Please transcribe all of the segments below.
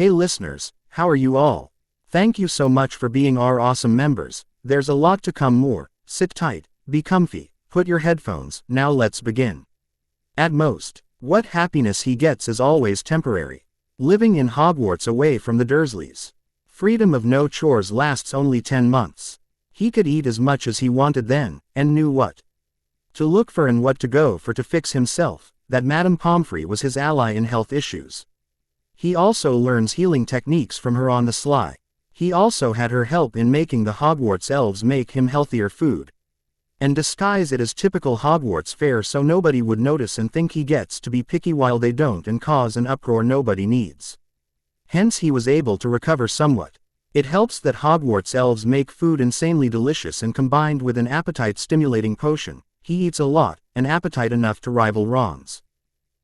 Hey listeners, how are you all? Thank you so much for being our awesome members. There's a lot to come more. Sit tight, be comfy, put your headphones, now let's begin. At most, what happiness he gets is always temporary. Living in Hogwarts away from the Dursleys. Freedom of no chores lasts only 10 months. He could eat as much as he wanted then, and knew what to look for and what to go for to fix himself, that Madame Pomfrey was his ally in health issues. He also learns healing techniques from her on the sly. He also had her help in making the Hogwarts elves make him healthier food, and disguise it as typical Hogwarts fare so nobody would notice and think he gets to be picky while they don't and cause an uproar nobody needs. Hence he was able to recover somewhat. It helps that Hogwarts elves make food insanely delicious, and combined with an appetite-stimulating potion, he eats a lot, an appetite enough to rival Ron's.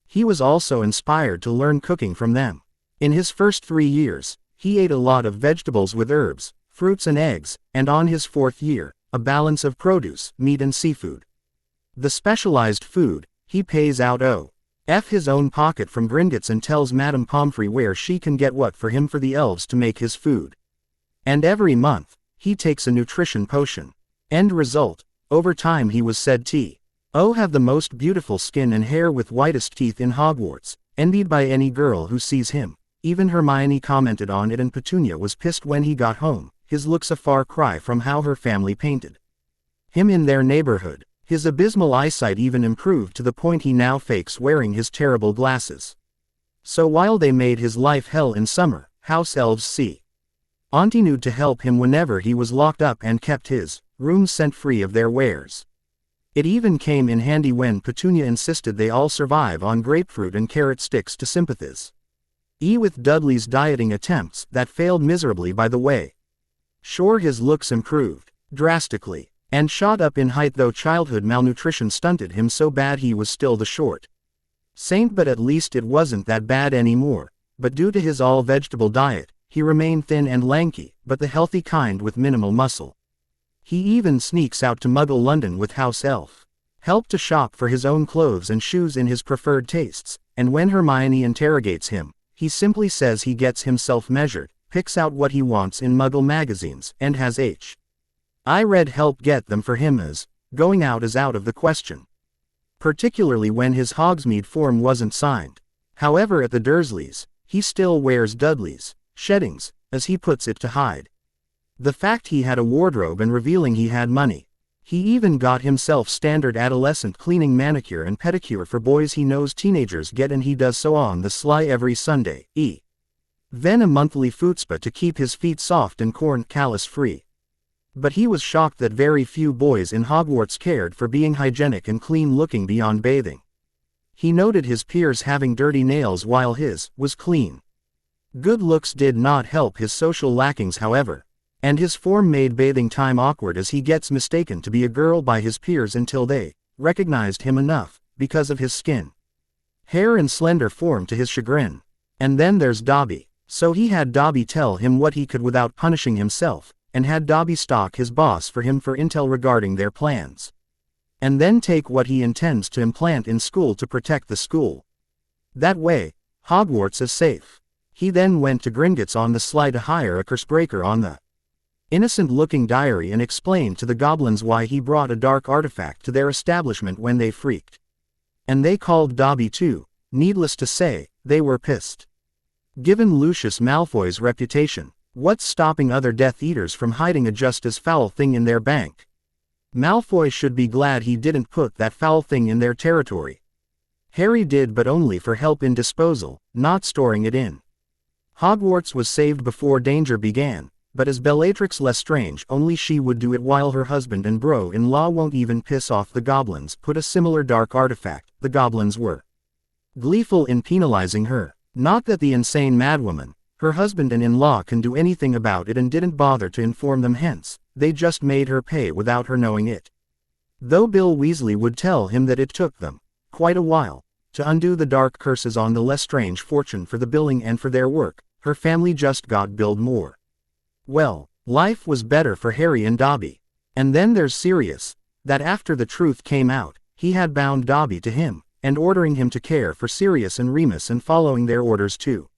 He was also inspired to learn cooking from them. In his first 3 years, he ate a lot of vegetables with herbs, fruits and eggs, and on his 4th year, a balance of produce, meat and seafood. The specialized food, he pays out his own pocket from Gringotts and tells Madame Pomfrey where she can get what for him for the elves to make his food. And every month, he takes a nutrition potion. End result, over time he was said to have the most beautiful skin and hair with whitest teeth in Hogwarts, envied by any girl who sees him. Even Hermione commented on it, and Petunia was pissed when he got home, his looks a far cry from how her family painted him in their neighborhood. His abysmal eyesight even improved to the point he now fakes wearing his terrible glasses. So while they made his life hell in summer, house elves continued to help him whenever he was locked up and kept his rooms scent free of their wares. It even came in handy when Petunia insisted they all survive on grapefruit and carrot sticks to sympathize with Dudley's dieting attempts that failed miserably by the way. Sure, his looks improved drastically and shot up in height, though childhood malnutrition stunted him so bad he was still the short saint, but at least it wasn't that bad anymore. But due to his all-vegetable diet, he remained thin and lanky, but the healthy kind with minimal muscle. He even sneaks out to Muggle London with house elf help to shop for his own clothes and shoes in his preferred tastes, and when Hermione interrogates him, he simply says he gets himself measured, picks out what he wants in Muggle magazines, and has I read help get them for him, as going out is out of the question. Particularly when his Hogsmeade form wasn't signed. However, at the Dursleys, he still wears Dudley's sheddings, as he puts it, to hide the fact he had a wardrobe and revealing he had money. He even got himself standard adolescent cleaning manicure and pedicure for boys he knows teenagers get, and he does so on the sly every Sunday, then a monthly futspa to keep his feet soft and corn callus free. But he was shocked that very few boys in Hogwarts cared for being hygienic and clean looking beyond bathing. He noted his peers having dirty nails while his was clean. Good looks did not help his social lackings, however, and his form made bathing time awkward, as he gets mistaken to be a girl by his peers until they recognized him enough, because of his skin, hair and slender form, to his chagrin. And then there's Dobby. So he had Dobby tell him what he could without punishing himself, and had Dobby stalk his boss for him for intel regarding their plans. And then take what he intends to implant in school to protect the school. That way, Hogwarts is safe. He then went to Gringotts on the sly to hire a cursebreaker on the innocent-looking diary and explained to the goblins why he brought a dark artifact to their establishment when they freaked. And they called Dobby too. Needless to say, they were pissed. Given Lucius Malfoy's reputation, what's stopping other Death Eaters from hiding a just as foul thing in their bank? Malfoy should be glad he didn't put that foul thing in their territory. Harry did, but only for help in disposal, not storing it in. Hogwarts was saved before danger began, but as Bellatrix Lestrange, only she would do it while her husband and bro-in-law won't even piss off the goblins, put a similar dark artifact. The goblins were gleeful in penalizing her. Not that the insane madwoman, her husband and in-law, can do anything about it, and didn't bother to inform them, hence, they just made her pay without her knowing it. Though Bill Weasley would tell him that it took them quite a while to undo the dark curses on the Lestrange fortune for the billing and for their work, her family just got billed more. Well, life was better for Harry and Dobby. And then there's Sirius, that after the truth came out, he had bound Dobby to him, and ordering him to care for Sirius and Remus and following their orders too.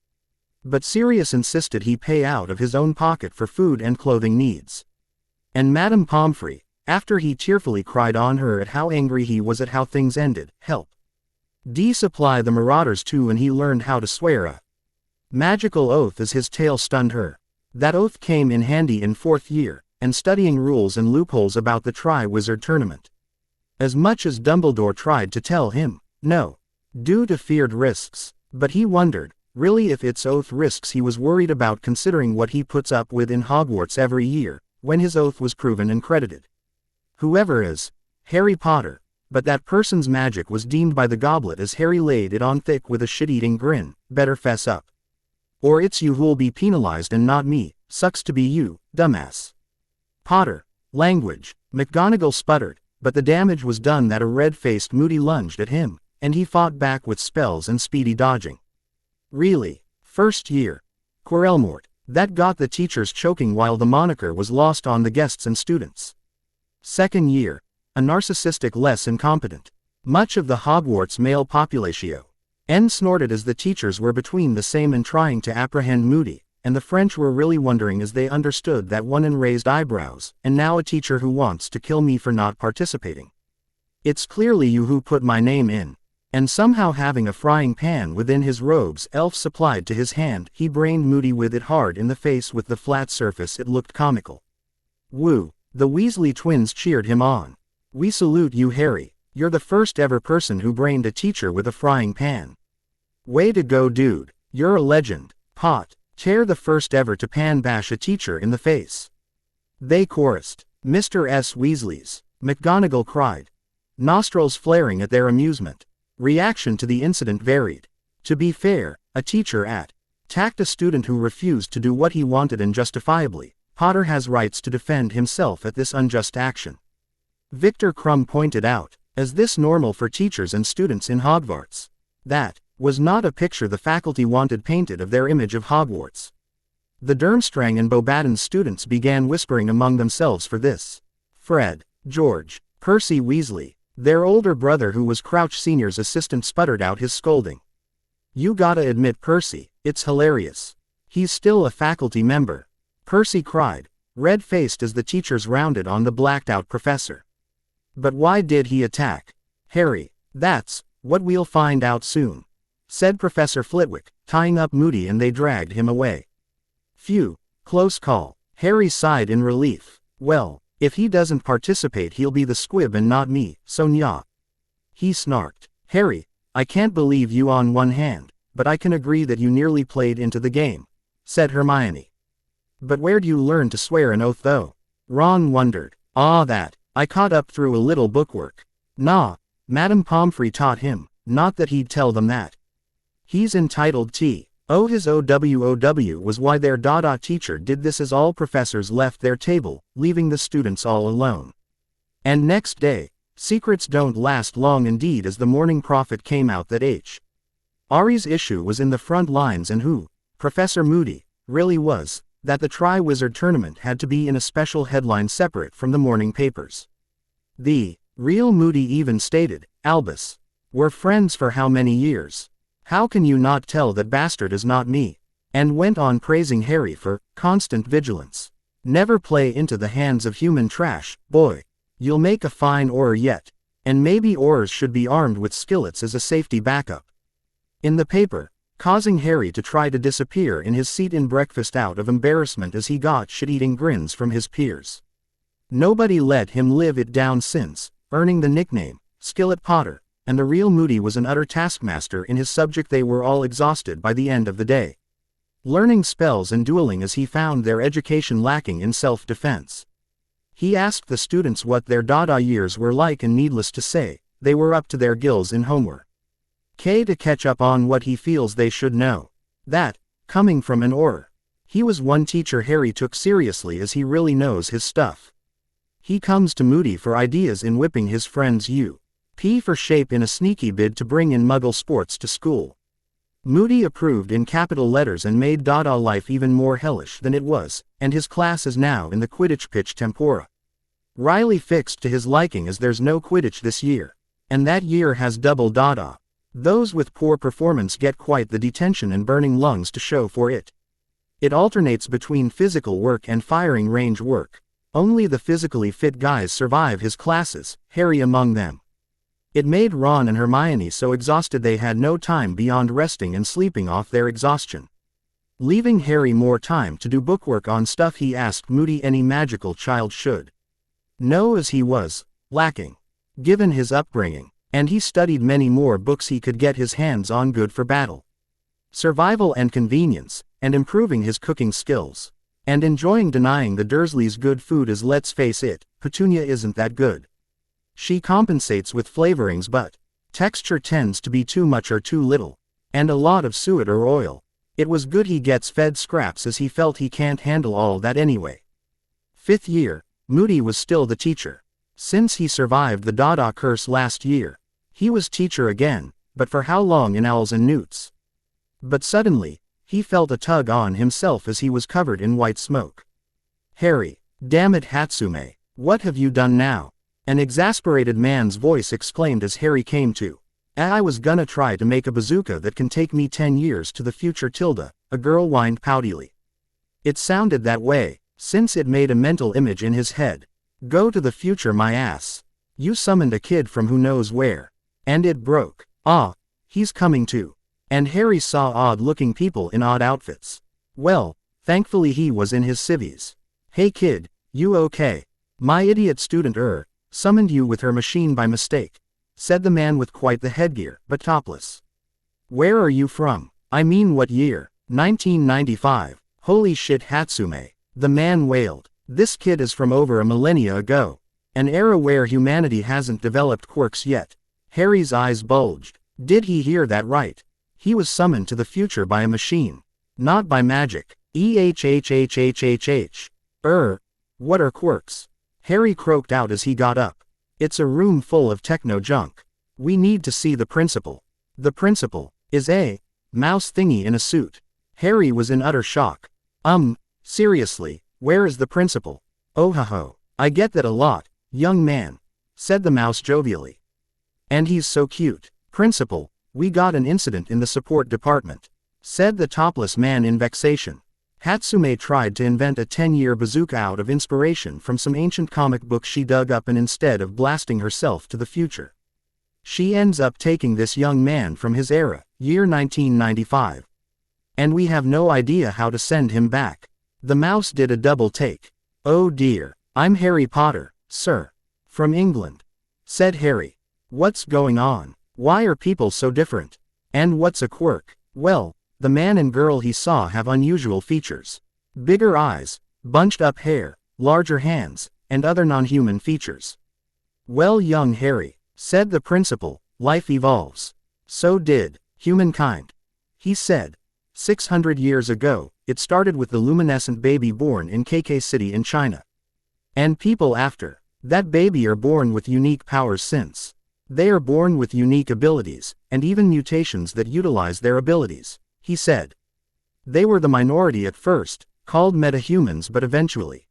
But Sirius insisted he pay out of his own pocket for food and clothing needs. And Madame Pomfrey, after he tearfully cried on her at how angry he was at how things ended, helped supply the marauders too, and he learned how to swear a magical oath as his tale stunned her. That oath came in handy in 4th year, and studying rules and loopholes about the Tri-Wizard Tournament. As much as Dumbledore tried to tell him, no, due to feared risks, but he wondered, really, if it's oath risks he was worried about, considering what he puts up with in Hogwarts every year, when his oath was proven and credited. Whoever is Harry Potter, but that person's magic was deemed by the goblet as Harry laid it on thick with a shit-eating grin, better fess up. Or it's you who'll be penalized and not me, sucks to be you, dumbass. Potter, language, McGonagall sputtered, but the damage was done that a red-faced Moody lunged at him, and he fought back with spells and speedy dodging. Really? First year? Quirrellmort, that got the teachers choking while the moniker was lost on the guests and students. Second year? A narcissistic less incompetent. Much of the Hogwarts male populatio. N snorted as the teachers were between the same and trying to apprehend Moody, and the French were really wondering as they understood that one and raised eyebrows, and now a teacher who wants to kill me for not participating. It's clearly you who put my name in. And somehow having a frying pan within his robes elf supplied to his hand, he brained Moody with it hard in the face with the flat surface. It looked comical. Woo, the Weasley twins cheered him on. We salute you, Harry. You're the first ever person who brained a teacher with a frying pan. Way to go, dude. You're a legend. Pot, Chair the first ever to pan bash a teacher in the face. They chorused. Mr. S. Weasley's. McGonagall cried, nostrils flaring at their amusement. Reaction to the incident varied. To be fair, a teacher attacked a student who refused to do what he wanted, and justifiably, Potter has rights to defend himself at this unjust action. Victor Crumb pointed out, is this normal for teachers and students in Hogwarts? That was not a picture the faculty wanted painted of their image of Hogwarts. The Durmstrang and Beauxbaton students began whispering among themselves for this. Fred, George, Percy Weasley, their older brother who was Crouch Sr.'s assistant, sputtered out his scolding. You gotta admit, Percy, it's hilarious. He's still a faculty member. Percy cried, red-faced as the teachers rounded on the blacked-out professor. But why did he attack Harry? That's what we'll find out soon, said Professor Flitwick, tying up Moody, and they dragged him away. Phew, close call. Harry sighed in relief. Well, if he doesn't participate he'll be the squib and not me, so nya. He snarked. Harry, I can't believe you on one hand, but I can agree that you nearly played into the game, said Hermione. But where'd you learn to swear an oath though? Ron wondered. That, I caught up through a little bookwork. Nah, Madame Pomfrey taught him, not that he'd tell them that. He's entitled to. His OWOW was why their Dada teacher did this as all professors left their table, leaving the students all alone. And next day, secrets don't last long indeed, as the Morning Prophet came out that Ari's issue was in the front lines, and who, Professor Moody, really was, that the Tri-Wizard Tournament had to be in a special headline separate from the morning papers. The real Moody even stated, Albus, we're friends for how many years? How can you not tell that bastard is not me? And went on praising Harry for constant vigilance. Never play into the hands of human trash, boy. You'll make a fine Auror yet. And maybe Aurors should be armed with skillets as a safety backup. In the paper, causing Harry to try to disappear in his seat in breakfast out of embarrassment as he got shit-eating grins from his peers. Nobody let him live it down since, earning the nickname, Skillet Potter, and the real Moody was an utter taskmaster in his subject. They were all exhausted by the end of the day, learning spells and dueling as he found their education lacking in self-defense. He asked the students what their Dada years were like, and needless to say, they were up to their gills in homework. To catch up on what he feels they should know. That, coming from an Auror, he was one teacher Harry took seriously, as he really knows his stuff. He comes to Moody for ideas in whipping his friend's U.P. for shape in a sneaky bid to bring in Muggle sports to school. Moody approved in capital letters and made Dada life even more hellish than it was, and his class is now in the Quidditch pitch tempora. Riley fixed to his liking as there's no Quidditch this year. And that year has double Dada. Those with poor performance get quite the detention and burning lungs to show for it. It alternates between physical work and firing range work. Only the physically fit guys survive his classes, Harry among them. It made Ron and Hermione so exhausted they had no time beyond resting and sleeping off their exhaustion, leaving Harry more time to do bookwork on stuff he asked Moody any magical child should know, as he was lacking, given his upbringing, and he studied many more books he could get his hands on good for battle, survival and convenience, and improving his cooking skills, and enjoying denying the Dursleys good food, as let's face it, Petunia isn't that good. She compensates with flavorings, but texture tends to be too much or too little, and a lot of suet or oil. It was good he gets fed scraps, as he felt he can't handle all that anyway. 5th year, Moody was still the teacher. Since he survived the Dada curse last year, he was teacher again, but for how long in Owls and Newts? But suddenly, he felt a tug on himself as he was covered in white smoke. Harry, damn it Hatsume, what have you done now? An exasperated man's voice exclaimed as Harry came to. I was gonna try to make a bazooka that can take me 10 years to the future, Tilda, a girl whined poutily. It sounded that way, since it made a mental image in his head. Go to the future, my ass. You summoned a kid from who knows where. And it broke. Ah, he's coming too. And Harry saw odd-looking people in odd outfits. Well, thankfully he was in his civvies. Hey kid, you okay? My idiot student summoned you with her machine by mistake, said the man with quite the headgear, but topless. Where are you from? I mean, what year? 1995. Holy shit Hatsume, the man wailed. This kid is from over a millennia ago. An era where humanity hasn't developed quirks yet. Harry's eyes bulged. Did he hear that right? He was summoned to the future by a machine. Not by magic. What are quirks? Harry croaked out as he got up. It's a room full of techno junk. We need to see the principal. The principal is a mouse thingy in a suit. Harry was in utter shock. Seriously, where is the principal? Oh ho, I get that a lot, young man, said the mouse jovially. And he's so cute. Principal, we got an incident in the support department, said the topless man in vexation. Hatsume tried to invent a 10-year bazooka out of inspiration from some ancient comic book she dug up, and instead of blasting herself to the future, she ends up taking this young man from his era, year 1995. And we have no idea how to send him back. The mouse did a double take. Oh dear, I'm Harry Potter, sir. From England, said Harry. What's going on? Why are people so different? And what's a quirk? Well, the man and girl he saw have unusual features. Bigger eyes, bunched up hair, larger hands, and other non-human features. Well, young Harry, said the principal, life evolves. So did humankind, he said. 600 years ago, it started with the luminescent baby born in KK City in China. And people after that baby are born with unique powers since. They are born with unique abilities, and even mutations that utilize their abilities, he said. They were the minority at first, called metahumans, but eventually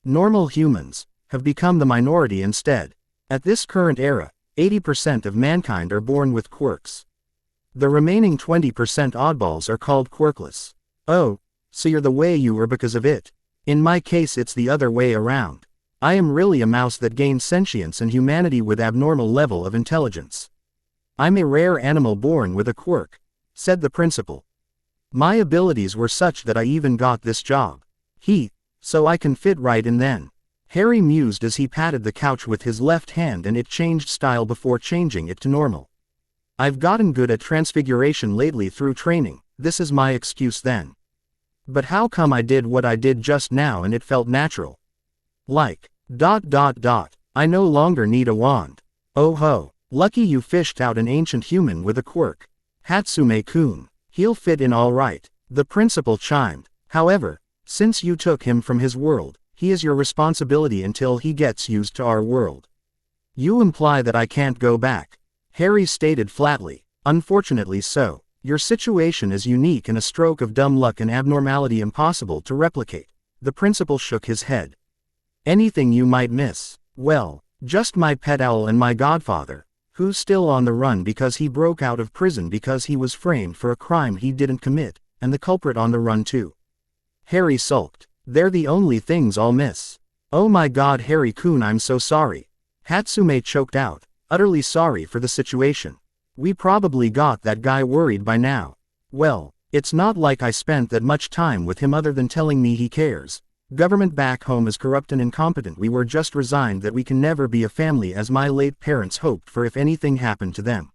normal humans have become the minority instead. At this current era, 80% of mankind are born with quirks. The remaining 20% oddballs are called quirkless. Oh, so you're the way you were because of it. In my case it's the other way around. I am really a mouse that gained sentience and humanity with abnormal level of intelligence. I'm a rare animal born with a quirk, said the principal. My abilities were such that I even got this job. So I can fit right in then. Harry mused as he patted the couch with his left hand, and it changed style before changing it to normal. I've gotten good at transfiguration lately through training, this is my excuse then. But how come I did what I did just now and it felt natural? Like, I no longer need a wand. Oh ho, lucky you fished out an ancient human with a quirk. Hatsume-kun, he'll fit in all right, the principal chimed. However, since you took him from his world, he is your responsibility until he gets used to our world. You imply that I can't go back, Harry stated flatly. Unfortunately so. Your situation is unique and a stroke of dumb luck and abnormality impossible to replicate. The principal shook his head. Anything you might miss? Well, just my pet owl and my godfather, Who's still on the run because he broke out of prison because he was framed for a crime he didn't commit, and the culprit on the run too. Harry sulked. They're the only things I'll miss. Oh my god Harry-kun, I'm so sorry. Hatsume choked out, utterly sorry for the situation. We probably got that guy worried by now. Well, it's not like I spent that much time with him other than telling me he cares. Government back home is corrupt and incompetent. We were just resigned that we can never be a family as my late parents hoped for if anything happened to them.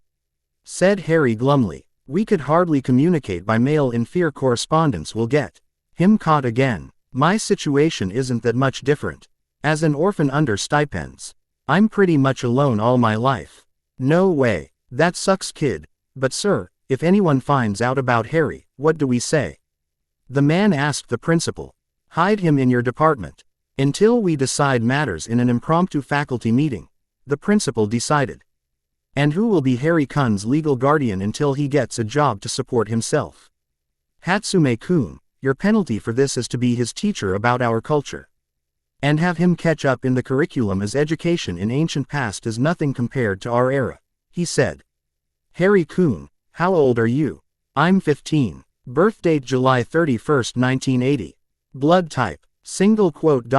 Said Harry glumly. We could hardly communicate by mail in fear correspondence will get him caught again. My situation isn't that much different. As an orphan under stipends, I'm pretty much alone all my life. No way. That sucks kid. But sir, if anyone finds out about Harry, what do we say? The man asked the principal. Hide him in your department. Until we decide matters in an impromptu faculty meeting, the principal decided. And who will be Harry-kun's legal guardian until he gets a job to support himself? Hatsume-kun, your penalty for this is to be his teacher about our culture. And have him catch up in the curriculum, as education in ancient past is nothing compared to our era, he said. Harry-kun, how old are you? I'm 15. Birth date July 31st, 1980. Blood type, single quote ...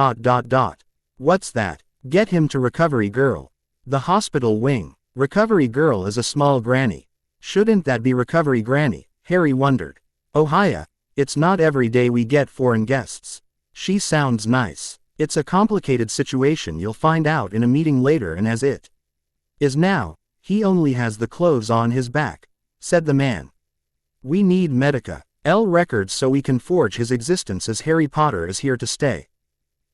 What's that? Get him to Recovery Girl. The hospital wing. Recovery Girl is a small granny. Shouldn't that be Recovery Granny? Harry wondered. Oh hiya, it's not every day we get foreign guests. She sounds nice. It's a complicated situation, you'll find out in a meeting later, and as it is now, he only has the clothes on his back, said the man. We need Medica L records so we can forge his existence as Harry Potter is here to stay.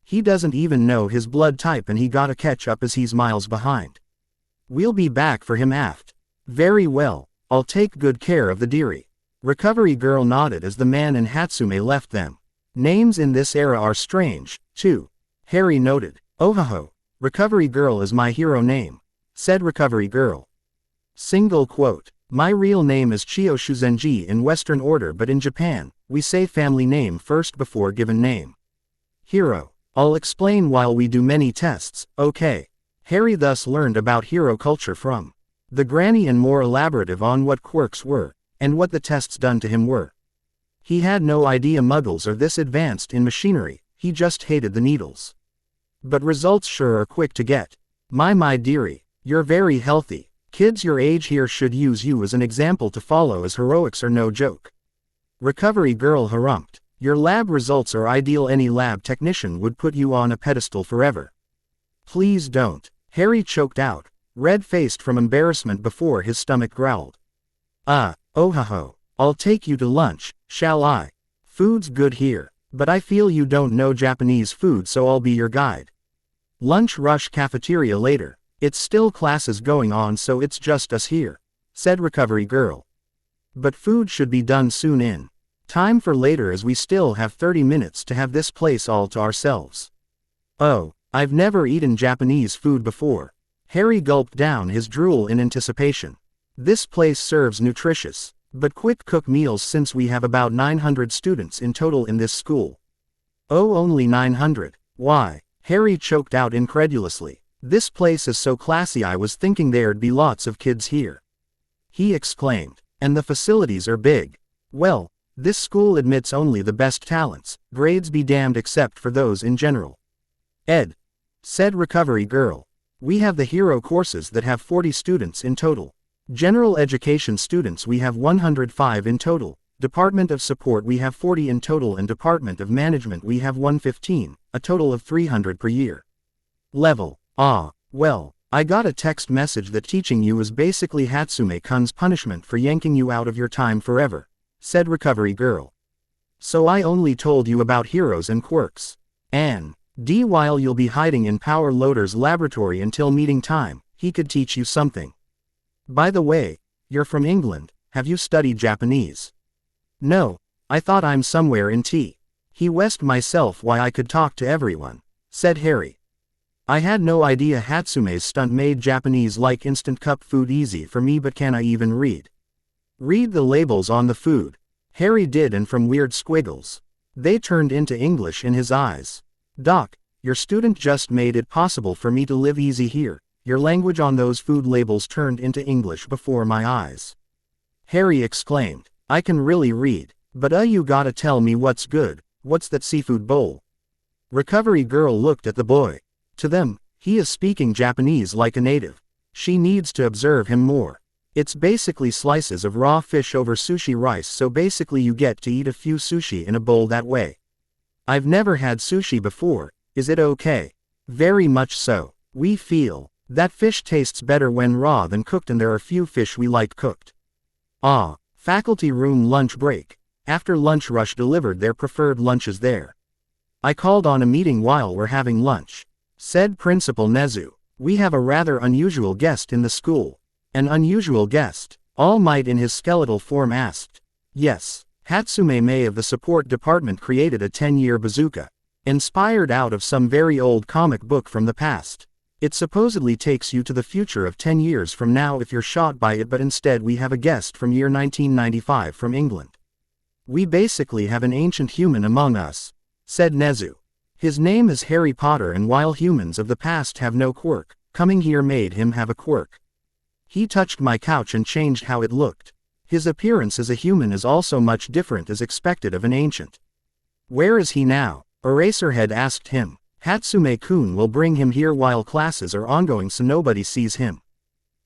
He doesn't even know his blood type and he gotta catch up as he's miles behind. We'll be back for him aft. Very well, I'll take good care of the dearie. Recovery Girl nodded as the man and Hatsume left them. Names in this era are strange, too. Harry noted. Ohoho, Recovery Girl is my hero name, said Recovery Girl. Single quote. My real name is Chiyo Shuzenji in Western order, but in Japan, we say family name first before given name. Hero. I'll explain while we do many tests, okay. Harry thus learned about hero culture from the granny and more elaborative on what quirks were, and what the tests done to him were. He had no idea muggles are this advanced in machinery, he just hated the needles. But results sure are quick to get. My dearie, you're very healthy. Kids your age here should use you as an example to follow, as heroics are no joke. Recovery Girl harumphed. Your lab results are ideal. Any lab technician would put you on a pedestal forever. Please don't. Harry choked out, red-faced from embarrassment before his stomach growled. Oh-ho-ho. I'll take you to lunch, shall I? Food's good here, but I feel you don't know Japanese food, so I'll be your guide. Lunch rush cafeteria later. It's still classes going on, so it's just us here, said Recovery Girl. But food should be done soon in time for later, as we still have 30 minutes to have this place all to ourselves. Oh, I've never eaten Japanese food before. Harry gulped down his drool in anticipation. This place serves nutritious, but quick cook meals since we have about 900 students in total in this school. Oh, only 900. Why? Harry choked out incredulously. This place is so classy, I was thinking there'd be lots of kids here. He exclaimed. And the facilities are big. Well, this school admits only the best talents, grades be damned except for those in general ed, said Recovery Girl. We have the hero courses that have 40 students in total. General education students we have 105 in total. Department of Support we have 40 in total, and Department of Management we have 115, a total of 300 per year. Level. Well, I got a text message that teaching you is basically Hatsume-kun's punishment for yanking you out of your time forever, said Recovery Girl. So I only told you about heroes and quirks. And while you'll be hiding in Power Loader's laboratory until meeting time, he could teach you something. By the way, you're from England, have you studied Japanese? No, I thought I'm somewhere in He West myself why I could talk to everyone, said Harry. I had no idea Hatsume's stunt made Japanese like instant cup food easy for me, but can I even read? Read the labels on the food. Harry did, and from weird squiggles, they turned into English in his eyes. Doc, your student just made it possible for me to live easy here, your language on those food labels turned into English before my eyes. Harry exclaimed. I can really read. But you gotta tell me what's good, what's that seafood bowl? Recovery girl looked at the boy. To them, he is speaking Japanese like a native. She needs to observe him more. It's basically slices of raw fish over sushi rice, so basically you get to eat a few sushi in a bowl that way. I've never had sushi before, is it okay? Very much so. We feel that fish tastes better when raw than cooked, and there are few fish we like cooked. Ah, faculty room lunch break. After lunch rush delivered their preferred lunches there. I called on a meeting while we're having lunch. Said Principal Nezu. We have a rather unusual guest in the school. An unusual guest? All Might in his skeletal form asked. Yes. Hatsume Mei of the support department created a 10-year bazooka. Inspired out of some very old comic book from the past. It supposedly takes you to the future of 10 years from now if you're shot by it, but instead we have a guest from year 1995 from England. We basically have an ancient human among us, said Nezu. His name is Harry Potter, and while humans of the past have no quirk, coming here made him have a quirk. He touched my couch and changed how it looked. His appearance as a human is also much different as expected of an ancient. Where is he now? Eraserhead asked him. Hatsume-kun will bring him here while classes are ongoing so nobody sees him,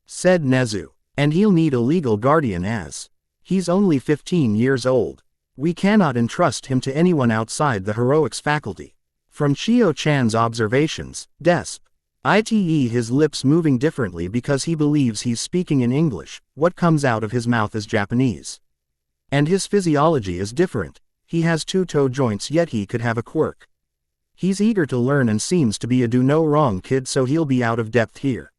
said Nezu. And he'll need a legal guardian as he's only 15 years old. We cannot entrust him to anyone outside the heroics faculty. From Chio-chan's observations, Desp. ITE his lips moving differently because he believes he's speaking in English, what comes out of his mouth is Japanese. And his physiology is different. He has 2 toe joints yet he could have a quirk. He's eager to learn and seems to be a do-no-wrong kid, so he'll be out of depth here.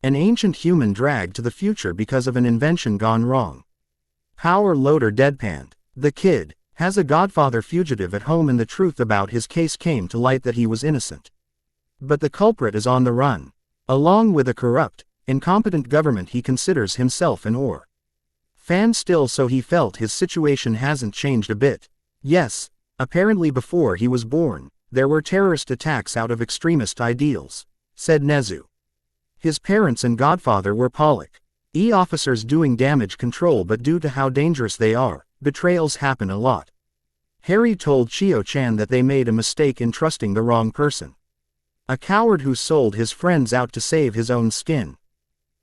An ancient human dragged to the future because of an invention gone wrong. Power loader deadpanned. The kid has a godfather fugitive at home, and the truth about his case came to light that he was innocent. But the culprit is on the run. Along with a corrupt, incompetent government, he considers himself an fan still, so he felt his situation hasn't changed a bit. Yes, apparently before he was born, there were terrorist attacks out of extremist ideals, said Nezu. His parents and godfather were Pollock-E officers doing damage control, but due to how dangerous they are, betrayals happen a lot. Harry told Chio-chan that they made a mistake in trusting the wrong person. A coward who sold his friends out to save his own skin.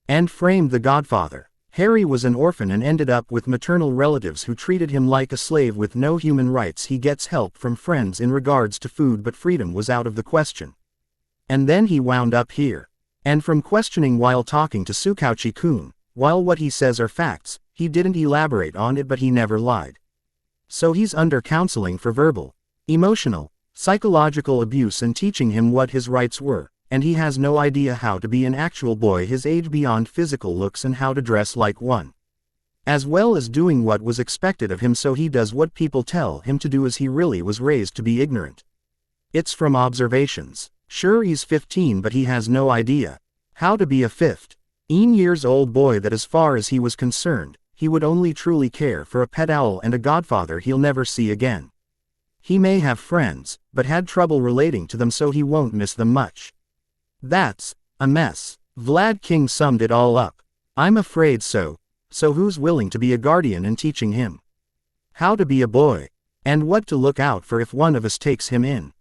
And framed the godfather. Harry was an orphan and ended up with maternal relatives who treated him like a slave with no human rights. He gets help from friends in regards to food, but freedom was out of the question. And then he wound up here. And from questioning while talking to Tsukauchi-kun, while what he says are facts, he didn't elaborate on it, but he never lied. So he's under counseling for verbal, emotional, psychological abuse and teaching him what his rights were, and he has no idea how to be an actual boy his age beyond physical looks and how to dress like one. As well as doing what was expected of him, so he does what people tell him to do as he really was raised to be ignorant. It's from observations. Sure, he's 15, but he has no idea how to be a 15-years-old boy, that as far as he was concerned, he would only truly care for a pet owl and a godfather he'll never see again. He may have friends, but had trouble relating to them, so he won't miss them much. That's a mess. Vlad King summed it all up. I'm afraid so. So who's willing to be a guardian and teaching him how to be a boy? And what to look out for if one of us takes him in?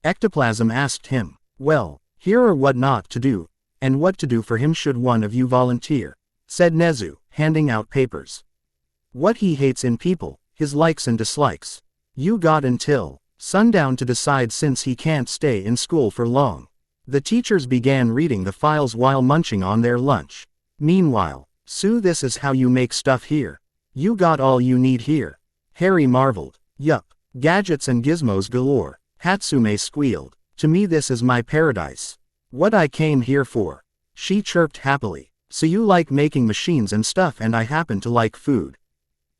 Ectoplasm asked him. Well, here are what not to do, and what to do for him should one of you volunteer, said Nezu, handing out papers. What he hates in people, his likes and dislikes. You got until sundown to decide since he can't stay in school for long. The teachers began reading the files while munching on their lunch. Meanwhile, Sue, this is how you make stuff here. You got all you need here. Harry marveled. Yup, gadgets and gizmos galore. Hatsume squealed. To me this is my paradise. What I came here for. She chirped happily. So you like making machines and stuff, and I happen to like food.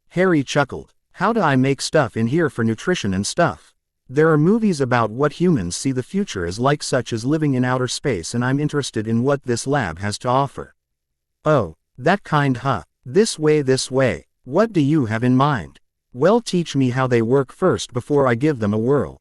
Harry chuckled. How do I make stuff in here for nutrition and stuff? There are movies about what humans see the future as like, such as living in outer space, and I'm interested in what this lab has to offer. Oh, that kind, huh? This way. What do you have in mind? Well, teach me how they work first before I give them a whirl.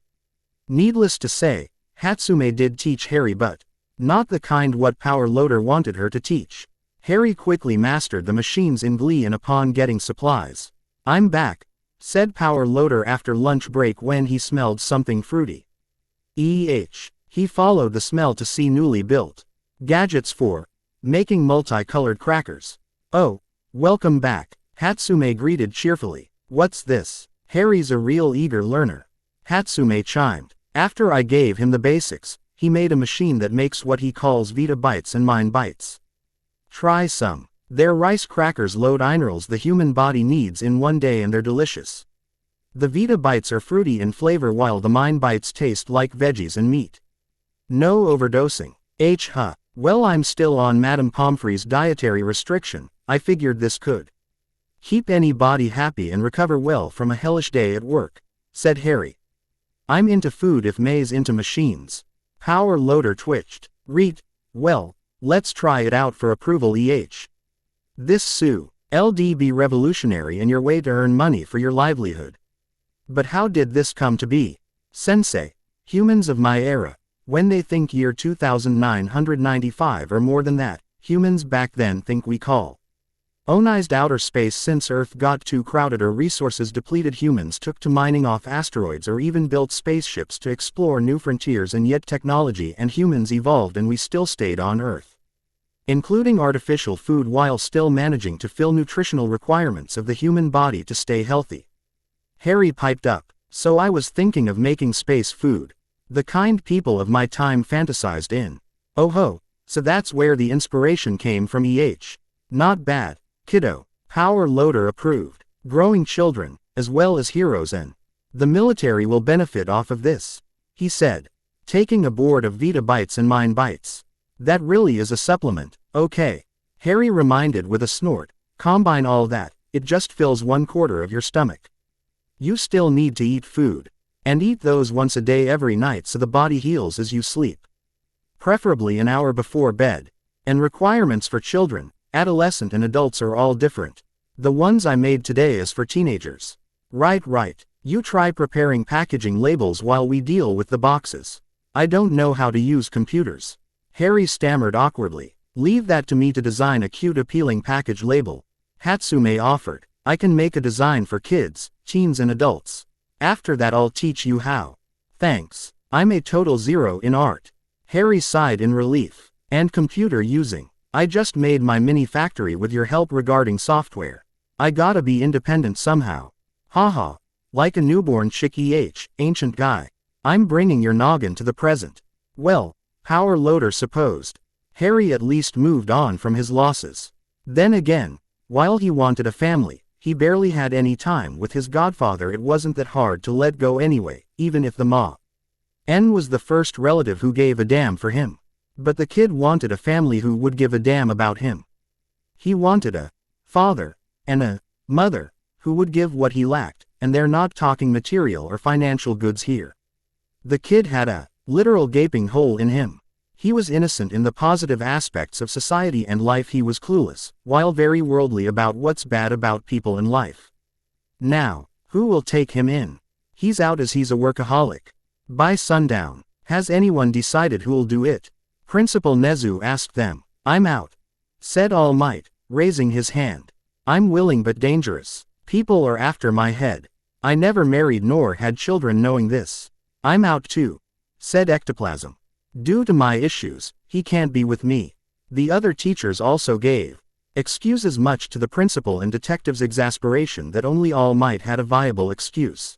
Needless to say, Hatsume did teach Harry, but Not the kind what Power Loader wanted her to teach. Harry quickly mastered the machines in glee and upon getting supplies. "I'm back," said Power Loader after lunch break when he smelled something fruity. He followed the smell to see newly built gadgets for making multicolored crackers. "Oh, welcome back," Hatsume greeted cheerfully. "What's this?" Harry's a real eager learner, Hatsume chimed. After I gave him the basics, he made a machine that makes what he calls Vita Bites and Mind Bites. Try some. Their rice crackers load minerals the human body needs in one day and they're delicious. The Vita Bites are fruity in flavor while the Mind Bites taste like veggies and meat. No overdosing. Well, I'm still on Madame Pomfrey's dietary restriction. I figured this could keep any body happy and recover well from a hellish day at work, said Harry. I'm into food if May's into machines. Power Loader twitched. Well, let's try it out for approval. This LD be revolutionary and your way to earn money for your livelihood. But how did this come to be? Sensei, humans of my era, when they think year 2995 or more than that, humans back then think we colonized outer space since Earth got too crowded or resources depleted. Humans took to mining off asteroids or even built spaceships to explore new frontiers, and yet technology and humans evolved and we still stayed on Earth, including artificial food while still managing to fill nutritional requirements of the human body to stay healthy. Harry piped up. So I was thinking of making space food. The kind people of my time fantasized in. Oh ho, so that's where the inspiration came from. Not bad, kiddo. Power Loader approved. Growing children, as well as heroes and the military will benefit off of this, he said, taking a board of Vita Bites and Mind Bites. That really is a supplement, okay. Harry reminded with a snort. Combine all that, it just fills 1/4 of your stomach. You still need to eat food. And eat those once a day every night so the body heals as you sleep. Preferably an hour before bed. And requirements for children, adolescent and adults are all different. The ones I made today is for teenagers. Right. You try preparing packaging labels while we deal with the boxes. I don't know how to use computers. Harry stammered awkwardly. Leave that to me to design a cute appealing package label. Hatsume offered. I can make a design for kids, teens and adults. After that I'll teach you how. Thanks. I'm a total zero in art. Harry sighed in relief. And computer using. I just made my mini factory with your help regarding software. I gotta be independent somehow. Haha. Like a newborn chick. Ancient guy. I'm bringing your noggin to the present. Well, Power Loader supposed. Harry at least moved on from his losses. Then again, while he wanted a family, he barely had any time with his godfather. It wasn't that hard to let go anyway, even if the Ma-en was the first relative who gave a damn for him. But the kid wanted a family who would give a damn about him. He wanted a father and a mother who would give what he lacked, and they're not talking material or financial goods here. The kid had a literal gaping hole in him. He was innocent in the positive aspects of society and life. He was clueless, while very worldly about what's bad about people and life. Now, who will take him in? He's out as he's a workaholic. By sundown, has anyone decided who'll do it? Principal Nezu asked them. I'm out, said All Might, raising his hand. I'm willing but dangerous. People are after my head. I never married nor had children. Knowing this, I'm out too, said Ectoplasm. Due to my issues, he can't be with me. The other teachers also gave excuses, much to the principal and detective's exasperation that only All Might had a viable excuse.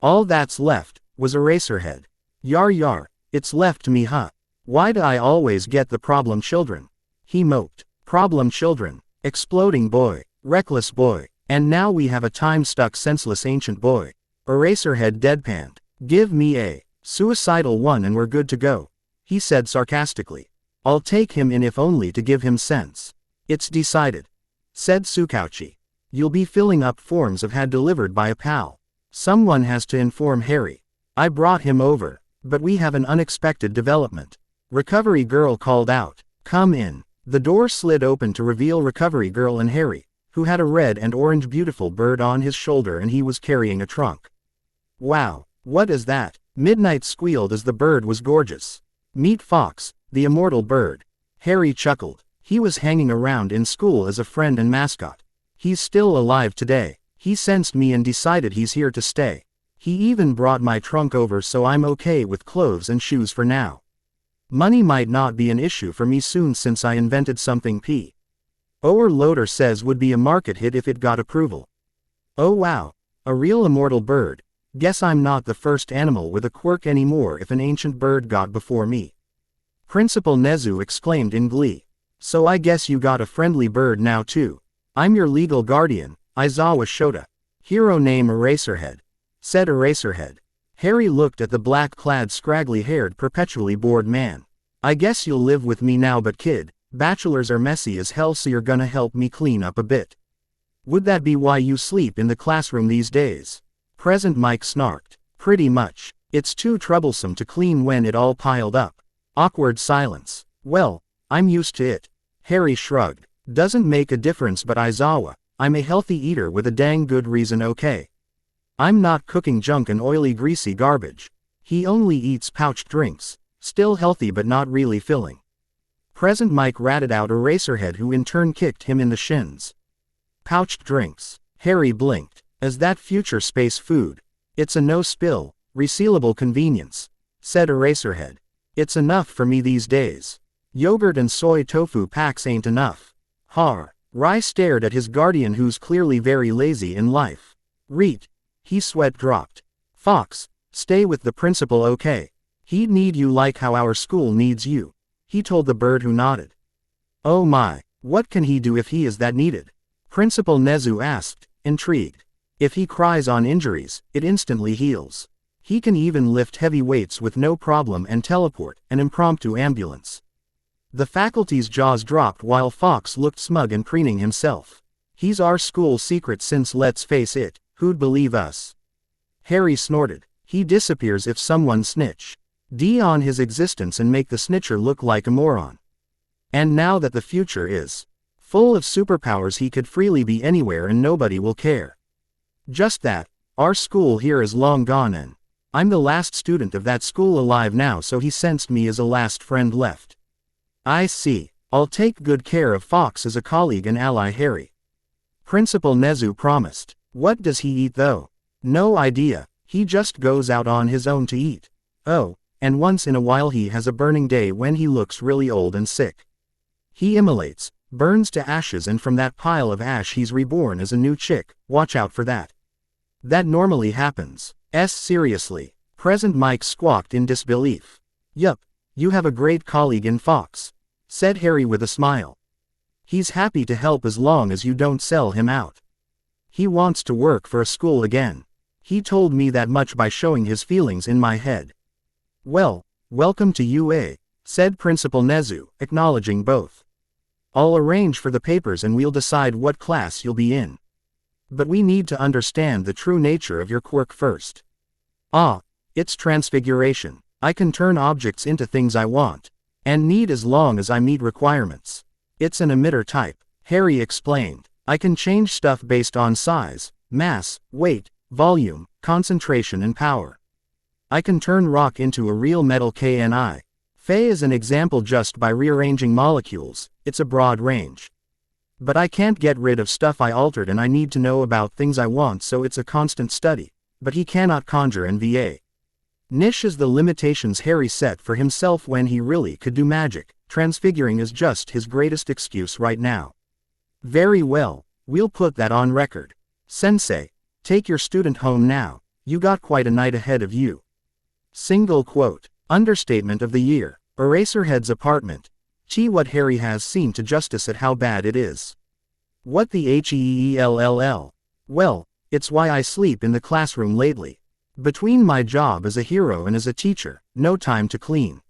All that's left was Eraserhead. Yar, it's left to me, huh? Why do I always get the problem children? He moped. Problem children. Exploding boy. Reckless boy. And now we have a time-stuck senseless ancient boy. Eraserhead deadpanned. Give me a suicidal one and we're good to go, he said sarcastically. I'll take him in if only to give him sense. It's decided, said Tsukauchi. You'll be filling up forms of had delivered by a pal. Someone has to inform Harry. I brought him over, but we have an unexpected development. Recovery Girl called out. Come in. The door slid open to reveal Recovery Girl and Harry, who had a red and orange beautiful bird on his shoulder and he was carrying a trunk. Wow, what is that? Midnight squealed as the bird was gorgeous. Meet Fox, the immortal bird. Harry chuckled. He was hanging around in school as a friend and mascot. He's still alive today. He sensed me and decided he's here to stay. He even brought my trunk over, so I'm okay with clothes and shoes for now. Money might not be an issue for me soon since I invented something P.O. Loader says would be a market hit if it got approval. Oh wow, a real immortal bird. Guess I'm not the first animal with a quirk anymore if an ancient bird got before me. Principal Nezu exclaimed in glee. So I guess you got a friendly bird now too. I'm your legal guardian, Aizawa Shota. Hero name Eraserhead, said Eraserhead. Harry looked at the black-clad scraggly-haired perpetually bored man. I guess you'll live with me now, but kid, bachelors are messy as hell, so you're gonna help me clean up a bit. Would that be why you sleep in the classroom these days? Present Mike snarked. Pretty much. It's too troublesome to clean when it all piled up. Awkward silence. Well, I'm used to it. Harry shrugged. Doesn't make a difference, but Aizawa, I'm a healthy eater with a dang good reason, okay? I'm not cooking junk and oily greasy garbage. He only eats pouched drinks. Still healthy but not really filling. Present Mike ratted out Eraserhead, who in turn kicked him in the shins. Pouched drinks. Harry blinked. Is that future space food? It's a no-spill, resealable convenience, said Eraserhead. It's enough for me these days. Yogurt and soy tofu packs ain't enough. Har. Rai stared at his guardian, who's clearly very lazy in life. Reet. He sweat dropped. Fox, stay with the principal, okay? He'd need you like how our school needs you, he told the bird, who nodded. Oh my, what can he do if he is that needed? Principal Nezu asked, intrigued. If he cries on injuries, it instantly heals. He can even lift heavy weights with no problem and teleport an impromptu ambulance. The faculty's jaws dropped while Fox looked smug and preening himself. He's our school secret, since let's face it, who'd believe us? Harry snorted. He disappears if someone snitch on his existence and make the snitcher look like a moron. And now that the future is full of superpowers, he could freely be anywhere and nobody will care. Just that, our school here is long gone and I'm the last student of that school alive now, so he sensed me as a last friend left. I see. I'll take good care of Fox as a colleague and ally, Harry. Principal Nezu promised. What does he eat though? No idea. He just goes out on his own to eat. Oh, and once in a while he has a burning day when he looks really old and sick. He immolates, burns to ashes, and from that pile of ash he's reborn as a new chick. Watch out for that. That normally happens. Seriously. Present Mike squawked in disbelief. Yup, you have a great colleague in Fox, said Harry with a smile. He's happy to help as long as you don't sell him out. He wants to work for a school again. He told me that much by showing his feelings in my head. Well, welcome to UA, said Principal Nezu, acknowledging both. I'll arrange for the papers and we'll decide what class you'll be in. But we need to understand the true nature of your quirk first. Ah, it's transfiguration. I can turn objects into things I want and need as long as I meet requirements. It's an emitter type, Harry explained. I can change stuff based on size, mass, weight, volume, concentration and power. I can turn rock into a real metal KNI. Fey is an example just by rearranging molecules. It's a broad range. But I can't get rid of stuff I altered, and I need to know about things I want, so it's a constant study. But he cannot conjure and VA. Niche is the limitations Harry set for himself when he really could do magic. Transfiguring is just his greatest excuse right now. Very well, we'll put that on record. Sensei, take your student home now. You got quite a night ahead of you. Single quote. Understatement of the year. Eraserhead's apartment. Gee, what Harry has seen to justice at how bad it is. What the hell? Well, it's why I sleep in the classroom lately. Between my job as a hero and as a teacher, no time to clean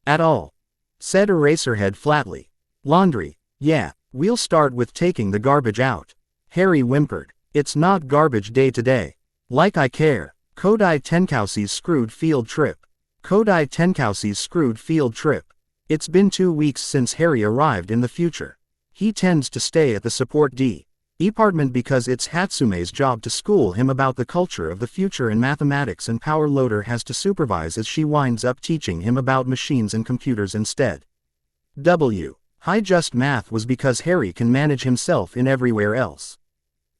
at all, said Eraserhead flatly. Laundry, yeah, we'll start with taking the garbage out. Harry whimpered. It's not garbage day today. Like I care. Kodai Tenkausi's screwed field trip. Kodai Tenkausi's screwed field trip. It's been 2 weeks since Harry arrived in the future. He tends to stay at the support Apartment because it's Hatsume's job to school him about the culture of the future in mathematics, and Power Loader has to supervise as she winds up teaching him about machines and computers instead. W. High just math was because Harry can manage himself in everywhere else.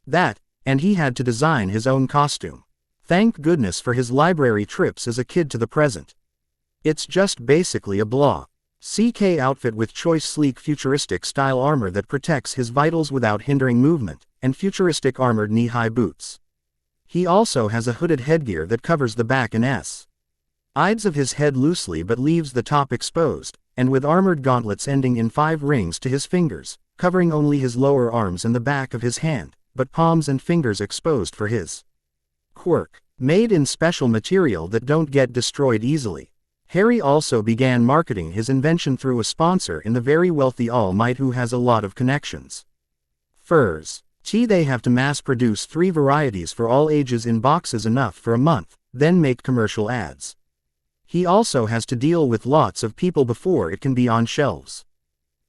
That, and he had to design his own costume. Thank goodness for his library trips as a kid to the present. It's just basically a blah. CK outfit with choice sleek futuristic style armor that protects his vitals without hindering movement, and futuristic armored knee-high boots. He also has a hooded headgear that covers the back and sides of his head loosely but leaves the top exposed, and with armored gauntlets ending in 5 rings to his fingers, covering only his lower arms and the back of his hand, but palms and fingers exposed for his quirk. Made in special material that don't get destroyed easily. Harry also began marketing his invention through a sponsor in the very wealthy All Might who has a lot of connections. Furs. They have to mass produce 3 varieties for all ages in boxes enough for a month, then make commercial ads. He also has to deal with lots of people before it can be on shelves.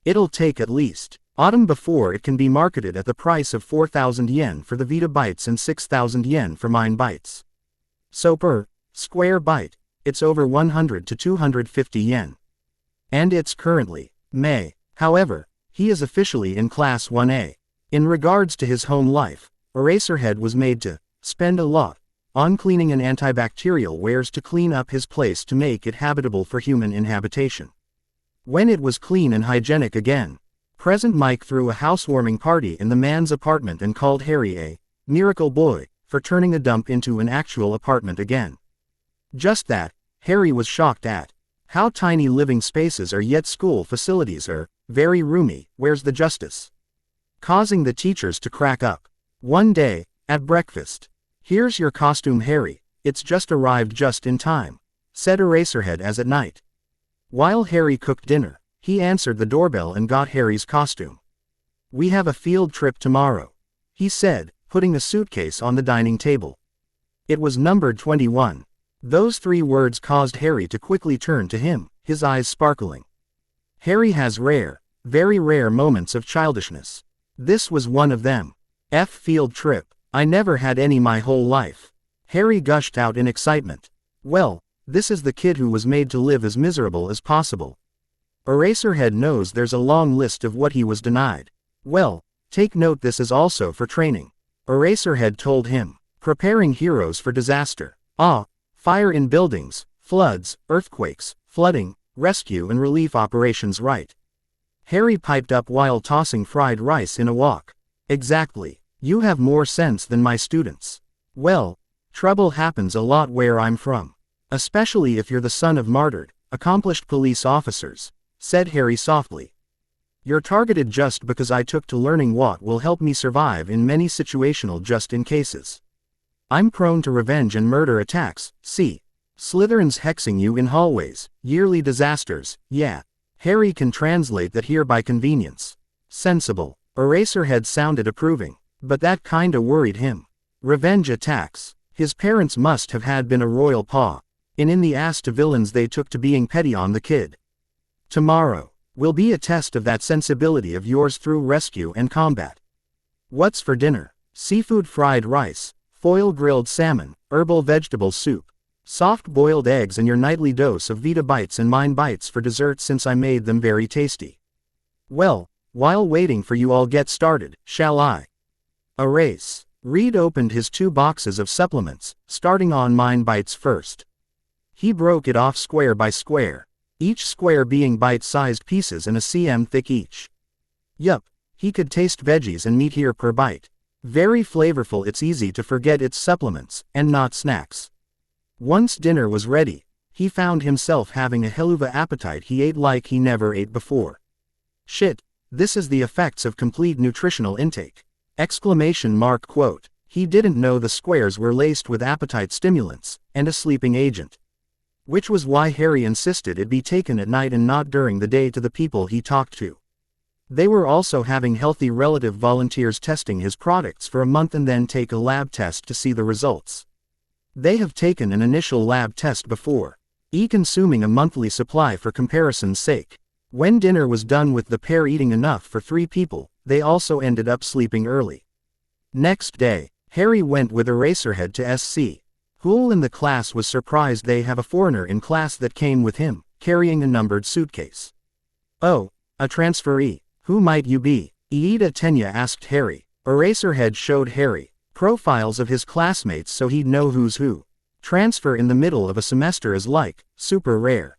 It'll take at least autumn before it can be marketed at the price of 4,000 yen for the Vita Bytes and 6,000 yen for Mine Bytes. So per square byte, it's over 100 to 250 yen. And it's currently May. However, he is officially in Class 1A. In regards to his home life, Eraserhead was made to spend a lot on cleaning and antibacterial wares to clean up his place to make it habitable for human inhabitation. When it was clean and hygienic again, Present Mike threw a housewarming party in the man's apartment and called Harry a miracle boy for turning a dump into an actual apartment again. Just that, Harry was shocked at how tiny living spaces are, yet school facilities are very roomy. Where's the justice? Causing the teachers to crack up. One day, at breakfast, "Here's your costume, Harry, it's just arrived just in time," said Eraserhead as at night. While Harry cooked dinner, he answered the doorbell and got Harry's costume. "We have a field trip tomorrow," he said, putting a suitcase on the dining table. It was numbered 21. Those 3 words caused Harry to quickly turn to him, his eyes sparkling. Harry has rare, very rare moments of childishness. This was one of them. Field trip. I never had any my whole life. Harry gushed out in excitement. Well, this is the kid who was made to live as miserable as possible. Eraserhead knows there's a long list of what he was denied. Well, take note, this is also for training. Eraserhead told him. Preparing heroes for disaster. Fire in buildings, floods, earthquakes, flooding, rescue and relief operations, right? Harry piped up while tossing fried rice in a wok. Exactly. You have more sense than my students. Well, trouble happens a lot where I'm from. Especially if you're the son of martyred, accomplished police officers, said Harry softly. You're targeted just because I took to learning what will help me survive in many situational just in cases. I'm prone to revenge and murder attacks, see? Slytherins hexing you in hallways, yearly disasters, yeah. Harry can translate that here by convenience. Sensible. Eraserhead sounded approving. But that kinda worried him. Revenge attacks. His parents must have had been a royal paw in the ass to villains they took to being petty on the kid. Tomorrow will be a test of that sensibility of yours through rescue and combat. What's for dinner? Seafood fried rice, foil grilled salmon, herbal vegetable soup, soft boiled eggs and your nightly dose of Vita Bytes and Mine Bytes for dessert since I made them very tasty. Well, while waiting for you all get started, shall I? Erase. Reed opened his 2 boxes of supplements, starting on Mine Bytes first. He broke it off square by square, each square being bite-sized pieces and a cm thick each. Yup, he could taste veggies and meat here per bite. Very flavorful. It's easy to forget it's supplements, and not snacks. Once dinner was ready, he found himself having a helluva appetite. He ate like he never ate before. Shit, this is the effects of complete nutritional intake! ! Quote. He didn't know the squares were laced with appetite stimulants, and a sleeping agent. Which was why Harry insisted it be taken at night and not during the day to the people he talked to. They were also having healthy relative volunteers testing his products for a month and then take a lab test to see the results. They have taken an initial lab test before, consuming a monthly supply for comparison's sake. When dinner was done with the pair eating enough for 3 people, they also ended up sleeping early. Next day, Harry went with Eraserhead to SC. Who in the class was surprised they have a foreigner in class that came with him, carrying a numbered suitcase. Oh, a transferee. Who might you be? Iida Tenya asked Harry. Eraserhead showed Harry profiles of his classmates so he'd know who's who. Transfer in the middle of a semester is like, super rare.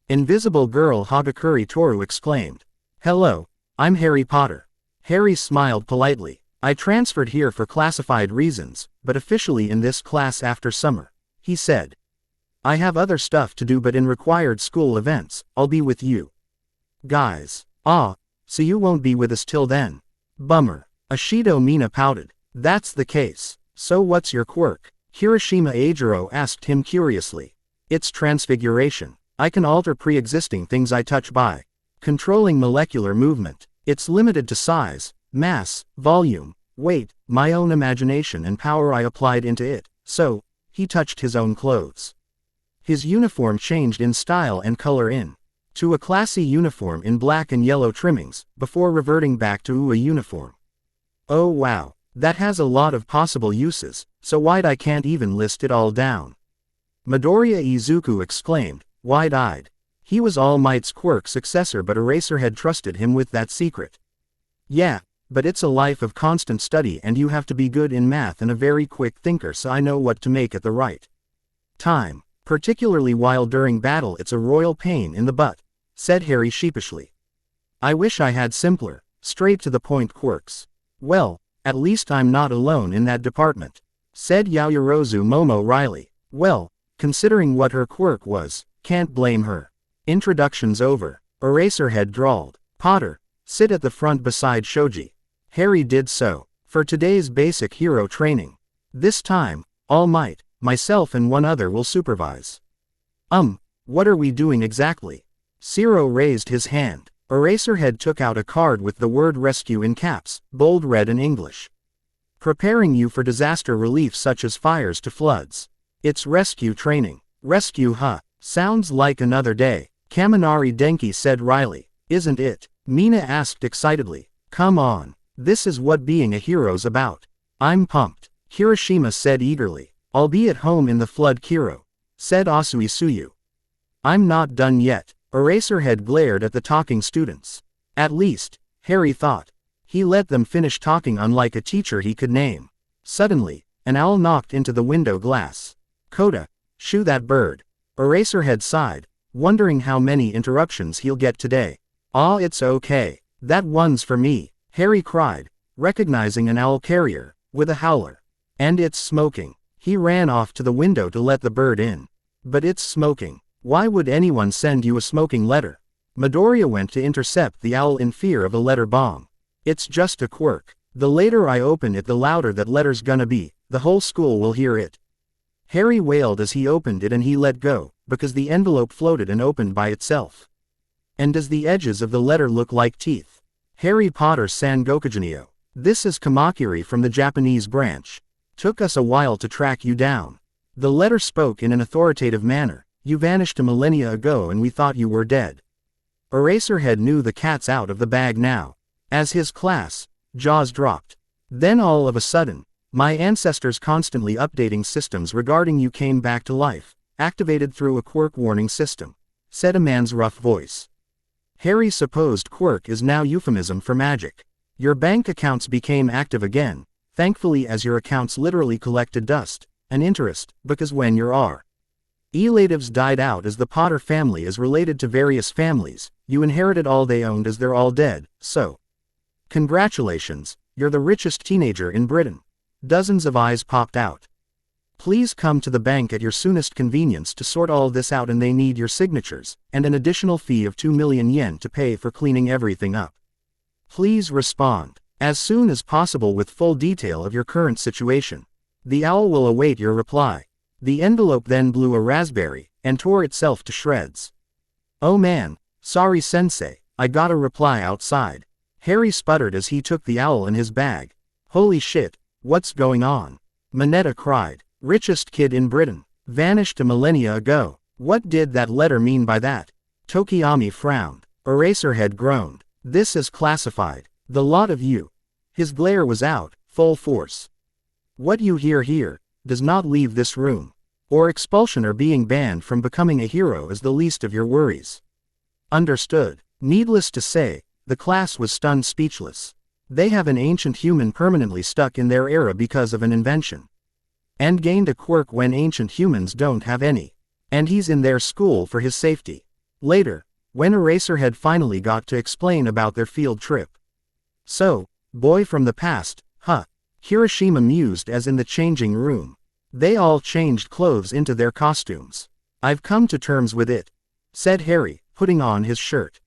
Invisible Girl Hagakuri Toru exclaimed. Hello, I'm Harry Potter. Harry smiled politely. I transferred here for classified reasons, but officially in this class after summer, he said. I have other stuff to do, but in required school events, I'll be with you guys. Ah, so you won't be with us till then. Bummer. Ashido Mina pouted. That's the case. So what's your quirk? Hiroshima Eijiro asked him curiously. It's transfiguration. I can alter pre-existing things I touch by controlling molecular movement. It's limited to size, mass, volume, weight, my own imagination and power I applied into it. So, he touched his own clothes. His uniform changed in style and color to a classy uniform in black and yellow trimmings, before reverting back to a uniform. Oh wow, that has a lot of possible uses, so wide I can't even list it all down. Midoriya Izuku exclaimed, wide-eyed. He was All Might's quirk successor, but Eraserhead trusted him with that secret. Yeah, but it's a life of constant study and you have to be good in math and a very quick thinker, so I know what to make at the right time. Particularly while during battle it's a royal pain in the butt, said Harry sheepishly. I wish I had simpler, straight to the point quirks. Well, at least I'm not alone in that department, said Yaoyorozu Momo Riley. Well, considering what her quirk was, can't blame her. Introductions over. Eraserhead drawled. Potter, sit at the front beside Shoji. Harry did so. For today's basic hero training. This time, All Might, myself and one other will supervise. What are we doing exactly? Zero raised his hand. Eraserhead took out a card with the word rescue in caps, bold red in English. Preparing you for disaster relief such as fires to floods. It's rescue training. Rescue, huh? Sounds like another day. Kaminari Denki said Riley. Isn't it? Mina asked excitedly. Come on. This is what being a hero's about. I'm pumped. Hiroshima said eagerly. I'll be at home in the flood, Kiro, said Asui Suyu. I'm not done yet. Eraserhead glared at the talking students. At least, Harry thought. He let them finish talking, unlike a teacher he could name. Suddenly, an owl knocked into the window glass. Coda, shoo that bird. Eraserhead sighed, wondering how many interruptions he'll get today. Ah, it's okay. That one's for me, Harry cried, recognizing an owl carrier, with a howler. And it's smoking. He ran off to the window to let the bird in. But it's smoking. Why would anyone send you a smoking letter? Midoriya went to intercept the owl in fear of a letter bomb. It's just a quirk. The later I open it, the louder that letter's gonna be. The whole school will hear it. Harry wailed as he opened it, and he let go, because the envelope floated and opened by itself. And does the edges of the letter look like teeth? Harry Potter San Gokugenio. This is Kamakiri from the Japanese branch. Took us a while to track you down. The letter spoke in an authoritative manner. You vanished a millennia ago and we thought you were dead. Eraserhead knew the cat's out of the bag now. As his class, jaws dropped. Then all of a sudden, my ancestors' constantly updating systems regarding you came back to life, activated through a quirk warning system, said a man's rough voice. Harry's supposed quirk is now euphemism for magic. Your bank accounts became active again, thankfully, as your accounts literally collected dust and interest, because when your relatives died out, as the Potter family is related to various families, you inherited all they owned as they're all dead, so congratulations, you're the richest teenager in Britain. Dozens of eyes popped out. Please come to the bank at your soonest convenience to sort all this out, and they need your signatures, and an additional fee of 2 million yen to pay for cleaning everything up. Please respond as soon as possible with full detail of your current situation. The owl will await your reply. The envelope then blew a raspberry, and tore itself to shreds. Oh man, sorry sensei, I got a reply outside. Harry sputtered as he took the owl in his bag. Holy shit, what's going on? Mineta cried. Richest kid in Britain. Vanished a millennia ago. What did that letter mean by that? Tokiyami frowned. Eraserhead groaned. This is classified. The lot of you. His glare was out, full force. What you hear here does not leave this room. Or expulsion or being banned from becoming a hero is the least of your worries. Understood. Needless to say, the class was stunned speechless. They have an ancient human permanently stuck in their era because of an invention. And gained a quirk when ancient humans don't have any. And he's in their school for his safety. Later, when Eraserhead finally got to explain about their field trip. So, boy from the past, huh? Hiroshima mused as in the changing room. They all changed clothes into their costumes. I've come to terms with it, said Harry, putting on his shirt.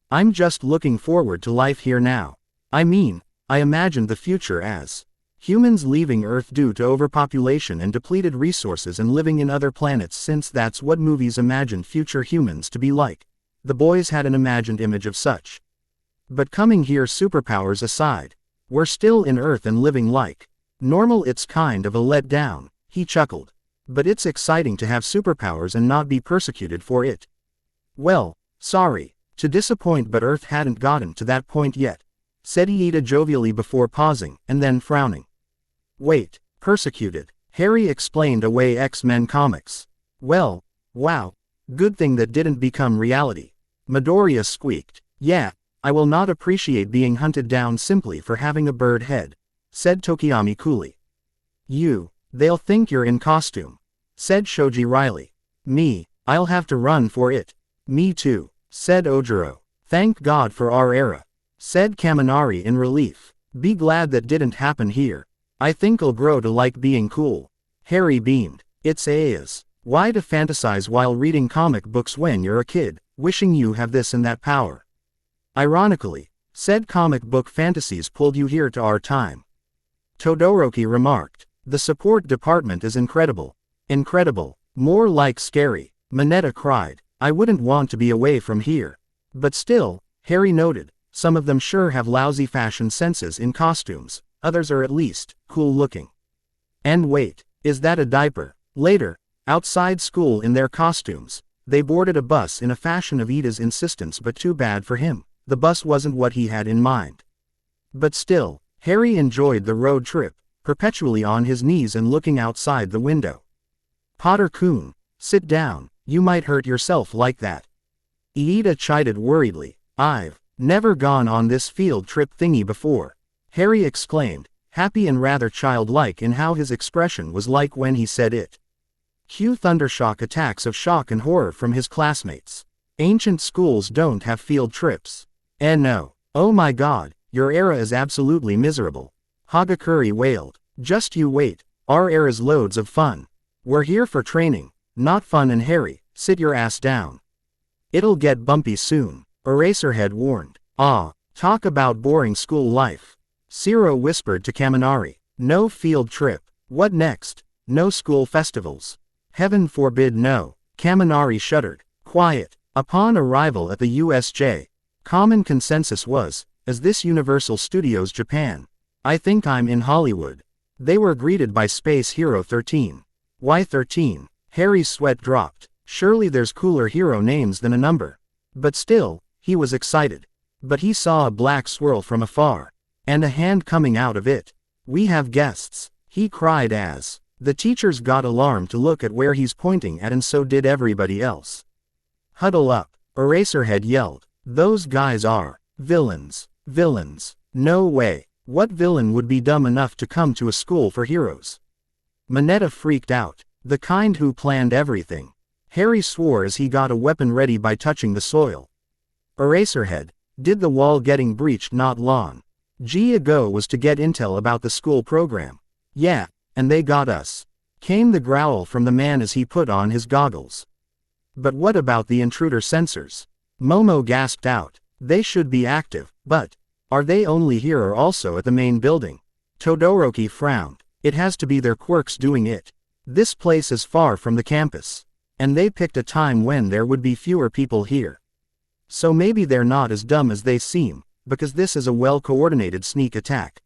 I'm just looking forward to life here now. I mean, I imagined the future as humans leaving Earth due to overpopulation and depleted resources and living in other planets, since that's what movies imagined future humans to be like. The boys had an imagined image of such. But coming here, superpowers aside, we're still in Earth and living like normal. It's kind of a letdown, he chuckled. But it's exciting to have superpowers and not be persecuted for it. Well, sorry to disappoint, but Earth hadn't gotten to that point yet, said Iida jovially before pausing, and then frowning. Wait, persecuted? Harry explained away X-Men comics. Well, wow, good thing that didn't become reality. Midoriya squeaked. Yeah, I will not appreciate being hunted down simply for having a bird head, said Tokiyami coolly. They'll think you're in costume, said Shoji wryly. Me, I'll have to run for it. Me too, said Ojiro. Thank God for our era, said Kaminari in relief. Be glad that didn't happen here. I think I'll grow to like being cool. Harry beamed. It's is. Why to fantasize while reading comic books when you're a kid, wishing you have this and that power? Ironically, said comic book fantasies pulled you here to our time. Todoroki remarked. The support department is incredible. Incredible. More like scary. Mineta cried. I wouldn't want to be away from here. But still, Harry noted, some of them sure have lousy fashion senses in costumes, others are at least cool looking. And wait, is that a diaper? Later, outside school in their costumes, they boarded a bus in a fashion of Iida's insistence, but too bad for him, the bus wasn't what he had in mind. But still, Harry enjoyed the road trip, perpetually on his knees and looking outside the window. Potter-kun, sit down, you might hurt yourself like that. Iida chided worriedly. I've never gone on this field trip thingy before, Harry exclaimed, happy and rather childlike in how his expression was like when he said it. Cue thundershock attacks of shock and horror from his classmates. Ancient schools don't have field trips. No. Oh my god, your era is absolutely miserable. Hagakure wailed. Just you wait, our era's loads of fun. We're here for training, not fun. And Harry, sit your ass down. It'll get bumpy soon, Eraserhead warned. Talk about boring school life. Zero whispered to Kaminari. No field trip. What next? No school festivals. Heaven forbid no. Kaminari shuddered. Quiet. Upon arrival at the USJ, common consensus was, is this Universal Studios Japan? I think I'm in Hollywood. They were greeted by Space Hero 13. Why 13? Harry's sweat dropped. Surely there's cooler hero names than a number. But still, he was excited. But he saw a black swirl from afar. And a hand coming out of it. We have guests, he cried as the teachers got alarmed to look at where he's pointing at, and so did everybody else. Huddle up, Eraserhead yelled. Those guys are villains. Villains. No way. What villain would be dumb enough to come to a school for heroes? Mineta freaked out. The kind who planned everything. Harry swore as he got a weapon ready by touching the soil. Eraserhead, did the wall getting breached not long ago was to get intel about the school program. Yeah, and they got us. Came the growl from the man as he put on his goggles. But what about the intruder sensors? Momo gasped out. They should be active, but are they only here or also at the main building? Todoroki frowned. It has to be their quirks doing it. This place is far from the campus. And they picked a time when there would be fewer people here. So maybe they're not as dumb as they seem, because this is a well-coordinated sneak attack.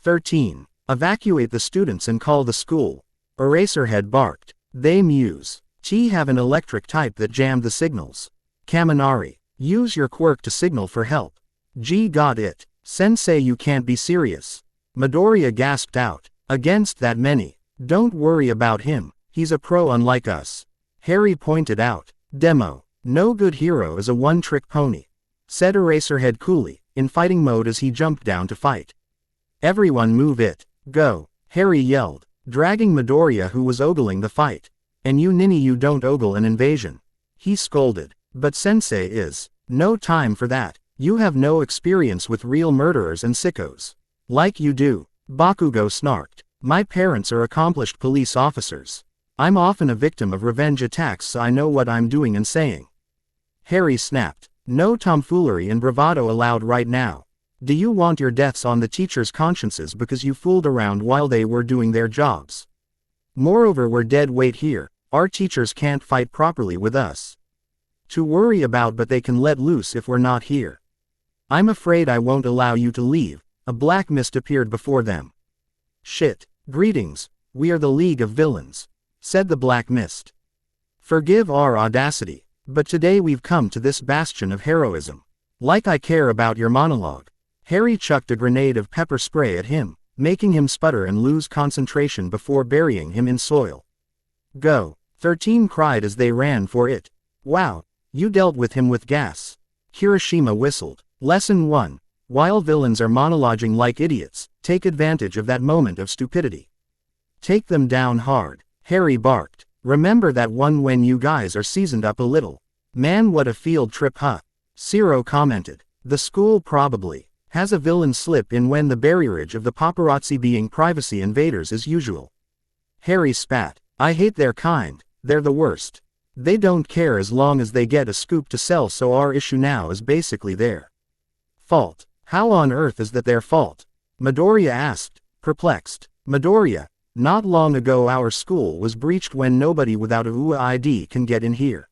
13. Evacuate the students and call the school. Eraserhead barked. They muse. T have an electric type that jammed the signals. Kaminari, use your quirk to signal for help. G got it. Sensei, you can't be serious. Midoriya gasped out. Against that many. Don't worry about him, he's a pro unlike us. Harry pointed out. Demo. No good hero is a one-trick pony, said Eraserhead coolly, in fighting mode as he jumped down to fight. Everyone move it. Go. Harry yelled, dragging Midoriya who was ogling the fight. And you ninny, you don't ogle an invasion. He scolded. But sensei is. No time for that. You have no experience with real murderers and sickos. Like you do. Bakugo snarked. My parents are accomplished police officers. I'm often a victim of revenge attacks, so I know what I'm doing and saying. Harry snapped. No tomfoolery and bravado allowed right now. Do you want your deaths on the teachers' consciences because you fooled around while they were doing their jobs? Moreover, we're dead weight here. Our teachers can't fight properly with us to worry about, but they can let loose if we're not here. I'm afraid I won't allow you to leave. A black mist appeared before them. Shit. Greetings, we are the League of Villains, said the black mist. Forgive our audacity, but today we've come to this bastion of heroism. Like I care about your monologue. Harry chucked a grenade of pepper spray at him, making him sputter and lose concentration before burying him in soil. Go. 13 cried as they ran for it. Wow, you dealt with him with gas. Kirishima whistled. Lesson 1. While villains are monologuing like idiots, take advantage of that moment of stupidity. Take them down hard. Harry barked. Remember that one when you guys are seasoned up a little. Man, what a field trip, huh? Zero commented. The school probably has a villain slip in when the barrierage of the paparazzi being privacy invaders as usual. Harry spat. I hate their kind, they're the worst. They don't care as long as they get a scoop to sell, so our issue now is basically their fault. How on earth is that their fault? Midoriya asked, perplexed. Midoriya, not long ago our school was breached when nobody without a UA ID can get in here.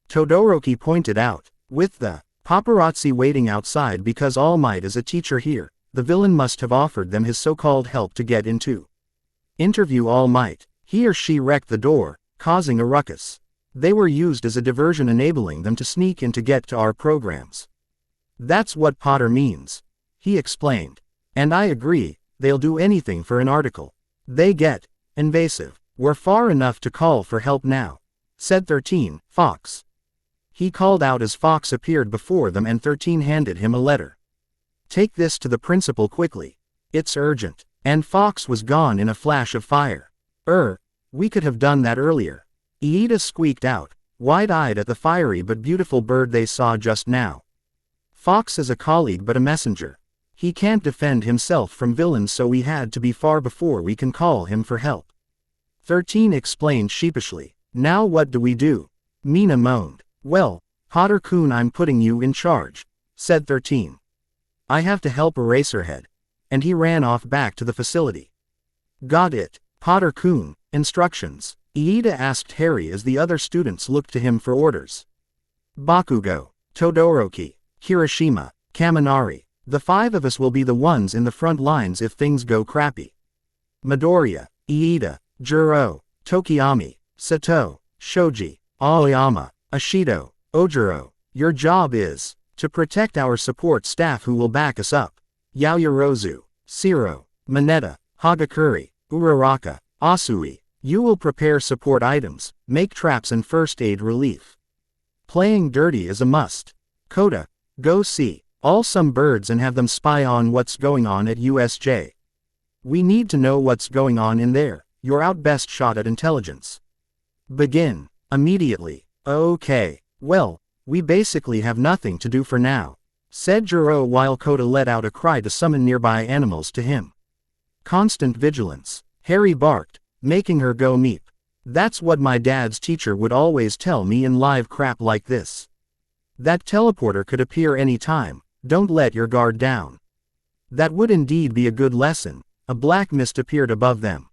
Todoroki pointed out, with the paparazzi waiting outside because All Might is a teacher here, the villain must have offered them his so-called help to get into. Interview All Might. He or she wrecked the door, causing a ruckus. They were used as a diversion, enabling them to sneak in to get to our programs. That's what Potter means. He explained. And I agree, they'll do anything for an article. They get invasive. We're far enough to call for help now, said 13, Fox. He called out as Fox appeared before them and 13 handed him a letter. Take this to the principal quickly. It's urgent. And Fox was gone in a flash of fire. We could have done that earlier. Iida squeaked out, wide-eyed at the fiery but beautiful bird they saw just now. Fox is a colleague but a messenger. He can't defend himself from villains, so we had to be far before we can call him for help. 13 explained sheepishly. Now what do we do? Mina moaned. Well, Potter-kun, I'm putting you in charge, said 13. I have to help Eraserhead. And he ran off back to the facility. Got it, Potter-kun. Instructions. Iida asked Harry as the other students looked to him for orders. Bakugo, Todoroki, Kirishima, Kaminari. The 5 of us will be the ones in the front lines if things go crappy. Midoriya, Iida, Juro, Tokiyami, Sato, Shoji, Aoyama, Ashido, Ojiro. Your job is to protect our support staff who will back us up. Yaoyorozu, Shiro, Mineta, Hagakure, Uraraka, Asui. You will prepare support items, make traps and first aid relief. Playing dirty is a must. Kota, go see all some birds and have them spy on what's going on at USJ. We need to know what's going on in there. You're out best shot at intelligence. Begin immediately. Okay, well, we basically have nothing to do for now, said Juro while Kota let out a cry to summon nearby animals to him. Constant vigilance. Harry barked, making her go meep. That's what my dad's teacher would always tell me in live crap like this. That teleporter could appear any time, don't let your guard down. That would indeed be a good lesson. A black mist appeared above them.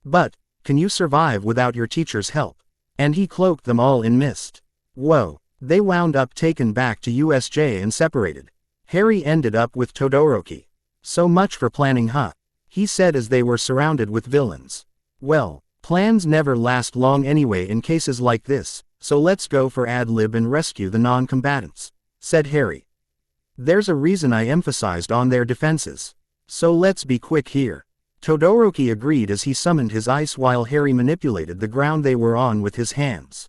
But, can you survive without your teacher's help? And he cloaked them all in mist. Whoa, they wound up taken back to USJ and separated. Harry ended up with Todoroki. So much for planning, huh? He said as they were surrounded with villains. Well, plans never last long anyway in cases like this, so let's go for ad-lib and rescue the non-combatants, said Harry. There's a reason I emphasized on their defenses. So let's be quick here. Todoroki agreed as he summoned his ice while Harry manipulated the ground they were on with his hands.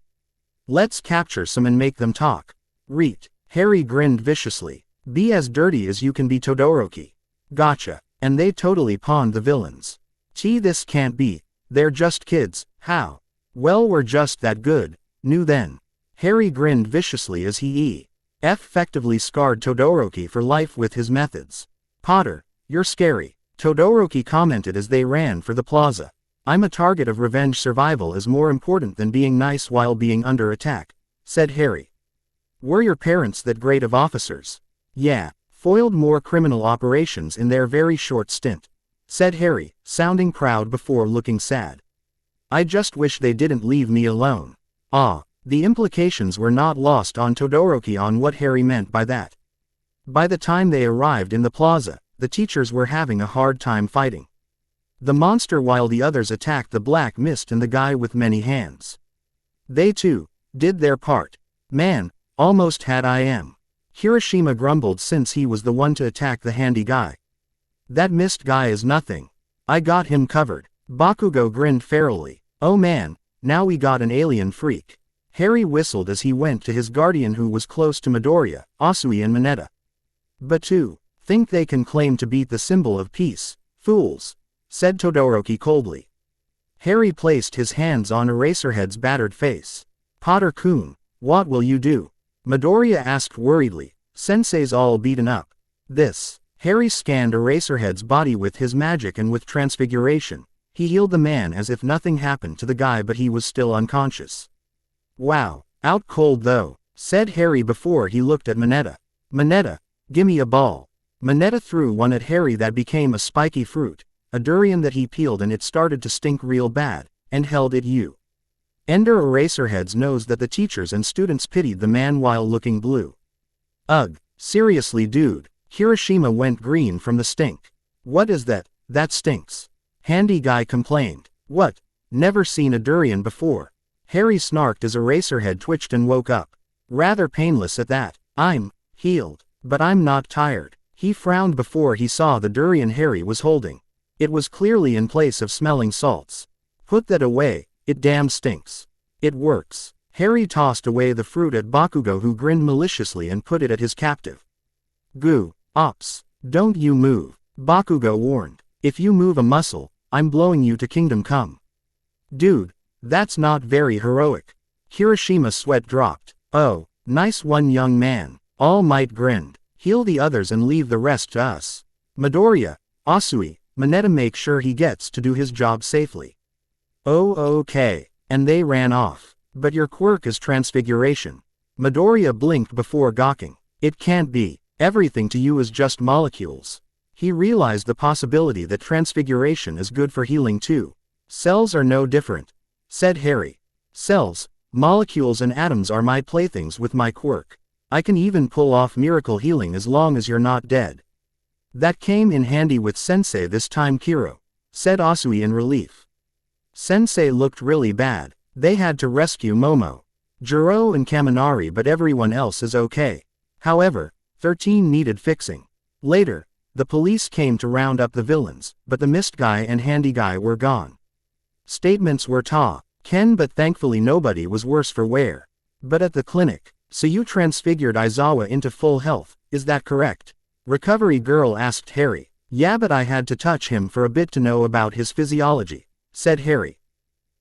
Let's capture some and make them talk. Reet. Harry grinned viciously. Be as dirty as you can be, Todoroki. Gotcha. And they totally pawned the villains. This can't be. They're just kids. How? Well, we're just that good. Knew then. Harry grinned viciously as he effectively scarred Todoroki for life with his methods. Potter, you're scary, Todoroki commented as they ran for the plaza. I'm a target of revenge. Survival is more important than being nice while being under attack, said Harry. Were your parents that great of officers? Yeah, foiled more criminal operations in their very short stint, said Harry, sounding proud before looking sad. I just wish they didn't leave me alone. The implications were not lost on Todoroki on what Harry meant by that. By the time they arrived in the plaza, the teachers were having a hard time fighting the monster while the others attacked the black mist and the guy with many hands. They too did their part. Man, almost had Hiroshima grumbled since he was the one to attack the handy guy. That mist guy is nothing. I got him covered. Bakugo grinned ferally. Oh man, now we got an alien freak. Harry whistled as he went to his guardian who was close to Midoriya, Asui and Mineta. But to think they can claim to beat the symbol of peace, fools, said Todoroki coldly. Harry placed his hands on Eraserhead's battered face. Potter-kun, what will you do? Midoriya asked worriedly. Sensei's all beaten up. Harry scanned Eraserhead's body with his magic and with transfiguration. He healed the man as if nothing happened to the guy, but he was still unconscious. Wow, out cold though, said Harry before he looked at Mineta. Mineta, gimme a ball. Mineta threw one at Harry that became a spiky fruit, a durian that he peeled and it started to stink real bad, and held it Ender Eraserheads knows that the teachers and students pitied the man while looking blue. Ugh, seriously dude, Hiroshima went green from the stink. What is that? That stinks. Handy guy complained. What? Never seen a durian before. Harry snarked as Eraserhead twitched and woke up. Rather painless at that. I'm healed, but I'm not tired. He frowned before he saw the durian Harry was holding. It was clearly in place of smelling salts. Put that away, it damn stinks. It works. Harry tossed away the fruit at Bakugo who grinned maliciously and put it at his captive. Goo, ops, don't you move, Bakugo warned. If you move a muscle, I'm blowing you to kingdom come. Dude, that's not very heroic. Hiroshima sweat dropped. Oh, nice one young man. All Might grinned. Heal the others and leave the rest to us. Midoriya, Asui, Mineta make sure he gets to do his job safely. Oh okay, and they ran off. But your quirk is transfiguration. Midoriya blinked before gawking. It can't be. Everything to you is just molecules. He realized the possibility that transfiguration is good for healing too. Cells are no different, said Harry. Cells, molecules and atoms are my playthings with my quirk. I can even pull off miracle healing as long as you're not dead. That came in handy with Sensei this time, Kiro, said Asui in relief. Sensei looked really bad. They had to rescue Momo, Jiro and Kaminari, but everyone else is okay. However, 13 needed fixing. Later, the police came to round up the villains, but the mist guy and handy guy were gone. Statements were Ken, but thankfully nobody was worse for wear. But at the clinic, so you transfigured Aizawa into full health, is that correct? Recovery girl asked Harry. Yeah, but I had to touch him for a bit to know about his physiology, said Harry.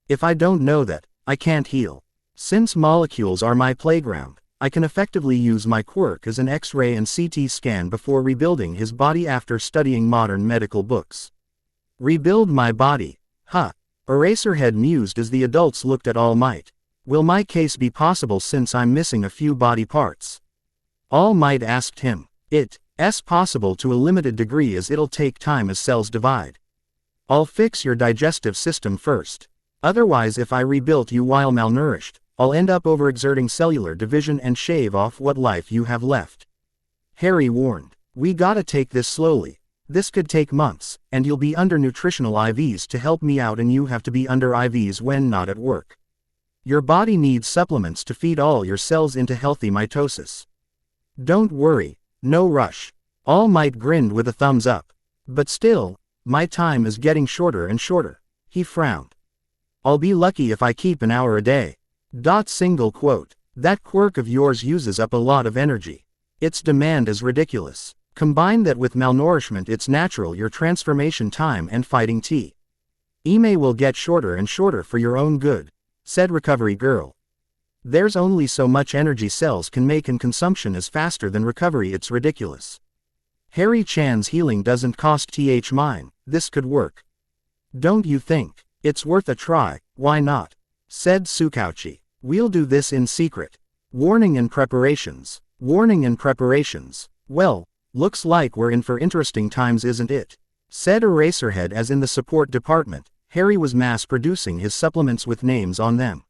If I don't know that, I can't heal. Since molecules are my playground, I can effectively use my quirk as an X-ray and CT scan before rebuilding his body after studying modern medical books. Rebuild my body? Huh. Eraserhead mused as the adults looked at All Might. Will my case be possible since I'm missing a few body parts? All Might asked him. It's possible to a limited degree as it'll take time as cells divide. I'll fix your digestive system first. Otherwise, if I rebuilt you while malnourished, I'll end up overexerting cellular division and shave off what life you have left. Harry warned. We gotta take this slowly. This could take months, and you'll be under nutritional IVs to help me out, and you have to be under IVs when not at work. Your body needs supplements to feed all your cells into healthy mitosis. Don't worry, no rush. All Might grinned with a thumbs up. But still, my time is getting shorter and shorter. He frowned. I'll be lucky if I keep an hour a day. Single quote. That quirk of yours uses up a lot of energy. Its demand is ridiculous. Combine that with malnourishment, it's natural your transformation time and fighting tea. Ime will get shorter and shorter for your own good, said Recovery Girl. There's only so much energy cells can make and consumption is faster than recovery, it's ridiculous. Harry Chan's healing doesn't cost mine, this could work. Don't you think? It's worth a try, why not? Said Sukauchi. We'll do this in secret. Warning and preparations. Warning and preparations. Well, looks like we're in for interesting times, isn't it? Said Eraserhead as in the support department, Harry was mass-producing his supplements with names on them.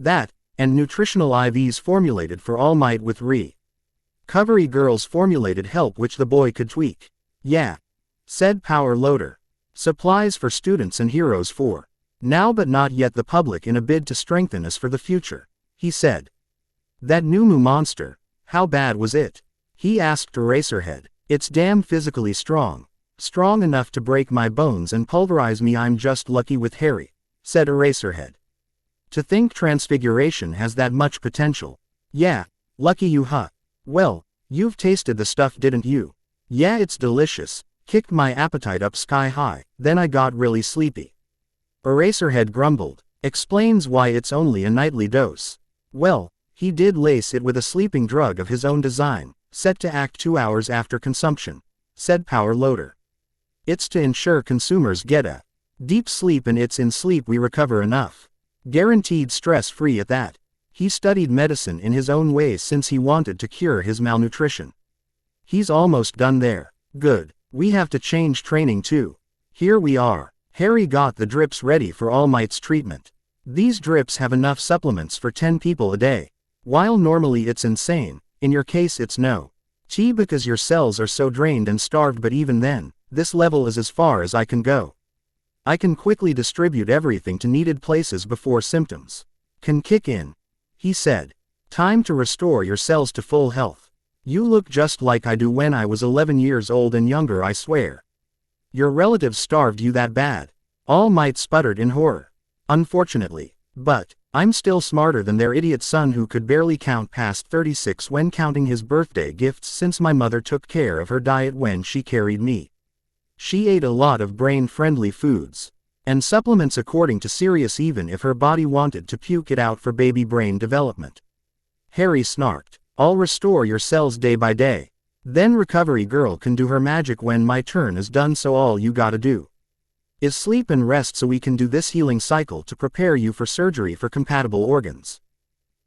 That, and nutritional IVs formulated for All Might with Recovery Girl's formulated help which the boy could tweak. Yeah. Said Power Loader. Supplies for students and heroes for now but not yet the public in a bid to strengthen us for the future, he said. That new Moo monster, how bad was it? He asked Eraserhead. It's damn physically strong. Strong enough to break my bones and pulverize me. I'm just lucky with Harry, said Eraserhead. To think Transfiguration has that much potential. Yeah, lucky you, huh? Well, you've tasted the stuff, didn't you? Yeah, it's delicious. Kicked my appetite up sky high, then I got really sleepy. Eraserhead grumbled. Explains why it's only a nightly dose. Well, he did lace it with a sleeping drug of his own design, set to act 2 hours after consumption, said Power Loader. It's to ensure consumers get a deep sleep, and it's in sleep we recover enough. Guaranteed stress-free at that. He studied medicine in his own way since he wanted to cure his malnutrition. He's almost done there. Good. We have to change training too. Here we are. Harry got the drips ready for All Might's treatment. These drips have enough supplements for 10 people a day. While normally it's insane, in your case it's no tea because your cells are so drained and starved, but even then, this level is as far as I can go. I can quickly distribute everything to needed places before symptoms can kick in, he said. Time to restore your cells to full health. You look just like I do when I was 11 years old and younger, I swear. Your relatives starved you that bad? All Might sputtered in horror. Unfortunately. But I'm still smarter than their idiot son who could barely count past 36 when counting his birthday gifts since my mother took care of her diet when she carried me. She ate a lot of brain-friendly foods and supplements according to Sirius, even if her body wanted to puke it out for baby brain development. Harry snarked. I'll restore your cells day by day. Then Recovery Girl can do her magic when my turn is done, so all you gotta do is sleep and rest so we can do this healing cycle to prepare you for surgery for compatible organs.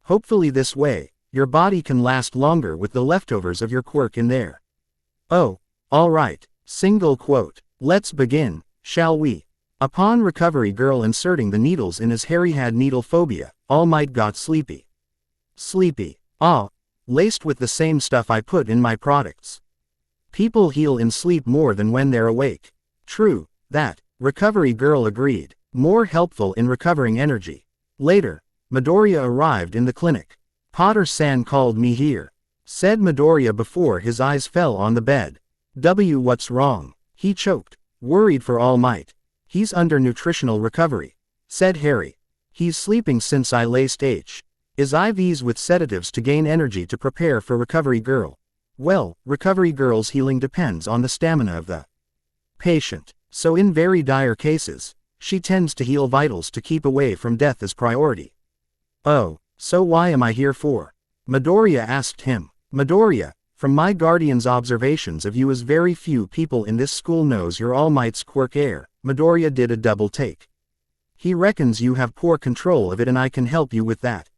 Hopefully this way, your body can last longer with the leftovers of your quirk in there. Oh, alright, single quote. Let's begin, shall we? Upon Recovery Girl inserting the needles in as Harry had needle phobia, All Might got sleepy. Sleepy. Ah. Laced with the same stuff I put in my products. People heal in sleep more than when they're awake. True, that, Recovery Girl agreed. More helpful in recovering energy. Later, Midoriya arrived in the clinic. Potter-san called me here, said Midoriya before his eyes fell on the bed. What's wrong? He choked, worried for All Might. He's under nutritional recovery, said Harry. He's sleeping since I laced his IVs with sedatives to gain energy to prepare for Recovery Girl. Well, Recovery Girl's healing depends on the stamina of the patient, so in very dire cases, she tends to heal vitals to keep away from death as priority. Oh, so why am I here for? Midoriya asked him. Midoriya, from my guardian's observations of you, as very few people in this school knows your All Might's quirk air. Midoriya did a double take. He reckons you have poor control of it and I can help you with that.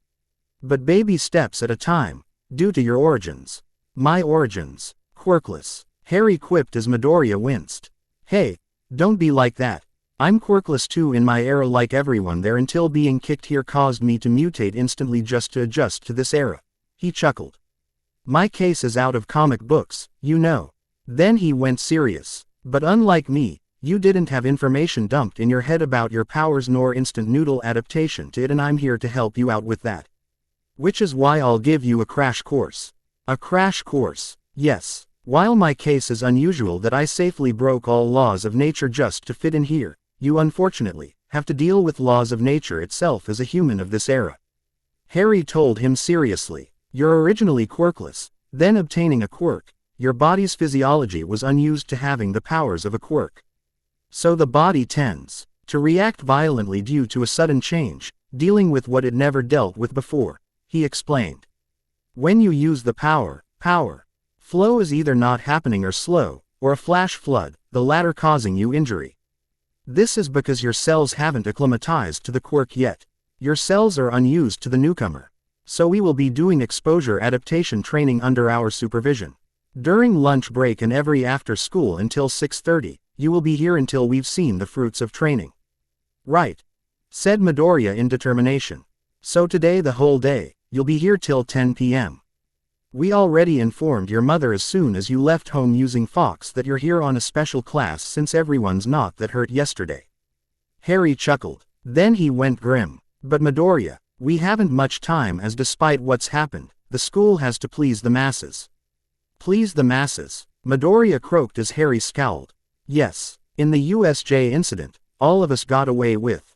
But baby steps at a time, due to your origins. My origins? Quirkless. Harry quipped as Midoriya winced. Hey, don't be like that. I'm quirkless too in my era like everyone there until being kicked here caused me to mutate instantly just to adjust to this era. He chuckled. My case is out of comic books, you know. Then he went serious. But unlike me, you didn't have information dumped in your head about your powers nor instant noodle adaptation to it, and I'm here to help you out with that. Which is why I'll give you a crash course. A crash course. Yes. While my case is unusual that I safely broke all laws of nature just to fit in here, you unfortunately have to deal with laws of nature itself as a human of this era. Harry told him seriously. You're originally quirkless, then obtaining a quirk, your body's physiology was unused to having the powers of a quirk. So the body tends to react violently due to a sudden change, dealing with what it never dealt with before, he explained. When you use the power flow is either not happening or slow, or a flash flood, the latter causing you injury. This is because your cells haven't acclimatized to the quirk yet. Your cells are unused to the newcomer. So we will be doing exposure adaptation training under our supervision. During lunch break and every after school until 6:30, you will be here until we've seen the fruits of training. Right, said Midoriya in determination. So today the whole day, you'll be here till 10 p.m. We already informed your mother as soon as you left home using Fox that you're here on a special class since everyone's not that hurt yesterday. Harry chuckled. Then he went grim. But Midoriya, we haven't much time as despite what's happened, the school has to please the masses. Please the masses? Midoriya croaked as Harry scowled. Yes, in the USJ incident, all of us got away with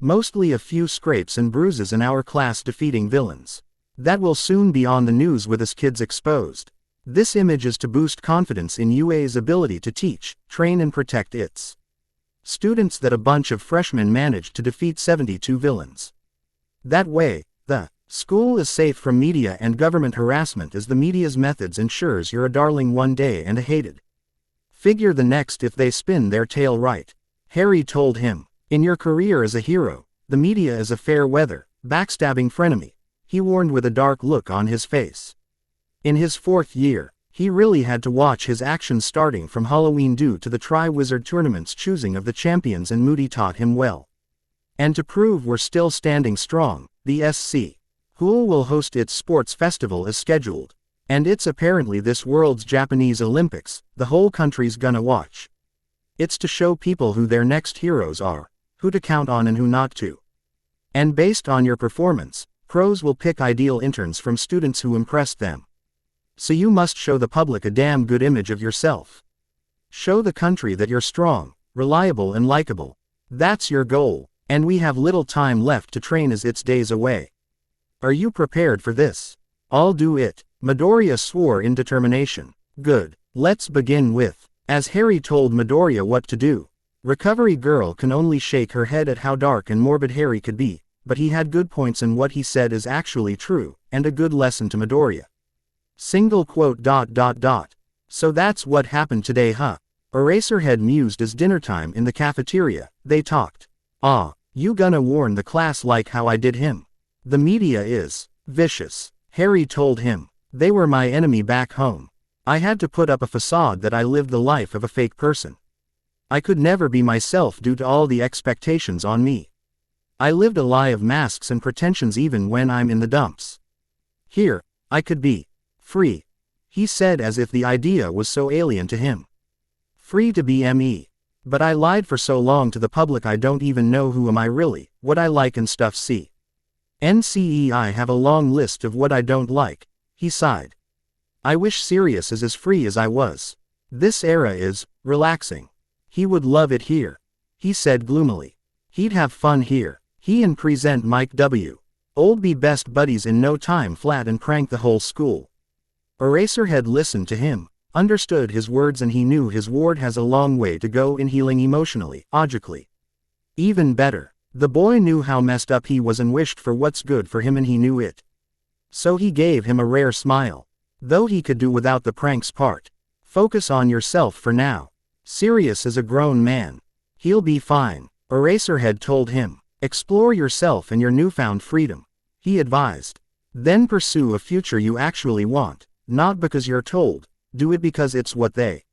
mostly a few scrapes and bruises in our class defeating villains. That will soon be on the news with us kids exposed. This image is to boost confidence in UA's ability to teach, train and protect its students that a bunch of freshmen managed to defeat 72 villains. That way, the school is safe from media and government harassment as the media's methods ensures you're a darling one day and a hated figure the next if they spin their tail right. Harry told him, in your career as a hero, the media is a fair weather, backstabbing frenemy, he warned with a dark look on his face. In his 4th year, he really had to watch his actions starting from Halloween due to the Tri-Wizard tournament's choosing of the champions, and Moody taught him well. And to prove we're still standing strong, the SC Hool will host its sports festival as scheduled. And it's apparently this world's Japanese Olympics, the whole country's gonna watch. It's to show people who their next heroes are, who to count on and who not to. And based on your performance, pros will pick ideal interns from students who impressed them. So you must show the public a damn good image of yourself. Show the country that you're strong, reliable and likable. That's your goal, and we have little time left to train as it's days away. Are you prepared for this? I'll do it, Midoriya swore in determination. Good, let's begin with. As Harry told Midoriya what to do, Recovery Girl can only shake her head at how dark and morbid Harry could be, but he had good points and what he said is actually true, and a good lesson to Midoriya. Single quote. So that's what happened today, huh? Eraserhead mused as dinner time in the cafeteria, they talked. You gonna warn the class like how I did him? The media is vicious, Harry told him. They were my enemy back home. I had to put up a facade that I lived the life of a fake person. I could never be myself due to all the expectations on me. I lived a lie of masks and pretensions even when I'm in the dumps. Here, I could be free, he said as if the idea was so alien to him. Free to be me. But I lied for so long to the public I don't even know who am I really, what I like and stuff. See. I have a long list of what I don't like, he sighed. I wish Sirius is as free as I was. This era is relaxing. He would love it here, he said gloomily. He'd have fun here. He and Present Mike W. Old be best buddies in no time flat and prank the whole school. Eraserhead listened to him, understood his words, and he knew his ward has a long way to go in healing emotionally, logically. Even better, the boy knew how messed up he was and wished for what's good for him, and he knew it. So he gave him a rare smile. Though he could do without the pranks part. Focus on yourself for now. Sirius is a grown man. He'll be fine, Eraserhead told him. Explore yourself and your newfound freedom, he advised. Then pursue a future you actually want, not because you're told, do it because it's what they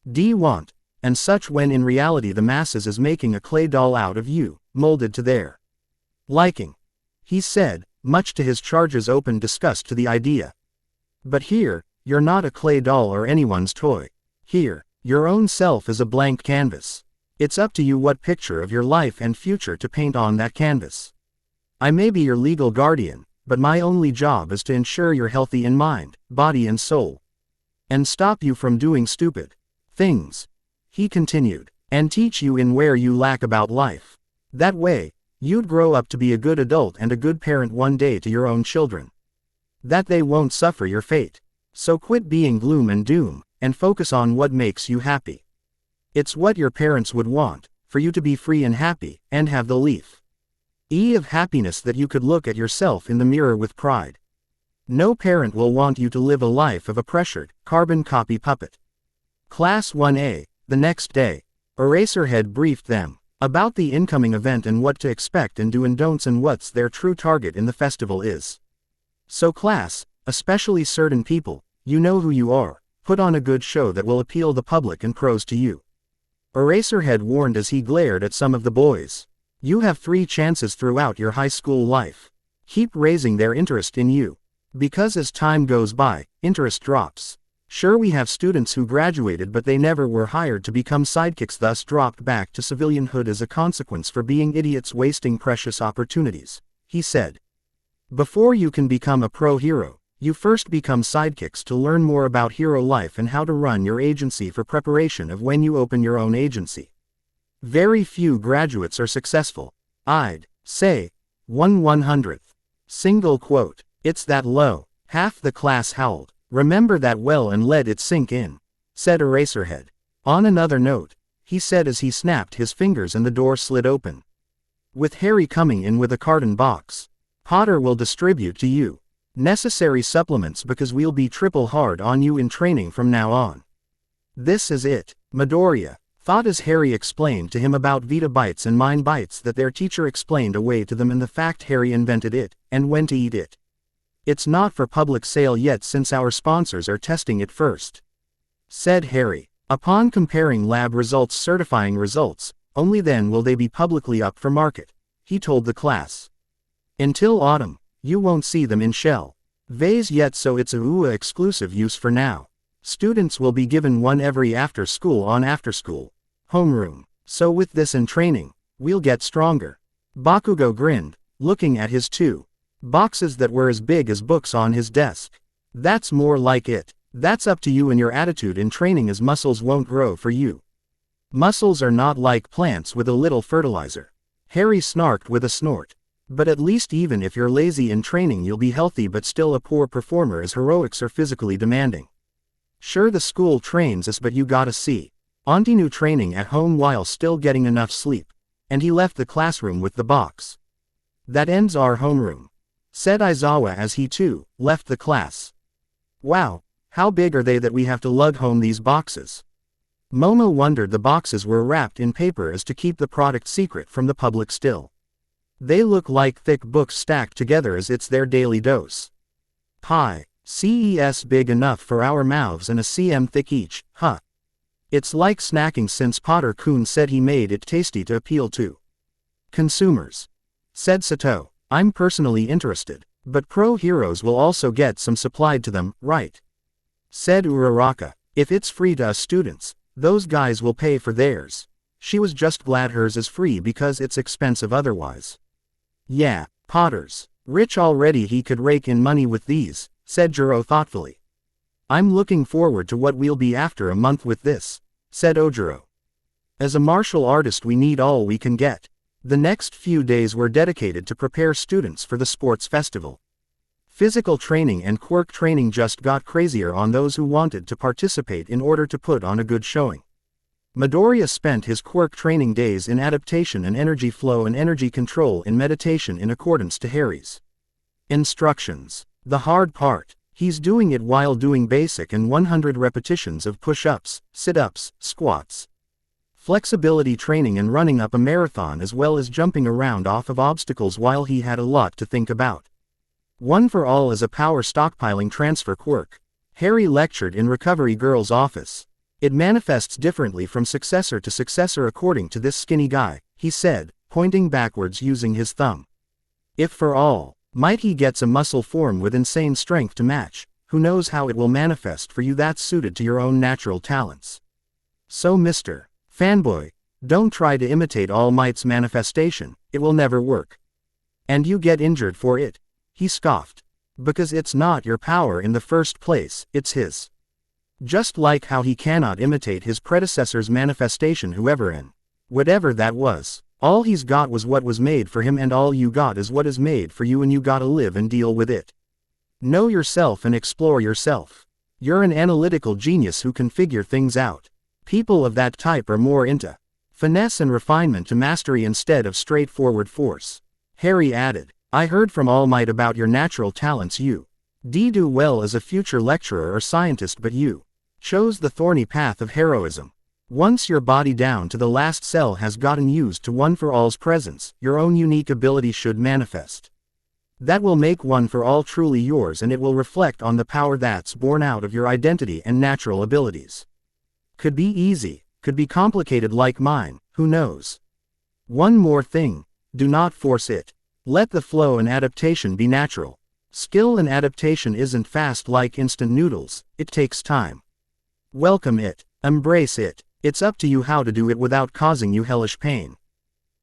want, and such, when in reality the masses is making a clay doll out of you, molded to their liking, he said, much to his charge's open disgust to the idea. But here, you're not a clay doll or anyone's toy. Here, your own self is a blank canvas. It's up to you what picture of your life and future to paint on that canvas. I may be your legal guardian, but my only job is to ensure you're healthy in mind, body and soul. and stop you from doing stupid things. He continued, and teach you in where you lack about life. That way, you'd grow up to be a good adult and a good parent one day to your own children. That they won't suffer your fate. So quit being gloom and doom, and focus on what makes you happy. It's what your parents would want, for you to be free and happy, and have the leaf of happiness that you could look at yourself in the mirror with pride. No parent will want you to live a life of a pressured, carbon copy puppet. Class 1A, the next day, Eraserhead briefed them about the incoming event and what to expect and do and don'ts and what's their true target in the festival is. So class, especially certain people, you know who you are, put on a good show that will appeal the public and pros to you. Eraserhead warned as he glared at some of the boys. You have 3 chances throughout your high school life. Keep raising their interest in you. Because as time goes by, interest drops. Sure, we have students who graduated but they never were hired to become sidekicks, thus dropped back to civilianhood as a consequence for being idiots wasting precious opportunities, he said. Before you can become a pro hero, you first become sidekicks to learn more about hero life and how to run your agency for preparation of when you open your own agency. Very few graduates are successful. I'd say 1/100th. Single quote. It's that low. Half the class howled. Remember that well and let it sink in, said Eraserhead. On another note, he said as he snapped his fingers and the door slid open. With Harry coming in with a carton box. Potter will distribute to you necessary supplements because we'll be triple hard on you in training from now on. This is it, Midoriya thought as Harry explained to him about Vita Bites and Mind Bites that their teacher explained away to them and the fact Harry invented it, and when to eat it. It's not for public sale yet since our sponsors are testing it first, said Harry. Upon comparing lab results certifying results, only then will they be publicly up for market, he told the class. Until autumn, you won't see them in shell vase yet, so it's a UA exclusive use for now. Students will be given one every after school on after school homeroom. So with this and training, we'll get stronger. Bakugo grinned, looking at his 2 boxes that were as big as books on his desk. That's more like it. That's up to you and your attitude in training, as muscles won't grow for you. Muscles are not like plants with a little fertilizer. Harry snarked with a snort. But at least even if you're lazy in training you'll be healthy but still a poor performer, as heroics are physically demanding. Sure, the school trains us, but you gotta see Auntie New training at home while still getting enough sleep. And he left the classroom with the box. That ends our homeroom, said Aizawa as he too left the class. Wow, how big are they that we have to lug home these boxes? Momo wondered. The boxes were wrapped in paper as to keep the product secret from the public still. They look like thick books stacked together as it's their daily dose. Pie. CES big enough for our mouths and a cm thick each, huh? It's like snacking, since Potter-kun said he made it tasty to appeal to consumers, said Sato. I'm personally interested, but pro heroes will also get some supplied to them, right? Said Uraraka. If it's free to us students, those guys will pay for theirs. She was just glad hers is free because it's expensive otherwise. Yeah, Potter's rich already, he could rake in money with these, said Jiro thoughtfully. I'm looking forward to what we'll be after a month with this, said Ojiro. As a martial artist we need all we can get. The next few days were dedicated to prepare students for the sports festival. Physical training and quirk training just got crazier on those who wanted to participate in order to put on a good showing. Midoriya spent his quirk training days in adaptation and energy flow and energy control in meditation in accordance to Harry's instructions. The hard part, he's doing it while doing basic and 100 repetitions of push-ups, sit-ups, squats, flexibility training and running up a marathon, as well as jumping around off of obstacles while he had a lot to think about. One for all is a power stockpiling transfer quirk. Harry lectured in Recovery Girl's office. It manifests differently from successor to successor according to this skinny guy, he said, pointing backwards using his thumb. If for all might he gets a muscle form with insane strength to match, who knows how it will manifest for you that's suited to your own natural talents. So Mr. Fanboy, don't try to imitate All Might's manifestation, it will never work. And you get injured for it, he scoffed. Because it's not your power in the first place, it's his. Just like how he cannot imitate his predecessor's manifestation whoever and whatever that was. All he's got was what was made for him, and all you got is what is made for you, and you gotta live and deal with it. Know yourself and explore yourself. You're an analytical genius who can figure things out. People of that type are more into finesse and refinement to mastery instead of straightforward force. Harry added, I heard from All Might about your natural talents. You do well as a future lecturer or scientist, but you chose the thorny path of heroism. Once your body down to the last cell has gotten used to One for All's presence, your own unique ability should manifest. That will make One for All truly yours, and it will reflect on the power that's born out of your identity and natural abilities. Could be easy, could be complicated like mine, who knows? One more thing, do not force it. Let the flow and adaptation be natural. Skill and adaptation isn't fast like instant noodles, it takes time. Welcome it, embrace it. It's up to you how to do it without causing you hellish pain.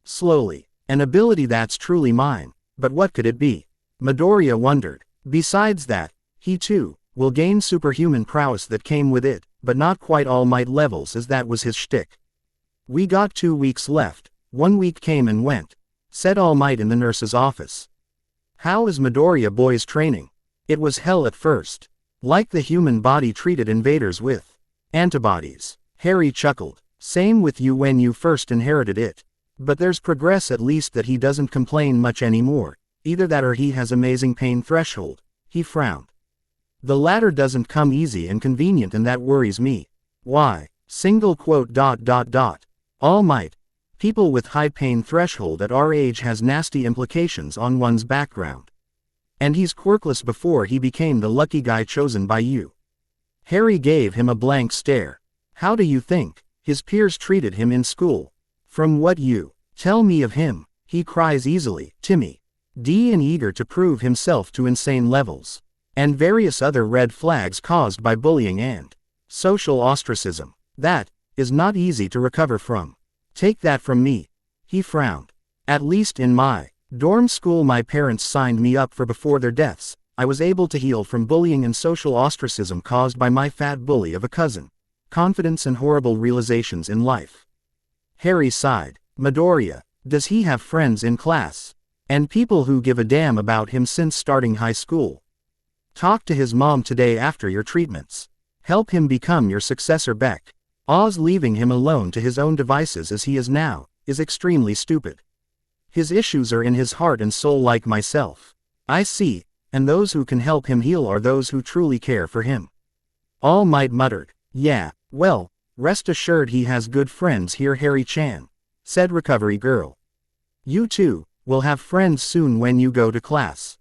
Slowly, an ability that's truly mine, but what could it be? Midoriya wondered. Besides that, he too will gain superhuman prowess that came with it, but not quite All Might levels, as that was his shtick. We got 2 weeks left. 1 week came and went, said All Might in the nurse's office. How is Midoriya boy's training? It was hell at first. Like the human body treated invaders with antibodies. Harry chuckled. Same with you when you first inherited it. But there's progress, at least that he doesn't complain much anymore. Either that or he has amazing pain threshold. He frowned. The latter doesn't come easy and convenient, and that worries me. Why? All Might. People with high pain threshold at our age has nasty implications on one's background. And he's quirkless before he became the lucky guy chosen by you. Harry gave him a blank stare. How do you think his peers treated him in school? From what you tell me of him, he cries easily, Timmy. And eager to prove himself to insane levels. And various other red flags caused by bullying and social ostracism. That is not easy to recover from. Take that from me. He frowned. At least in my dorm school my parents signed me up for before their deaths, I was able to heal from bullying and social ostracism caused by my fat bully of a cousin. Confidence and horrible realizations in life. Harry sighed. Midoriya, does he have friends in class? And people who give a damn about him since starting high school? Talk to his mom today after your treatments. Help him become your successor. Beck. Oz leaving him alone to his own devices as he is now, is extremely stupid. His issues are in his heart and soul like myself. I see, and those who can help him heal are those who truly care for him. All Might muttered. Yeah, well, rest assured he has good friends here, Harry-chan, said Recovery Girl. You too will have friends soon when you go to class.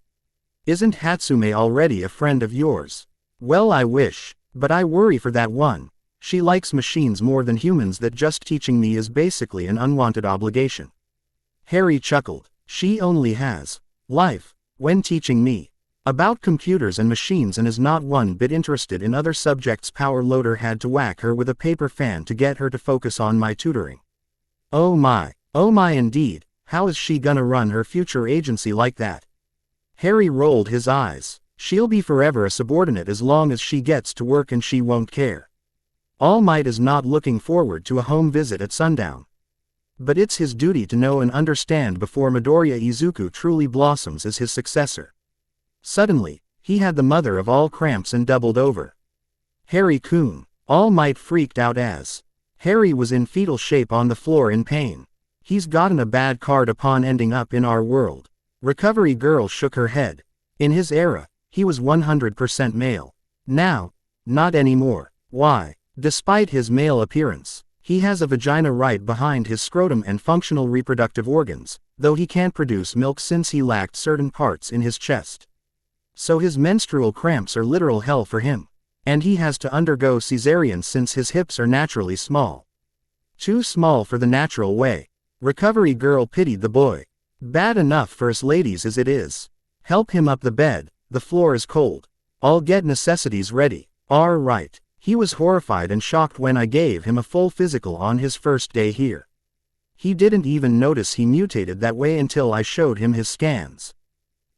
Isn't Hatsume already a friend of yours? Well, I wish, but I worry for that one. She likes machines more than humans. That just teaching me is basically an unwanted obligation. Harry chuckled. She only has life when teaching me about computers and machines and is not one bit interested in other subjects. Power Loader had to whack her with a paper fan to get her to focus on my tutoring. Oh my indeed, how is she gonna run her future agency like that? Harry rolled his eyes. She'll be forever a subordinate as long as she gets to work, and she won't care. All Might is not looking forward to a home visit at sundown. But it's his duty to know and understand before Midoriya Izuku truly blossoms as his successor. Suddenly, he had the mother of all cramps and doubled over. Harry-kun. All Might freaked out as Harry was in fetal shape on the floor in pain. He's gotten a bad card upon ending up in our world. Recovery Girl shook her head. In his era, he was 100% male. Now, not anymore. Why? Despite his male appearance, he has a vagina right behind his scrotum and functional reproductive organs, though he can't produce milk since he lacked certain parts in his chest. So his menstrual cramps are literal hell for him. And he has to undergo cesarean since his hips are naturally small. Too small for the natural way. Recovery Girl pitied the boy. Bad enough for us ladies as it is. Help him up the bed, the floor is cold. I'll get necessities ready. All right. He was horrified and shocked when I gave him a full physical on his first day here. He didn't even notice he mutated that way until I showed him his scans.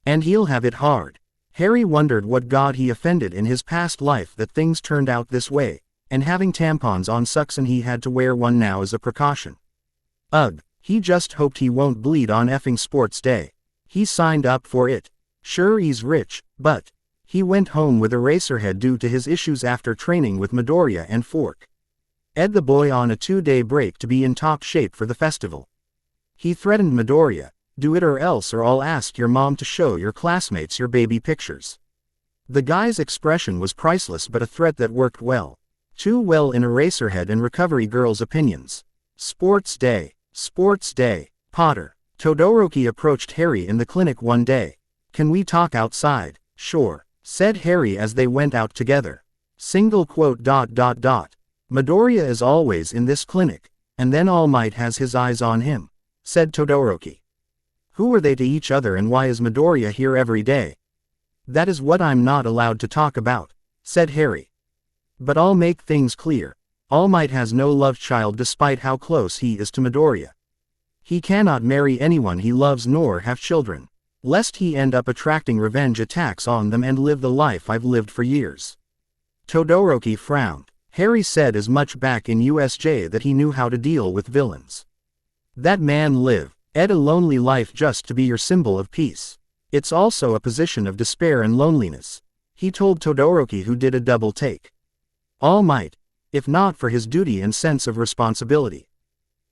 And he'll have it hard. Harry wondered what god he offended in his past life that things turned out this way, and having tampons on sucks and he had to wear one now as a precaution. Ugh, he just hoped he won't bleed on effing sports day. He signed up for it. Sure he's rich, but he went home with Eraserhead due to his issues after training with Midoriya and Fork. Ed the boy on a 2-day break to be in top shape for the festival. He threatened Midoriya, do it or else or I'll ask your mom to show your classmates your baby pictures. The guy's expression was priceless but a threat that worked well. Too well in Eraserhead and Recovery Girl's opinions. Sports day. Sports day. Potter. Todoroki approached Harry in the clinic one day. Can we talk outside? Sure, said Harry as they went out together. Midoriya is always in this clinic, and then All Might has his eyes on him, said Todoroki. Who are they to each other and why is Midoriya here every day? That is what I'm not allowed to talk about, said Harry. But I'll make things clear. All Might has no love child despite how close he is to Midoriya. He cannot marry anyone he loves nor have children, lest he end up attracting revenge attacks on them and live the life I've lived for years. Todoroki frowned. Harry said as much back in USJ that he knew how to deal with villains. That man live, Ed, a lonely life just to be your symbol of peace. It's also a position of despair and loneliness, he told Todoroki, who did a double take. All Might, if not for his duty and sense of responsibility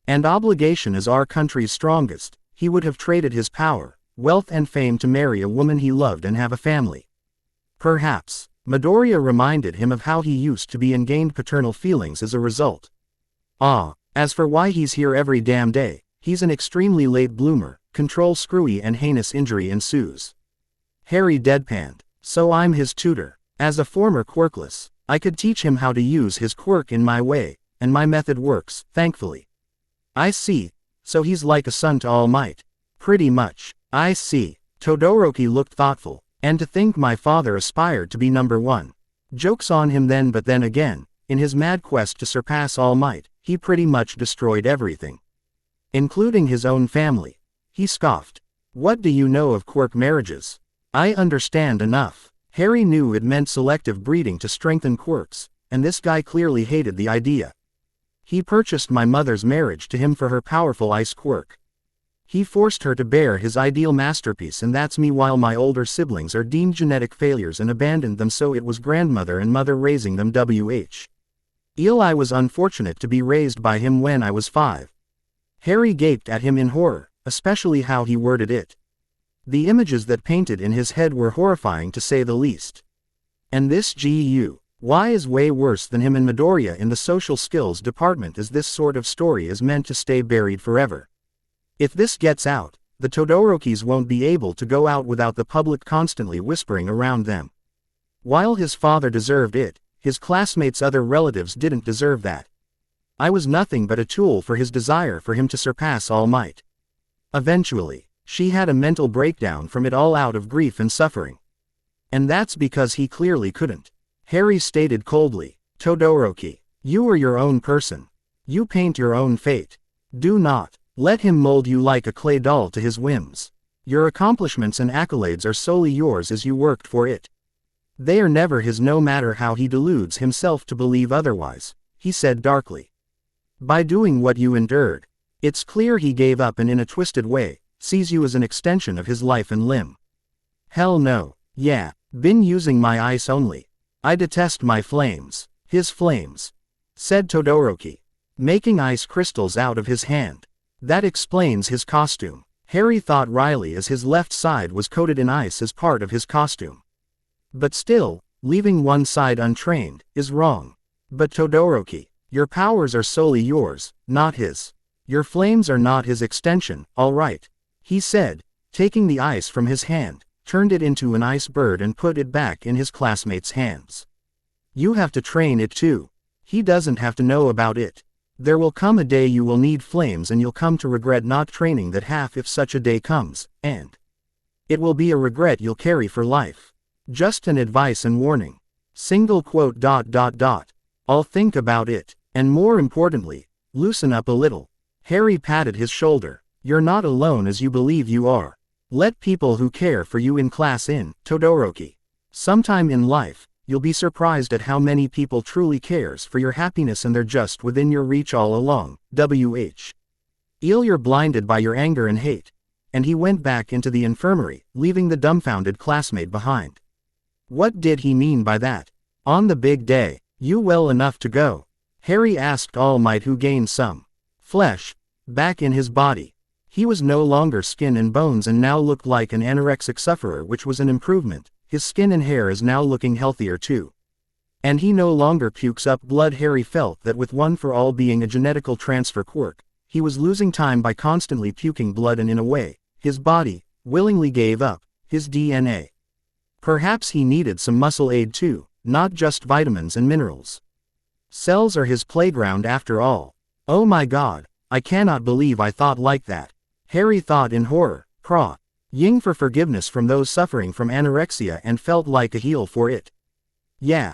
and obligation as our country's strongest, he would have traded his power, wealth and fame to marry a woman he loved and have a family. Perhaps. Midoriya reminded him of how he used to be and gained paternal feelings as a result. As for why he's here every damn day, he's an extremely late bloomer, control screwy and heinous injury ensues. Harry deadpanned. So I'm his tutor. As a former quirkless, I could teach him how to use his quirk in my way, and my method works, thankfully. I see, so he's like a son to All Might. Pretty much. I see. Todoroki looked thoughtful. And to think my father aspired to be number one. Joke's on him then, but then again, in his mad quest to surpass All Might, he pretty much destroyed everything, including his own family. He scoffed. What do you know of quirk marriages? I understand enough. Harry knew it meant selective breeding to strengthen quirks, and this guy clearly hated the idea. He purchased my mother's marriage to him for her powerful ice quirk. He forced her to bear his ideal masterpiece, and that's me, while my older siblings are deemed genetic failures and abandoned them, so it was grandmother and mother raising them. I was unfortunate to be raised by him when I was 5. Harry gaped at him in horror, especially how he worded it. The images that painted in his head were horrifying to say the least. And this GUY is way worse than him and Midoriya in the social skills department, as this sort of story is meant to stay buried forever. If this gets out, the Todorokis won't be able to go out without the public constantly whispering around them. While his father deserved it, his classmates' other relatives didn't deserve that. I was nothing but a tool for his desire for him to surpass All Might. Eventually, she had a mental breakdown from it all out of grief and suffering. And that's because he clearly couldn't. Harry stated coldly, Todoroki, you are your own person. You paint your own fate. Do not let him mold you like a clay doll to his whims. Your accomplishments and accolades are solely yours as you worked for it. They are never his, no matter how he deludes himself to believe otherwise, he said darkly. By doing what you endured, it's clear he gave up and in a twisted way, sees you as an extension of his life and limb. Hell no. Yeah, been using my ice only. I detest my flames. His flames, said Todoroki, making ice crystals out of his hand. That explains his costume. Harry thought wryly as his left side was coated in ice as part of his costume. But still, leaving one side untrained is wrong. But Todoroki, your powers are solely yours, not his. Your flames are not his extension, all right, he said, taking the ice from his hand, turned it into an ice bird and put it back in his classmate's hands. You have to train it too. He doesn't have to know about it. There will come a day you will need flames and you'll come to regret not training that half if such a day comes, and it will be a regret you'll carry for life. Just an advice and warning. I'll think about it, and more importantly, loosen up a little. Harry patted his shoulder. You're not alone as you believe you are. Let people who care for you in class in, Todoroki. Sometime in life, you'll be surprised at how many people truly cares for your happiness and they're just within your reach all along. W.H. You're blinded by your anger and hate. And he went back into the infirmary, leaving the dumbfounded classmate behind. What did he mean by that? On the big day, you well enough to go? Harry asked All Might, who gained some flesh back in his body. He was no longer skin and bones and now looked like an anorexic sufferer, which was an improvement. His skin and hair is now looking healthier too. And he no longer pukes up blood. Harry felt that with one for all being a genetical transfer quirk, he was losing time by constantly puking blood, and in a way, his body willingly gave up his DNA. Perhaps he needed some muscle aid too, not just vitamins and minerals. Cells are his playground after all. Oh my God, I cannot believe I thought like that. Harry thought in horror, ying for forgiveness from those suffering from anorexia, and felt like a heel for it. Yeah,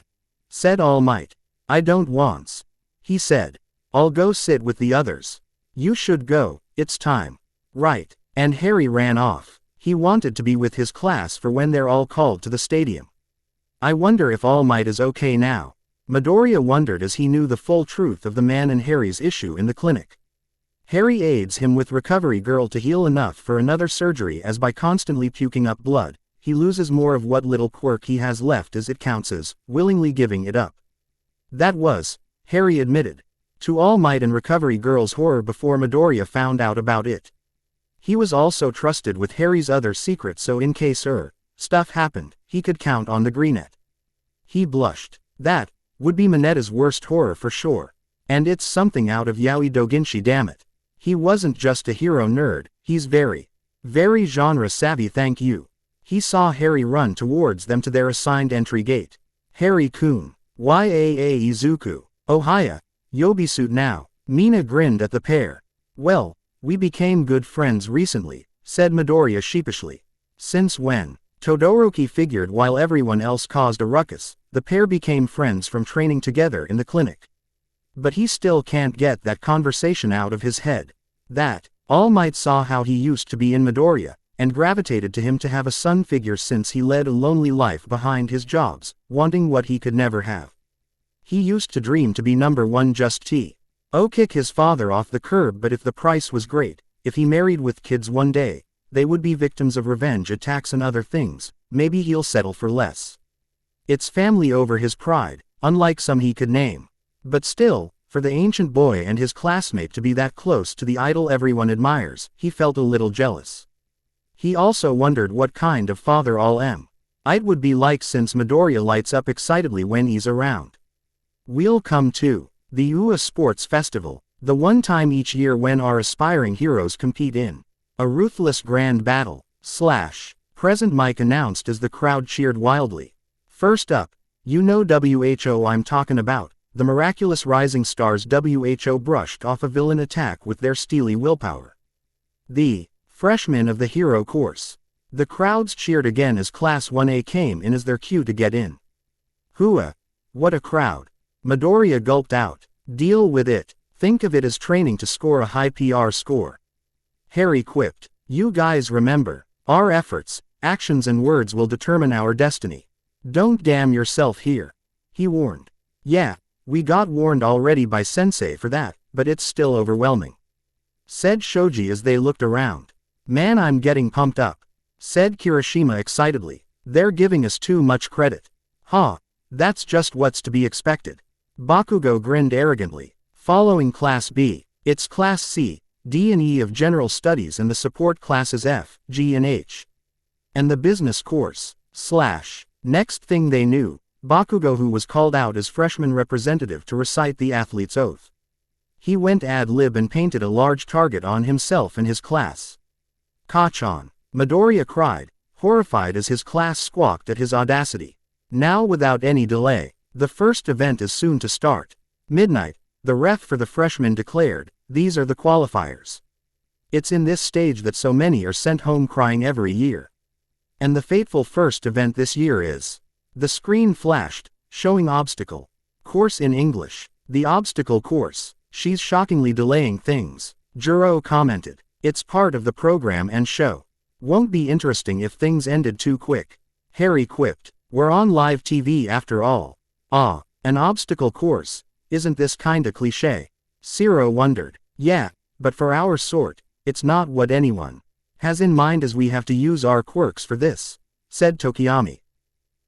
said All Might. I don't wants. He said. I'll go sit with the others. You should go, it's time. Right. And Harry ran off. He wanted to be with his class for when they're all called to the stadium. I wonder if All Might is okay now. Midoriya wondered as he knew the full truth of the man and Harry's issue in the clinic. Harry aids him with Recovery Girl to heal enough for another surgery, as by constantly puking up blood, he loses more of what little quirk he has left, as it counts as willingly giving it up. That was, Harry admitted, to All Might and Recovery Girl's horror before Midoriya found out about it. He was also trusted with Harry's other secret, so in case stuff happened, he could count on the Greenette. He blushed. That would be Minetta's worst horror for sure. And it's something out of Yaoi Doujinshi, damn it. He wasn't just a hero nerd, he's very genre savvy. Thank you. He saw Harry run towards them to their assigned entry gate. Harry-kun. Yaa Izuku. Ohaya. Yobisuit now. Mina grinned at the pair. Well, we became good friends recently, said Midoriya sheepishly. Since when? Todoroki figured while everyone else caused a ruckus, the pair became friends from training together in the clinic. But he still can't get that conversation out of his head. That All Might saw how he used to be in Midoriya, and gravitated to him to have a son figure since he led a lonely life behind his jobs, wanting what he could never have. He used to dream to be number one, just kick his father off the curb, but if the price was great, if he married with kids one day, they would be victims of revenge attacks and other things, maybe he'll settle for less. It's family over his pride, unlike some he could name. But still, for the ancient boy and his classmate to be that close to the idol everyone admires, he felt a little jealous. He also wondered what kind of father All Might would be like, since Midoriya lights up excitedly when he's around. We'll come to the UA Sports Festival, the one time each year when our aspiring heroes compete in a ruthless grand battle. Present Mike announced as the crowd cheered wildly. First up, you know WHO I'm talking about. The miraculous rising stars. WHO brushed off a villain attack with their steely willpower. The freshmen of the hero course. The crowds cheered again as Class 1A came in as their cue to get in. Hooah! What a crowd! Midoriya gulped out. Deal with it. Think of it as training to score a high PR score. Harry quipped. You guys remember, our efforts, actions and words will determine our destiny. Don't damn yourself here. He warned. Yeah, we got warned already by Sensei for that, but it's still overwhelming, said Shoji as they looked around. Man, I'm getting pumped up, said Kirishima excitedly. They're giving us too much credit. That's just what's to be expected. Bakugo grinned arrogantly. Following Class B, it's Class C, D and E of General Studies and the support classes F, G and H. And the business course. Next thing they knew, Bakugo, who was called out as freshman representative to recite the athlete's oath. He went ad lib and painted a large target on himself and his class. Kachan! Midoriya cried, horrified as his class squawked at his audacity. Now without any delay, the first event is soon to start. Midnight, the ref for the freshmen declared, these are the qualifiers. It's in this stage that so many are sent home crying every year. And the fateful first event this year is. The screen flashed, showing obstacle course in English. The obstacle course. She's shockingly delaying things, Juro commented. It's part of the program and show. Won't be interesting if things ended too quick. Harry quipped. We're on live TV after all. Ah, an obstacle course. Isn't this kinda cliché? Zero wondered. Yeah, but for our sort, it's not what anyone has in mind as we have to use our quirks for this, said Tokiyami.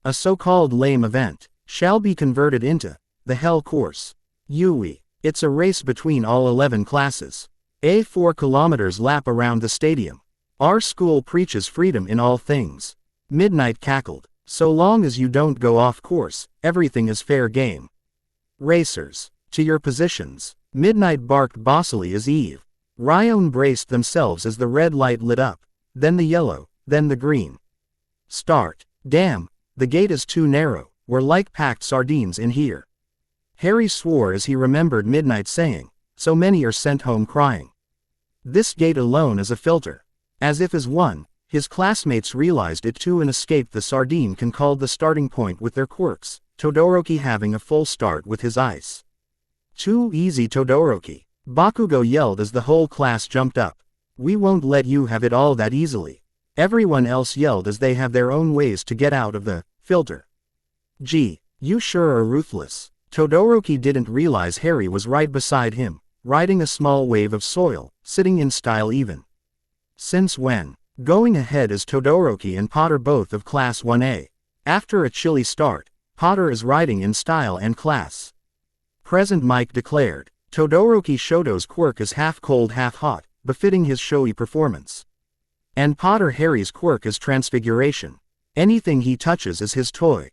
A so-called lame event shall be converted into the hell course. Yui. It's a race between all 11 classes. A 4 kilometers lap around the stadium. Our school preaches freedom in all things. Midnight cackled. So long as you don't go off course, everything is fair game. Racers. To your positions. Midnight barked bossily as Eve. Ryan braced themselves as the red light lit up, then the yellow, then the green. Start. Damn, the gate is too narrow, we're like packed sardines in here. Harry swore as he remembered Midnight saying, so many are sent home crying. This gate alone is a filter. As if as one, his classmates realized it too and escaped the sardine can called the starting point with their quirks, Todoroki having a full start with his ice. Too easy Todoroki. Bakugo yelled as the whole class jumped up. We won't let you have it all that easily. Everyone else yelled as they have their own ways to get out of the filter. Gee, you sure are ruthless. Todoroki didn't realize Harry was right beside him, riding a small wave of soil, sitting in style even. Since when? Going ahead is Todoroki and Potter both of Class 1A. After a chilly start, Potter is riding in style and class. Present Mike declared. Todoroki Shoto's quirk is half cold half hot, befitting his showy performance. And Potter Harry's quirk is transfiguration. Anything he touches is his toy.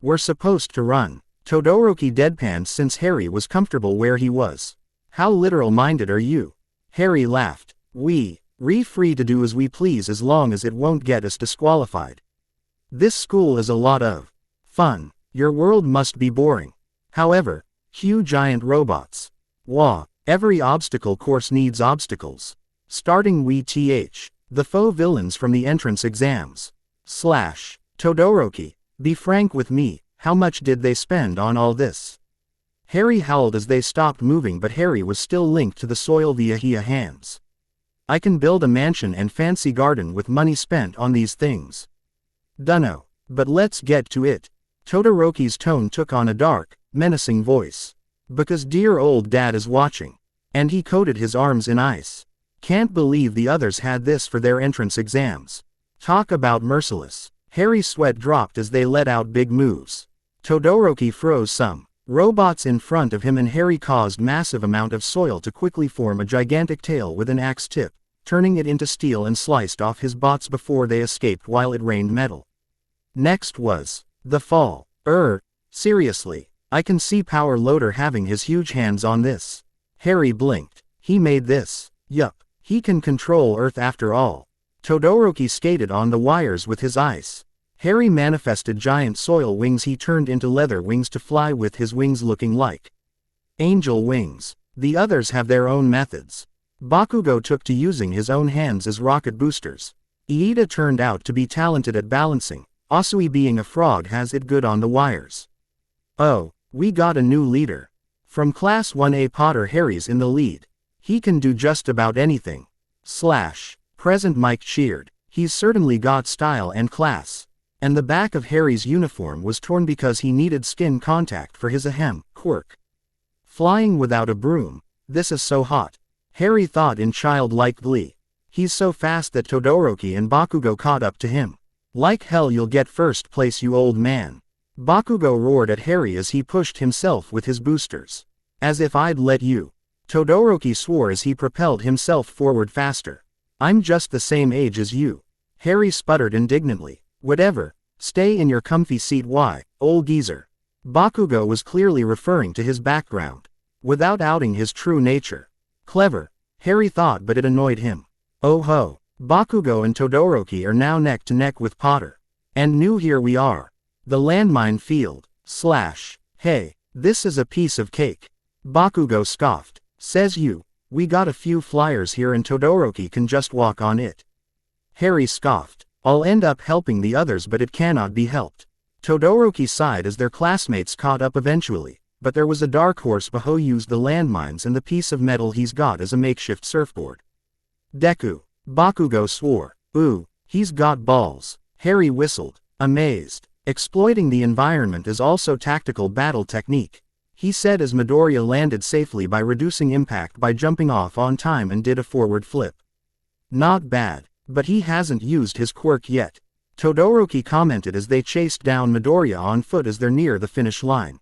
We're supposed to run. Todoroki deadpanned since Harry was comfortable where he was. How literal-minded are you? Harry laughed. We're free to do as we please as long as it won't get us disqualified. This school is a lot of fun. Your world must be boring. However, cue giant robots. Wah, every obstacle course needs obstacles. Starting the faux villains from the entrance exams. Todoroki, be frank with me, how much did they spend on all this? Harry howled as they stopped moving, but Harry was still linked to the soil via his hands. I can build a mansion and fancy garden with money spent on these things. Dunno, but let's get to it. Todoroki's tone took on a dark, menacing voice. Because dear old dad is watching. And he coated his arms in ice. Can't believe the others had this for their entrance exams. Talk about merciless. Harry's sweat dropped as they let out big moves. Todoroki froze some robots in front of him and Harry caused massive amount of soil to quickly form a gigantic tail with an axe tip, turning it into steel and sliced off his bots before they escaped while it rained metal. Next was the fall. Seriously, I can see Power Loader having his huge hands on this. Harry blinked. He made this. Yup, he can control Earth after all. Todoroki skated on the wires with his ice. Harry manifested giant soil wings. He turned into leather wings to fly with his wings looking like angel wings. The others have their own methods. Bakugo took to using his own hands as rocket boosters. Iida turned out to be talented at balancing. Asui being a frog has it good on the wires. Oh, we got a new leader. From Class 1A Potter Harry's in the lead. He can do just about anything. Present Mike cheered. He's certainly got style and class. And the back of Harry's uniform was torn because he needed skin contact for his quirk. Flying without a broom. This is so hot. Harry thought in childlike glee. He's so fast that Todoroki and Bakugo caught up to him. Like hell you'll get first place you old man. Bakugo roared at Harry as he pushed himself with his boosters. As if I'd let you. Todoroki swore as he propelled himself forward faster. I'm just the same age as you. Harry sputtered indignantly. Whatever, stay in your comfy seat old geezer. Bakugo was clearly referring to his background. Without outing his true nature. Clever, Harry thought, but it annoyed him. Oh ho, Bakugo and Todoroki are now neck to neck with Potter. And new here we are. The landmine field. Hey, this is a piece of cake. Bakugo scoffed. Says you, we got a few flyers here and Todoroki can just walk on it. Harry scoffed. I'll end up helping the others but it cannot be helped. Todoroki sighed as their classmates caught up eventually, but there was a dark horse. Baho used the landmines and the piece of metal he's got as a makeshift surfboard. Deku. Bakugo swore. Ooh, he's got balls. Harry whistled. amazed. Exploiting the environment is also tactical battle technique, he said as Midoriya landed safely by reducing impact by jumping off on time and did a forward flip. Not bad, but he hasn't used his quirk yet, Todoroki commented as they chased down Midoriya on foot as they're near the finish line.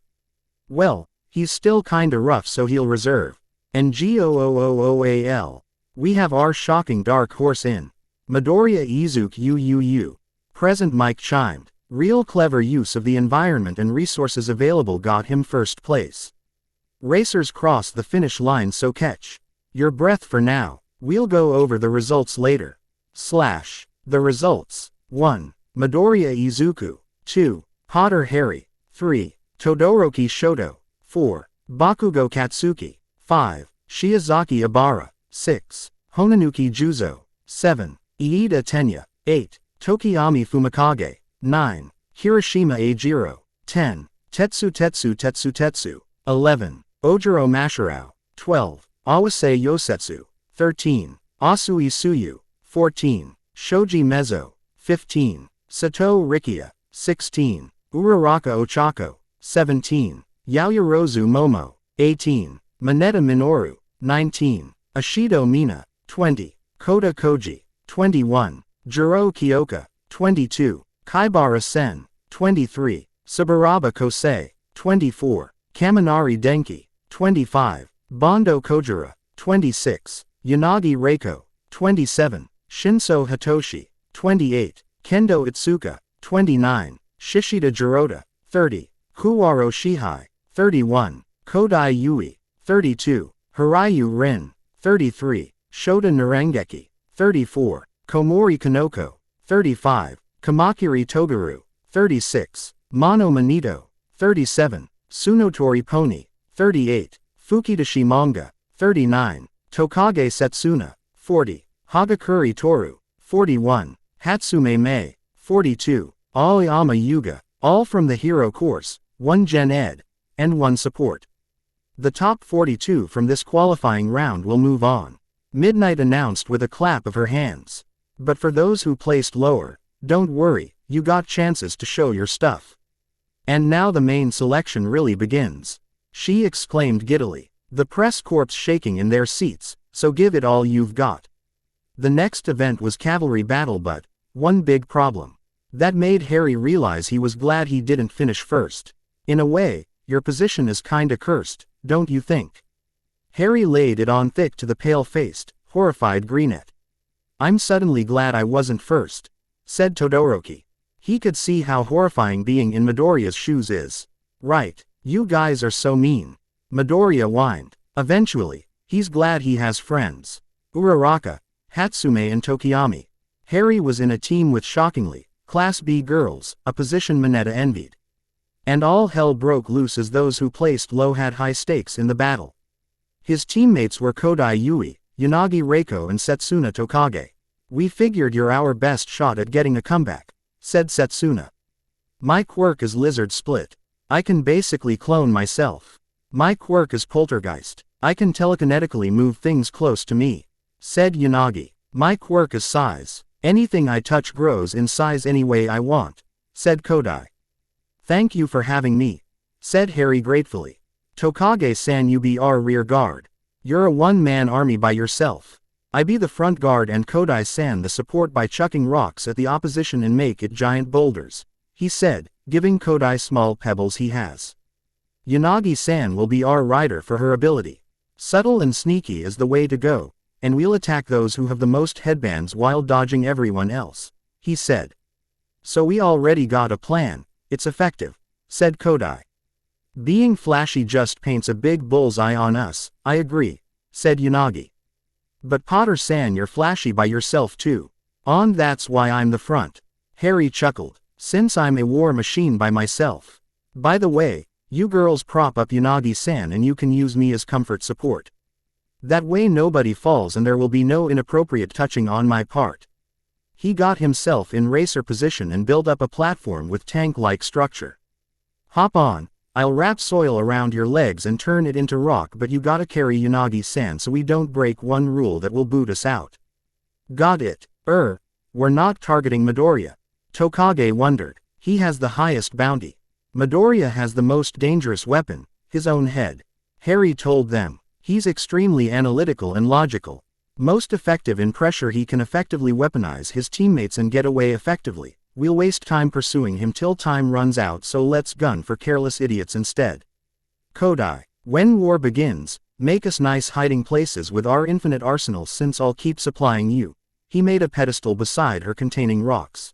Well, he's still kinda rough, so he'll reserve. And GOOOOAL. We have our shocking dark horse in Midoriya Izuku UUU. Present mic chimed. Real clever use of the environment and resources available got him first place. Racers cross the finish line, so catch your breath for now. We'll go over the results later. The results. 1. Midoriya Izuku. 2. Potter Harry. 3. Todoroki Shoto. 4. Bakugo Katsuki. 5. Shiozaki Ibara. 6. Honanuki Juzo. 7. Iida Tenya. 8. Tokiyami Fumikage. 9. Hiroshima Eijiro. 10. Tetsu. 11. Ojiro Mashirao. 12. Awase Yosetsu. 13. Asui Suyu. 14. Shoji Mezzo. 15. Sato Rikia. 16. Uraraka Ochako. 17. Yaoyorozu Momo. 18. Mineta Minoru. 19. Ashido Mina. 20. Kota Koji. 21. Jiro Kyoka. 22. Kaibara Sen. 23. Saburaba Kosei. 24. Kaminari Denki. 25. Bondo Kojira. 26. Yanagi Reiko. 27. Shinso Hitoshi. 28. Kendo Itsuka. 29. Shishida Jirota. 30. Kuwaro Shihai. 31. Kodai Yui. 32. Hiryu Rin. 33. Shota Narengeki. 34. Komori Kanoko. 35. Kamakiri Togaru. 36. Mono Manito. 37. Tsunotori Pony. 38. Fukidashi Manga. 39. Tokage Setsuna. 40. Hagakure Toru. 41. Hatsume Mei. 42. Aoyama Yuga. All from the Hero Course, 1 Gen Ed, and 1 Support. The top 42 from this qualifying round will move on. Midnight announced with a clap of her hands. But for those who placed lower, don't worry, you got chances to show your stuff. And now the main selection really begins, she exclaimed giddily, the press corps shaking in their seats, so give it all you've got. The next event was cavalry battle, but one big problem. That made Harry realize he was glad he didn't finish first. In a way, your position is kinda cursed, don't you think? Harry laid it on thick to the pale-faced, horrified Greenette. I'm suddenly glad I wasn't first, said Todoroki. He could see how horrifying being in Midoriya's shoes is. Right, you guys are so mean, Midoriya whined. Eventually, he's glad he has friends. Uraraka, Hatsume and Tokiyami. Harry was in a team with shockingly, Class B girls, a position Mineta envied. And all hell broke loose as those who placed low had high stakes in the battle. His teammates were Kodai Yui, Yanagi Reiko and Setsuna Tokage. We figured you're our best shot at getting a comeback, said Setsuna. My quirk is Lizard Split. I can basically clone myself. My quirk is Poltergeist. I can telekinetically move things close to me, said Yanagi. My quirk is Size. Anything I touch grows in size any way I want, said Kodai. Thank you for having me, said Harry gratefully. Tokage-san, you be our rear guard. You're a one-man army by yourself. I be the front guard and Kodai-san the support by chucking rocks at the opposition and make it giant boulders, he said, giving Kodai small pebbles he has. Yanagi-san will be our rider for her ability. Subtle and sneaky is the way to go, and we'll attack those who have the most headbands while dodging everyone else, he said. So we already got a plan, it's effective, said Kodai. Being flashy just paints a big bullseye on us, I agree, said Yanagi. But Potter-san, you're flashy by yourself too. That's why I'm the front. Harry chuckled. Since I'm a war machine by myself. By the way, you girls prop up Yanagi-san and you can use me as comfort support. That way nobody falls and there will be no inappropriate touching on my part. He got himself in racer position and built up a platform with tank-like structure. Hop on. I'll wrap soil around your legs and turn it into rock, but you gotta carry Yanagi-san so we don't break one rule that will boot us out. Got it. We're not targeting Midoriya. Tokage wondered. He has the highest bounty. Midoriya has the most dangerous weapon, his own head. Harry told them. He's extremely analytical and logical. Most effective in pressure. He can effectively weaponize his teammates and get away effectively. We'll waste time pursuing him till time runs out, so let's gun for careless idiots instead. Kodai. When war begins, make us nice hiding places with our infinite arsenal, since I'll keep supplying you. He made a pedestal beside her containing rocks.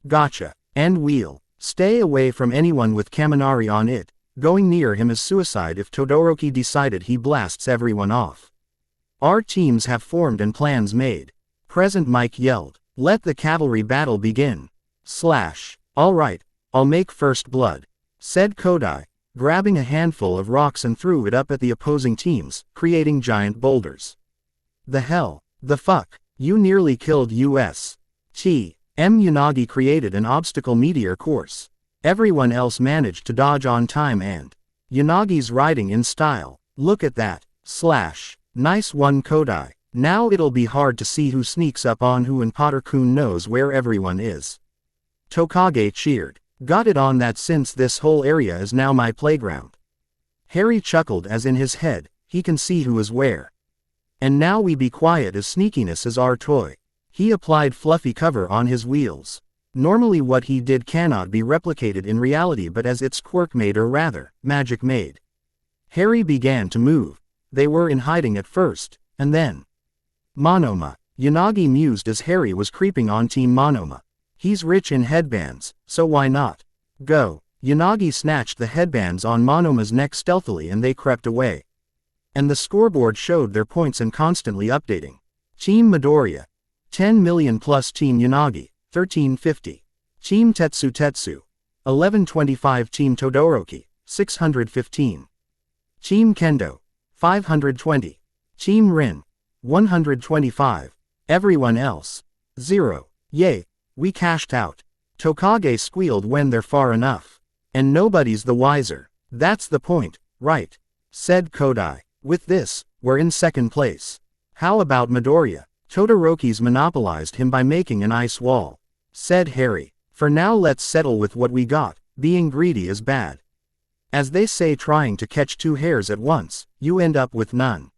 Gotcha. And wheel. Stay away from anyone with Kaminari on it. Going near him is suicide. If Todoroki decided, he blasts everyone off. Our teams have formed and plans made. Present. Mike yelled. Let the cavalry battle begin. Alright, I'll make first blood, said Kodai, grabbing a handful of rocks and threw it up at the opposing teams, creating giant boulders. The hell, the fuck, you nearly killed us. Unagi created an obstacle meteor course. Everyone else managed to dodge on time, and Unagi's riding in style. Look at that. Nice one, Kodai. Now it'll be hard to see who sneaks up on who, and Potter-kun knows where everyone is. Tokage cheered. Got it on that, since this whole area is now my playground. Harry chuckled, as in his head, he can see who is where. And now we be quiet, as sneakiness is our toy. He applied fluffy cover on his wheels. Normally what he did cannot be replicated in reality, but as it's quirk made, or rather, magic made. Harry began to move. They were in hiding at first, and then Monoma. Unagi mused as Harry was creeping on Team Monoma. He's rich in headbands, so why not? Go. Unagi snatched the headbands on Monoma's neck stealthily, and they crept away. And the scoreboard showed their points and constantly updating. Team Midoriya, 10 million plus. Team Unagi, 1350. Team Tetsu, 1125. Team Todoroki, 615. Team Kendo, 520. Team Rin, 125. Everyone else, 0. Yay, we cashed out. Tokage squealed when they're far enough. And nobody's the wiser. That's the point, right? Said Kodai. With this, we're in second place. How about Midoriya? Todoroki's monopolized him by making an ice wall, said Harry. For now let's settle with what we got. Being greedy is bad. As they say, trying to catch two hares at once, you end up with none.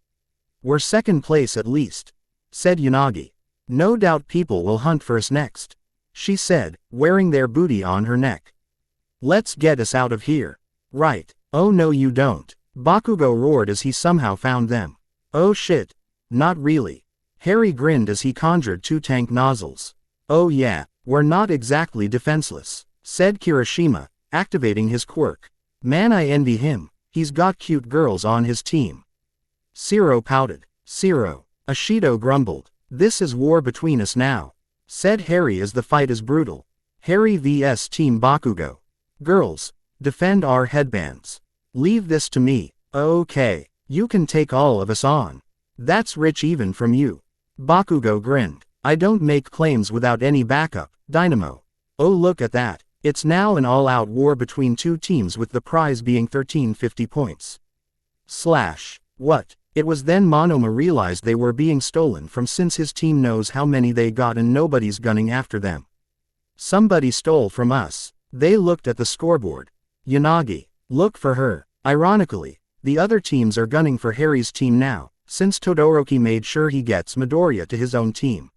We're second place at least, said Unagi. No doubt people will hunt for us next, she said, wearing their booty on her neck. Let's get us out of here. Right. Oh no you don't. Bakugo roared as he somehow found them. Oh shit. Not really. Harry grinned as he conjured two tank nozzles. Oh yeah, we're not exactly defenseless, said Kirishima, activating his quirk. Man, I envy him. He's got cute girls on his team. Zero pouted. Zero. Ashido grumbled. This is war between us now, said Harry as the fight is brutal. Harry vs Team Bakugo. Girls, defend our headbands. Leave this to me. Okay, you can take all of us on. That's rich even from you. Bakugo grinned. I don't make claims without any backup, Dynamo. Oh look at that. It's now an all-out war between two teams, with the prize being 1350 points. What? It was then Monoma realized they were being stolen from, since his team knows how many they got and nobody's gunning after them. Somebody stole from us. They looked at the scoreboard. Unagi, look for her. Ironically, the other teams are gunning for Harry's team now, since Todoroki made sure he gets Midoriya to his own team.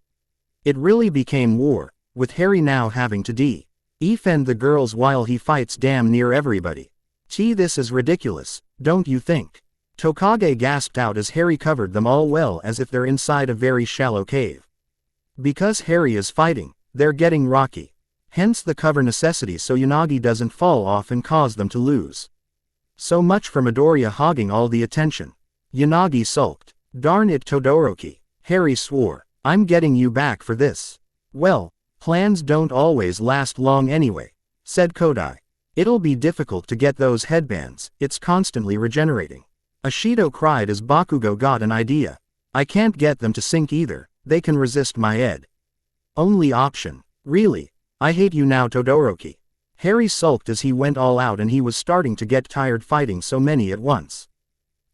It really became war, with Harry now having to defend the girls while he fights damn near everybody. This is ridiculous, don't you think? Tokage gasped out as Harry covered them all well, as if they're inside a very shallow cave. Because Harry is fighting, they're getting rocky. Hence the cover necessity, so Unagi doesn't fall off and cause them to lose. So much for Midoriya hogging all the attention. Unagi sulked. Darn it, Todoroki. Harry swore. I'm getting you back for this. Well, plans don't always last long anyway, said Kodai. It'll be difficult to get those headbands, it's constantly regenerating. Ashido cried as Bakugo got an idea. I can't get them to sync either, they can resist my only option. Really? I hate you now, Todoroki. Harry sulked as he went all out, and he was starting to get tired fighting so many at once.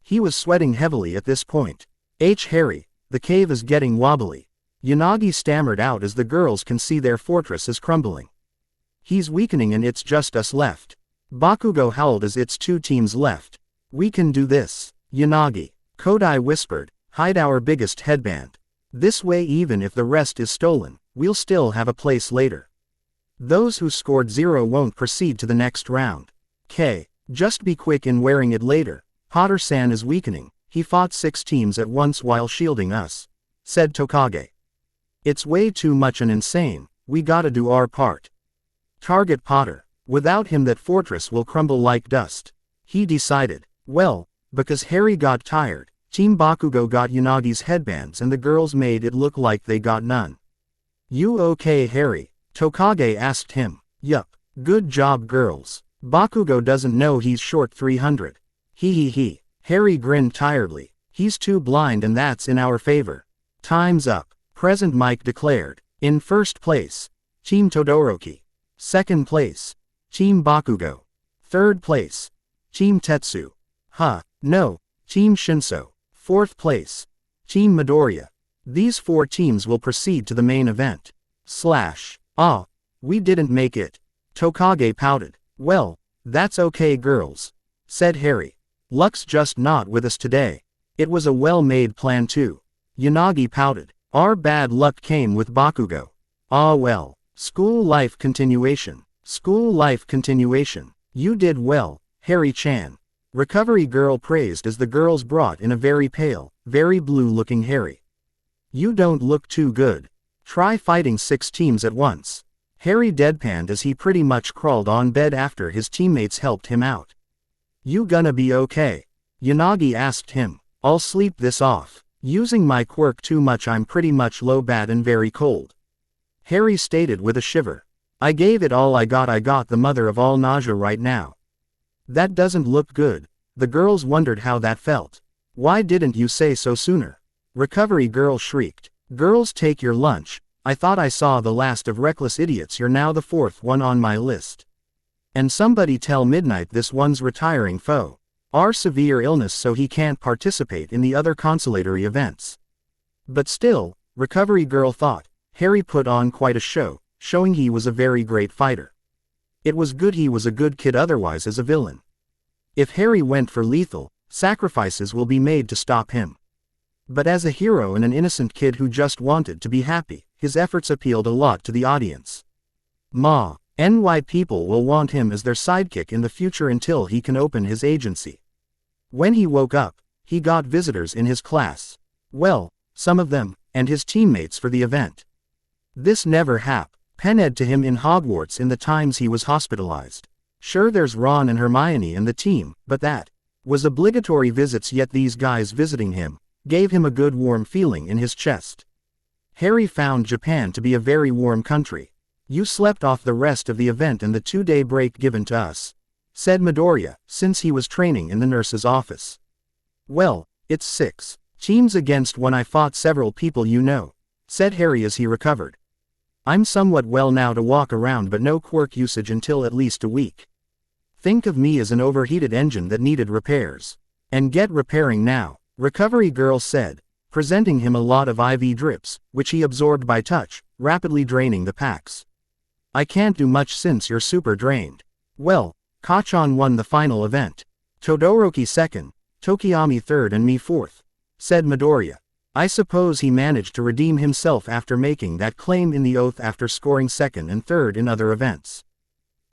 He was sweating heavily at this point. Harry, the cave is getting wobbly. Unagi stammered out as the girls can see their fortress is crumbling. He's weakening and it's just us left. Bakugo howled as it's 2 teams left. We can do this. Yanagi. Kodai whispered, hide our biggest headband. This way even if the rest is stolen, we'll still have a place later. Those who scored 0 won't proceed to the next round. Just be quick in wearing it later. Potter-san is weakening, he fought 6 teams at once while shielding us, said Tokage. It's way too much and insane, we gotta do our part. Target Potter. Without him that fortress will crumble like dust. He decided. Well, because Harry got tired, Team Bakugo got Yanagi's headbands and the girls made it look like they got none. You okay Harry? Tokage asked him. Yup. Good job girls. Bakugo doesn't know he's short 300. He. Harry grinned tiredly. He's too blind and that's in our favor. Time's up. Present Mike declared. In first place, Team Todoroki. Second place, Team Bakugo. Third place, Team Tetsu. No, Team Shinso. Fourth place, Team Midoriya. These 4 teams will proceed to the main event. We didn't make it. Tokage pouted. Well, that's okay girls, said Harry. Luck's just not with us today. It was a well-made plan too. Yanagi pouted. Our bad luck came with Bakugo. Well. School life continuation. School life continuation. You did well, Harry-chan. Recovery girl praised as the girls brought in a very pale, very blue-looking Harry. You don't look too good. Try fighting 6 teams at once. Harry deadpanned as he pretty much crawled on bed after his teammates helped him out. You gonna be okay? Yanagi asked him. I'll sleep this off. Using my quirk too much I'm pretty much low bat and very cold. Harry stated with a shiver. I gave it all I got the mother of all nausea right now. That doesn't look good. The girls wondered how that felt. Why didn't you say so sooner? Recovery girl shrieked. Girls take your lunch. I thought I saw the last of reckless idiots. You're now the 4th one on my list. And somebody tell Midnight this one's retiring foe. Our severe illness so he can't participate in the other consolatory events. But still, Recovery girl thought, Harry put on quite a show, showing he was a very great fighter. It was good he was a good kid otherwise as a villain. If Harry went for lethal, sacrifices will be made to stop him. But as a hero and an innocent kid who just wanted to be happy, his efforts appealed a lot to the audience. NY people will want him as their sidekick in the future until he can open his agency. When he woke up, he got visitors in his class. Well, some of them, and his teammates for the event. This never happened to him in Hogwarts in the times he was hospitalized. Sure there's Ron and Hermione and the team, but that was obligatory visits, yet these guys visiting him gave him a good warm feeling in his chest. Harry found Japan to be a very warm country. You slept off the rest of the event and the 2-day break given to us, said Midoriya, since he was training in the nurse's office. Well, it's 6 teams against 1. I fought several people you know, said Harry as he recovered. I'm somewhat well now to walk around but no quirk usage until at least a week. Think of me as an overheated engine that needed repairs. And get repairing now, Recovery girl said, presenting him a lot of IV drips, which he absorbed by touch, rapidly draining the packs. I can't do much since you're super drained. Well, Kachan won the final event. Todoroki 2nd, Tokiyami 3rd and me 4th, said Midoriya. I suppose he managed to redeem himself after making that claim in the oath after scoring 2nd and 3rd in other events.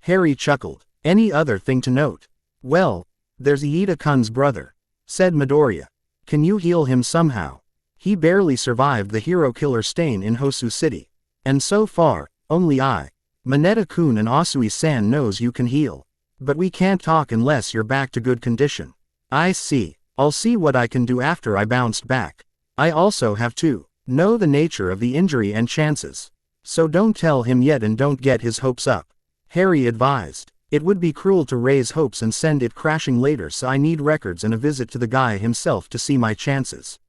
Harry chuckled. Any other thing to note? Well, there's Iida-kun's brother, said Midoriya. Can you heal him somehow? He barely survived the hero killer stain in Hosu City. And so far, only I, Mineta-kun and Asui-san knows you can heal. But we can't talk unless you're back to good condition. I see. I'll see what I can do after I bounced back. I also have to know the nature of the injury and chances. So don't tell him yet and don't get his hopes up, Harry advised. It would be cruel to raise hopes and send it crashing later, so I need records and a visit to the guy himself to see my chances.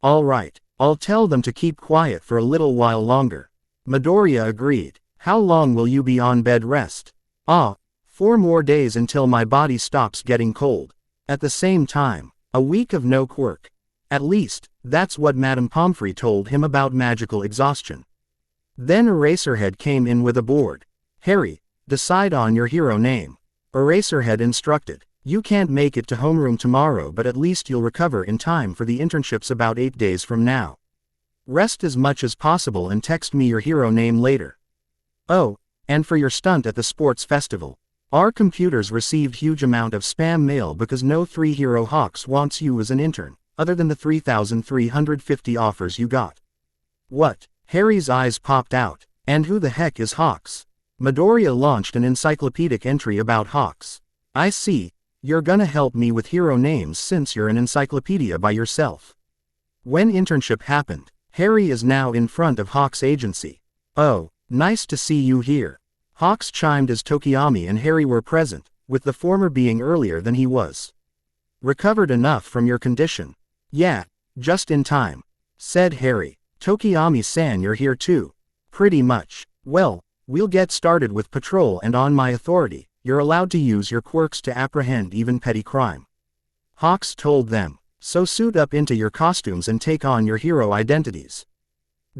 All right, I'll tell them to keep quiet for a little while longer. Midoriya agreed. How long will you be on bed rest? 4 more days until my body stops getting cold. At the same time, a week of no quirk. At least, that's what Madame Pomfrey told him about magical exhaustion. Then Eraserhead came in with a board. Harry, Decide on your hero name. Eraserhead instructed. You can't make it to homeroom tomorrow, but at least you'll recover in time for the internships about 8 days from now. Rest as much as possible and text me your hero name later. Oh, and for your stunt at the sports festival. Our computers received huge amount of spam mail because no 3 Hero Hawks wants you as an intern, other than the 3,350 offers you got. What? Harry's eyes popped out. And who the heck is Hawks? Midoriya launched an encyclopedic entry about Hawks. I see, you're gonna help me with hero names since you're an encyclopedia by yourself. When internship happened, Harry is now in front of Hawks' agency. Oh, nice to see you here. Hawks chimed as Tokiyami and Harry were present, with the former being earlier than he was. Recovered enough from your condition? Yeah, just in time, said Harry. Tokiyami-san, you're here too. Pretty much. Well, we'll get started with patrol, and on my authority, you're allowed to use your quirks to apprehend even petty crime. Hawks told them. So suit up into your costumes and take on your hero identities.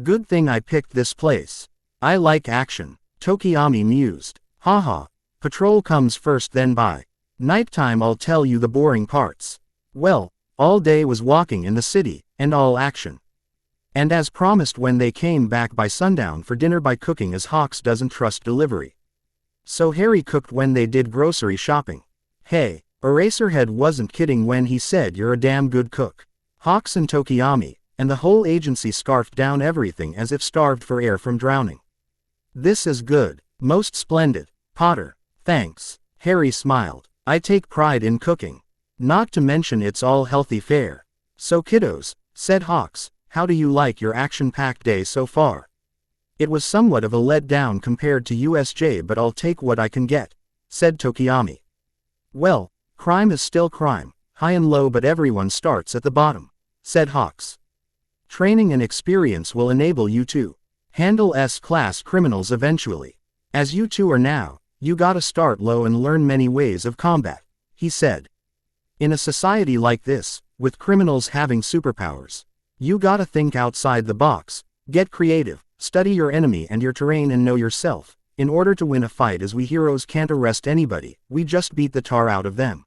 Good thing I picked this place. I like action. Tokiyami mused. Haha, patrol comes first, then by nighttime I'll tell you the boring parts. Well, all day was walking in the city, and all action. And as promised, when they came back by sundown for dinner by cooking, as Hawks doesn't trust delivery. So Harry cooked when they did grocery shopping. Hey, Eraserhead wasn't kidding when he said you're a damn good cook. Hawks and Tokiyami, and the whole agency scarfed down everything as if starved for air from drowning. This is good. Most splendid. Potter. Thanks. Harry smiled. I take pride in cooking. Not to mention it's all healthy fare. So kiddos, said Hawks, how do you like your action-packed day so far? It was somewhat of a letdown compared to USJ, but I'll take what I can get, said Tokiyami. Well, crime is still crime, high and low, but everyone starts at the bottom, said Hawks. Training and experience will enable you to handle S-class criminals eventually. As you two are now, you gotta start low and learn many ways of combat, he said. In a society like this, with criminals having superpowers, you gotta think outside the box, get creative, study your enemy and your terrain and know yourself, in order to win a fight, as we heroes can't arrest anybody, we just beat the tar out of them.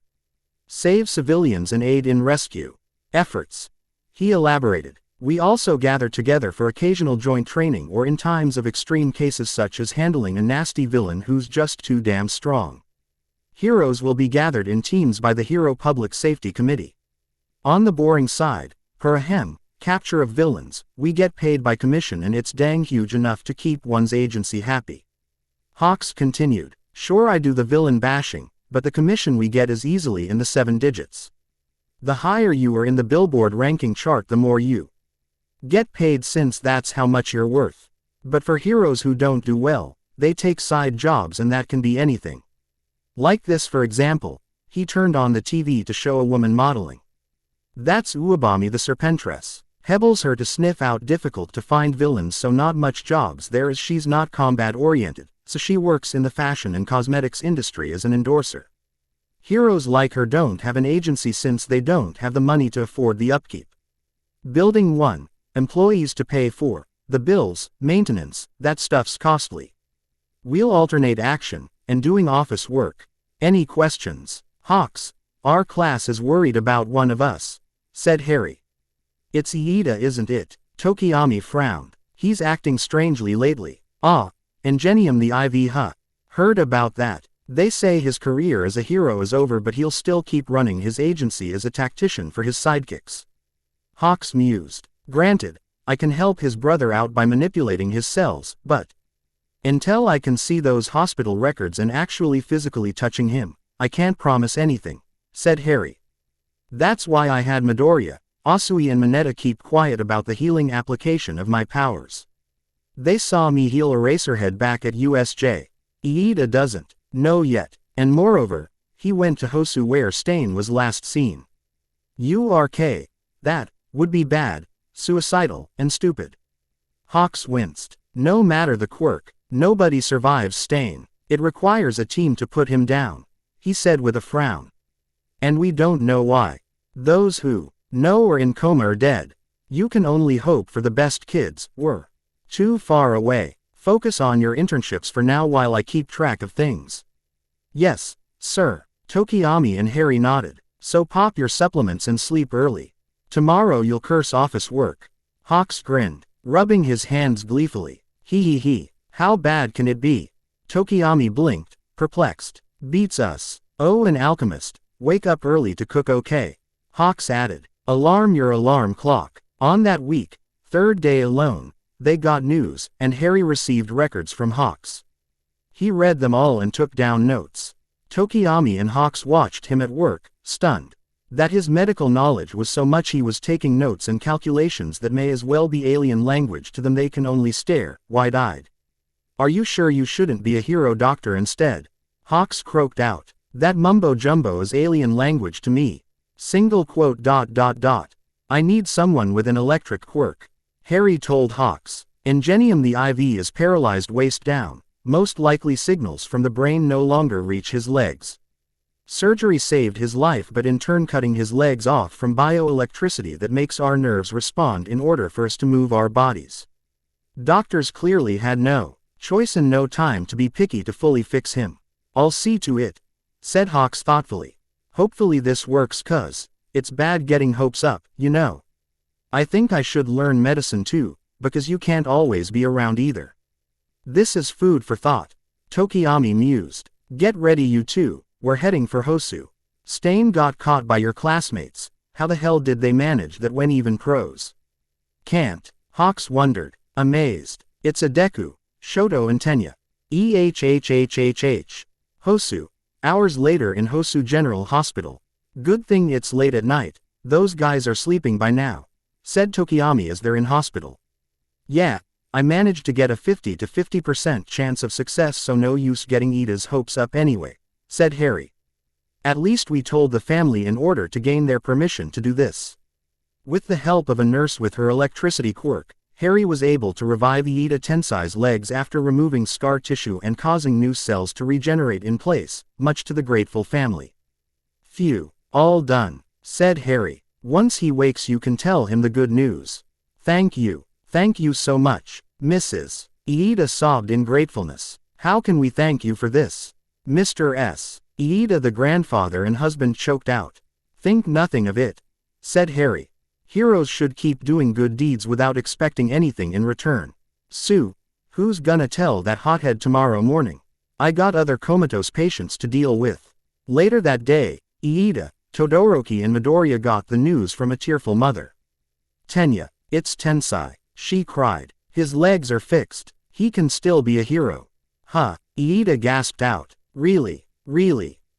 Save civilians and aid in rescue efforts. He elaborated. We also gather together for occasional joint training or in times of extreme cases such as handling a nasty villain who's just too damn strong. Heroes will be gathered in teams by the Hero Public Safety Committee. On the boring side, per ahem, capture of villains, we get paid by commission, and it's dang huge enough to keep one's agency happy. Hawks continued. Sure, I do the villain bashing, but the commission we get is easily in the 7 digits. The higher you are in the Billboard ranking chart, the more you get paid, since that's how much you're worth. But for heroes who don't do well, they take side jobs, and that can be anything. Like this, for example. He turned on the TV to show a woman modeling. That's Uabami the Serpentress. Hebbles her to sniff out difficult to find villains, so not much jobs there, as she's not combat oriented, so she works in the fashion and cosmetics industry as an endorser. Heroes like her don't have an agency since they don't have the money to afford the upkeep. Building 1. Employees to pay for. The bills, maintenance, that stuff's costly. We'll alternate action and doing office work. Any questions? Hawks, our class is worried about one of us, said Harry. It's Iida, isn't it? Tokiyami frowned. He's acting strangely lately. Ah, Ingenium the IV, huh? Heard about that. They say his career as a hero is over, but he'll still keep running his agency as a tactician for his sidekicks. Hawks mused. Granted, I can help his brother out by manipulating his cells, but until I can see those hospital records and actually physically touching him, I can't promise anything, said Harry. That's why I had Midoriya, Asui and Mineta keep quiet about the healing application of my powers. They saw me heal Eraserhead back at USJ. Iida doesn't know yet, and moreover, he went to Hosu where Stain was last seen. URK. That would be bad, suicidal, and stupid. Hawks winced. No matter the quirk, nobody survives Stain. It requires a team to put him down, he said with a frown. And we don't know why. Those who know are in coma or dead. You can only hope for the best. Kids were too far away. Focus on your internships for now while I keep track of things. Yes, sir. Tokiyami and Harry nodded. So pop your supplements and sleep early. Tomorrow you'll curse office work. Hawks grinned, rubbing his hands gleefully. He. How bad can it be? Tokiyami blinked, perplexed. Beats us. Oh, an alchemist. Wake up early to cook, okay? Hawks added. Alarm your alarm clock. On that week, third day alone, they got news, and Harry received records from Hawks. He read them all and took down notes. Tokiyami and Hawks watched him at work, stunned. That his medical knowledge was so much he was taking notes and calculations that may as well be alien language to them. They can only stare, wide-eyed. Are you sure you shouldn't be a hero doctor instead? Hawks croaked out. That mumbo-jumbo is alien language to me. Single quote ... I need someone with an electric quirk. Harry told Hawks. Ingenium, the IV is paralyzed waist down. Most likely signals from the brain no longer reach his legs. Surgery saved his life, but in turn cutting his legs off from bioelectricity that makes our nerves respond in order for us to move our bodies. Doctors clearly had no choice and no time to be picky to fully fix him. I'll see to it, said Hawks thoughtfully. Hopefully this works, cuz it's bad getting hopes up, you know. I think I should learn medicine too, because you can't always be around either. This is food for thought. Tokiyami mused. Get ready, you two, we're heading for Hosu. Stain got caught by your classmates. How the hell did they manage that when even pros can't? Hawks wondered, amazed. It's a Deku, Shoto and Tenya. Hosu. Hours later in Hosu General Hospital. Good thing it's late at night. Those guys are sleeping by now, said Tokiyami as they're in hospital. Yeah, I managed to get a 50 to 50% chance of success, so no use getting Ida's hopes up anyway, said Harry. At least we told the family in order to gain their permission to do this. With the help of a nurse with her electricity quirk, Harry was able to revive Ida Tensai's legs after removing scar tissue and causing new cells to regenerate in place, much to the grateful family. Phew, all done, said Harry. Once he wakes you can tell him the good news. Thank you so much, Mrs. Ida sobbed in gratefulness. How can we thank you for this, Mr. S. Ida, the grandfather and husband choked out. Think nothing of it, said Harry. Heroes should keep doing good deeds without expecting anything in return. Sue, who's gonna tell that hothead tomorrow morning? I got other comatose patients to deal with. Later that day, Ida, Todoroki and Midoriya got the news from a tearful mother. Tenya, it's Tensai, she cried. His legs are fixed. He can still be a hero. Huh, Ida gasped out. Really?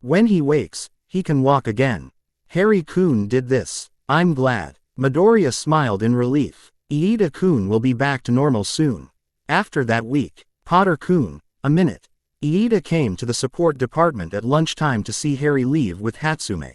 When he wakes, he can walk again. Harry-kun did this. I'm glad. Midoriya smiled in relief. Iida-kun will be back to normal soon. After that week, Potter-kun, a minute. Iida came to the support department at lunchtime to see Harry leave with Hatsume.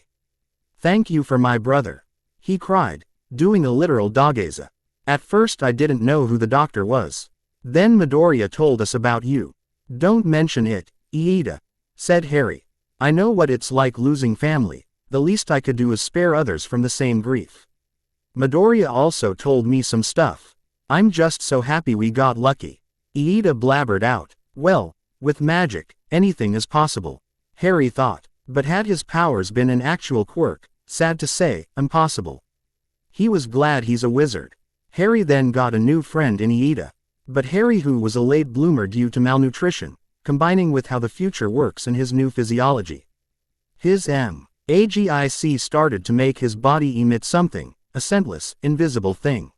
Thank you for my brother, he cried, doing a literal dogeza. At first I didn't know who the doctor was. Then Midoriya told us about you. Don't mention it, Iida, said Harry. I know what it's like losing family. The least I could do is spare others from the same grief. Midoriya also told me some stuff. I'm just so happy we got lucky. Iida blabbered out. Well, with magic, anything is possible, Harry thought. But had his powers been an actual quirk, sad to say, impossible. He was glad he's a wizard. Harry then got a new friend in Iida. But Harry, who was a late bloomer due to malnutrition, combining with how the future works in his new physiology. His magic started to make his body emit something, a scentless, invisible thing.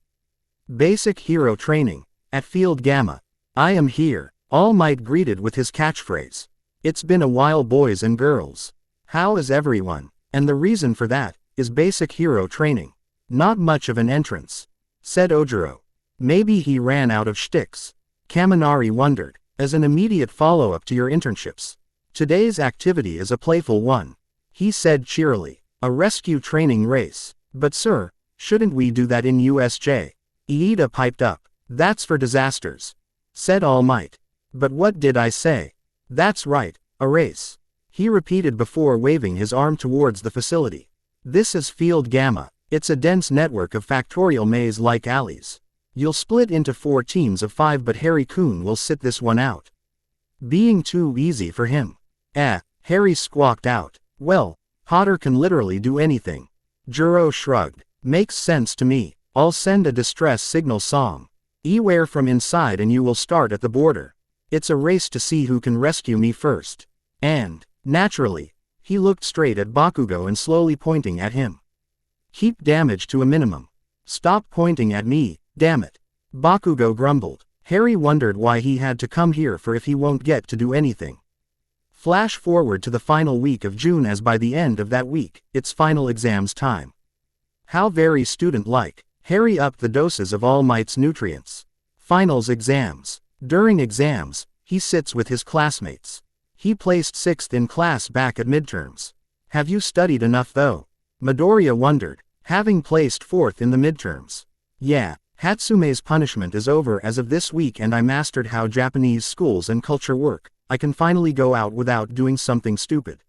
Basic hero training. At Field Gamma. I am here, All Might greeted with his catchphrase. It's been a while, boys and girls. How is everyone? And the reason for that is basic hero training. Not much of an entrance, said Ojiro. Maybe he ran out of shticks. Kaminari wondered. As an immediate follow-up to your internships, today's activity is a playful one, he said cheerily. A rescue training race. But sir, shouldn't we do that in USJ? Iida piped up. That's for disasters, said All Might. But what did I say? That's right, a race, he repeated before waving his arm towards the facility. This is Field Gamma. It's a dense network of factorial maze-like alleys. You'll split into 4 teams of 5, but Harry-kun will sit this one out. Being too easy for him. Harry squawked out. Well, Potter can literally do anything. Juro shrugged. Makes sense to me. I'll send a distress signal song. Eware from inside and you will start at the border. It's a race to see who can rescue me first. And, naturally, he looked straight at Bakugo and slowly pointing at him. Keep damage to a minimum. Stop pointing at me, damn it. Bakugo grumbled. Harry wondered why he had to come here for if he won't get to do anything. Flash forward to the final week of June, as by the end of that week, it's final exams time. How very student-like. Harry upped the doses of All Might's nutrients. Finals exams. During exams, he sits with his classmates. He placed 6th in class back at midterms. Have you studied enough though? Midoriya wondered, having placed 4th in the midterms. Yeah, Hatsume's punishment is over as of this week and I mastered how Japanese schools and culture work. I can finally go out without doing something stupid.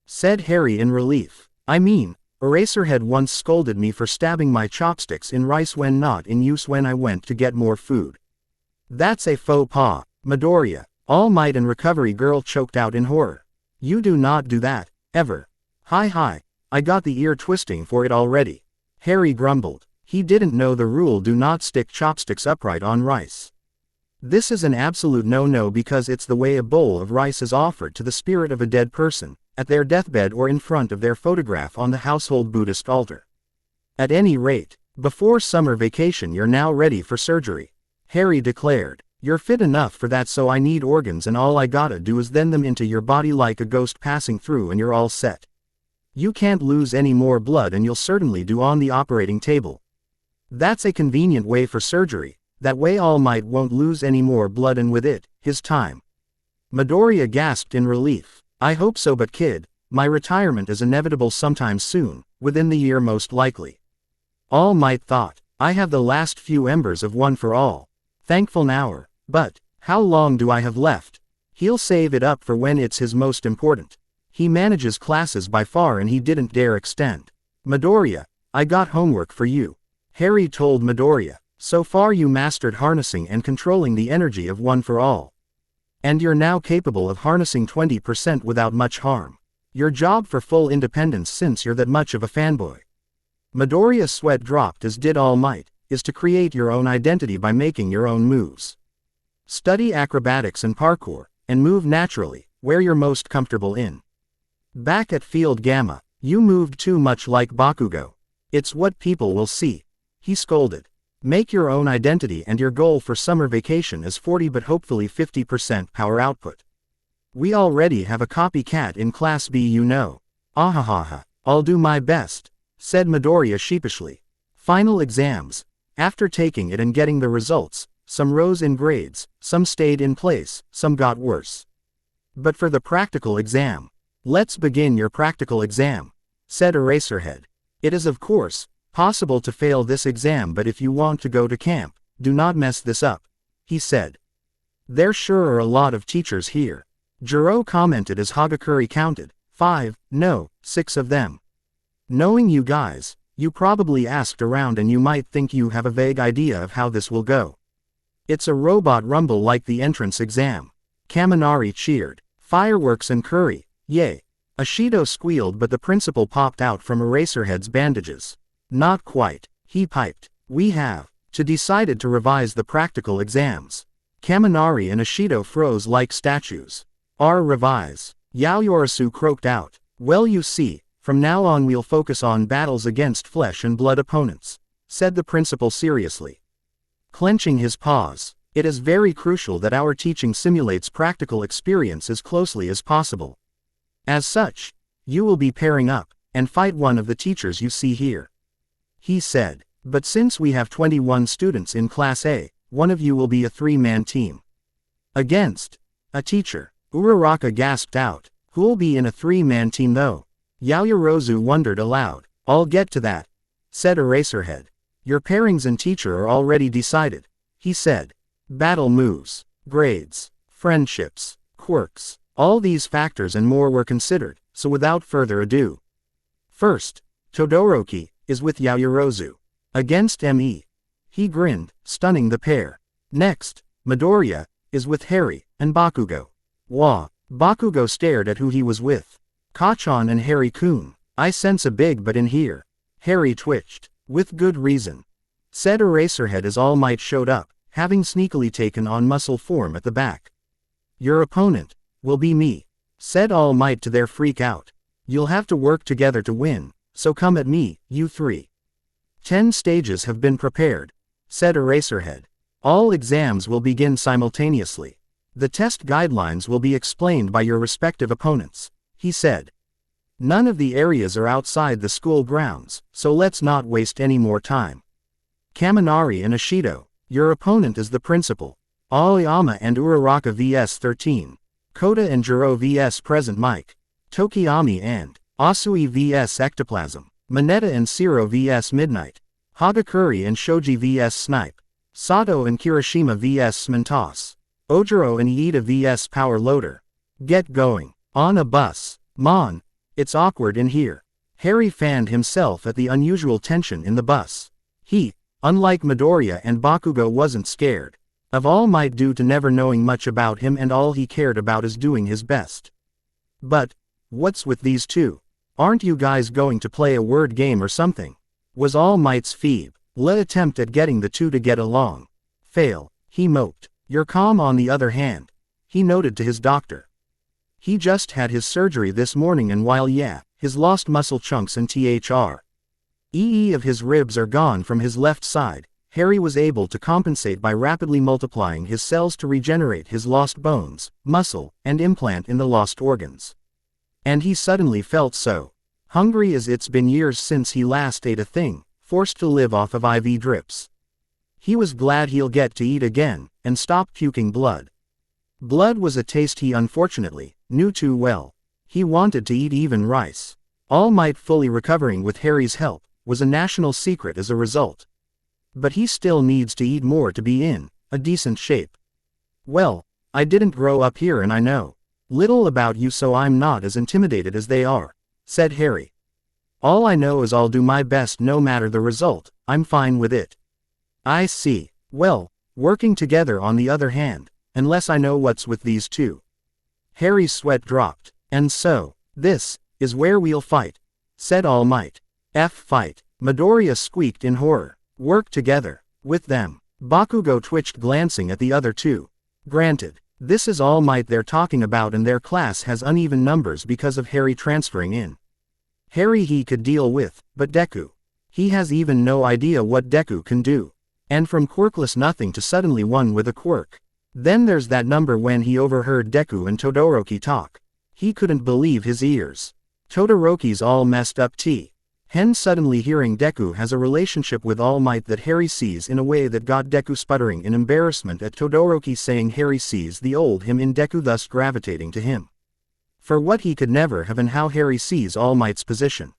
Said Harry in relief. I mean, Eraserhead once scolded me for stabbing my chopsticks in rice when not in use when I went to get more food. That's a faux pas, Midoriya. All Might and Recovery Girl choked out in horror. You do not do that, ever. Hi, I got the ear twisting for it already. Harry grumbled. He didn't know the rule do not stick chopsticks upright on rice. This is an absolute no-no because it's the way a bowl of rice is offered to the spirit of a dead person, at their deathbed or in front of their photograph on the household Buddhist altar. At any rate, before summer vacation you're now ready for surgery. Harry declared. You're fit enough for that, so I need organs and all I gotta do is then them into your body like a ghost passing through and you're all set. You can't lose any more blood and you'll certainly do on the operating table. That's a convenient way for surgery. That way All Might won't lose any more blood and with it, his time. Midoriya gasped in relief. I hope so, but kid, my retirement is inevitable sometime soon, within the year most likely. All Might thought, I have the last few embers of One for All. Thankful now, but, how long do I have left? He'll save it up for when it's his most important. He manages classes by far and he didn't dare extend. Midoriya, I got homework for you. Harry told Midoriya. So far you mastered harnessing and controlling the energy of One for All. And you're now capable of harnessing 20% without much harm. Your job for full independence, since you're that much of a fanboy. Midoriya's sweat dropped, as did All Might, is to create your own identity by making your own moves. Study acrobatics and parkour, and move naturally, where you're most comfortable in. Back at Field Gamma, you moved too much like Bakugo. It's what people will see. He scolded. Make your own identity and your goal for summer vacation is 40 but hopefully 50% power output. We already have a copycat in Class B, you know. Ahahaha, I'll do my best, said Midoriya sheepishly. Final exams. After taking it and getting the results, some rose in grades, some stayed in place, some got worse. But for the practical exam. Let's begin your practical exam, said Eraserhead. It is of course possible to fail this exam, but if you want to go to camp, do not mess this up, he said. There sure are a lot of teachers here. Juro commented as Hagakure counted, 6 of them. Knowing you guys, you probably asked around and you might think you have a vague idea of how this will go. It's a robot rumble like the entrance exam. Kaminari cheered. Fireworks and curry, yay. Ashido squealed, but the principal popped out from Eraserhead's bandages. Not quite, he piped. We have decided to revise the practical exams. Kaminari and Ashido froze like statues. Revise. Yaoyorosu croaked out. Well, you see, from now on we'll focus on battles against flesh and blood opponents, said the principal seriously. Clenching his paws. It is very crucial that our teaching simulates practical experience as closely as possible. As such, you will be pairing up and fight one of the teachers you see here. He said, but since we have 21 students in Class A, one of you will be a 3-man team. Against a teacher. Uraraka gasped out. Who'll be in a 3-man team though? Yaoyorozu wondered aloud. I'll get to that, said Eraserhead. Your pairings and teacher are already decided, he said. Battle moves, grades, friendships, quirks, all these factors and more were considered, so without further ado. First, Todoroki is with Yaoyorozu. Against Me. He grinned, stunning the pair. Next, Midoriya is with Harry and Bakugo. Wah! Bakugo stared at who he was with. Kacchan and Harry-kun. I sense a big but in here. Harry twitched. With good reason. Said Eraserhead as All Might showed up, having sneakily taken on muscle form at the back. Your opponent will be me, said All Might to their freak out. You'll have to work together to win, so come at me, you three. 10 stages have been prepared, said Eraserhead. All exams will begin simultaneously. The test guidelines will be explained by your respective opponents, he said. None of the areas are outside the school grounds, so let's not waste any more time. Kaminari and Ashido, your opponent is the principal. Aoyama and Uraraka vs 13. Kota and Jiro vs Present Mike. Tokiyami and Asui vs Ectoplasm. Mineta and Siro vs Midnight. Hagakuri and Shoji vs Snipe. Sato and Kirishima vs Smentos. Ojiro and Iida vs Power Loader. Get going. On a bus. Mon. It's awkward in here. Harry fanned himself at the unusual tension in the bus. He, unlike Midoriya and Bakugo, wasn't scared of All Might due to never knowing much about him, and all he cared about is doing his best. But, what's with these two? Aren't you guys going to play a word game or something? Was All Might's feeble attempt at getting the two to get along. Fail, he moped. You're calm on the other hand, he noted to his doctor. He just had his surgery this morning, and while his lost muscle chunks and THR of his ribs are gone from his left side, Harry was able to compensate by rapidly multiplying his cells to regenerate his lost bones, muscle, and implant in the lost organs. And he suddenly felt so hungry, as it's been years since he last ate a thing, forced to live off of IV drips. He was glad he'll get to eat again, and stop puking blood. Blood was a taste he unfortunately knew too well. He wanted to eat even rice. All Might fully recovering with Harry's help was a national secret as a result. But he still needs to eat more to be in a decent shape. Well, I didn't grow up here and I know little about you, so I'm not as intimidated as they are, said Harry. All I know is I'll do my best no matter the result. I'm fine with it. I see. Well, working together on the other hand, unless I know what's with these two. Harry's sweat dropped. And so, this is where we'll fight, said All Might. Fight. Midoriya squeaked in horror. Work together with them. Bakugo twitched, glancing at the other two. Granted, this is All Might they're talking about, and their class has uneven numbers because of Harry transferring in. Harry he could deal with, but Deku. He has even no idea what Deku can do. And from quirkless nothing to suddenly one with a quirk. Then there's that number when he overheard Deku and Todoroki talk. He couldn't believe his ears. Todoroki's all messed up Hen suddenly hearing Deku has a relationship with All Might that Harry sees in a way that got Deku sputtering in embarrassment at Todoroki saying Harry sees the old him in Deku, thus gravitating to him. For what he could never have, and how Harry sees All Might's position.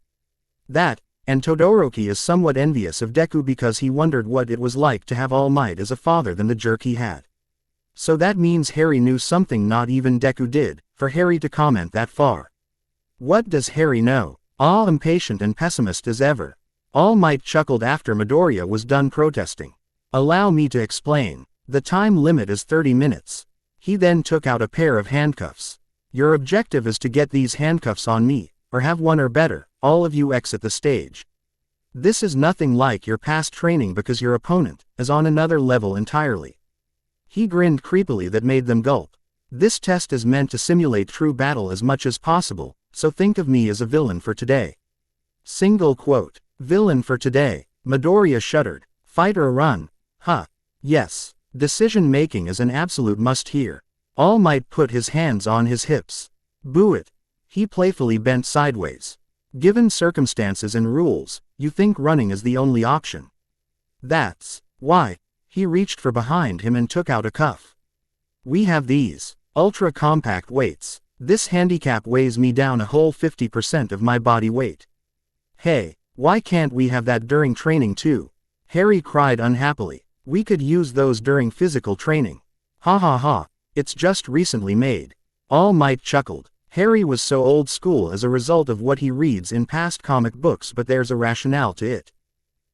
That, and Todoroki is somewhat envious of Deku because he wondered what it was like to have All Might as a father than the jerk he had. So that means Harry knew something not even Deku did, for Harry to comment that far. What does Harry know? Impatient and pessimist as ever. All Might chuckled after Midoriya was done protesting. Allow me to explain. The time limit is 30 minutes. He then took out a pair of handcuffs. Your objective is to get these handcuffs on me, or have one or better, all of you exit the stage. This is nothing like your past training because your opponent is on another level entirely. He grinned creepily that made them gulp. This test is meant to simulate true battle as much as possible, so think of me as a villain for today. Single quote. Villain for today. Midoriya shuddered. Fight or run? Yes. Decision making is an absolute must here. All Might put his hands on his hips. Boo it. He playfully bent sideways. Given circumstances and rules, you think running is the only option. That's why. He reached for behind him and took out a cuff. We have these ultra compact weights. This handicap weighs me down a whole 50% of my body weight. Hey, why can't we have that during training too? Harry cried unhappily. We could use those during physical training. Ha ha ha, it's just recently made. All Might chuckled. Harry was so old school as a result of what he reads in past comic books, but there's a rationale to it.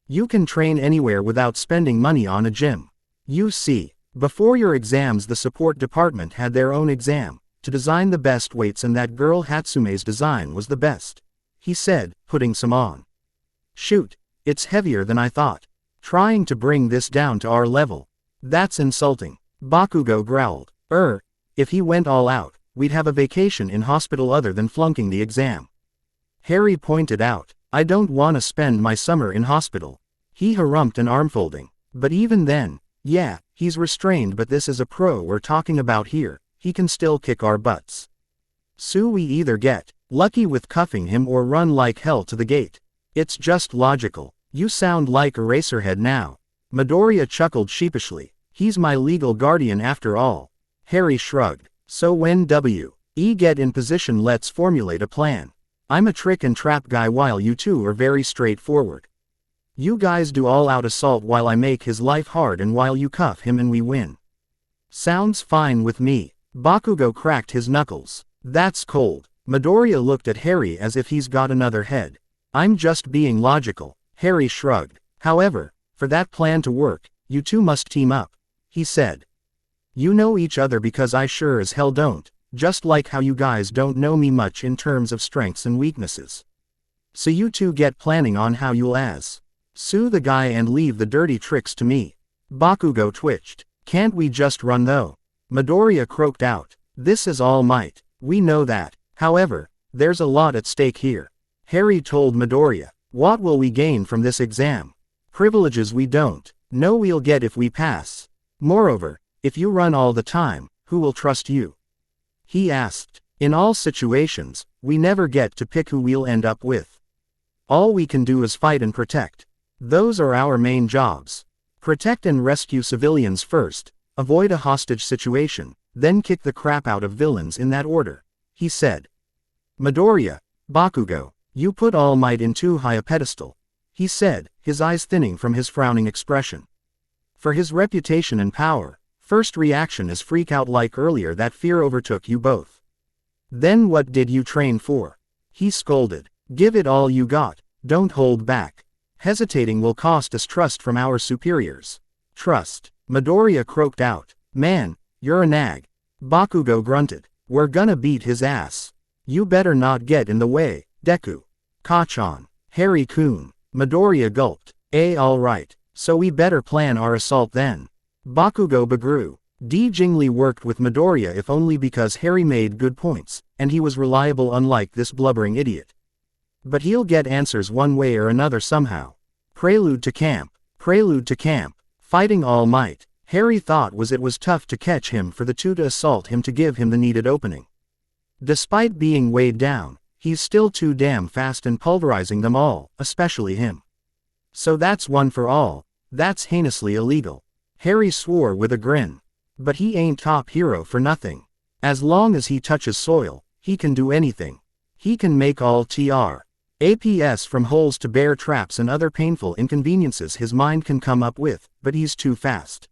You can train anywhere without spending money on a gym. You see, before your exams the support department had their own exam, to design the best weights, and that girl Hatsume's design was the best," he said, putting some on. "Shoot, it's heavier than I thought. Trying to bring this down to our level. That's insulting," Bakugo growled. If he went all out, we'd have a vacation in hospital other than flunking the exam." Harry pointed out. "I don't want to spend my summer in hospital." He harumphed an arm, folding. "But even then, yeah, he's restrained, but this is a pro we're talking about here. He can still kick our butts. So we either get lucky with cuffing him or run like hell to the gate. It's just logical." "You sound like Eraserhead now." Midoriya chuckled sheepishly. "He's my legal guardian after all." Harry shrugged. "So when we get in position, let's formulate a plan. I'm a trick and trap guy while you two are very straightforward. You guys do all-out assault while I make his life hard, and while you cuff him and we win." "Sounds fine with me." Bakugo cracked his knuckles. "That's cold." Midoriya looked at Harry as if he's got another head. "I'm just being logical." Harry shrugged. "However, for that plan to work, you two must team up," he said. "You know each other because I sure as hell don't, just like how you guys don't know me much in terms of strengths and weaknesses. So you two get planning on how you'll sue the guy and leave the dirty tricks to me." Bakugo twitched. "Can't we just run though?" Midoriya croaked out. "This is All Might. We know that. However, there's a lot at stake here." Harry told Midoriya. "What will we gain from this exam? Privileges we don't know we'll get if we pass. Moreover, if you run all the time, who will trust you?" he asked. "In all situations, we never get to pick who we'll end up with. All we can do is fight and protect. Those are our main jobs. Protect and rescue civilians first, avoid a hostage situation, then kick the crap out of villains in that order," he said. "Midoriya, Bakugo, you put All Might in too high a pedestal," he said, his eyes thinning from his frowning expression. "For his reputation and power, first reaction is freak out like earlier. That fear overtook you both. Then what did you train for?" he scolded. "Give it all you got, don't hold back. Hesitating will cost us trust from our superiors." "Trust?" Midoriya croaked out. "Man, you're a nag." Bakugo grunted. "We're gonna beat his ass. You better not get in the way, Deku. Kachan. Harry-kun." Midoriya gulped. Alright, so we better plan our assault then." Bakugo begrew. Jingli worked with Midoriya if only because Harry made good points, and he was reliable unlike this blubbering idiot. But he'll get answers one way or another somehow. Prelude to camp. Fighting All Might, Harry thought it was tough to catch him, for the two to assault him to give him the needed opening. Despite being weighed down, he's still too damn fast and pulverizing them all, especially him. So that's one for all. That's heinously illegal. Harry swore with a grin. But he ain't top hero for nothing. As long as he touches soil, he can do anything. He can make all traps from holes to bear traps and other painful inconveniences his mind can come up with, but he's too fast.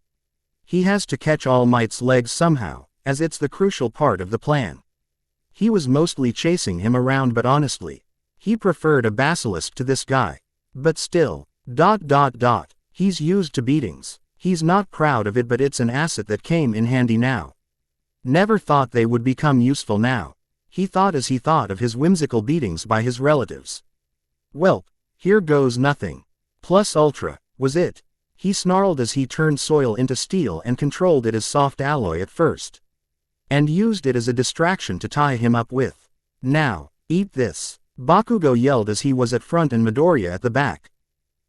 He has to catch All Might's legs somehow, as it's the crucial part of the plan. He was mostly chasing him around, but honestly, he preferred a basilisk to this guy. But still, he's used to beatings. He's not proud of it, but it's an asset that came in handy now. Never thought they would become useful now, he thought as he thought of his whimsical beatings by his relatives. Welp, here goes nothing. Plus ultra, was it? He snarled as he turned soil into steel and controlled it as soft alloy at first. And used it as a distraction to tie him up with. Now, eat this. Bakugo yelled as he was at front and Midoriya at the back.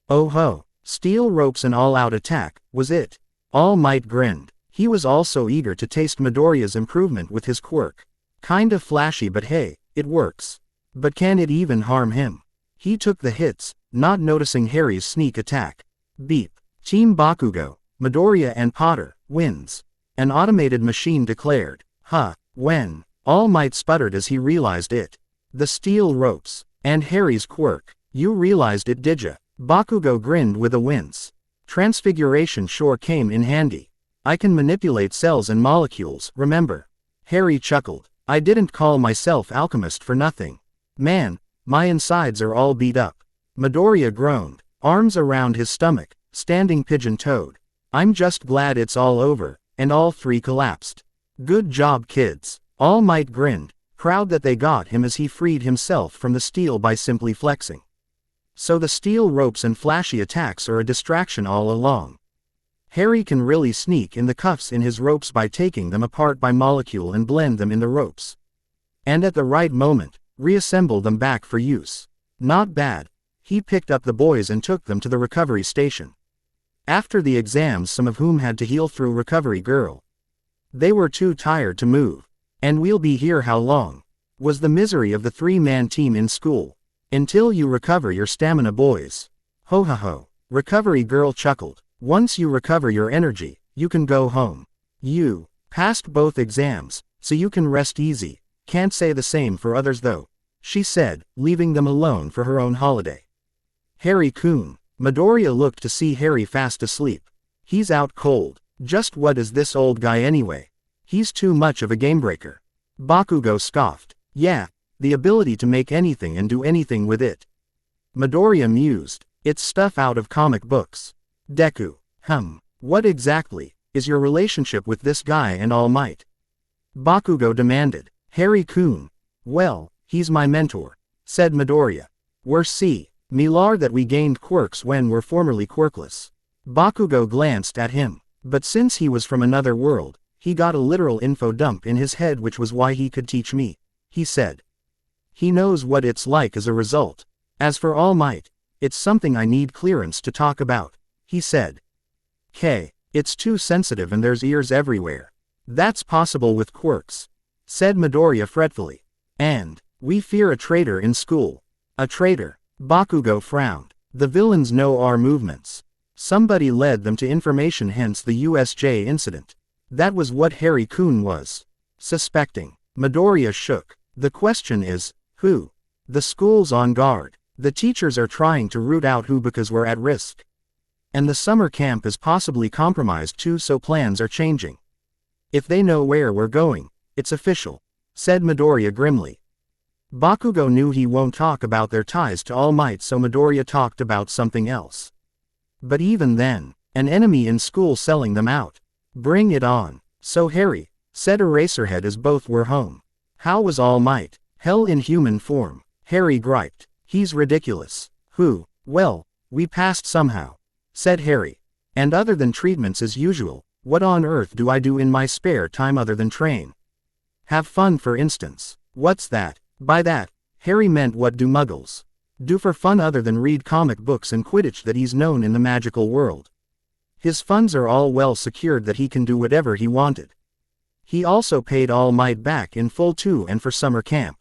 Oh ho, steel ropes and all-out attack, was it? All Might grinned. He was also eager to taste Midoriya's improvement with his quirk. Kinda flashy, but hey, it works. But can it even harm him? He took the hits, not noticing Harry's sneak attack. Beep. Team Bakugo, Midoriya and Potter, wins. An automated machine declared. When? All Might sputtered as he realized it. The steel ropes. And Harry's quirk. You realized it, didja? Bakugo grinned with a wince. Transfiguration sure came in handy. I can manipulate cells and molecules, remember? Harry chuckled. I didn't call myself alchemist for nothing. Man, my insides are all beat up. Midoriya groaned. arms around his stomach, standing pigeon-toed. I'm just glad it's all over, and all three collapsed. Good job, kids. All Might grinned, proud that they got him as he freed himself from the steel by simply flexing. So the steel ropes and flashy attacks are a distraction all along. Harry can really sneak in the cuffs in his ropes by taking them apart by molecule and blend them in the ropes. And at the right moment, reassemble them back for use. Not bad. He picked up the boys and took them to the recovery station. After the exams, some of whom had to heal through recovery girl. They were too tired to move. And we'll be here how long? Was the misery of the three-man team in school. Until you recover your stamina, boys. Ho ho ho. Recovery girl chuckled. Once you recover your energy, you can go home. You passed both exams, so you can rest easy. Can't say the same for others though, she said, leaving them alone for her own holiday. Harry-kun. Midoriya looked to see Harry fast asleep. He's out cold. Just what is this old guy anyway? He's too much of a gamebreaker. Bakugo scoffed. Yeah, the ability to make anything and do anything with it. Midoriya mused. It's stuff out of comic books. Deku. What exactly is your relationship with this guy and All Might? Bakugo demanded. Harry-kun. Well, he's my mentor, said Midoriya. We're Milar that we gained quirks when were formerly quirkless. Bakugo glanced at him. But since he was from another world, he got a literal info dump in his head, which was why he could teach me, he said. He knows what it's like as a result. As for All Might, it's something I need clearance to talk about, he said. It's too sensitive and there's ears everywhere. That's possible with quirks, said Midoriya fretfully. And we fear a traitor in school. A traitor? Bakugo frowned. The villains know our movements. Somebody led them to information, hence the USJ incident. That was what Harry-kun was suspecting. Midoriya shook. The question is, who? The school's on guard. The teachers are trying to root out who because we're at risk. And the summer camp is possibly compromised too, so plans are changing. If they know where we're going, it's official, said Midoriya grimly. Bakugo knew he won't talk about their ties to All Might, so Midoriya talked about something else. But even then, an enemy in school selling them out. Bring it on. So Harry, said Eraserhead as both were home. How was All Might? Hell in human form. Harry griped. He's ridiculous. Who? Well, we passed somehow, said Harry. And other than treatments as usual, what on earth do I do in my spare time other than train? Have fun, for instance. What's that? By that, Harry meant what do muggles do for fun other than read comic books and Quidditch that he's known in the magical world. His funds are all well secured that he can do whatever he wanted. He also paid All Might back in full too, and for summer camp.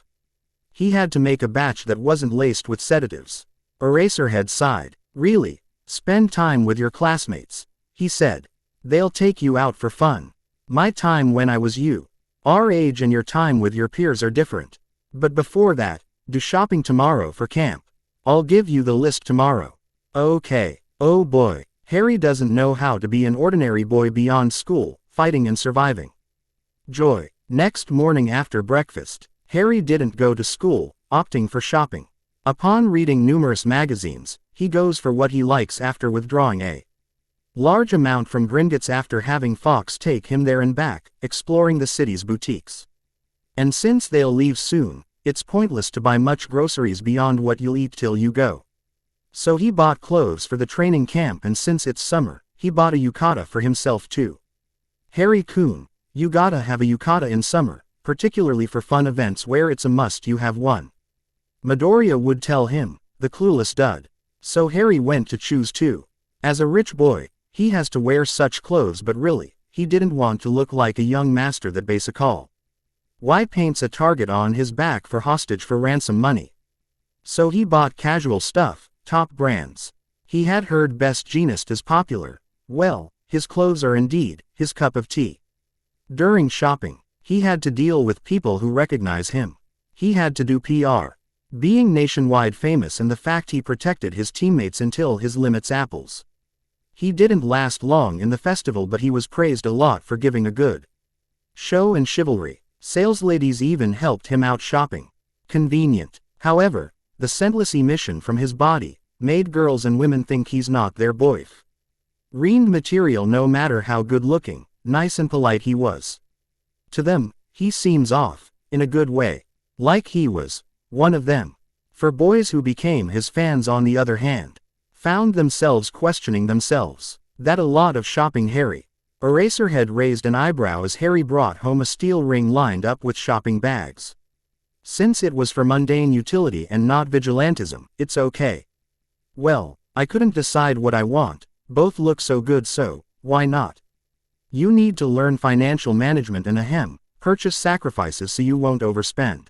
He had to make a batch that wasn't laced with sedatives. Eraserhead sighed. Really? Spend time with your classmates, he said. They'll take you out for fun. My time when I was you. Our age and your time with your peers are different. But before that, do shopping tomorrow for camp. I'll give you the list tomorrow. Okay. Oh boy. Harry doesn't know how to be an ordinary boy beyond school, fighting and surviving. Joy. Next morning after breakfast, Harry didn't go to school, opting for shopping. Upon reading numerous magazines, he goes for what he likes after withdrawing a large amount from Gringotts after having Fox take him there and back, exploring the city's boutiques. And since they'll leave soon, it's pointless to buy much groceries beyond what you'll eat till you go. So he bought clothes for the training camp, and since it's summer, he bought a yukata for himself too. Harry-kun, you gotta have a yukata in summer, particularly for fun events where it's a must you have one. Midoriya would tell him, the clueless dud. So Harry went to choose two. As a rich boy, he has to wear such clothes, but really, he didn't want to look like a young master that base a call. Why paints a target on his back for hostage for ransom money? So he bought casual stuff, top brands. He had heard Best Jeanist is popular. Well, his clothes are indeed his cup of tea. During shopping, he had to deal with people who recognize him. He had to do PR. Being nationwide famous and the fact he protected his teammates until his limits apples. He didn't last long in the festival, but he was praised a lot for giving a good show and chivalry. Salesladies even helped him out shopping. Convenient. However, the scentless emission from his body, made girls and women think he's not their boyf. Riend material no matter how good looking, nice and polite he was. To them, he seems off, in a good way. Like he was one of them. For boys who became his fans on the other hand, found themselves questioning themselves. That a lot of shopping Harry. Eraserhead raised an eyebrow as Harry brought home a steel ring lined up with shopping bags. Since it was for mundane utility and not vigilantism, it's okay. Well, I couldn't decide what I want, both look so good so, why not? You need to learn financial management and purchase sacrifices so you won't overspend.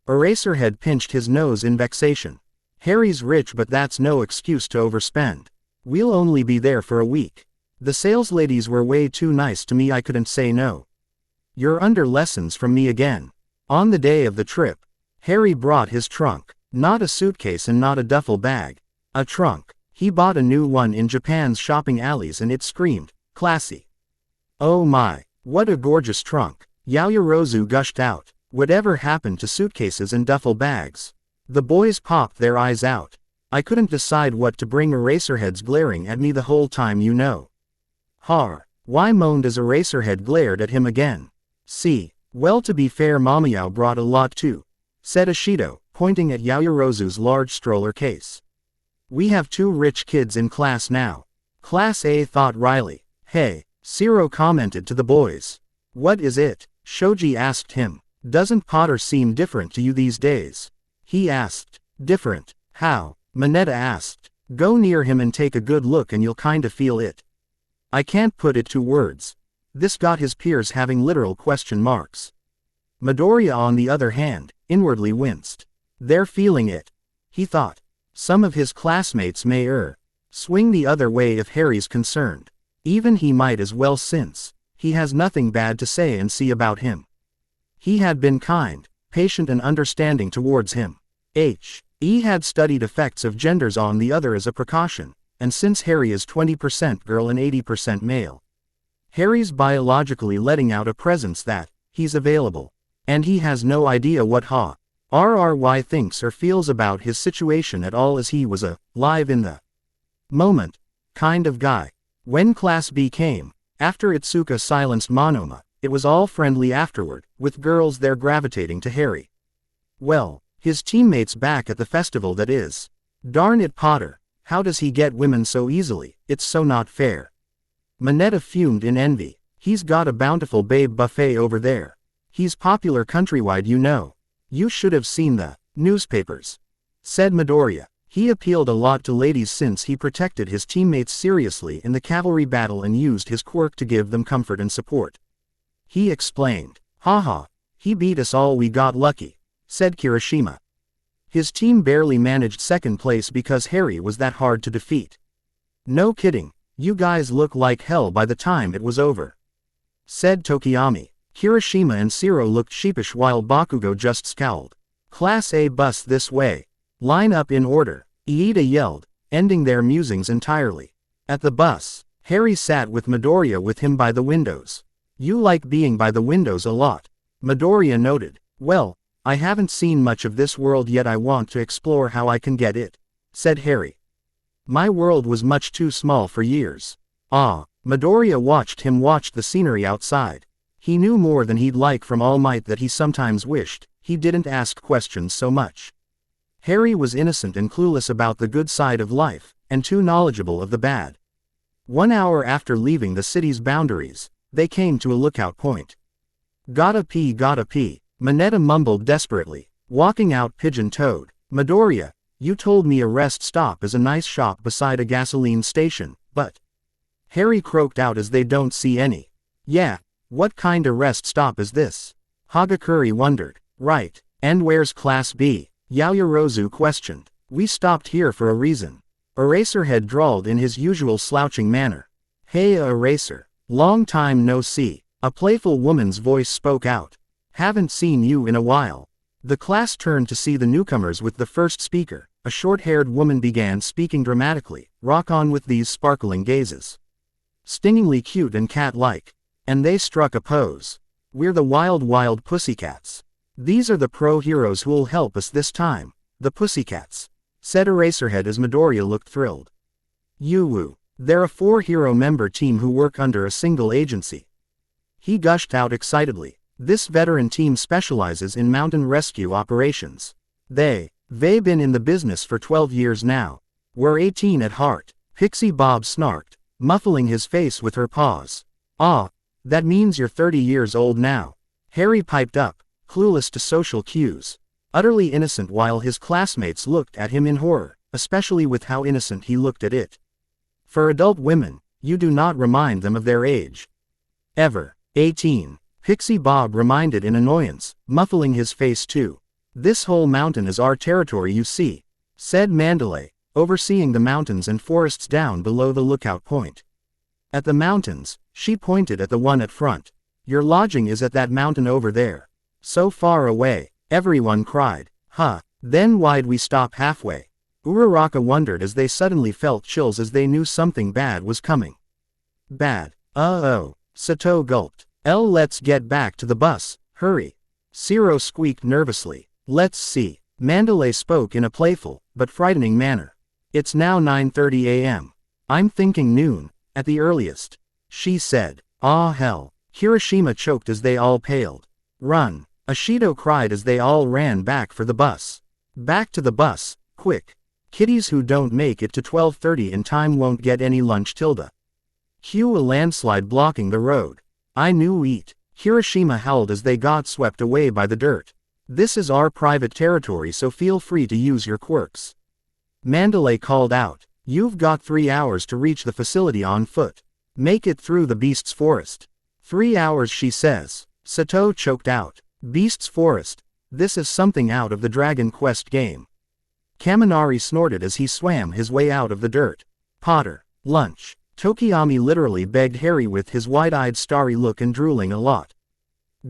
Eraserhead pinched his nose in vexation. Harry's rich but that's no excuse to overspend. We'll only be there for a week. The salesladies were way too nice to me, I couldn't say no. You're under lessons from me again. On the day of the trip, Harry brought his trunk. Not a suitcase and not a duffel bag. A trunk. He bought a new one in Japan's shopping alleys and it screamed, classy. Oh my, what a gorgeous trunk. Yaoyorozu gushed out. Whatever happened to suitcases and duffel bags? The boys popped their eyes out. I couldn't decide what to bring. Eraserhead's glaring at me the whole time, you know. Har. Why moaned as Eraserhead glared at him again. See. Well, to be fair, Mamayao brought a lot too, said Ashido, pointing at Yaoyorozu's large stroller case. We have 2 rich kids in class now. Class A, thought Riley. Hey, Zero commented to the boys. What is it? Shoji asked him. Doesn't Potter seem different to you these days? He asked. Different? How? Mineta asked. Go near him and take a good look and you'll kinda feel it. I can't put it to words. This got his peers having literal question marks. Midoriya on the other hand, inwardly winced. They're feeling it, he thought. Some of his classmates may swing the other way if Harry's concerned. Even he might as well, since he has nothing bad to say and see about him. He had been kind, patient and understanding towards him. He had studied effects of genders on the other as a precaution, and since Harry is 20% girl and 80% male, Harry's biologically letting out a presence that he's available. And he has no idea what RRY thinks or feels about his situation at all, as he was a live in the moment kind of guy. When Class B came, after Itsuka silenced Monoma, it was all friendly afterward, with girls there gravitating to Harry. Well, his teammates back at the festival, that is. Darn it, Potter, how does he get women so easily? It's so not fair. Mineta fumed in envy. He's got a bountiful babe buffet over there. He's popular countrywide, you know. You should have seen the newspapers, said Midoriya. He appealed a lot to ladies since he protected his teammates seriously in the cavalry battle and used his quirk to give them comfort and support. He explained. Haha, he beat us all, we got lucky, said Kirishima. His team barely managed second place because Harry was that hard to defeat. No kidding. You guys look like hell by the time it was over, said Tokiyami. Kirishima and Zero looked sheepish while Bakugo just scowled. Class A bus this way. Line up in order, Iida yelled, ending their musings entirely. At the bus, Harry sat with Midoriya with him by the windows. You like being by the windows a lot, Midoriya noted. Well, I haven't seen much of this world yet, I want to explore how I can get it, said Harry. My world was much too small for years. Midoriya watched him watch the scenery outside. He knew more than he'd like from All Might, that he sometimes wished he didn't ask questions so much. Harry was innocent and clueless about the good side of life, and too knowledgeable of the bad. 1 hour after leaving the city's boundaries, they came to a lookout point. Gotta pee, Mineta mumbled desperately, walking out pigeon-toed. Midoriya, you told me a rest stop is a nice shop beside a gasoline station, but Harry croaked out as they don't see any. Yeah, what kinda rest stop is this? Hagakure wondered. Right, and where's Class B? Yaoyorozu questioned. We stopped here for a reason. Eraserhead drawled in his usual slouching manner. Hey Eraser, long time no see. A playful woman's voice spoke out. Haven't seen you in a while. The class turned to see the newcomers with the first speaker. A short-haired woman began speaking dramatically. Rock on with these sparkling gazes. Stingingly cute and cat-like. And they struck a pose. We're the wild pussycats. These are the pro-heroes who'll help us this time. The pussycats. said Eraserhead as Midoriya looked thrilled. Yoo-woo. They're a 4-hero member team who work under a single agency. He gushed out excitedly. This veteran team specializes in mountain rescue operations. They've been in the business for 12 years now. We're 18 at heart, Pixie Bob snarked, muffling his face with her paws. Ah, that means you're 30 years old now. Harry piped up, clueless to social cues. Utterly innocent while his classmates looked at him in horror, especially with how innocent he looked at it. For adult women, you do not remind them of their age. Ever. 18. Pixie Bob reminded in annoyance, muffling his face too. This whole mountain is our territory, you see, said Mandalay, overseeing the mountains and forests down below the lookout point. At the mountains, she pointed at the one at front. Your lodging is at that mountain over there. So far away, everyone cried. Huh, then why'd we stop halfway? Uraraka wondered as they suddenly felt chills as they knew something bad was coming. Bad. Uh-oh. Sato gulped. Let's get back to the bus, hurry. Zero squeaked nervously. Let's see. Mandalay spoke in a playful, but frightening manner. It's now 9:30 a.m. I'm thinking noon, at the earliest. She said. Ah hell. Kirishima choked as they all paled. Run. Ashido cried as they all ran back for the bus. Back to the bus, quick. Kiddies who don't make it to 12:30 in time won't get any lunch. Tilda. Cue a landslide blocking the road. I knew it. Kirishima howled as they got swept away by the dirt. This is our private territory, so feel free to use your quirks. Mandalay called out. You've got 3 hours to reach the facility on foot. Make it through the Beast's Forest. 3 hours, she says. Sato choked out. Beast's Forest. This is something out of the Dragon Quest game. Kaminari snorted as he swam his way out of the dirt. Potter. Lunch. Tokiyami literally begged Harry with his wide-eyed starry look and drooling a lot.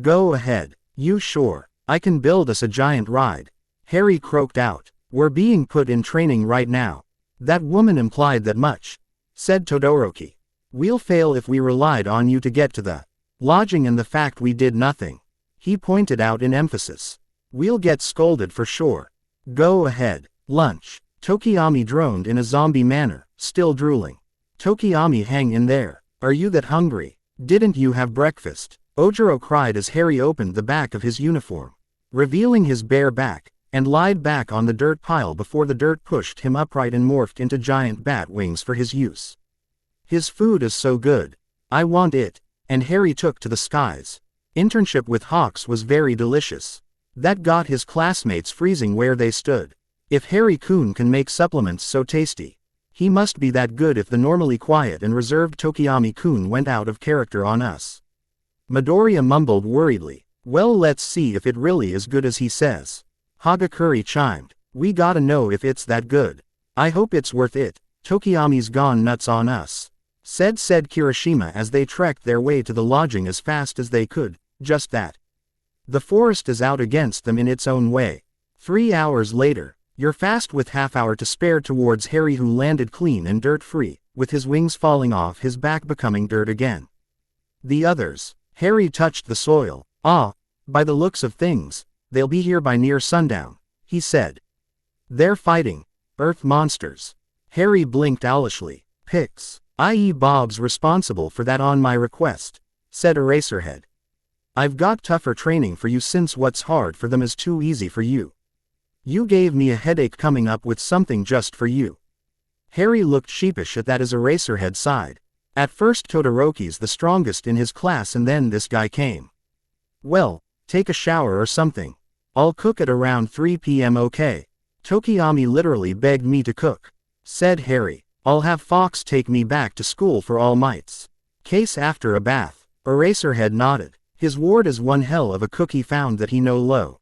Go ahead. You sure? I can build us a giant ride. Harry croaked out. We're being put in training right now. That woman implied that much, said Todoroki. We'll fail if we relied on you to get to the lodging and the fact we did nothing. He pointed out in emphasis. We'll get scolded for sure. Go ahead. Lunch. Tokiyami droned in a zombie manner, still drooling. Tokiyami, hang in there. Are you that hungry? Didn't you have breakfast? Ojiro cried as Harry opened the back of his uniform, revealing his bare back, and lied back on the dirt pile before the dirt pushed him upright and morphed into giant bat wings for his use. His food is so good. I want it. And Harry took to the skies. Internship with Hawks was very delicious. That got his classmates freezing where they stood. If Harry-kun can make supplements so tasty, he must be that good. If the normally quiet and reserved Tokiyami-kun went out of character on us. Midoriya mumbled worriedly. Well, let's see if it really is good as he says. Hagakure chimed. We gotta know if it's that good. I hope it's worth it. Tokiyami's gone nuts on us, said Kirishima as they trekked their way to the lodging as fast as they could. Just that. The forest is out against them in its own way. 3 hours later, you're fast with half-hour to spare towards Harry, who landed clean and dirt-free, with his wings falling off his back becoming dirt again. The others. Harry touched the soil. Ah, by the looks of things, they'll be here by near sundown, he said. They're fighting Earth monsters. Harry blinked owlishly. Pix, i.e. Bob's responsible for that on my request, said Eraserhead. I've got tougher training for you since what's hard for them is too easy for you. You gave me a headache coming up with something just for you. Harry looked sheepish at that as Eraserhead sighed. At first Todoroki's the strongest in his class and then this guy came. Well, take a shower or something. I'll cook at around 3 p.m. okay? Tokiyami literally begged me to cook, said Harry. I'll have Fox take me back to school for all mites. Case after a bath. Eraserhead nodded. His ward is one hell of a cook. He found that he no low.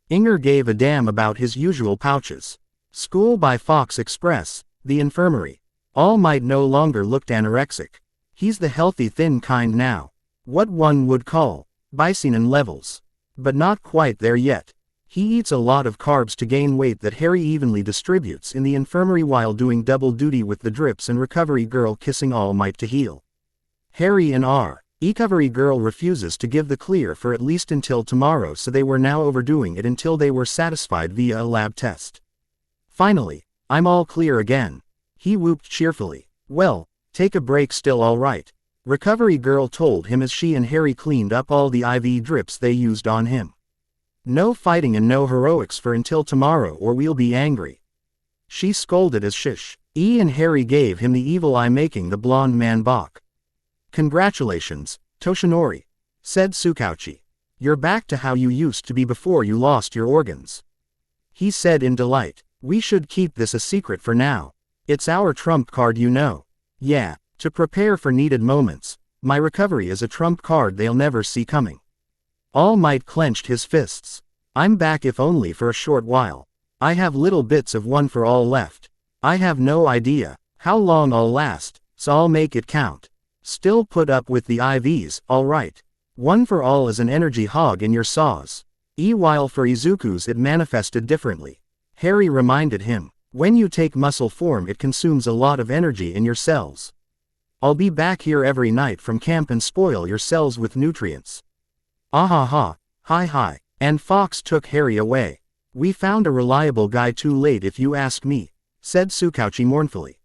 Inger gave a damn about his usual pouches. School by Fox Express, the infirmary. All Might no longer looked anorexic. He's the healthy thin kind now. What one would call bison levels. But not quite there yet. He eats a lot of carbs to gain weight that Harry evenly distributes in the infirmary while doing double duty with the drips and recovery girl kissing All Might to heal. Harry and recovery girl refuses to give the clear for at least until tomorrow, so they were now overdoing it until they were satisfied via a lab test. Finally, I'm all clear again. He whooped cheerfully. Well, take a break still all right. Recovery girl told him as she and Harry cleaned up all the IV drips they used on him. No fighting and no heroics for until tomorrow or we'll be angry. She scolded as shish. And Harry gave him the evil eye making the blonde man balk. Congratulations, Toshinori, said Tsukauchi. You're back to how you used to be before you lost your organs. He said in delight. We should keep this a secret for now. It's our trump card, you know. Yeah, to prepare for needed moments. My recovery is a trump card they'll never see coming. All Might clenched his fists. I'm back if only for a short while. I have little bits of One for All left. I have no idea how long I'll last, so I'll make it count. Still put up with the IVs, alright. One for All is an energy hog in your saws. While for Izuku's it manifested differently. Harry reminded him, when you take muscle form it consumes a lot of energy in your cells. I'll be back here every night from camp and spoil your cells with nutrients. Ah, hi, and Fox took Harry away. We found a reliable guy too late if you ask me, said Tsukauchi mournfully.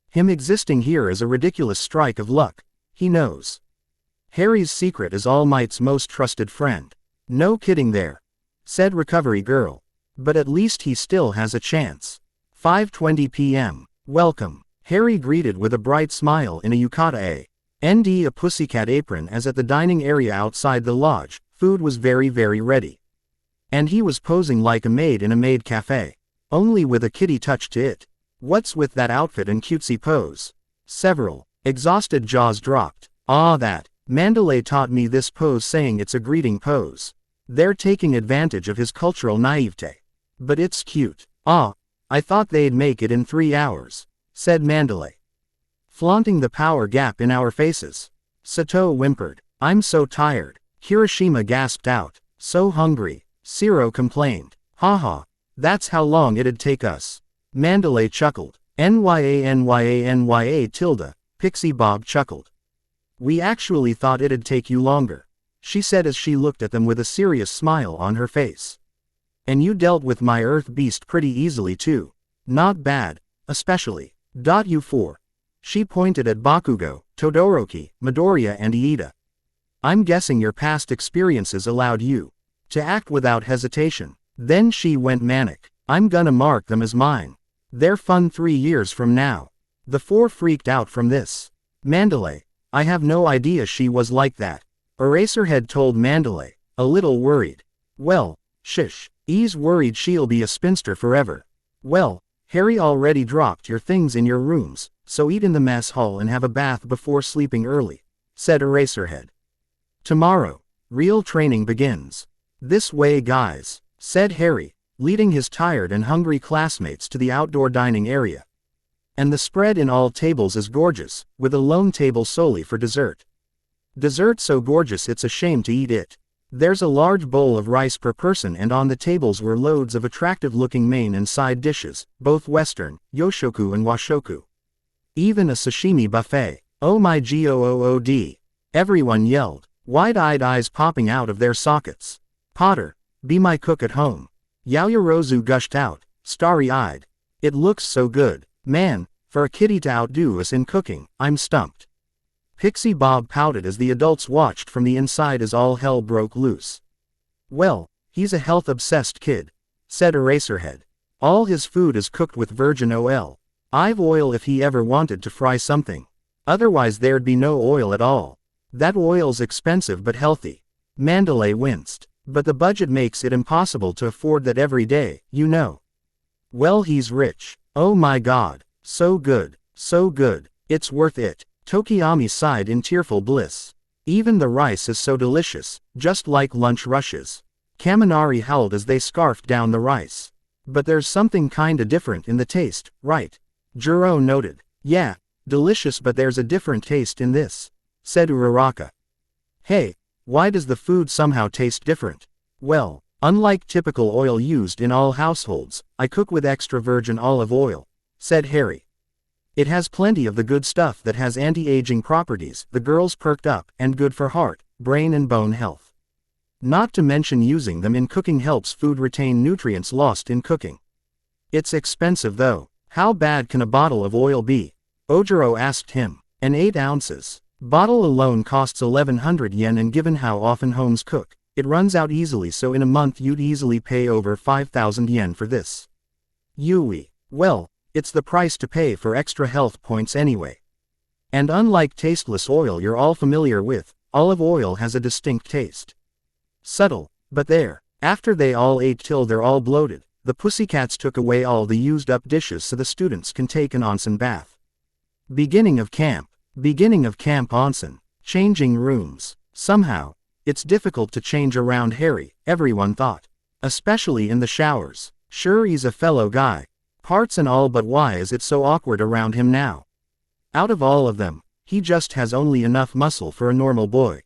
Him existing here is a ridiculous strike of luck, he knows. Harry's secret is All Might's most trusted friend. No kidding there, said Recovery Girl. But at least he still has a chance. 5:20 p.m. Welcome. Harry greeted with a bright smile in a yukata and a pussycat apron as at the dining area outside the lodge, food was very ready. And he was posing like a maid in a maid cafe. Only with a kitty touch to it. What's with that outfit and cutesy pose? Several exhausted jaws dropped. That. Mandalay taught me this pose saying it's a greeting pose. They're taking advantage of his cultural naivete. But it's cute. I thought they'd make it in 3 hours, said Mandalay. Flaunting the power gap in our faces. Sato whimpered. I'm so tired. Kirishima gasped out. So hungry. Zero complained. Haha. That's how long it'd take us. Mandalay chuckled. Nya tilde. Pixie Bob chuckled. We actually thought it'd take you longer, she said as she looked at them with a serious smile on her face. And you dealt with my earth beast pretty easily too. Not bad, especially. You four. She pointed at Bakugo, Todoroki, Midoriya and Iida. I'm guessing your past experiences allowed you to act without hesitation. Then she went manic. I'm gonna mark them as mine. They're fun 3 years from now. The four freaked out from this. Mandalay. I have no idea she was like that. Eraserhead told Mandalay, a little worried. Well, shish. He's worried she'll be a spinster forever. Well, Harry already dropped your things in your rooms, so eat in the mess hall and have a bath before sleeping early, said Eraserhead. Tomorrow, real training begins. This way guys, said Harry, leading his tired and hungry classmates to the outdoor dining area. And the spread in all tables is gorgeous, with a lone table solely for dessert. Dessert so gorgeous it's a shame to eat it. There's a large bowl of rice per person and on the tables were loads of attractive-looking main and side dishes, both Western, Yoshoku and Washoku. Even a sashimi buffet. Oh my god! Everyone yelled, wide-eyed eyes popping out of their sockets. Potter, be my cook at home. Yaoyorozu gushed out, starry-eyed. It looks so good. Man, for a kitty to outdo us in cooking, I'm stumped. Pixie Bob pouted as the adults watched from the inside as all hell broke loose. Well, he's a health-obsessed kid, said Eraserhead. All his food is cooked with virgin olive oil if he ever wanted to fry something. Otherwise there'd be no oil at all. That oil's expensive but healthy. Mandalay winced. But the budget makes it impossible to afford that every day, you know. Well, he's rich. Oh my god. So good. It's worth it. Tokiyami sighed in tearful bliss. Even the rice is so delicious, just like lunch rushes. Kaminari howled as they scarfed down the rice. But there's something kinda different in the taste, right? Juro noted. Yeah, delicious but there's a different taste in this, said Uraraka. Hey, why does the food somehow taste different? Well, unlike typical oil used in all households, I cook with extra virgin olive oil, said Harry. It has plenty of the good stuff that has anti-aging properties, the girls perked up, and good for heart, brain and bone health. Not to mention using them in cooking helps food retain nutrients lost in cooking. It's expensive though. How bad can a bottle of oil be? Ojiro asked him. An 8 ounces. Bottle alone costs 1100 yen, and given how often homes cook, it runs out easily, so in a month you'd easily pay over 5,000 yen for this. Yui. Well, it's the price to pay for extra health points anyway. And unlike tasteless oil you're all familiar with, olive oil has a distinct taste. Subtle, but there. After they all ate till they're all bloated, the pussycats took away all the used up dishes so the students can take an onsen bath. Beginning of camp onsen. Changing rooms. Somehow, it's difficult to change around Harry, everyone thought. Especially in the showers. Sure, he's a fellow guy. Parts and all, but why is it so awkward around him now? Out of all of them, he just has only enough muscle for a normal boy.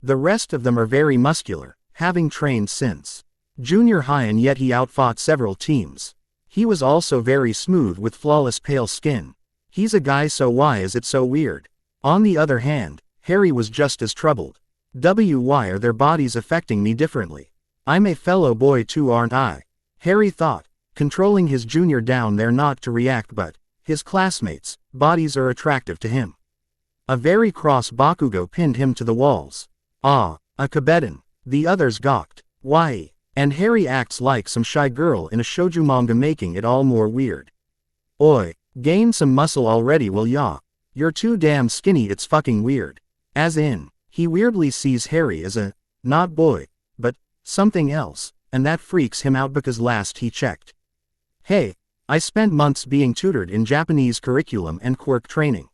The rest of them are very muscular, having trained since junior high, and yet he outfought several teams. He was also very smooth with flawless pale skin. He's a guy, so why is it so weird? On the other hand, Harry was just as troubled. Why are their bodies affecting me differently? I'm a fellow boy too, aren't I? Harry thought, controlling his junior down there not to react, but his classmates' bodies are attractive to him. A very cross Bakugo pinned him to the walls. Ah, a Kabetan. The others gawked. Why? And Harry acts like some shy girl in a shoujo manga, making it all more weird. Oi, gain some muscle already, will ya? You're too damn skinny, it's fucking weird. As in, he weirdly sees Harry as a, not boy, but something else, and that freaks him out because last he checked. Hey, I spent months being tutored in Japanese curriculum and quirk training.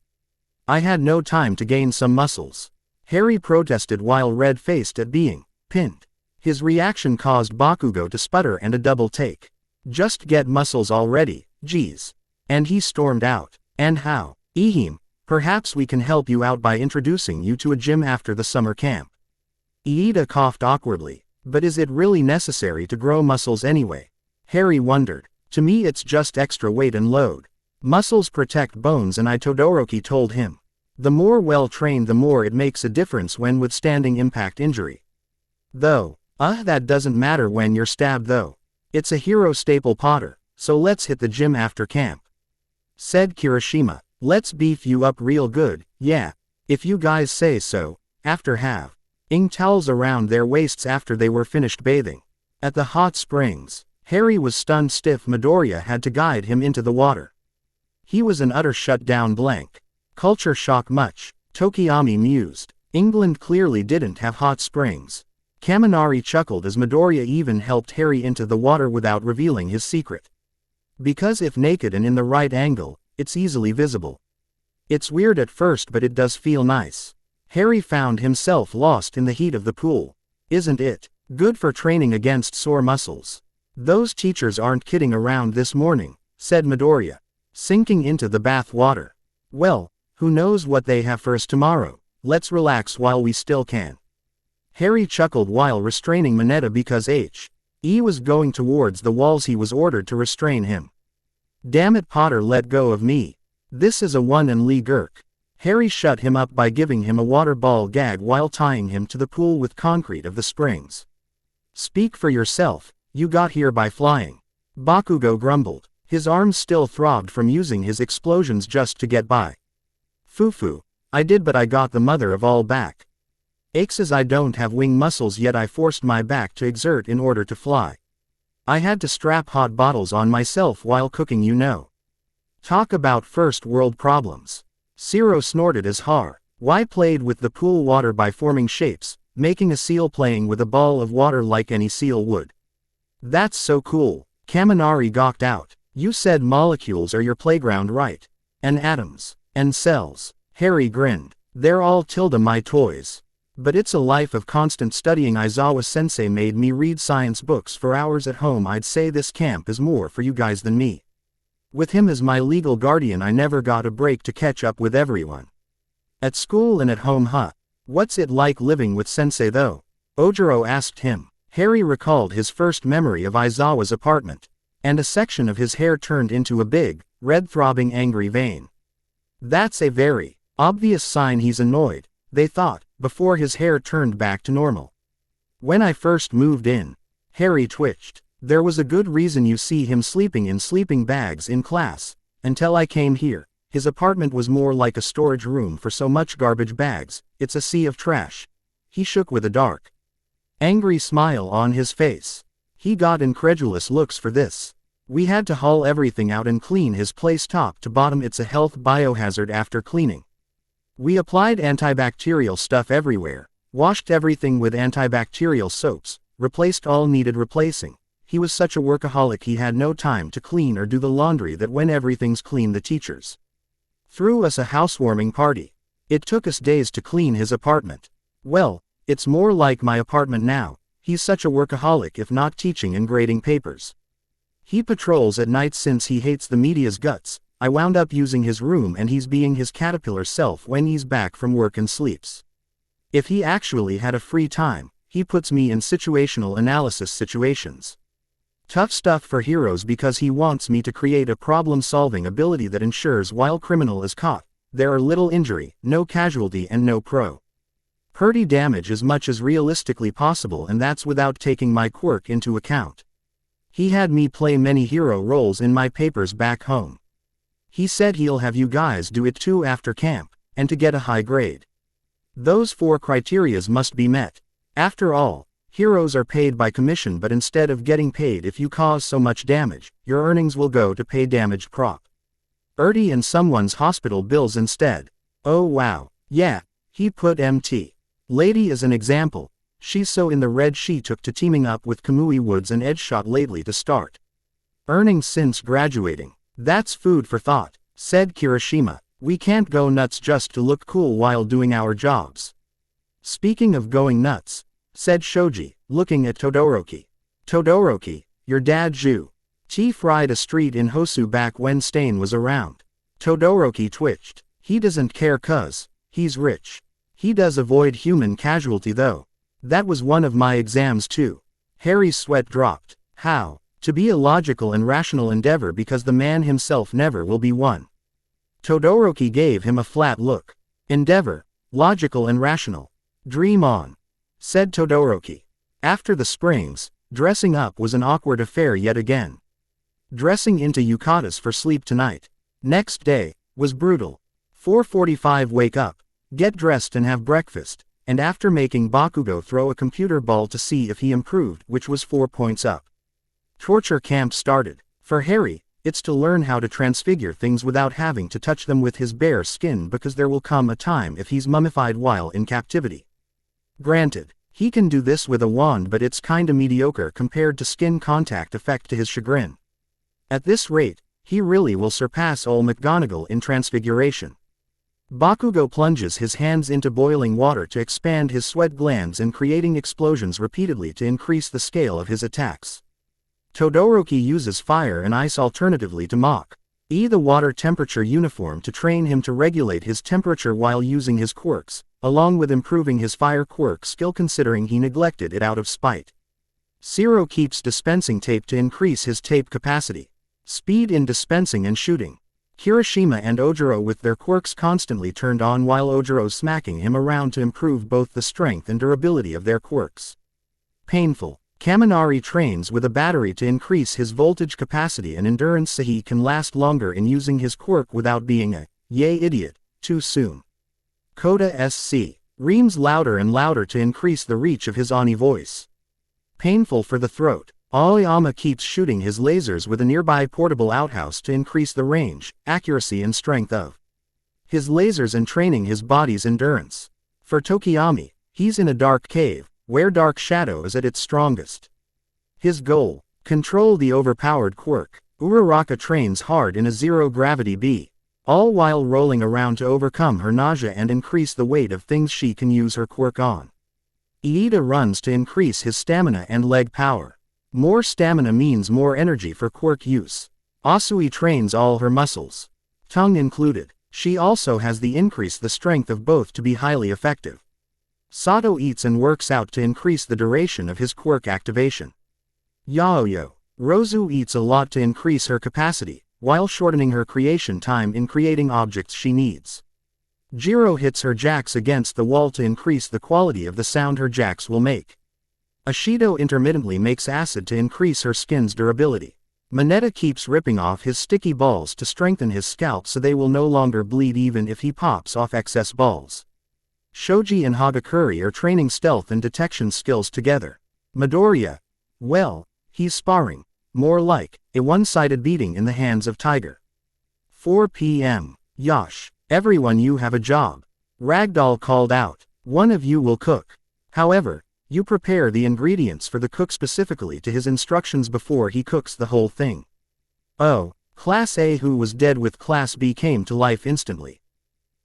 I had no time to gain some muscles. Harry protested while red-faced at being pinned. His reaction caused Bakugo to sputter and a double take. Just get muscles already, geez. And he stormed out. And how? Ehime, perhaps we can help you out by introducing you to a gym after the summer camp. Iida coughed awkwardly. But is it really necessary to grow muscles anyway? Harry wondered. To me it's just extra weight and load. Muscles protect bones, and Todoroki told him. The more well-trained, the more it makes a difference when withstanding impact injury. Though, that doesn't matter when you're stabbed though. It's a hero staple, Potter, so let's hit the gym after camp. Said Kirishima. Let's beef you up real good, yeah. If you guys say so. After having towels around their waists after they were finished bathing at the hot springs, Harry was stunned stiff. Midoriya had to guide him into the water. He was an utter shut-down blank. Culture shock much, Tokiyami mused. England clearly didn't have hot springs. Kaminari chuckled as Midoriya even helped Harry into the water without revealing his secret. Because if naked and in the right angle, it's easily visible. It's weird at first, but it does feel nice. Harry found himself lost in the heat of the pool. Isn't it good for training against sore muscles? Those teachers aren't kidding around this morning, said Midoriya, sinking into the bath water. Well, who knows what they have for us tomorrow? Let's relax while we still can. Harry chuckled while restraining Mineta because He was going towards the walls. He was ordered to restrain him. Damn it, Potter, let go of me. This is a one and Lee Gurk. Harry shut him up by giving him a water ball gag while tying him to the pool with concrete of the springs. Speak for yourself, you got here by flying. Bakugo grumbled. His arms still throbbed from using his explosions just to get by. Fufu. I did, but I got the mother of all back. Aches as I don't have wing muscles yet. I forced my back to exert in order to fly. I had to strap hot bottles on myself while cooking, you know. Talk about first world problems. Zero snorted as Y played with the pool water by forming shapes, making a seal playing with a ball of water like any seal would. That's so cool. Kaminari gawked out. You said molecules are your playground, right? And atoms. And cells. Harry grinned. They're all my toys. But it's a life of constant studying. Aizawa-sensei made me read science books for hours at home. I'd say this camp is more for you guys than me. With him as my legal guardian, I never got a break to catch up with everyone. At school and at home, What's it like living with sensei though? Ojiro asked him. Harry recalled his first memory of Aizawa's apartment. And a section of his hair turned into a big, red throbbing angry vein. That's a very obvious sign he's annoyed, they thought, before his hair turned back to normal. When I first moved in, Harry twitched. There was a good reason you see him sleeping in sleeping bags in class. Until I came here, his apartment was more like a storage room for so much garbage bags, it's a sea of trash. He shook with a dark, angry smile on his face. He got incredulous looks for this. We had to haul everything out and clean his place top to bottom. It's a health biohazard after cleaning. We applied antibacterial stuff everywhere, washed everything with antibacterial soaps, replaced all needed replacing. He was such a workaholic he had no time to clean or do the laundry that when everything's clean the teachers threw us a housewarming party. It took us days to clean his apartment. Well, it's more like my apartment now. He's such a workaholic if not teaching and grading papers. He patrols at night since he hates the media's guts. I wound up using his room and he's being his caterpillar self when he's back from work and sleeps. If he actually had a free time, he puts me in situational analysis situations. Tough stuff for heroes because he wants me to create a problem-solving ability that ensures while criminal is caught, there are little injury, no casualty and no property damage as much as realistically possible, and that's without taking my quirk into account. He had me play many hero roles in my papers back home. He said he'll have you guys do it too after camp, and to get a high grade. Those 4 criterias must be met. After all, heroes are paid by commission, but instead of getting paid if you cause so much damage, your earnings will go to pay damaged property and someone's hospital bills instead. Oh wow, yeah, he put MT Lady as an example. She's so in the red she took to teaming up with Kamui Woods and Edgeshot lately to start earning since graduating. That's food for thought, said Kirishima. We can't go nuts just to look cool while doing our jobs. Speaking of going nuts, said Shoji, looking at Todoroki. Todoroki, your dad Zhu T fried a street in Hosu back when Stain was around. Todoroki twitched. He doesn't care cuz he's rich. He does avoid human casualty though. That was one of my exams too. Harry's sweat dropped. How? To be a logical and rational endeavor because the man himself never will be one. Todoroki gave him a flat look. Endeavor, logical and rational. Dream on, said Todoroki. After the springs, dressing up was an awkward affair yet again. Dressing into yukatas for sleep tonight. Next day, was brutal. 4:45 wake up, get dressed and have breakfast, and after making Bakugo throw a computer ball to see if he improved, which was 4 points up. Torture camp started. For Harry, it's to learn how to transfigure things without having to touch them with his bare skin, because there will come a time if he's mummified while in captivity. Granted, he can do this with a wand, but it's kinda mediocre compared to skin contact effect to his chagrin. At this rate, he really will surpass old McGonagall in transfiguration. Bakugo plunges his hands into boiling water to expand his sweat glands and creating explosions repeatedly to increase the scale of his attacks. Todoroki uses fire and ice alternatively to Mach-E the water temperature uniform to train him to regulate his temperature while using his quirks, along with improving his fire quirk skill considering he neglected it out of spite. Zero keeps dispensing tape to increase his tape capacity. Speed in dispensing and shooting. Kirishima and Ojiro with their quirks constantly turned on while Ojiro's smacking him around to improve both the strength and durability of their quirks. Painful. Kaminari trains with a battery to increase his voltage capacity and endurance so he can last longer in using his quirk without being a yay idiot too soon. Koda SC reams louder and louder to increase the reach of his Oni voice. Painful for the throat. Aoyama keeps shooting his lasers with a nearby portable outhouse to increase the range, accuracy and strength of his lasers and training his body's endurance. For Tokiyami, he's in a dark cave, where dark shadow is at its strongest. His goal, control the overpowered quirk. Uraraka trains hard in a zero-gravity B, all while rolling around to overcome her nausea and increase the weight of things she can use her quirk on. Iida runs to increase his stamina and leg power. More stamina means more energy for quirk use. Asui trains all her muscles, tongue included. She also has the increase the strength of both to be highly effective. Sato eats and works out to increase the duration of his quirk activation. Yaoyo. Rozu eats a lot to increase her capacity, while shortening her creation time in creating objects she needs. Jiro hits her jacks against the wall to increase the quality of the sound her jacks will make. Ashido intermittently makes acid to increase her skin's durability. Mineta keeps ripping off his sticky balls to strengthen his scalp so they will no longer bleed even if he pops off excess balls. Shoji and Hagakure are training stealth and detection skills together. Midoriya, well, he's sparring, more like a one-sided beating in the hands of Tiger. 4 p.m. Yosh, everyone, you have a job. Ragdoll called out. One of you will cook. However, you prepare the ingredients for the cook specifically to his instructions before he cooks the whole thing. Oh, Class A who was dead with Class B came to life instantly.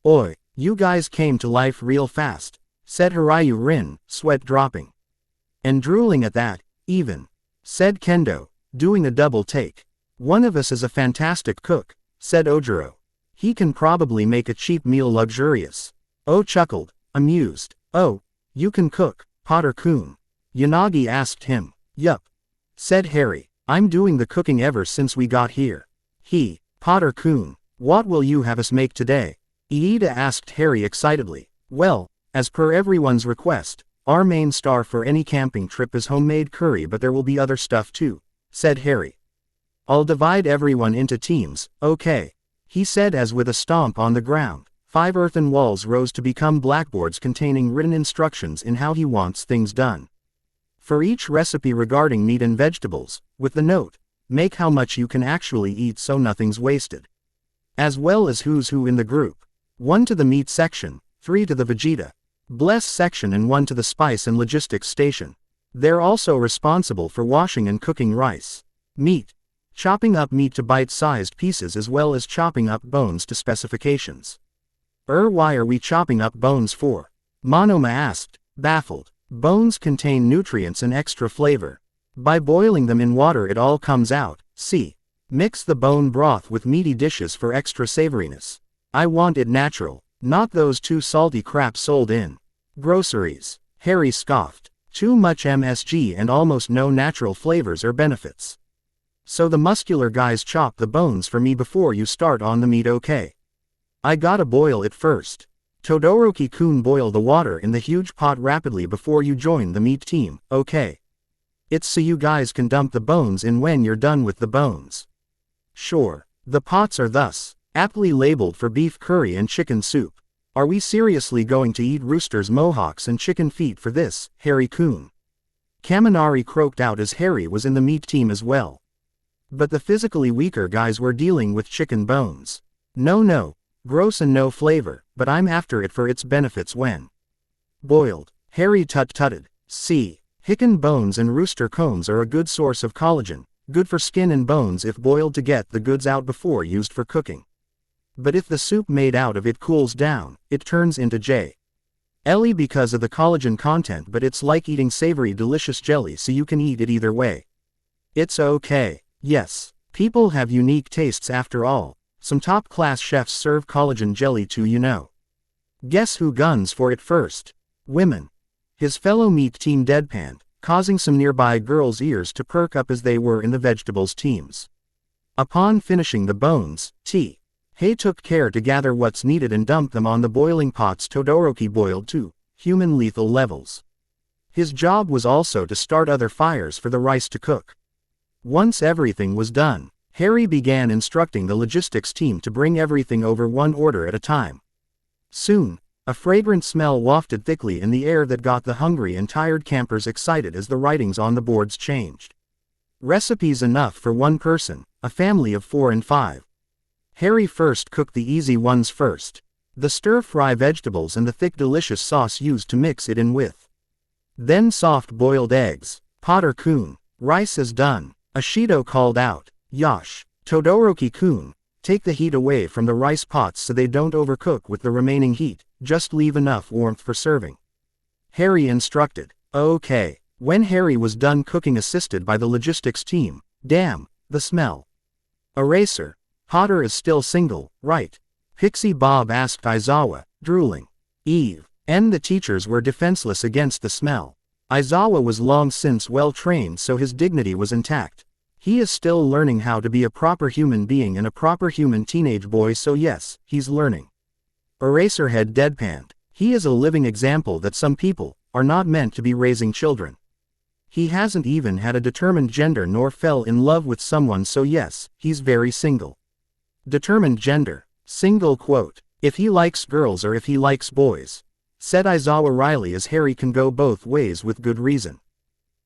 Oi, you guys came to life real fast, said Hiryu Rin, sweat dropping. And drooling at that, even, said Kendo, doing a double take. One of us is a fantastic cook, said Ojiro. He can probably make a cheap meal luxurious. Oh chuckled, amused. Oh, you can cook, Potter-kun? Yanagi asked him. Yup, said Harry. I'm doing the cooking ever since we got here. Potter-kun, what will you have us make today? Iida asked Harry excitedly. Well, as per everyone's request, our main star for any camping trip is homemade curry, but there will be other stuff too, said Harry. I'll divide everyone into teams, okay, he said as with a stomp on the ground, 5 earthen walls rose to become blackboards containing written instructions in how he wants things done. For each recipe regarding meat and vegetables, with the note, make how much you can actually eat so nothing's wasted. As well as who's who in the group. 1 to the meat section, 3 to the Vegeta, Bless section and 1 to the spice and logistics station. They're also responsible for washing and cooking rice. Meat. Chopping up meat to bite-sized pieces as well as chopping up bones to specifications. Why are we chopping up bones for? Monoma asked, baffled. Bones contain nutrients and extra flavor. By boiling them in water it all comes out, see. Mix the bone broth with meaty dishes for extra savoriness. I want it natural, not those too salty crap sold in groceries. Harry scoffed. Too much MSG and almost no natural flavors or benefits. So the muscular guys chop the bones for me before you start on the meat, okay? I gotta boil it first. Todoroki-kun, boil the water in the huge pot rapidly before you join the meat team, okay? It's so you guys can dump the bones in when you're done with the bones. Sure. The pots are thus aptly labeled for beef curry and chicken soup. Are we seriously going to eat roosters' mohawks and chicken feet for this, Harry-kun? Kaminari croaked out as Harry was in the meat team as well. But the physically weaker guys were dealing with chicken bones. No, gross and no flavor, but I'm after it for its benefits when boiled. Harry tut-tutted. See, chicken bones and rooster combs are a good source of collagen, good for skin and bones if boiled to get the goods out before used for cooking. But if the soup made out of it cools down, it turns into jelly because of the collagen content, but it's like eating savory delicious jelly, so you can eat it either way. It's okay. Yes, people have unique tastes after all. Some top-class chefs serve collagen jelly too, you know. Guess who guns for it first? Women. His fellow meat team deadpanned, causing some nearby girls' ears to perk up as they were in the vegetables teams. Upon finishing the bones, He took care to gather what's needed and dump them on the boiling pots Todoroki boiled to human lethal levels. His job was also to start other fires for the rice to cook. Once everything was done, Harry began instructing the logistics team to bring everything over one order at a time. Soon, a fragrant smell wafted thickly in the air that got the hungry and tired campers excited as the writings on the boards changed. Recipes enough for one person, a family of 4 and 5. Harry first cooked the easy ones first. The stir-fry vegetables and the thick delicious sauce used to mix it in with. Then soft boiled eggs. Potter-kun, rice is done. Ashido called out. Yosh, Todoroki-kun, take the heat away from the rice pots so they don't overcook with the remaining heat, just leave enough warmth for serving. Harry instructed. Okay. When Harry was done cooking assisted by the logistics team, damn, the smell. Eraser. Potter is still single, right? Pixie Bob asked Aizawa, drooling. Eve and the teachers were defenseless against the smell. Aizawa was long since well-trained, so his dignity was intact. He is still learning how to be a proper human being and a proper human teenage boy, so yes, he's learning. Eraserhead deadpanned. He is a living example that some people are not meant to be raising children. He hasn't even had a determined gender nor fell in love with someone, so yes, he's very single. Determined gender. Single quote. If he likes girls or if he likes boys. Said Aizawa Riley, as Harry can go both ways with good reason.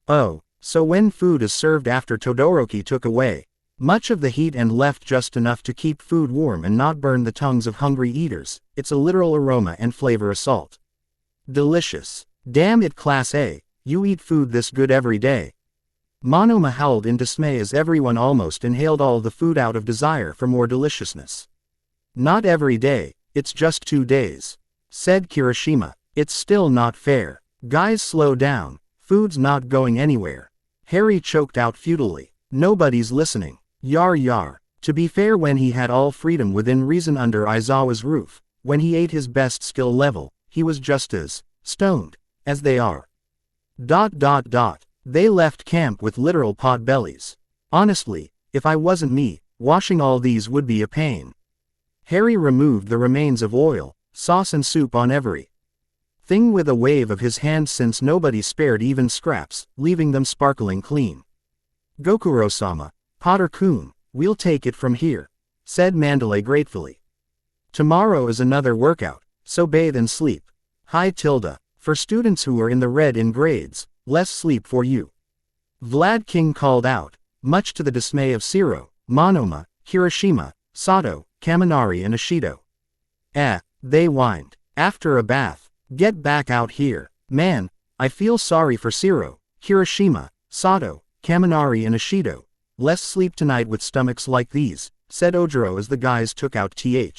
Oh, so when food is served after Todoroki took away much of the heat and left just enough to keep food warm and not burn the tongues of hungry eaters, it's a literal aroma and flavor assault. Delicious. Damn it, Class A, you eat food this good every day. Monoma howled in dismay as everyone almost inhaled all the food out of desire for more deliciousness. Not every day, it's just 2 days. Said Kirishima. It's still not fair. Guys, slow down, food's not going anywhere. Harry choked out futilely. Nobody's listening. Yar yar. To be fair, when he had all freedom within reason under Aizawa's roof, when he ate his best skill level, he was just as stoned as they are. They left camp with literal pot bellies. Honestly, if I wasn't me, washing all these would be a pain. Harry removed the remains of oil, sauce and soup on every thing with a wave of his hand, since nobody spared even scraps, leaving them sparkling clean. Gokuro-sama, Potter-kun, we'll take it from here, said Mandalay gratefully. Tomorrow is another workout, so bathe and sleep. Hi Tilda, for students who are in the red in grades, less sleep for you. Vlad King called out, much to the dismay of Shiro, Monoma, Kirishima, Sato, Kaminari and Ishido. They whined. After a bath. Get back out here. Man, I feel sorry for Shiro, Kirishima, Sato, Kaminari and Ishido. Less sleep tonight with stomachs like these, said Ojiro as the guys took out their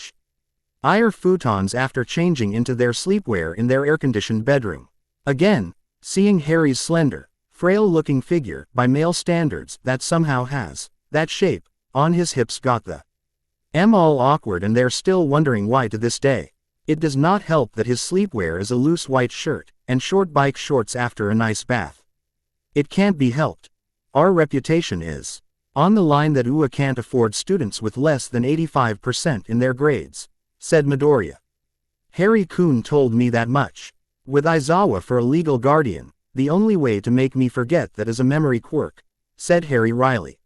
futons after changing into their sleepwear in their air-conditioned bedroom. Again, seeing Harry's slender, frail-looking figure, by male standards, that somehow has that shape, on his hips got the all awkward, and they're still wondering why to this day. It does not help that his sleepwear is a loose white shirt, and short bike shorts after a nice bath. It can't be helped. Our reputation is on the line that UA can't afford students with less than 85% in their grades, said Midoriya. Harry-kun told me that much. With Aizawa for a legal guardian, the only way to make me forget that is a memory quirk, said Harry Riley.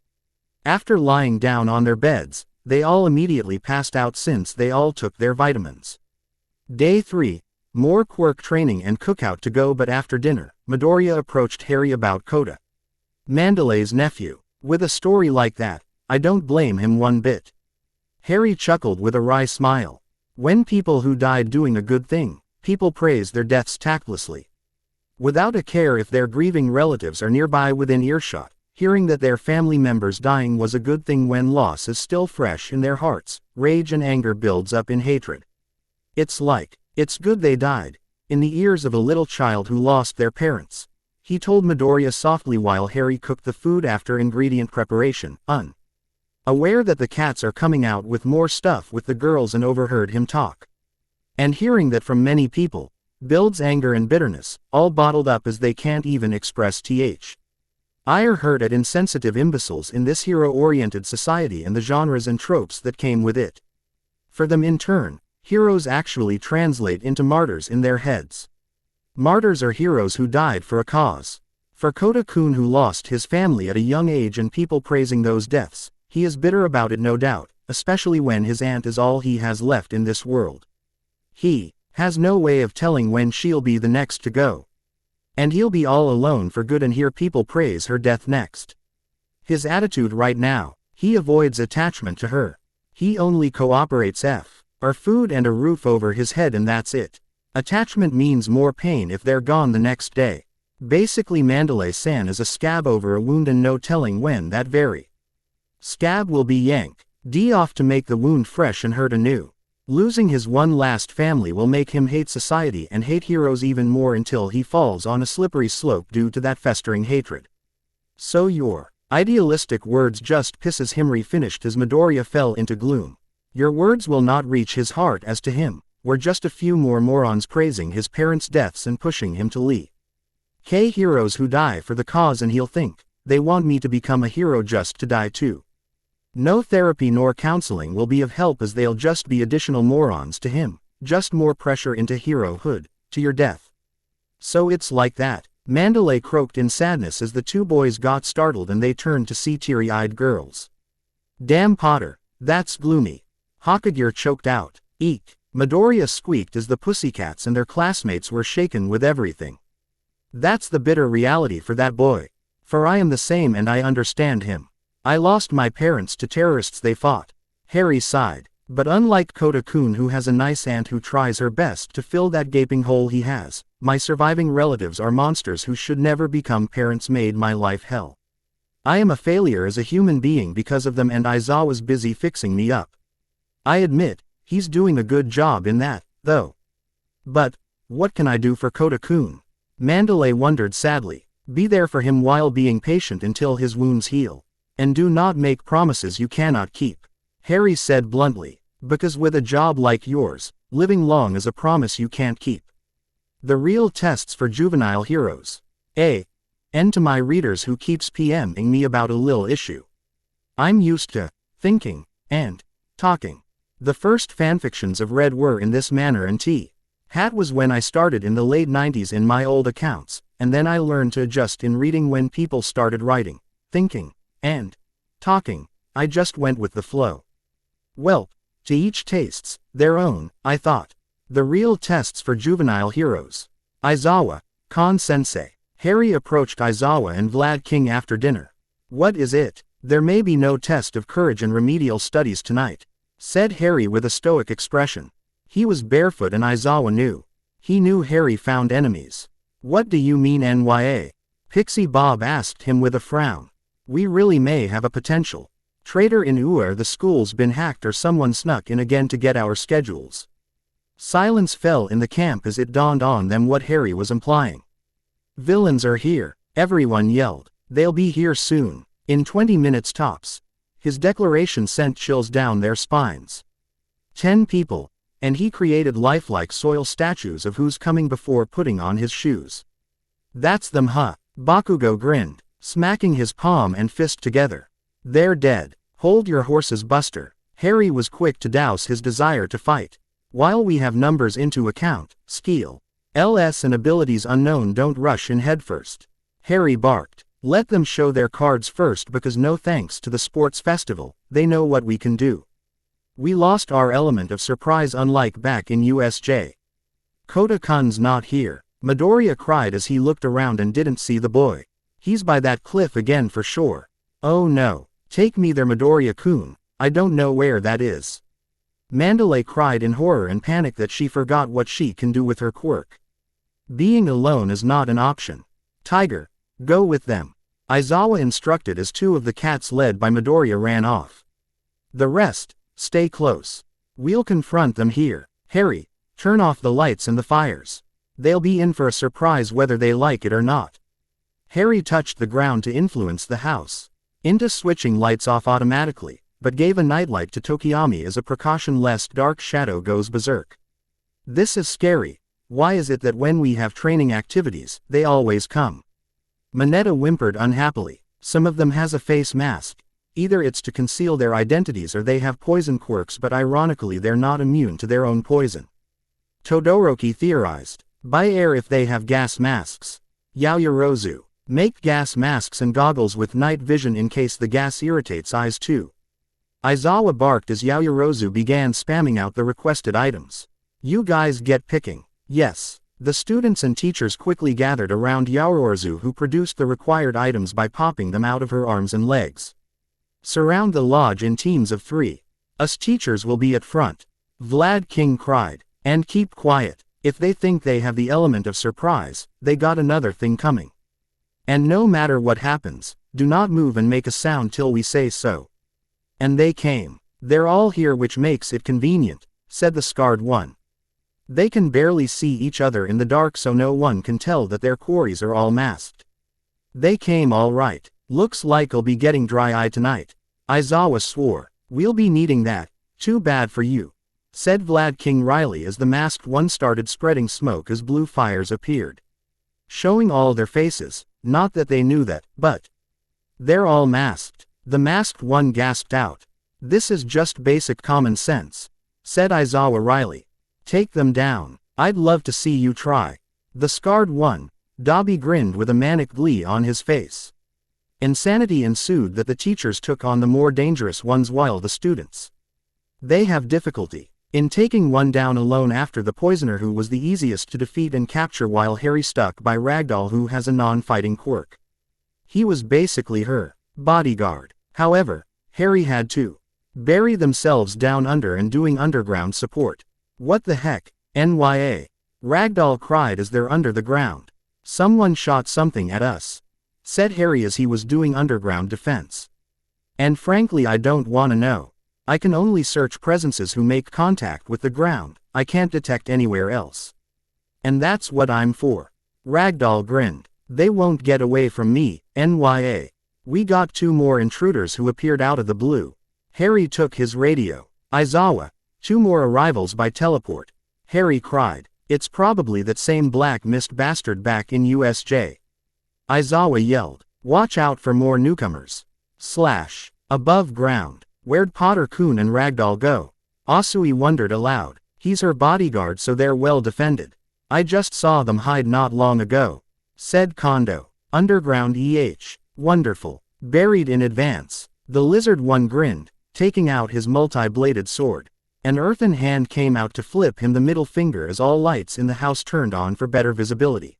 After lying down on their beds, they all immediately passed out since they all took their vitamins. Day 3, more quirk training and cookout to go, but after dinner, Midoriya approached Harry about Kota, Mandalay's nephew. With a story like that, I don't blame him one bit. Harry chuckled with a wry smile. When people who died doing a good thing, people praise their deaths tactlessly, without a care if their grieving relatives are nearby within earshot. Hearing that their family members dying was a good thing when loss is still fresh in their hearts, rage and anger builds up in hatred. It's like, it's good they died, in the ears of a little child who lost their parents. He told Midoriya softly while Harry cooked the food after ingredient preparation, unaware that the cats are coming out with more stuff with the girls, and overheard him talk. And hearing that from many people, builds anger and bitterness, all bottled up as they can't even express ire hurt at insensitive imbeciles in this hero-oriented society and the genres and tropes that came with it. For them in turn, heroes actually translate into martyrs in their heads. Martyrs are heroes who died for a cause. For Kota-kun, who lost his family at a young age and people praising those deaths, he is bitter about it no doubt, especially when his aunt is all he has left in this world. He has no way of telling when she'll be the next to go. And he'll be all alone for good and hear people praise her death next. His attitude right now, he avoids attachment to her. He only cooperates for food and a roof over his head, and that's it. Attachment means more pain if they're gone the next day. Basically, Mandalay-san is a scab over a wound, and no telling when that very scab will be yanked off to make the wound fresh and hurt anew. Losing his one last family will make him hate society and hate heroes even more until he falls on a slippery slope due to that festering hatred. So your idealistic words just pisses him, finished as Midoriya fell into gloom. Your words will not reach his heart as to him. We're just a few more morons praising his parents' deaths and pushing him to leave. Heroes who die for the cause, and he'll think they want me to become a hero just to die too. No therapy nor counseling will be of help, as they'll just be additional morons to him, just more pressure into herohood, to your death. So it's like that, Mandalay croaked in sadness as the two boys got startled and they turned to see teary-eyed girls. Damn Potter, that's gloomy. Hakagear choked out. Eek. Midoriya squeaked as the pussycats and their classmates were shaken with everything. That's the bitter reality for that boy. For I am the same and I understand him. I lost my parents to terrorists they fought. Harry sighed. But unlike Kota-kun who has a nice aunt who tries her best to fill that gaping hole he has, my surviving relatives are monsters who should never become parents made my life hell. I am a failure as a human being because of them and Aizawa's busy fixing me up. I admit, he's doing a good job in that, though. But, what can I do for Kota-kun? Mandalay wondered sadly. Be there for him while being patient until his wounds heal. And do not make promises you cannot keep. Harry said bluntly. Because with a job like yours, living long is a promise you can't keep. The real tests for juvenile heroes. And to my readers who keeps PMing me about a lil issue. I'm used to thinking and talking. The first fanfictions I've read were in this manner and Hat was when I started in the late 90s in my old accounts, and then I learned to adjust in reading when people started writing, thinking, and talking. I just went with the flow. Well, to each tastes their own, I thought. The real tests for juvenile heroes. Aizawa, Kon-sensei. Harry approached Aizawa and Vlad King after dinner. What is it? There may be no test of courage and remedial studies tonight, said Harry with a stoic expression. He was barefoot and Aizawa knew. He knew Harry found enemies. What do you mean NYA? Pixie Bob asked him with a frown. We really may have a potential traitor in UR. The school's been hacked or someone snuck in again to get our schedules. Silence fell in the camp as it dawned on them what Harry was implying. Villains are here, everyone yelled. They'll be here soon, in 20 minutes tops. His declaration sent chills down their spines. 10 people, and he created lifelike soil statues of who's coming before putting on his shoes. That's them, huh? Bakugo grinned, smacking his palm and fist together. They're dead. Hold your horses, Buster. Harry was quick to douse his desire to fight. While we have numbers into account, skill, LS and abilities unknown don't rush in headfirst. Harry barked. Let them show their cards first because no thanks to the sports festival, they know what we can do. We lost our element of surprise unlike back in USJ. Kota-kun's not here. Midoriya cried as he looked around and didn't see the boy. He's by that cliff again for sure. Oh no. Take me there, Midoriya-kun. I don't know where that is. Mandalay cried in horror and panic that she forgot what she can do with her quirk. Being alone is not an option. Tiger, go with them. Aizawa instructed as two of the cats led by Midoriya ran off. The rest, stay close. We'll confront them here. Harry, turn off the lights and the fires. They'll be in for a surprise whether they like it or not. Harry touched the ground to influence the house into switching lights off automatically, but gave a nightlight to Tokiyami as a precaution lest Dark Shadow goes berserk. This is scary. Why is it that when we have training activities, they always come? Mineta whimpered unhappily. Some of them has a face mask. Either it's to conceal their identities or they have poison quirks, but ironically they're not immune to their own poison. Todoroki theorized. By air if they have gas masks. Yaoyorozu. Make gas masks and goggles with night vision in case the gas irritates eyes too. Aizawa barked as Yaoyorozu began spamming out the requested items. You guys get picking. Yes. The students and teachers quickly gathered around Yaoyorozu who produced the required items by popping them out of her arms and legs. Surround the lodge in teams of 3. Us teachers will be at front. Vlad King cried. And keep quiet. If they think they have the element of surprise, they got another thing coming. And no matter what happens, do not move and make a sound till we say so. And they came. They're all here, which makes it convenient, said the scarred one. They can barely see each other in the dark, so no one can tell that their quarries are all masked. They came all right. Looks like I'll be getting dry-eyed tonight. Aizawa swore. We'll be needing that. Too bad for you, said Vlad King wryly as the masked one started spreading smoke as blue fires appeared, showing all their faces. Not that they knew that, but they're all masked. The masked one gasped out. This is just basic common sense, said Aizawa wryly. Take them down. I'd love to see you try. The scarred one, Dobby grinned with a manic glee on his face. Insanity ensued that the teachers took on the more dangerous ones while the students. They have difficulty in taking one down alone after the poisoner who was the easiest to defeat and capture while Harry stuck by Ragdoll who has a non-fighting quirk. He was basically her bodyguard. However, Harry had to bury themselves down under and doing underground support. What the heck, NYA? Ragdoll cried as they're under the ground. Someone shot something at us, said Harry as he was doing underground defense. And frankly I don't wanna know. I can only search presences who make contact with the ground, I can't detect anywhere else. And that's what I'm for. Ragdoll grinned. They won't get away from me, NYA. We got 2 more intruders who appeared out of the blue. Harry took his radio. Aizawa, 2 more arrivals by teleport. Harry cried. It's probably that same black mist bastard back in USJ. Aizawa yelled. Watch out for more newcomers. Slash. Above ground. Where'd Potter-kun and Ragdoll go? Asui wondered aloud. He's her bodyguard so they're well defended. I just saw them hide not long ago, said Kondo. Underground wonderful. Buried in advance. The lizard one grinned, taking out his multi-bladed sword. An earthen hand came out to flip him the middle finger as all lights in the house turned on for better visibility.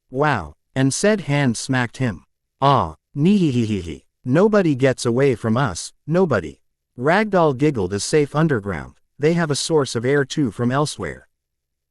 Wow, and said hand smacked him. Ah, nehehehe. Nobody gets away from us, nobody. Ragdoll giggled as safe underground, they have a source of air too from elsewhere.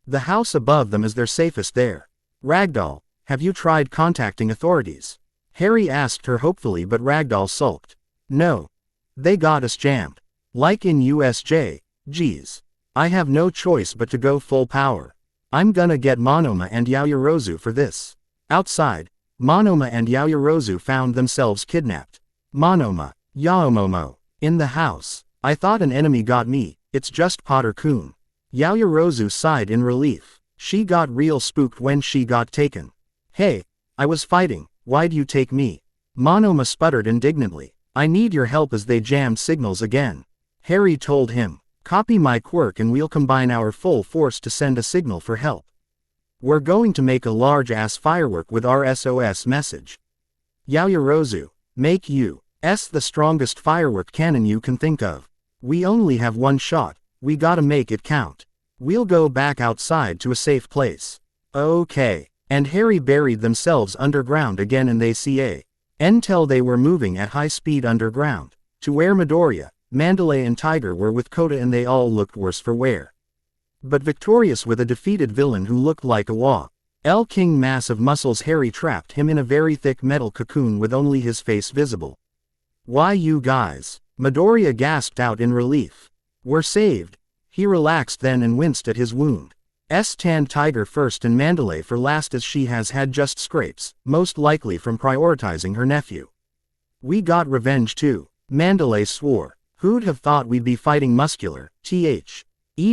The house above them is their safest there. Ragdoll, have you tried contacting authorities? Harry asked her hopefully but Ragdoll sulked. No. They got us jammed. Like in USJ, geez. I have no choice but to go full power. I'm gonna get Monoma and Yaoyorozu for this. Outside, Monoma and Yaoyorozu found themselves kidnapped. Monoma, Yaomomo, in the house. I thought an enemy got me, it's just Potter-kun. Yaoyorozu sighed in relief. She got real spooked when she got taken. Hey, I was fighting, why'd you take me? Monoma sputtered indignantly. I need your help as they jammed signals again. Harry told him. Copy my quirk and we'll combine our full force to send a signal for help. We're going to make a large-ass firework with our SOS message. Yaoyorozu, make the strongest firework cannon you can think of. We only have 1 shot, we gotta make it count. We'll go back outside to a safe place. Okay. And Harry buried themselves underground again and they until they were moving at high speed underground, to where Midoriya, Mandalay and Tiger were with Kota and they all looked worse for wear. But victorious with a defeated villain who looked like a King mass of muscles. Harry trapped him in a very thick metal cocoon with only his face visible. Why you guys? Midoriya gasped out in relief. We're saved. He relaxed then and winced at his wound. Tanned Tiger first and Mandalay for last as she has had just scrapes, most likely from prioritizing her nephew. We got revenge too. Mandalay swore. Who'd have thought we'd be fighting muscular,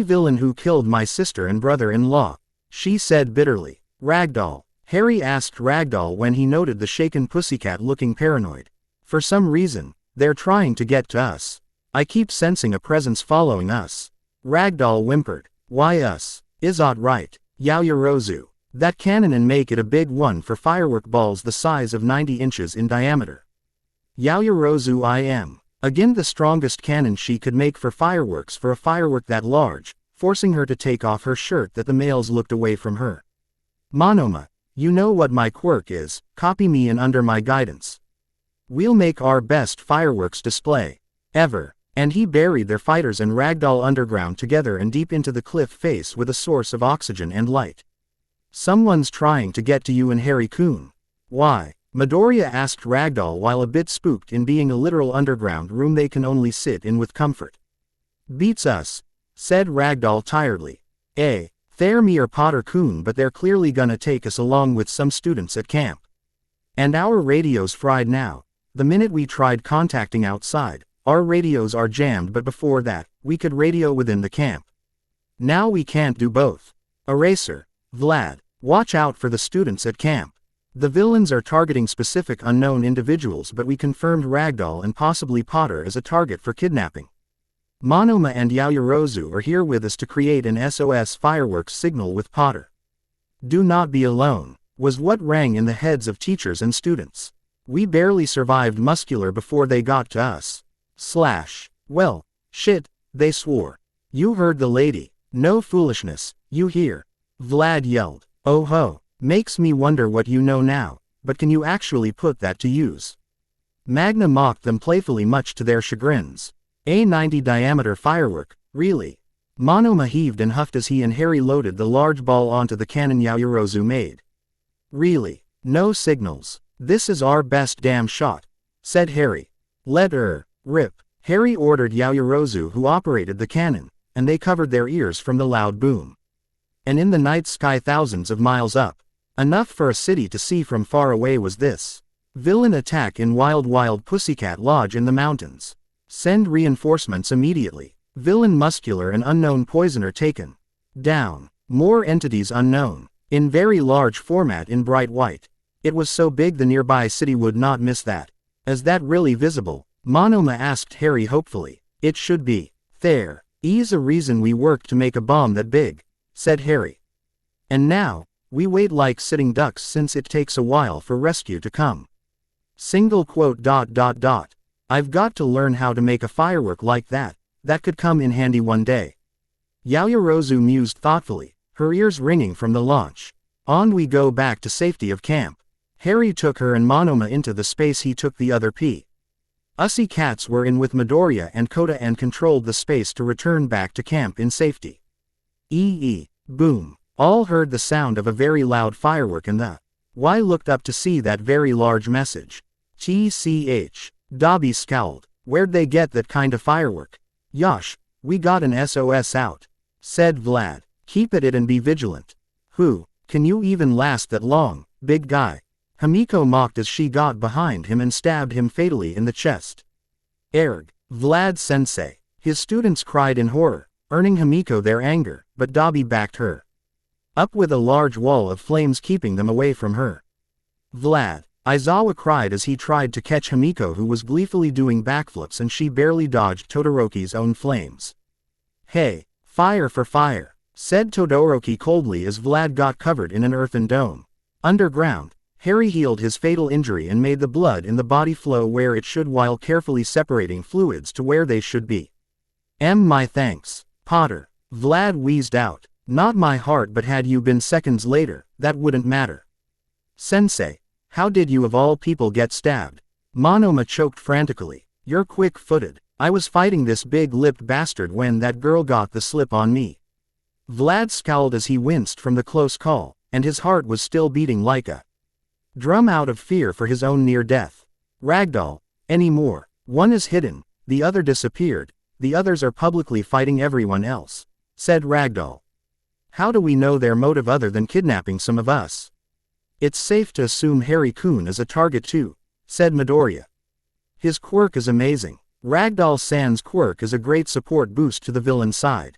villain who killed my sister and brother-in-law, she said bitterly. Ragdoll. Harry asked Ragdoll when he noted the shaken pussycat looking paranoid. For some reason, they're trying to get to us. I keep sensing a presence following us. Ragdoll whimpered. Why us? Izot right. Yaoyorozu. That cannon and make it a big one for firework balls the size of 90 inches in diameter. Yaoyorozu I am. Again the strongest cannon she could make for a firework that large, forcing her to take off her shirt that the males looked away from her. Monoma, you know what my quirk is, copy me and under my guidance. We'll make our best fireworks display ever. And he buried their fighters and Ragdoll underground together and deep into the cliff face with a source of oxygen and light. Someone's trying to get to you and Harry-kun. Why? Midoriya asked Ragdoll while a bit spooked in being a literal underground room they can only sit in with comfort. Beats us, said Ragdoll tiredly. They're me or Potter-kun but they're clearly gonna take us along with some students at camp. And our radio's fried now. The minute we tried contacting outside, our radios are jammed but before that, we could radio within the camp. Now we can't do both. Eraser. Vlad. Watch out for the students at camp. The villains are targeting specific unknown individuals but we confirmed Ragdoll and possibly Potter as a target for kidnapping. Monoma and Yaoyorozu are here with us to create an SOS fireworks signal with Potter. Do not be alone. was what rang in the heads of teachers and students. We barely survived muscular before they got to us. Well, shit, they swore. You heard the lady. No foolishness, you hear? Vlad yelled. Oh ho, makes me wonder what you know now, but can you actually put that to use? Magna mocked them playfully, much to their chagrins. A 90-diameter firework, really? Monoma heaved and huffed as he and Harry loaded the large ball onto the cannon Yaoyorozu made. Really? No signals. This is our best damn shot, said Harry. Let her rip. Harry ordered Yaoyorozu, who operated the cannon, and they covered their ears from the loud boom. And in the night sky thousands of miles up, enough for a city to see from far away, was this. Villain attack in Wild Pussycat Lodge in the mountains. Send reinforcements immediately. Villain muscular and unknown poisoner taken down. More entities unknown. In very large format in bright white. It was so big the nearby city would not miss that. Is that really visible? Monoma asked Harry hopefully. It should be. There. Is a reason we worked to make a bomb that big, said Harry. And now, we wait like sitting ducks since it takes a while for rescue to come. Single quote ... I've got to learn how to make a firework like that. That could come in handy one day. Yaoyorozu mused thoughtfully, her ears ringing from the launch. On we go back to safety of camp. Harry took her and Monoma into the space he took the other Pussy cats were in with Midoriya and Kota and controlled the space to return back to camp in safety. Boom. All heard the sound of a very loud firework and the Y looked up to see that very large message. TCH. Dobby scowled. Where'd they get that kind of firework? Yosh, we got an SOS out, said Vlad. Keep at it and be vigilant. Who, can you even last that long, big guy? Himiko mocked as she got behind him and stabbed him fatally in the chest. Erg, Vlad-sensei. His students cried in horror, earning Himiko their anger, but Dobby backed her up with a large wall of flames keeping them away from her. Vlad. Aizawa cried as he tried to catch Himiko, who was gleefully doing backflips, and she barely dodged Todoroki's own flames. Hey, fire for fire, said Todoroki coldly as Vlad got covered in an earthen dome. Underground, Harry healed his fatal injury and made the blood in the body flow where it should while carefully separating fluids to where they should be. My thanks, Potter. Vlad wheezed out. Not my heart, but had you been seconds later, that wouldn't matter. Sensei. How did you of all people get stabbed? Monoma choked frantically. You're quick-footed. I was fighting this big-lipped bastard when that girl got the slip on me. Vlad scowled as he winced from the close call, and his heart was still beating like a drum out of fear for his own near death. Ragdoll, any more? One is hidden, the other disappeared, the others are publicly fighting everyone else, said Ragdoll. How do we know their motive other than kidnapping some of us? It's safe to assume Harry-kun is a target too, said Midoriya. His quirk is amazing. Ragdoll-san's quirk is a great support boost to the villain side.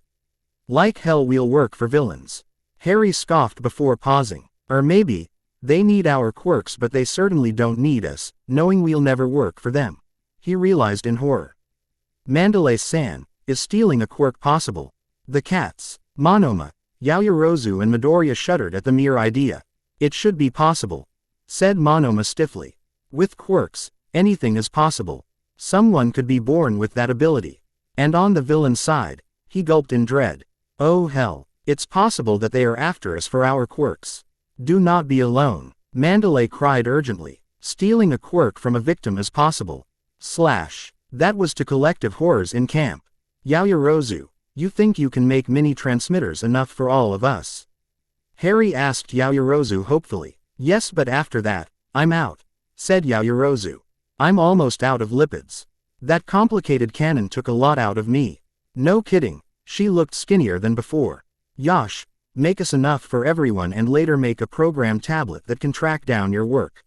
Like hell we'll work for villains. Harry scoffed before pausing. Or maybe, they need our quirks but they certainly don't need us, knowing we'll never work for them. He realized in horror. Mandalay-san, is stealing a quirk possible? The cats, Monoma, Yaoyorozu and Midoriya shuddered at the mere idea. It should be possible, said Monoma stiffly. With quirks, anything is possible. Someone could be born with that ability. And on the villain side, he gulped in dread. Oh hell, it's possible that they are after us for our quirks. Do not be alone, Mandalay cried urgently. Stealing a quirk from a victim is possible. That was to collective horrors in camp. Yaoyorozu, you think you can make mini transmitters enough for all of us? Harry asked Yaoyorozu hopefully. Yes, but after that, I'm out, said Yaoyorozu. I'm almost out of lipids. That complicated cannon took a lot out of me. No kidding, she looked skinnier than before. Yosh, make us enough for everyone and later make a program tablet that can track down your work.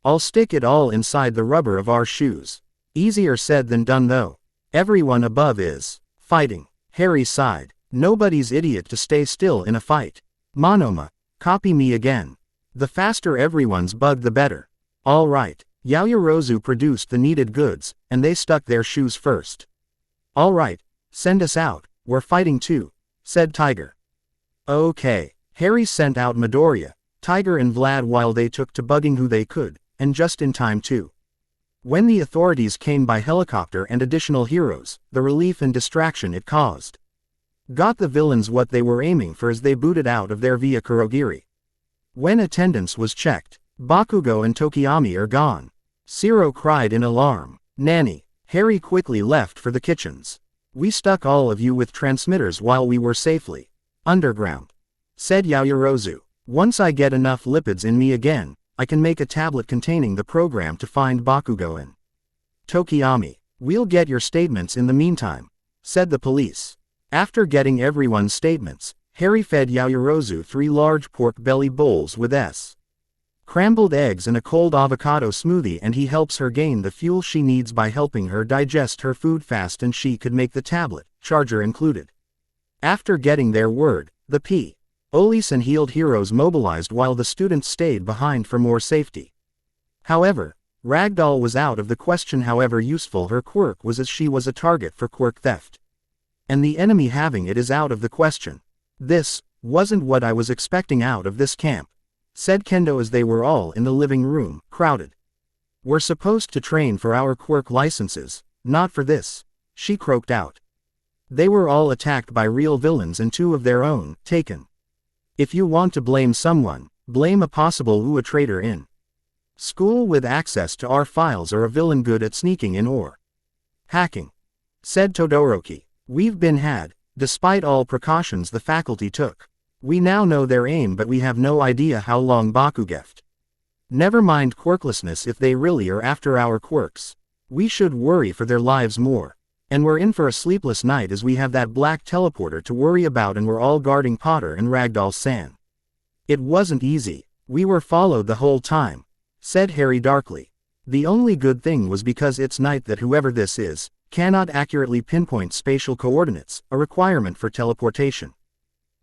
I'll stick it all inside the rubber of our shoes. Easier said than done though. Everyone above is fighting. Harry sighed. Nobody's idiot to stay still in a fight. Monoma, copy me again. The faster everyone's bug the better. All right. Yaoyorozu produced the needed goods, and they stuck their shoes first. All right, send us out, we're fighting too, said Tiger. Okay. Harry sent out Midoriya, Tiger and Vlad while they took to bugging who they could, and just in time too. When the authorities came by helicopter and additional heroes, the relief and distraction it caused got the villains what they were aiming for as they booted out of there via Kurogiri. When attendance was checked, Bakugo and Tokiyami are gone. Zero cried in alarm. Nanny. Harry quickly left for the kitchens. We stuck all of you with transmitters while we were safely underground, said Yaoyorozu. Once I get enough lipids in me again, I can make a tablet containing the program to find Bakugo and Tokiyami. We'll get your statements in the meantime, said the police. After getting everyone's statements, Harry fed Yaoyorozu 3 large pork belly bowls with scrambled eggs and a cold avocado smoothie, and he helps her gain the fuel she needs by helping her digest her food fast and she could make the tablet, charger included. After getting their word, the police and healed heroes mobilized while the students stayed behind for more safety. However, Ragdoll was out of the question however useful her quirk was, as she was a target for quirk theft. And the enemy having it is out of the question. This wasn't what I was expecting out of this camp, said Kendo as they were all in the living room, crowded. We're supposed to train for our quirk licenses, not for this, she croaked out. They were all attacked by real villains and 2 of their own, taken. If you want to blame someone, blame a possible UA traitor in school with access to our files or a villain good at sneaking in or hacking, said Todoroki. We've been had, despite all precautions the faculty took. We now know their aim, but we have no idea how long Bakugeft. Never mind quirklessness, if they really are after our quirks, we should worry for their lives more. And we're in for a sleepless night as we have that black teleporter to worry about and we're all guarding Potter and Ragdoll-san. It wasn't easy. We were followed the whole time, said Harry darkly. The only good thing was because it's night that whoever this is cannot accurately pinpoint spatial coordinates, a requirement for teleportation.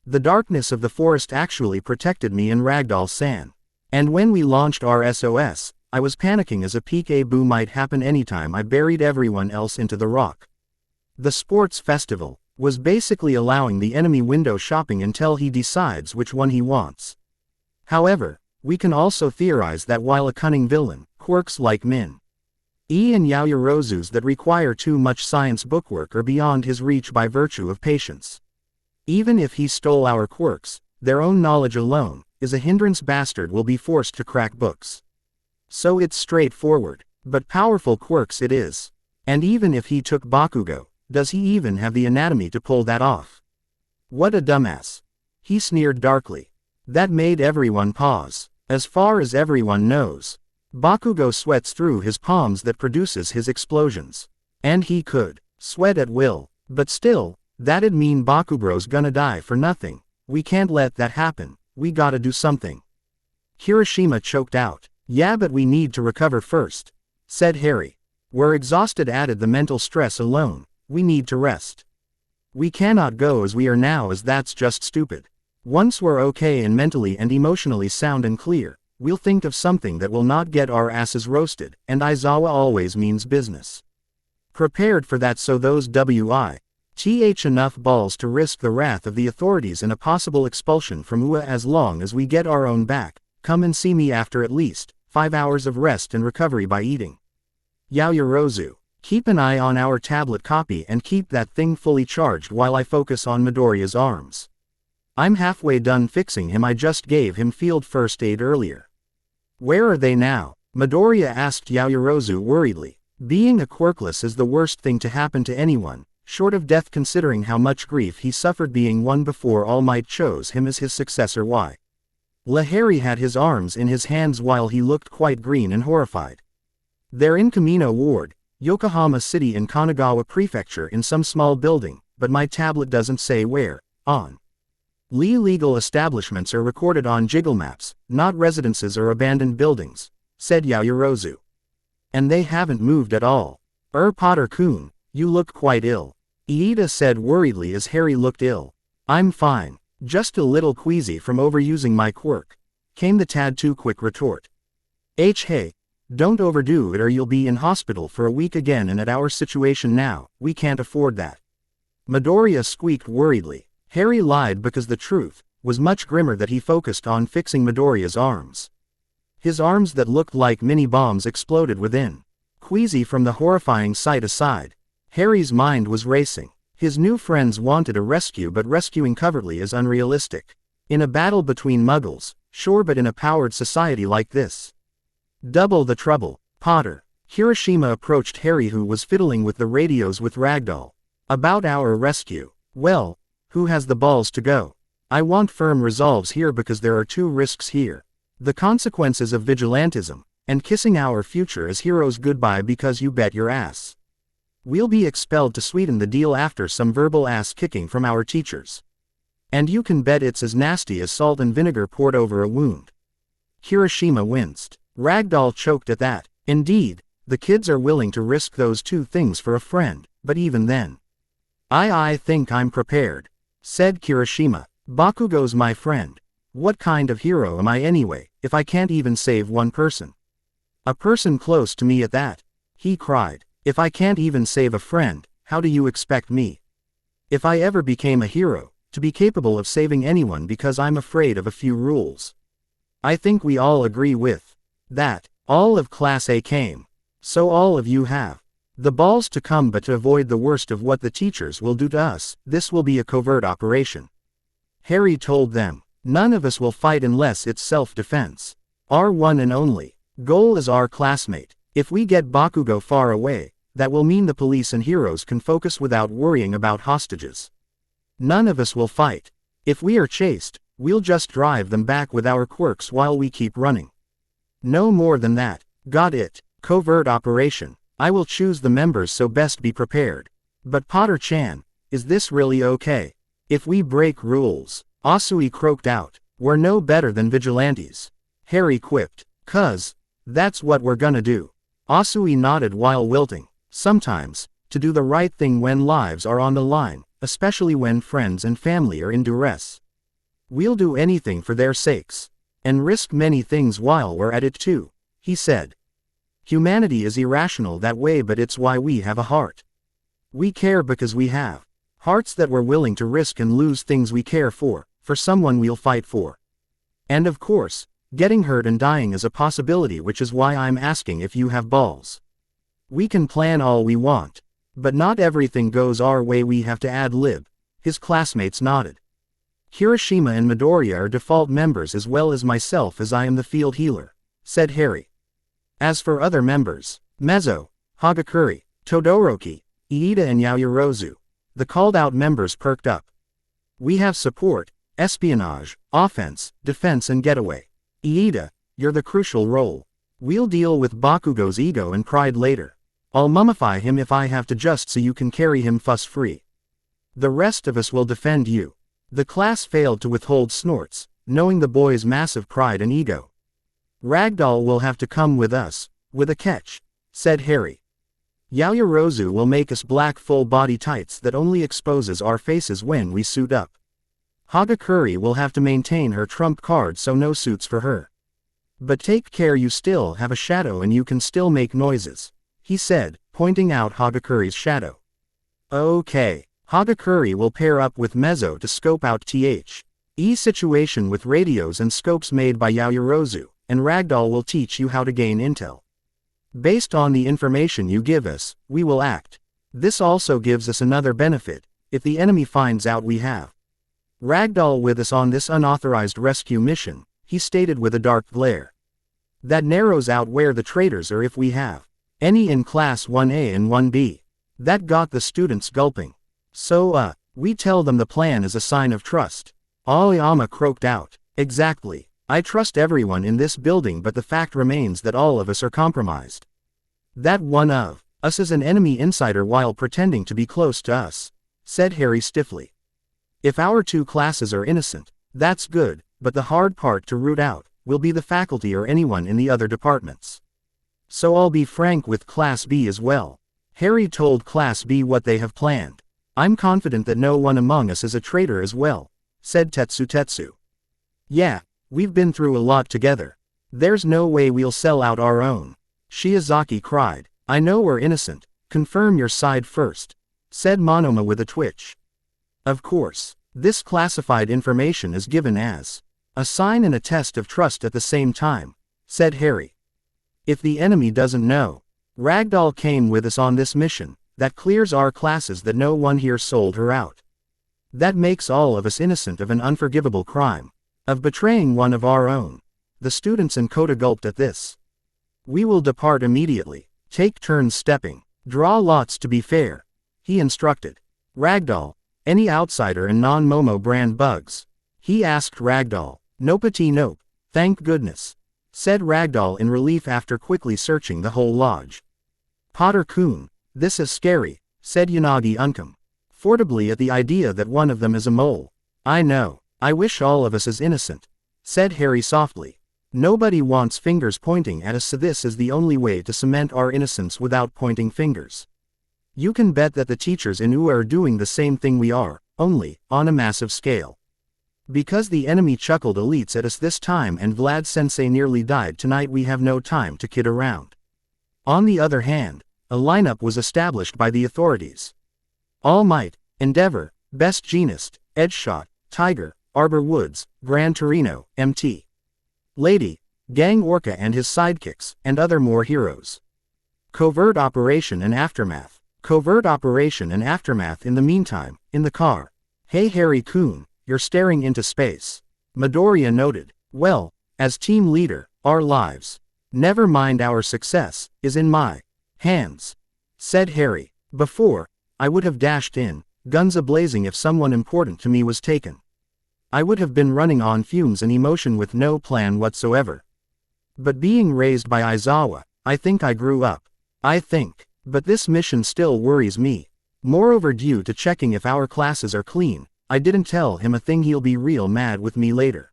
The darkness of the forest actually protected me and Ragdoll-san. And when we launched our SOS, I was panicking as a peek-a-boo might happen anytime I buried everyone else into the rock. The sports festival was basically allowing the enemy window shopping until he decides which one he wants. However, we can also theorize that while a cunning villain, quirks like Min and Yaoyorozu's that require too much science bookwork are beyond his reach by virtue of patience. Even if he stole our quirks, their own knowledge alone is a hindrance. Bastard will be forced to crack books. So it's straightforward, but powerful quirks it is. And even if he took Bakugo, does he even have the anatomy to pull that off? What a dumbass. He sneered darkly. That made everyone pause. As far as everyone knows, Bakugo sweats through his palms that produces his explosions. And he could sweat at will, but still, that'd mean Bakubro's gonna die for nothing. We can't let that happen, we gotta do something. Kirishima choked out. Yeah, but we need to recover first, said Harry. We're exhausted, added the mental stress alone, we need to rest. We cannot go as we are now, as that's just stupid. Once we're okay and mentally and emotionally sound and clear, we'll think of something that will not get our asses roasted, and Aizawa always means business. Prepared for that, so those WITH enough balls to risk the wrath of the authorities and a possible expulsion from UA as long as we get our own back. Come and see me after at least 5 hours of rest and recovery by eating. Yaoyorozu, keep an eye on our tablet copy and keep that thing fully charged while I focus on Midoriya's arms. I'm halfway done fixing him, I just gave him field first aid earlier. Where are they now? Midoriya asked Yaoyorozu worriedly. Being a quirkless is the worst thing to happen to anyone, short of death, considering how much grief he suffered being one before All Might chose him as his successor. Why? Harry had his arms in his hands while he looked quite green and horrified. They're in Kamino Ward, Yokohama City in Kanagawa Prefecture, in some small building, but my tablet doesn't say where. On legal establishments are recorded on jiggle maps, not residences or abandoned buildings, said Yaoyorozu. And they haven't moved at all. Potter-kun, you look quite ill, Iida said worriedly as Harry looked ill. I'm fine, just a little queasy from overusing my quirk, came the tad too quick retort. Hey, don't overdo it or you'll be in hospital for a week again, and at our situation now, we can't afford that. Midoriya squeaked worriedly. Harry lied because the truth, was much grimmer that he focused on fixing Midoriya's arms. His arms that looked like mini bombs exploded within. Queasy from the horrifying sight aside, Harry's mind was racing. His new friends wanted a rescue, but rescuing covertly is unrealistic. In a battle between muggles, sure, but in a powered society like this. Double the trouble. Potter. Kirishima approached Harry, who was fiddling with the radios with Ragdoll. About our rescue. Well, who has the balls to go? I want firm resolves here because there are two risks here. The consequences of vigilantism, and kissing our future as heroes goodbye because you bet your ass we'll be expelled to sweeten the deal after some verbal ass kicking from our teachers. And you can bet it's as nasty as salt and vinegar poured over a wound. Kirishima winced. Ragdoll choked at that. Indeed, the kids are willing to risk those two things for a friend, but even then. I think I'm prepared, said Kirishima. Bakugo's my friend. What kind of hero am I anyway, if I can't even save one person? A person close to me at that, he cried. If I can't even save a friend, how do you expect me, if I ever became a hero, to be capable of saving anyone because I'm afraid of a few rules? I think we all agree with that. All of Class A came. So all of you have the balls to come, but to avoid the worst of what the teachers will do to us, this will be a covert operation. Harry told them. None of us will fight unless it's self-defense. Our one and only goal is our classmate. If we get Bakugo far away, that will mean the police and heroes can focus without worrying about hostages. None of us will fight. If we are chased, we'll just drive them back with our quirks while we keep running. No more than that. Got it. Covert operation. I will choose the members, so best be prepared. But Potter-chan, is this really okay? If we break rules, Asui croaked out, we're no better than vigilantes. Harry quipped, "'Cause that's what we're gonna do." Asui nodded while wilting. Sometimes, to do the right thing when lives are on the line, especially when friends and family are in duress. We'll do anything for their sakes. And risk many things while we're at it too, he said. Humanity is irrational that way, but it's why we have a heart. We care because we have hearts that we're willing to risk and lose things we care for someone we'll fight for. And of course, getting hurt and dying is a possibility, which is why I'm asking if you have balls. We can plan all we want, but not everything goes our way, we have to ad-lib. His classmates nodded. Kirishima and Midoriya are default members as well as myself, as I am the field healer, said Harry. As for other members, Mezzo, Hagakure, Todoroki, Iida and Yaoyorozu, the called-out members perked up. We have support, espionage, offense, defense and getaway. Iida, you're the crucial role. We'll deal with Bakugo's ego and pride later. I'll mummify him if I have to, just so you can carry him fuss-free. The rest of us will defend you. The class failed to withhold snorts, knowing the boy's massive pride and ego. Ragdoll will have to come with us, with a catch, said Harry. Yaoyorozu will make us black full-body tights that only exposes our faces when we suit up. Hagakure will have to maintain her trump card, so no suits for her. But take care, you still have a shadow and you can still make noises, he said, pointing out Hagakure's shadow. Okay. Hagakure will pair up with Mezzo to scope out the situation with radios and scopes made by Yaoyorozu, and Ragdoll will teach you how to gain intel. Based on the information you give us, we will act. This also gives us another benefit, if the enemy finds out we have Ragdoll with us on this unauthorized rescue mission, he stated with a dark glare. That narrows out where the traitors are if we have any in Class 1A and 1B. That got the students gulping. So, we tell them the plan is a sign of trust. Aoyama croaked out. Exactly. I trust everyone in this building, but the fact remains that all of us are compromised. That one of us is an enemy insider while pretending to be close to us, said Harry stiffly. If our two classes are innocent, that's good, but the hard part to root out will be the faculty or anyone in the other departments. So I'll be frank with Class B as well. Harry told Class B what they have planned. I'm confident that no one among us is a traitor as well, said Tetsu. Yeah, we've been through a lot together. There's no way we'll sell out our own. Shiozaki cried. I know we're innocent. Confirm your side first, said Monoma with a twitch. Of course. This classified information is given as a sign and a test of trust at the same time, said Harry. If the enemy doesn't know, Ragdoll came with us on this mission, that clears our classes that no one here sold her out. That makes all of us innocent of an unforgivable crime, of betraying one of our own. The students and Coda gulped at this. We will depart immediately, take turns stepping, draw lots to be fair, he instructed. Ragdoll, any outsider and non-Momo brand bugs? He asked Ragdoll. Nopety nope, thank goodness, said Ragdoll in relief after quickly searching the whole lodge. Potter-kun, this is scary, said Yanagi Uncombe, fortibly at the idea that one of them is a mole. I know, I wish all of us is innocent, said Harry softly. Nobody wants fingers pointing at us, so this is the only way to cement our innocence without pointing fingers. You can bet that the teachers in UA are doing the same thing we are, only on a massive scale. Because the enemy chuckled elites at us this time and Vlad Sensei nearly died tonight, we have no time to kid around. On the other hand, a lineup was established by the authorities. All Might, Endeavor, Best Jeanist, Edgeshot, Tiger, Arbor Woods, Gran Torino, MT. Lady, Gang Orca and his sidekicks, and other more heroes. Covert Operation and Aftermath. Covert Operation and Aftermath. In the meantime, in the car. Hey Harry-kun, you're staring into space, Midoriya noted. Well, as team leader, our lives, never mind our success, is in my hands, said Harry. Before, I would have dashed in, guns a-blazing if someone important to me was taken. I would have been running on fumes and emotion with no plan whatsoever. But being raised by Aizawa, I think I grew up. But this mission still worries me. Moreover, due to checking if our classes are clean, I didn't tell him a thing. He'll be real mad with me later.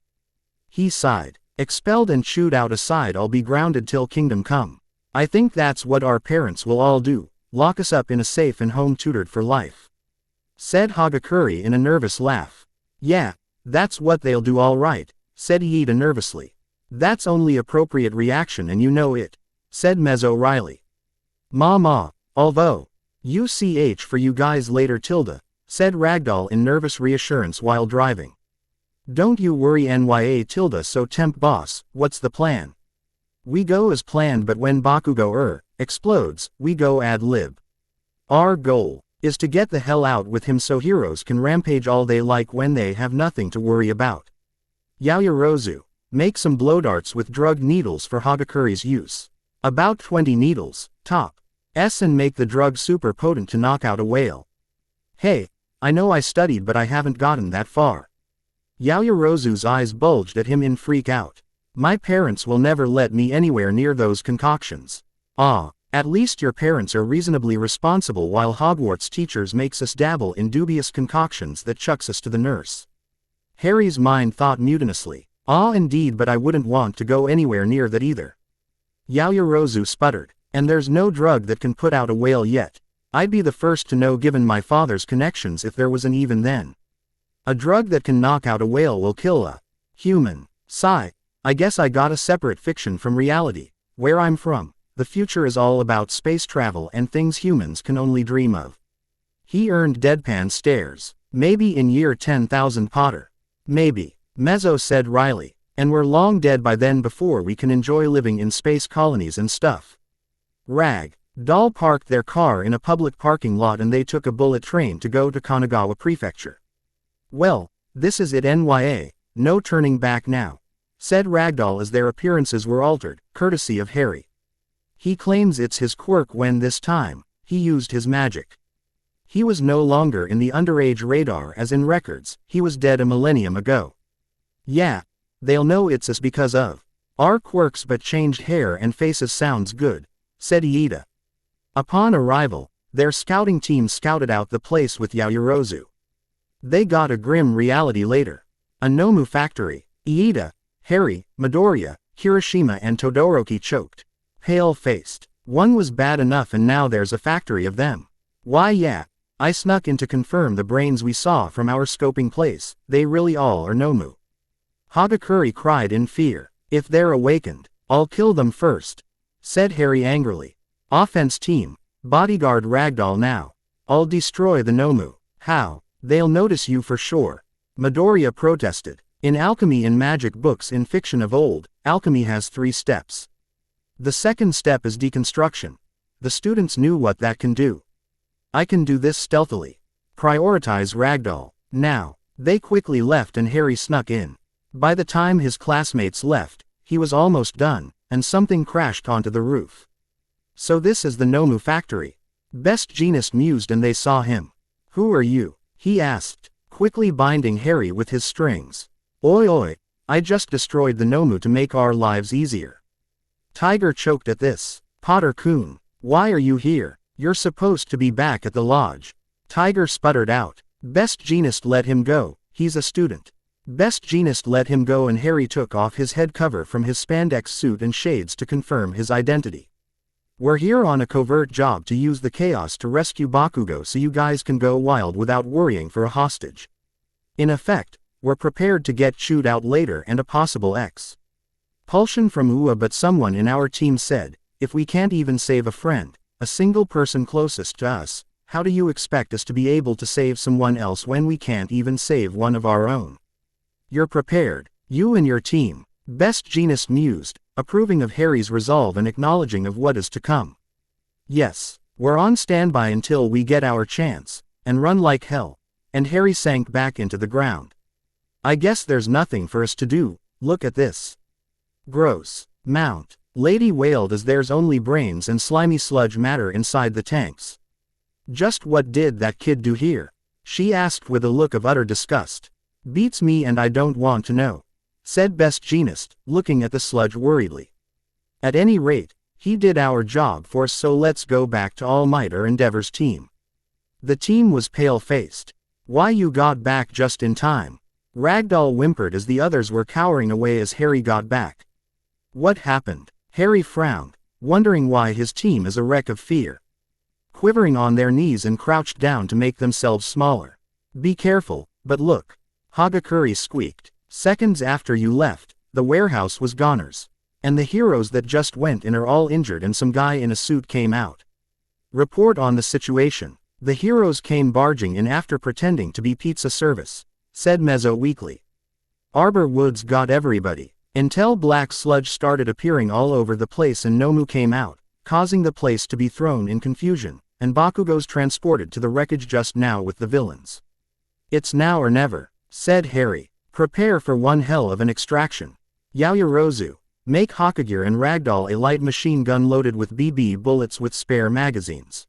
He sighed. Expelled and chewed out a side. I'll be grounded till kingdom come. I think that's what our parents will all do, lock us up in a safe and home tutored for life, said Hagakure in a nervous laugh. Yeah, that's what they'll do all right, said Iida nervously. That's only appropriate reaction and you know it, said Mezzo Riley. Ma, although, UCH for you guys later tilde, said Ragdoll in nervous reassurance while driving. Don't you worry NYA tilde. So temp boss, what's the plan? We go as planned, but when Bakugo explodes, we go ad lib. Our goal is to get the hell out with him so heroes can rampage all they like when they have nothing to worry about. Yaoyorozu, make some blow darts with drug needles for Hagakure's use. About 20 needles, top. And make the drug super potent to knock out a whale. Hey, I know I studied but I haven't gotten that far. Yaoyorozu's eyes bulged at him in freak out. My parents will never let me anywhere near those concoctions. At least your parents are reasonably responsible while Hogwarts teachers makes us dabble in dubious concoctions that chucks us to the nurse. Harry's mind thought mutinously. Indeed, but I wouldn't want to go anywhere near that either. Yaoyorozu sputtered. And there's no drug that can put out a whale yet. I'd be the first to know given my father's connections if there was an even then. A drug that can knock out a whale will kill a human. Sigh. I guess I got a separate fiction from reality. Where I'm from, the future is all about space travel and things humans can only dream of. He earned deadpan stares. Maybe in year 10,000 Potter. Maybe, Mezzo said wryly. And we're long dead by then before we can enjoy living in space colonies and stuff. Doll parked their car in a public parking lot and they took a bullet train to go to Kanagawa Prefecture. Well, this is it NYA, no turning back now, said Ragdoll as their appearances were altered, courtesy of Harry. He claims it's his quirk when this time, he used his magic. He was no longer in the underage radar as in records, he was dead a millennium ago. Yeah, they'll know it's us because of our quirks but changed hair and faces sounds good, said Iida. Upon arrival, their scouting team scouted out the place with Yaoyorozu. They got a grim reality later. A Nomu factory. Iida, Harry, Midoriya, Hiroshima and Todoroki choked. Pale-faced. One was bad enough and now there's a factory of them. Why yeah, I snuck in to confirm the brains we saw from our scoping place, they really all are Nomu. Hagakure cried in fear. If they're awakened, I'll kill them first, said Harry angrily. Offense team, bodyguard Ragdoll now. I'll destroy the Nomu. How? They'll notice you for sure, Midoriya protested. In alchemy and magic books in fiction of old, alchemy has 3 steps. The second step is deconstruction. The students knew what that can do. I can do this stealthily. Prioritize Ragdoll. Now. They quickly left and Harry snuck in. By the time his classmates left, he was almost done, and something crashed onto the roof. So this is the Nomu factory. Best Jeanist mused and they saw him. Who are you? He asked, quickly binding Harry with his strings. Oi oi, I just destroyed the Nomu to make our lives easier. Tiger choked at this. Potter-kun, why are you here? You're supposed to be back at the lodge. Tiger sputtered out. Best Jeanist let him go, he's a student. Best Jeanist let him go and Harry took off his head cover from his spandex suit and shades to confirm his identity. We're here on a covert job to use the chaos to rescue Bakugo so you guys can go wild without worrying for a hostage. In effect, we're prepared to get chewed out later and a possible expulsion from UA, but someone in our team said, if we can't even save a friend, a single person closest to us, how do you expect us to be able to save someone else when we can't even save one of our own? You're prepared, you and your team, Best Jeanist mused, approving of Harry's resolve and acknowledging of what is to come. Yes, we're on standby until we get our chance, and run like hell. And Harry sank back into the ground. I guess there's nothing for us to do, look at this. Gross. Mount. Lady wailed as there's only brains and slimy sludge matter inside the tanks. Just what did that kid do here? She asked with a look of utter disgust. Beats me and I don't want to know, said Best Jeanist, looking at the sludge worriedly. At any rate, he did our job for us, so let's go back to All Might or Endeavor's team. The team was pale-faced. Why, you got back just in time. Ragdoll whimpered as the others were cowering away as Harry got back. What happened? Harry frowned, wondering why his team is a wreck of fear. Quivering on their knees and crouched down to make themselves smaller. Be careful, but look. Hagakure squeaked. Seconds after you left, the warehouse was goners. And the heroes that just went in are all injured and some guy in a suit came out. Report on the situation. The heroes came barging in after pretending to be pizza service, said Mezzo weakly. Arbor Woods got everybody, until black sludge started appearing all over the place and Nomu came out, causing the place to be thrown in confusion, and Bakugo's transported to the wreckage just now with the villains. It's now or never, said Harry. Prepare for one hell of an extraction. Yaoyorozu, make Hokage and Ragdoll a light machine gun loaded with BB bullets with spare magazines.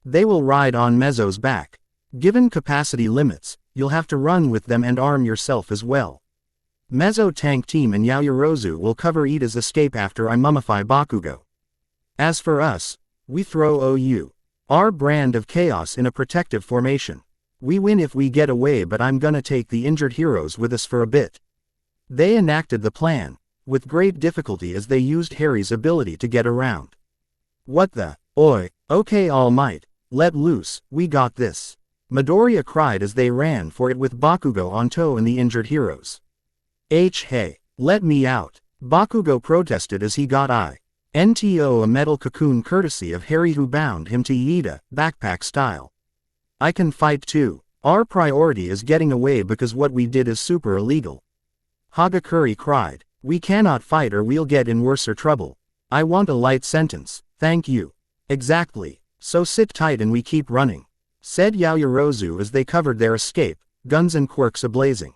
They will ride on Mezzo's back. Given capacity limits, you'll have to run with them and arm yourself as well. Mezzo tank team and Yaoyorozu will cover Ida's escape after I mummify Bakugo. As for us, we throw OU, our brand of chaos, in a protective formation. We win if we get away, but I'm gonna take the injured heroes with us for a bit. They enacted the plan, with great difficulty as they used Harry's ability to get around. What the? Oi, okay All Might, let loose, we got this. Midoriya cried as they ran for it with Bakugo on tow and the injured heroes. Hey, let me out, Bakugo protested as he got into a metal cocoon courtesy of Harry, who bound him to Ida, backpack style. I can fight too. Our priority is getting away because what we did is super illegal. Hagakure cried. We cannot fight or we'll get in worser trouble. I want a light sentence, thank you. Exactly, so sit tight and we keep running, said Yaoyorozu as they covered their escape, guns and quirks ablazing.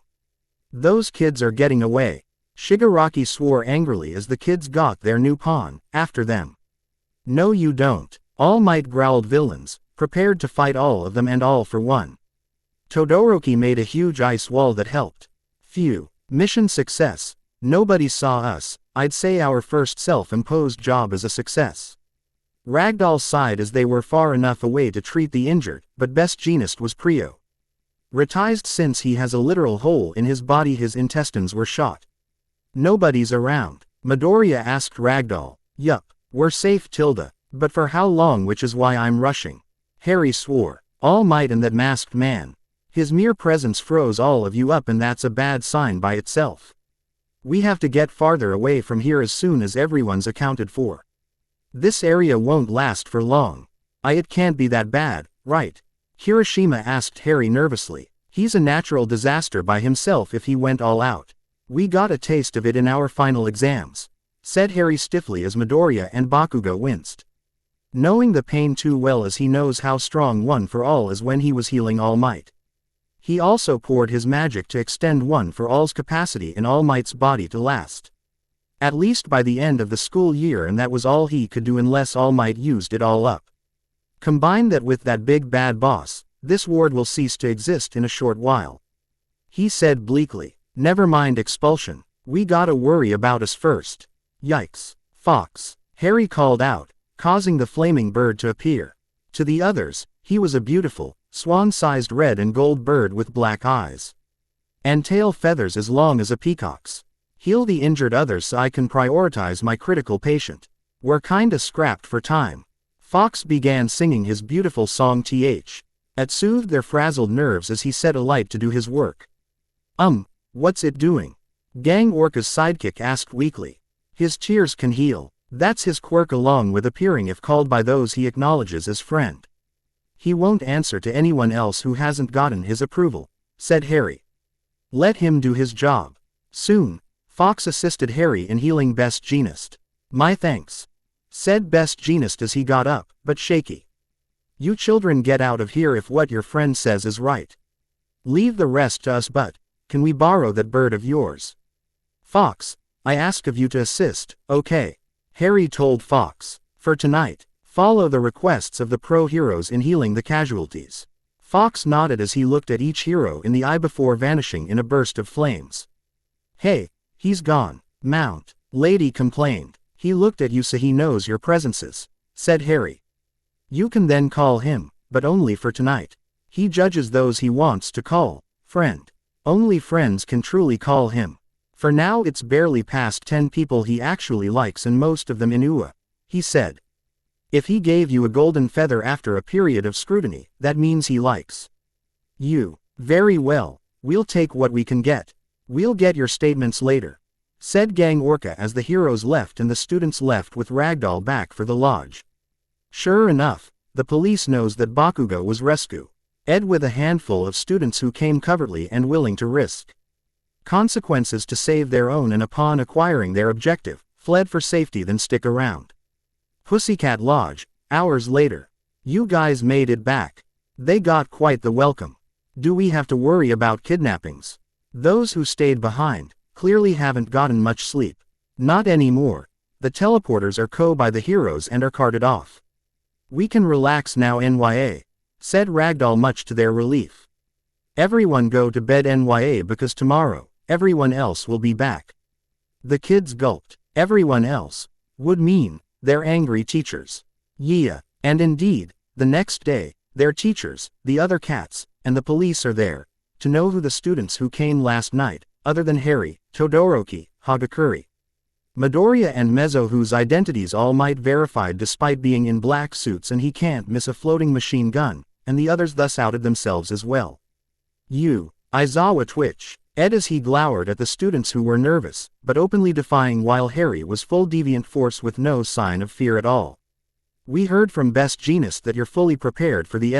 Those kids are getting away. Shigaraki swore angrily as the kids got their new pawn after them. No you don't. All Might growled, villains, prepared to fight all of them and all for one. Todoroki made a huge ice wall that helped. Phew, mission success. Nobody saw us. I'd say our first self-imposed job is a success. Ragdoll sighed as they were far enough away to treat the injured, but Best Jeanist was prioritized since he has a literal hole in his body. His intestines were shot. Nobody's around. Midoriya asked Ragdoll. Yup, we're safe Tilda, but for how long, which is why I'm rushing. Harry swore. All Might and that masked man. His mere presence froze all of you up and that's a bad sign by itself. We have to get farther away from here as soon as everyone's accounted for. This area won't last for long. It can't be that bad, right? Hiroshima asked Harry nervously. He's a natural disaster by himself if he went all out. We got a taste of it in our final exams, said Harry stiffly as Midoriya and Bakugo winced. Knowing the pain too well as he knows how strong One for All is when he was healing All Might. He also poured his magic to extend One for All's capacity in All Might's body to last at least by the end of the school year, and that was all he could do unless All Might used it all up. Combine that with that big bad boss, this ward will cease to exist in a short while. He said bleakly. Never mind expulsion. We gotta worry about us first. Yikes. Fox. Harry called out, causing the flaming bird to appear. To the others, he was a beautiful, swan-sized red and gold bird with black eyes and tail feathers as long as a peacock's. Heal the injured others so I can prioritize my critical patient. We're kinda scrapped for time. Fox began singing his beautiful song It soothed their frazzled nerves as he set alight to do his work. What's it doing? Gang Orca's sidekick asked weakly. His cheers can heal. That's his quirk, along with appearing if called by those he acknowledges as friend. He won't answer to anyone else who hasn't gotten his approval, said Harry. Let him do his job. Soon, Fox assisted Harry in healing Best Jeanist. My thanks, said Best Jeanist as he got up, but shaky. You children get out of here if what your friend says is right. Leave the rest to us, but can we borrow that bird of yours? Fox, I ask of you to assist, okay? Harry told Fox. For tonight, follow the requests of the pro-heroes in healing the casualties. Fox nodded as he looked at each hero in the eye before vanishing in a burst of flames. Hey, he's gone. Mount. Lady complained. He looked at you so he knows your presences, said Harry. You can then call him, but only for tonight. He judges those he wants to call friend. Only friends can truly call him. For now it's barely past 10 people he actually likes, and most of them in UA, he said. If he gave you a golden feather after a period of scrutiny, that means he likes you. Very well, we'll take what we can get. We'll get your statements later, said Gang Orca as the heroes left and the students left with Ragdoll back for the lodge. Sure enough, the police knows that Bakugo was rescued. Ed with a handful of students who came covertly and willing to risk consequences to save their own, and upon acquiring their objective, fled for safety than stick around. Pussycat Lodge, hours later. You guys made it back. They got quite the welcome. Do we have to worry about kidnappings? Those who stayed behind clearly haven't gotten much sleep. Not anymore. The teleporters are co by the heroes and are carted off. We can relax now, NYA, said Ragdoll, much to their relief. Everyone go to bed, NYA, because tomorrow, everyone else will be back. The kids gulped. Everyone else would mean their angry teachers. Yeah, and indeed, the next day, their teachers, the other cats, and the police are there to know who the students who came last night, other than Harry, Todoroki, Hagakure, Midoriya and Mezzo, whose identities All Might verified despite being in black suits and he can't miss a floating machine gun, and the others thus outed themselves as well. Aizawa twitch. Ed as he glowered at the students who were nervous, but openly defying, while Harry was full deviant force with no sign of fear at all. We heard from Best Jeanist that you're fully prepared for the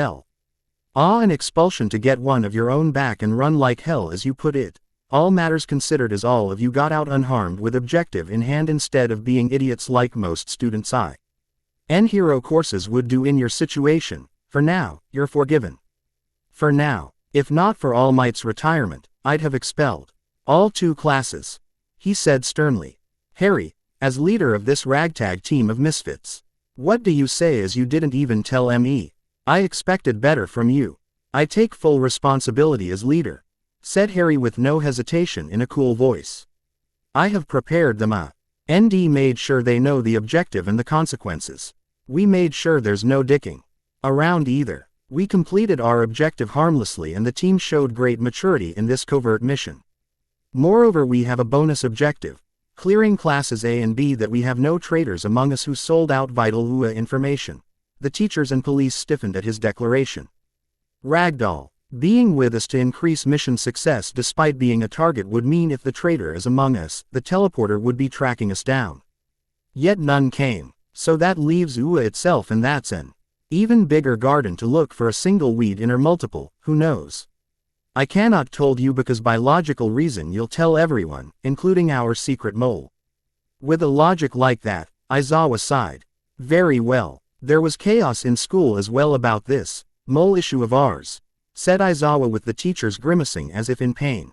an expulsion to get one of your own back and run like hell, as you put it. All matters considered, as all of you got out unharmed with objective in hand instead of being idiots like most students hero courses would do in your situation. For now, you're forgiven. For now. If not for All Might's retirement, I'd have expelled all 2 classes, he said sternly. Harry, as leader of this ragtag team of misfits, what do you say, as you didn't even tell me? I expected better from you. I take full responsibility as leader, said Harry with no hesitation in a cool voice. I have prepared them. ND made sure they know the objective and the consequences. We made sure there's no dicking around either. We completed our objective harmlessly, and the team showed great maturity in this covert mission. Moreover, we have a bonus objective, clearing classes A and B, that we have no traitors among us who sold out vital UA information. The teachers and police stiffened at his declaration. Ragdoll, being with us to increase mission success despite being a target would mean if the traitor is among us, the teleporter would be tracking us down. Yet none came, so that leaves UA itself, and that's an even bigger garden to look for a single weed in or multiple, who knows. I cannot told you because by logical reason you'll tell everyone, including our secret mole. With a logic like that, Aizawa sighed. Very well. There was chaos in school as well about this mole issue of ours, said Aizawa with the teachers grimacing as if in pain.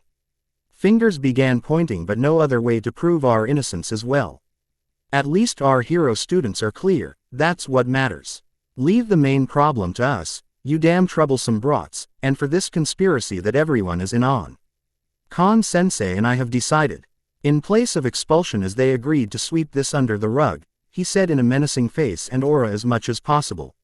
Fingers began pointing but no other way to prove our innocence as well. At least our hero students are clear, that's what matters. Leave the main problem to us, you damn troublesome brats, and for this conspiracy that everyone is in on. Kon-sensei and I have decided. In place of expulsion as they agreed to sweep this under the rug, he said in a menacing face and aura as much as possible.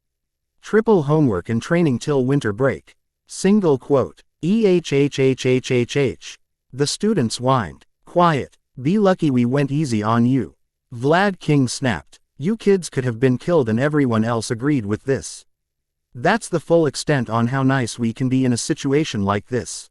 Triple homework and training till winter break. Single quote. EHHHHHH. The students whined. Quiet. Be lucky we went easy on you. Vlad King snapped. You kids could have been killed and everyone else agreed with this. That's the full extent on how nice we can be in a situation like this.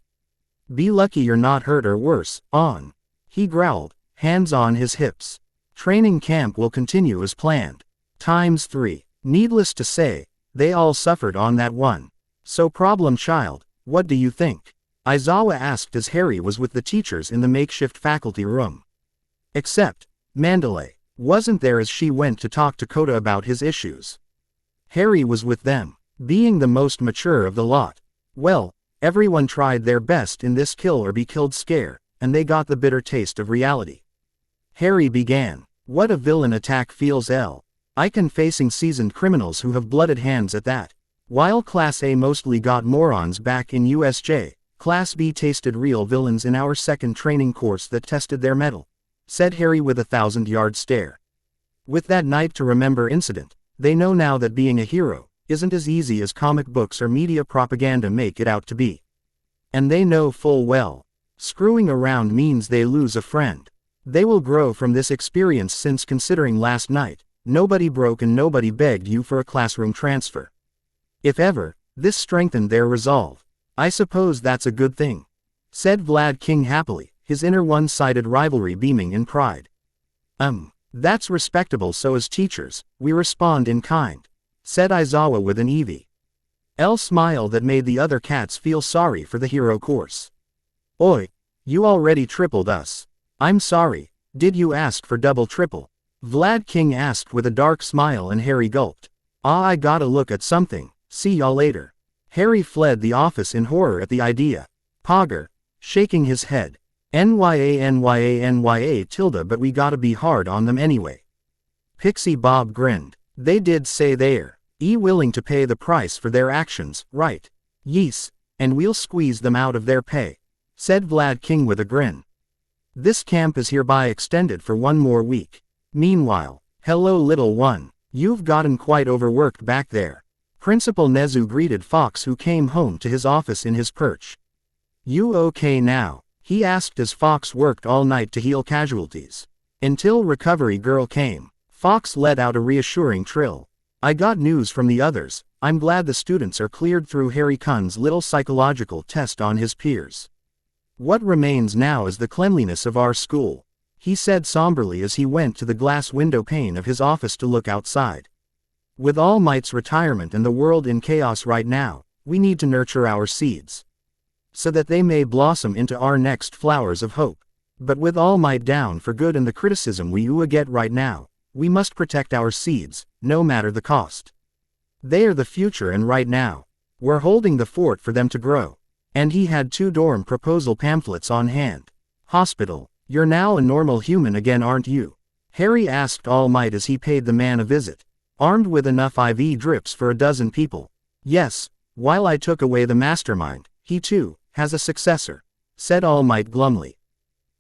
Be lucky you're not hurt or worse, on. He growled, hands on his hips. Training camp will continue as planned. ×3. Needless to say, they all suffered on that one. So problem child, what do you think? Aizawa asked as Harry was with the teachers in the makeshift faculty room. Except, Mandalay wasn't there as she went to talk to Kota about his issues. Harry was with them, being the most mature of the lot. Well, everyone tried their best in this kill or be killed scare, and they got the bitter taste of reality. Harry began. What a villain attack feels like facing seasoned criminals who have blooded hands at that. While Class A mostly got morons back in USJ, Class B tasted real villains in our second training course that tested their mettle, said Harry with a 1,000-yard stare. With that night to remember incident, they know now that being a hero isn't as easy as comic books or media propaganda make it out to be. And they know full well, screwing around means they lose a friend. They will grow from this experience since considering last night, nobody broke and nobody begged you for a classroom transfer. If ever, this strengthened their resolve. I suppose that's a good thing, said Vlad King happily, his inner one-sided rivalry beaming in pride. That's respectable. So as teachers, we respond in kind, said Aizawa with an EV. Smile that made the other cats feel sorry for the hero course. Oi, you already tripled us. I'm sorry, did you ask for double triple? Vlad King asked with a dark smile and Harry gulped. I gotta look at something, see y'all later. Harry fled the office in horror at the idea. Pogger, shaking his head. NYA tilde but we gotta be hard on them anyway. Pixie Bob grinned. They did say they're willing to pay the price for their actions, right? Yes, and we'll squeeze them out of their pay, said Vlad King with a grin. This camp is hereby extended for 1 more week. Meanwhile, hello little one, you've gotten quite overworked back there. Principal Nezu greeted Fox who came home to his office in his perch. You okay now? He asked as Fox worked all night to heal casualties. Until Recovery Girl came, Fox let out a reassuring trill. I got news from the others, I'm glad the students are cleared through Harry Kuhn's little psychological test on his peers. What remains now is the cleanliness of our school, he said somberly as he went to the glass window pane of his office to look outside. With All Might's retirement and the world in chaos right now, we need to nurture our seeds, so that they may blossom into our next flowers of hope. But with All Might down for good and the criticism we get right now, we must protect our seeds, no matter the cost. They are the future and right now, we're holding the fort for them to grow. And he had 2 dorm proposal pamphlets on hand. Hospital, you're now a normal human again aren't you? Harry asked All Might as he paid the man a visit. Armed with enough IV drips for 12 people. Yes, while I took away the mastermind, he too has a successor, said All Might glumly.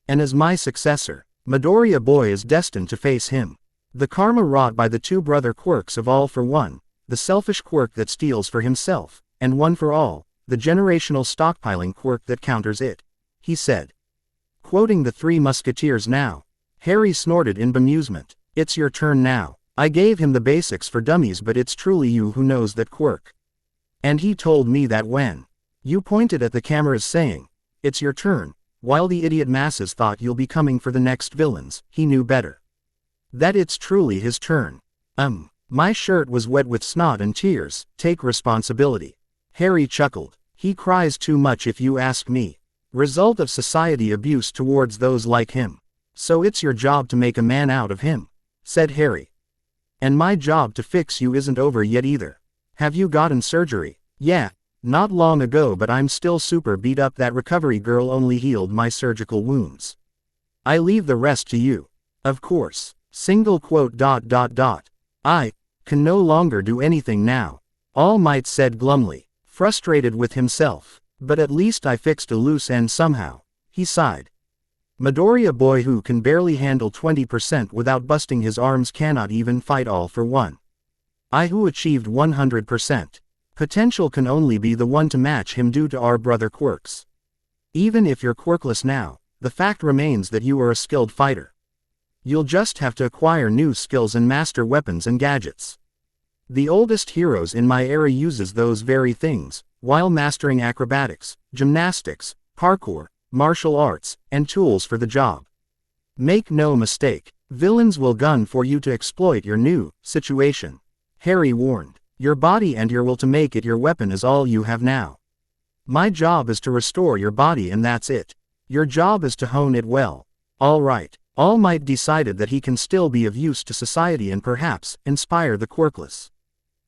And as my successor, Midoriya Boy is destined to face him. The karma wrought by the 2 brother quirks of All for One, the selfish quirk that steals for himself, and One for All, the generational stockpiling quirk that counters it, he said. Quoting the 3 Musketeers now. Harry snorted in bemusement. It's your turn now. I gave him the basics for dummies but it's truly you who knows that quirk. And he told me that when you pointed at the cameras saying, it's your turn, while the idiot masses thought you'll be coming for the next villains, he knew better. That it's truly his turn. My shirt was wet with snot and tears, take responsibility. Harry chuckled. He cries too much if you ask me. Result of society abuse towards those like him. So it's your job to make a man out of him," said Harry. "And my job to fix you isn't over yet either. Have you gotten surgery?" "Yeah, not long ago, but I'm still super beat up. That recovery girl only healed my surgical wounds. I leave the rest to you." "Of course. I can no longer do anything now," All Might said glumly, frustrated with himself. "But at least I fixed a loose end somehow," he sighed. Midoriya boy who can barely handle 20% without busting his arms cannot even fight all for one. I who achieved 100% potential can only be the one to match him due to our brother quirks. Even if you're quirkless now, the fact remains that you are a skilled fighter. You'll just have to acquire new skills and master weapons and gadgets. The oldest heroes in my era uses those very things, while mastering acrobatics, gymnastics, parkour, martial arts, and tools for the job. Make no mistake, villains will gun for you to exploit your new situation," Harry warned. "Your body and your will to make it your weapon is all you have now. My job is to restore your body and that's it. Your job is to hone it well." "All right." All Might decided that he can still be of use to society and perhaps inspire the quirkless.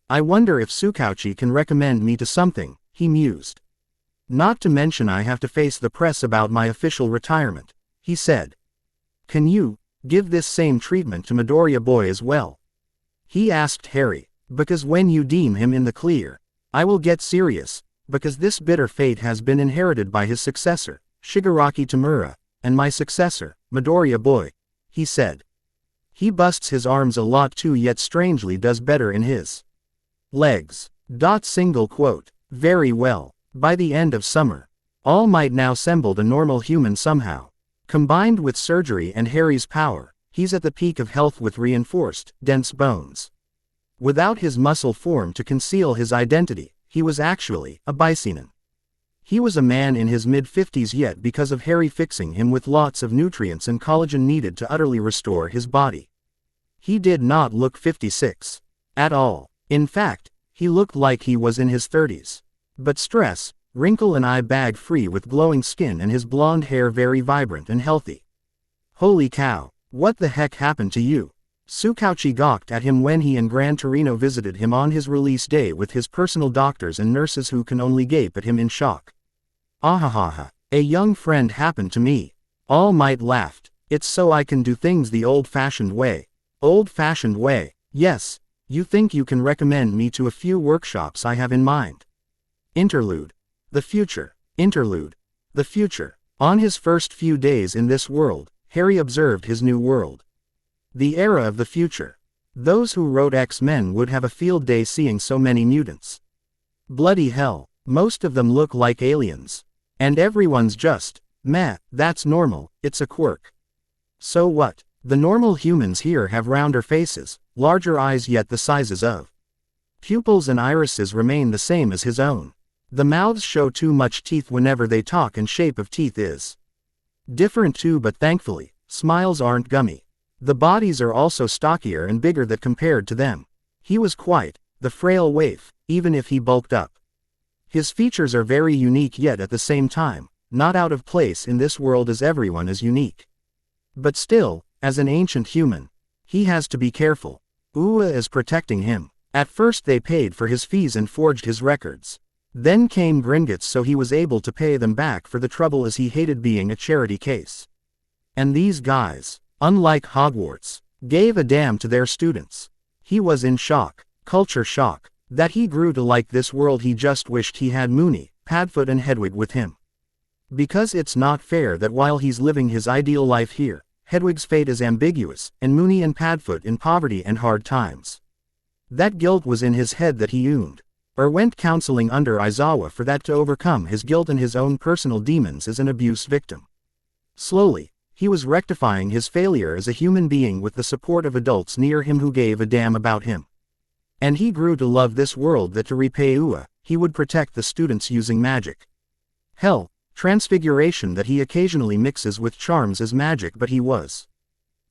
"I wonder if Tsukauchi can recommend me to something," he mused. "Not to mention I have to face the press about my official retirement," he said. "Can you give this same treatment to Midoriya boy as well?" he asked Harry. "Because when you deem him in the clear, I will get serious, because this bitter fate has been inherited by his successor, Shigaraki Tamura, and my successor, Midoriya boy," he said. "He busts his arms a lot too, yet strangely does better in his legs." Very well. By the end of summer, All Might now sembled a normal human somehow. Combined with surgery and Harry's power, he's at the peak of health with reinforced, dense bones. Without his muscle form to conceal his identity, he was actually a Bison. He was a man in his mid-50s yet because of Harry fixing him with lots of nutrients and collagen needed to utterly restore his body. He did not look 56. At all. In fact, he looked like he was in his 30s. But stress, wrinkle and eye bag free with glowing skin and his blonde hair very vibrant and healthy. "Holy cow, what the heck happened to you?" Tsukauchi gawked at him when he and Gran Torino visited him on his release day with his personal doctors and nurses who can only gape at him in shock. "Ahahaha, a young friend happened to me." All Might laughed. "It's so I can do things the old-fashioned way." "Old-fashioned way?" "Yes, you think you can recommend me to a few workshops I have in mind." Interlude. The future. Interlude. The future. On his first few days in this world, Harry observed his new world. The era of the future. Those who wrote X-Men would have a field day seeing so many mutants. Bloody hell, most of them look like aliens. And everyone's just, meh, that's normal, it's a quirk. So what? The normal humans here have rounder faces, larger eyes yet the sizes of pupils and irises remain the same as his own. The mouths show too much teeth whenever they talk and shape of teeth is different too, but thankfully, smiles aren't gummy. The bodies are also stockier and bigger that compared to them. He was quite the frail waif, even if he bulked up. His features are very unique yet at the same time, not out of place in this world as everyone is unique. But still, as an ancient human, he has to be careful. Ua is protecting him. At first they paid for his fees and forged his records. Then came Gringotts so he was able to pay them back for the trouble as he hated being a charity case. And these guys, unlike Hogwarts, gave a damn to their students. He was in shock, culture shock, that he grew to like this world. He just wished he had Moony, Padfoot and Hedwig with him. Because it's not fair that while he's living his ideal life here, Hedwig's fate is ambiguous, and Moony and Padfoot in poverty and hard times. That guilt was in his head that he owned, or went counseling under Aizawa for that to overcome his guilt and his own personal demons as an abuse victim. Slowly, he was rectifying his failure as a human being with the support of adults near him who gave a damn about him. And he grew to love this world that to repay Ua, he would protect the students using magic. Hell, transfiguration that he occasionally mixes with charms as magic, but he was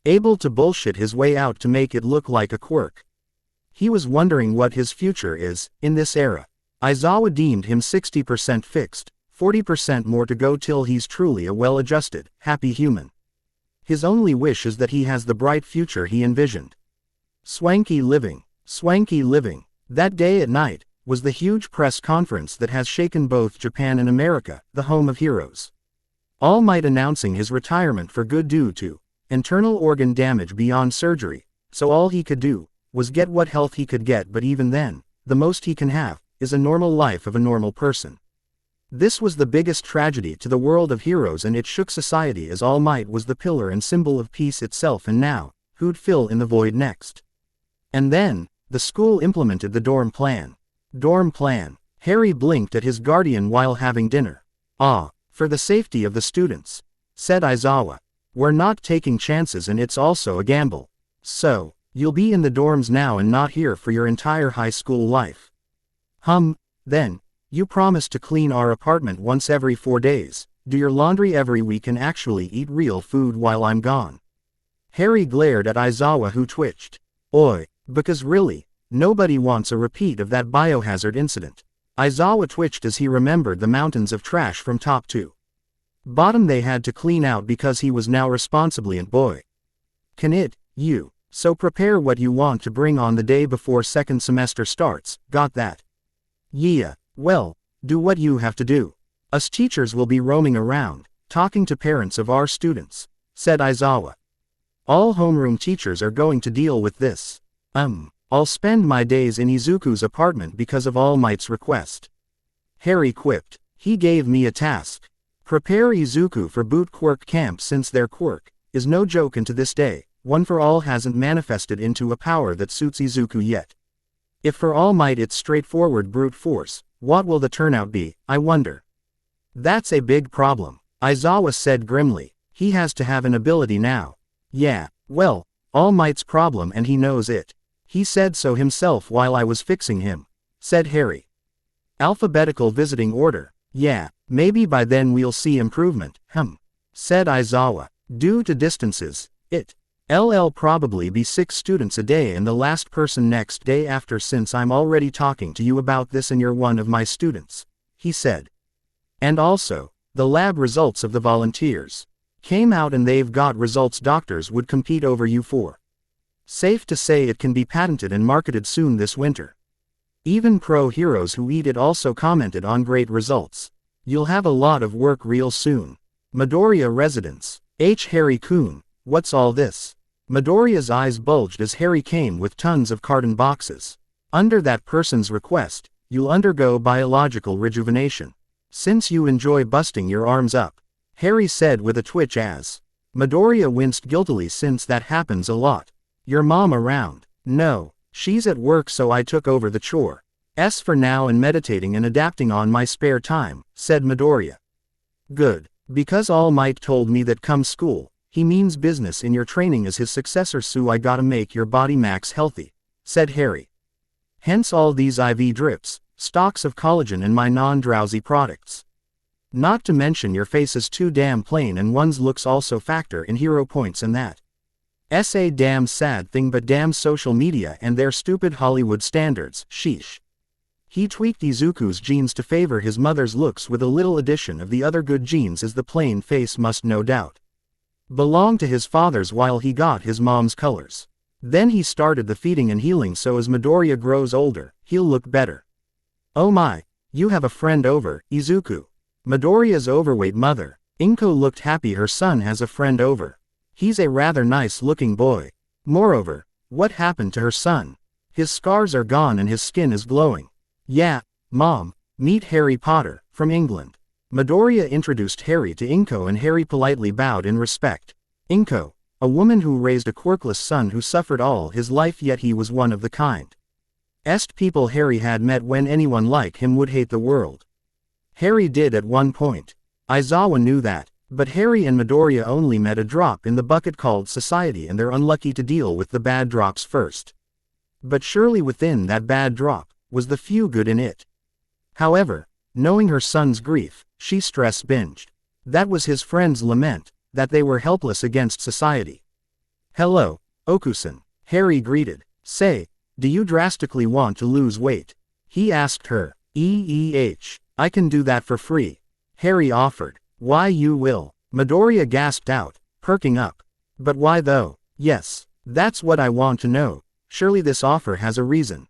able to bullshit his way out to make it look like a quirk. He was wondering what his future is, in this era. Aizawa deemed him 60% fixed, 40% more to go till he's truly a well-adjusted, happy human. His only wish is that he has the bright future he envisioned. Swanky living. Swanky living. That day at night was the huge press conference that has shaken both Japan and America, the home of heroes. All Might announcing his retirement for good due to internal organ damage beyond surgery, so all he could do was get what health he could get, but even then, the most he can have is a normal life of a normal person. This was the biggest tragedy to the world of heroes, and it shook society as All Might was the pillar and symbol of peace itself, and now, who'd fill in the void next? And then, the school implemented the dorm plan. Dorm plan. Harry blinked at his guardian while having dinner. For the safety of the students, said Aizawa. We're not taking chances, and it's also a gamble. So, you'll be in the dorms now and not here for your entire high school life. Then, you promise to clean our apartment once every 4 days, do your laundry every week, and actually eat real food while I'm gone. Harry glared at Aizawa, who twitched. Oi, because really, nobody wants a repeat of that biohazard incident. Aizawa twitched as he remembered the mountains of trash from top to bottom they had to clean out because he was now responsibly and boy. So prepare what you want to bring on the day before second semester starts, got that? Yeah. Well, do what you have to do. Us teachers will be roaming around, talking to parents of our students, said Aizawa. All homeroom teachers are going to deal with this. I'll spend my days in Izuku's apartment because of All Might's request. Harry quipped. He gave me a task. Prepare Izuku for boot quirk camp, since their quirk is no joke, and to this day, One for All hasn't manifested into a power that suits Izuku yet. If for All Might it's straightforward brute force, what will the turnout be, I wonder? That's a big problem, Aizawa said grimly. He has to have an ability now. Yeah, well, All Might's problem, and he knows it. He said so himself while I was fixing him, said Harry. Alphabetical visiting order. Yeah, maybe by then we'll see improvement, said Aizawa. Due to distances, it'll probably be 6 students a day and the last person next day after, since I'm already talking to you about this and you're one of my students, he said. And also, the lab results of the volunteers came out and they've got results doctors would compete over you for. Safe to say it can be patented and marketed soon this winter. Even pro heroes who eat it also commented on great results. You'll have a lot of work real soon. Midoriya residence. Harry-kun, what's all this? Midoriya's eyes bulged as Harry came with tons of carton boxes. Under that person's request, you'll undergo biological rejuvenation. Since you enjoy busting your arms up, Harry said with a twitch as Midoriya winced guiltily, since that happens a lot. Your mom around? No, she's at work, so I took over the chore. For now and meditating and adapting on my spare time, said Midoriya. Good, because All Might told me that come school, he means business in your training as his successor, so I gotta make your body max healthy, said Harry. Hence all these IV drips, stocks of collagen and my non-drowsy products. Not to mention your face is too damn plain and one's looks also factor in hero points, and that. A damn sad thing, but damn social media and their stupid Hollywood standards, sheesh. He tweaked Izuku's genes to favor his mother's looks with a little addition of the other good genes, as the plain face must no doubt belong to his father's while he got his mom's colors. Then he started the feeding and healing, so as Midoriya grows older, he'll look better. Oh my, you have a friend over, Izuku. Midoriya's overweight mother, Inko, looked happy her son has a friend over. He's a rather nice-looking boy. Moreover, what happened to her son? His scars are gone and his skin is glowing. Yeah, Mom, meet Harry Potter, from England. Midoriya introduced Harry to Inko and Harry politely bowed in respect. Inko, a woman who raised a quirkless son who suffered all his life, yet he was one of the kind people Harry had met when anyone like him would hate the world. Harry did at one point. Aizawa knew that, but Harry and Midoriya only met a drop in the bucket called society, and they're unlucky to deal with the bad drops first. But surely within that bad drop was the few good in it. However, knowing her son's grief, she stress-binged. That was his friend's lament, that they were helpless against society. Hello, Okusan, Harry greeted. Say, do you drastically want to lose weight? He asked her. I can do that for free. Harry offered. Why you will? Midoriya gasped out, perking up. But why though? Yes, that's what I want to know. Surely this offer has a reason.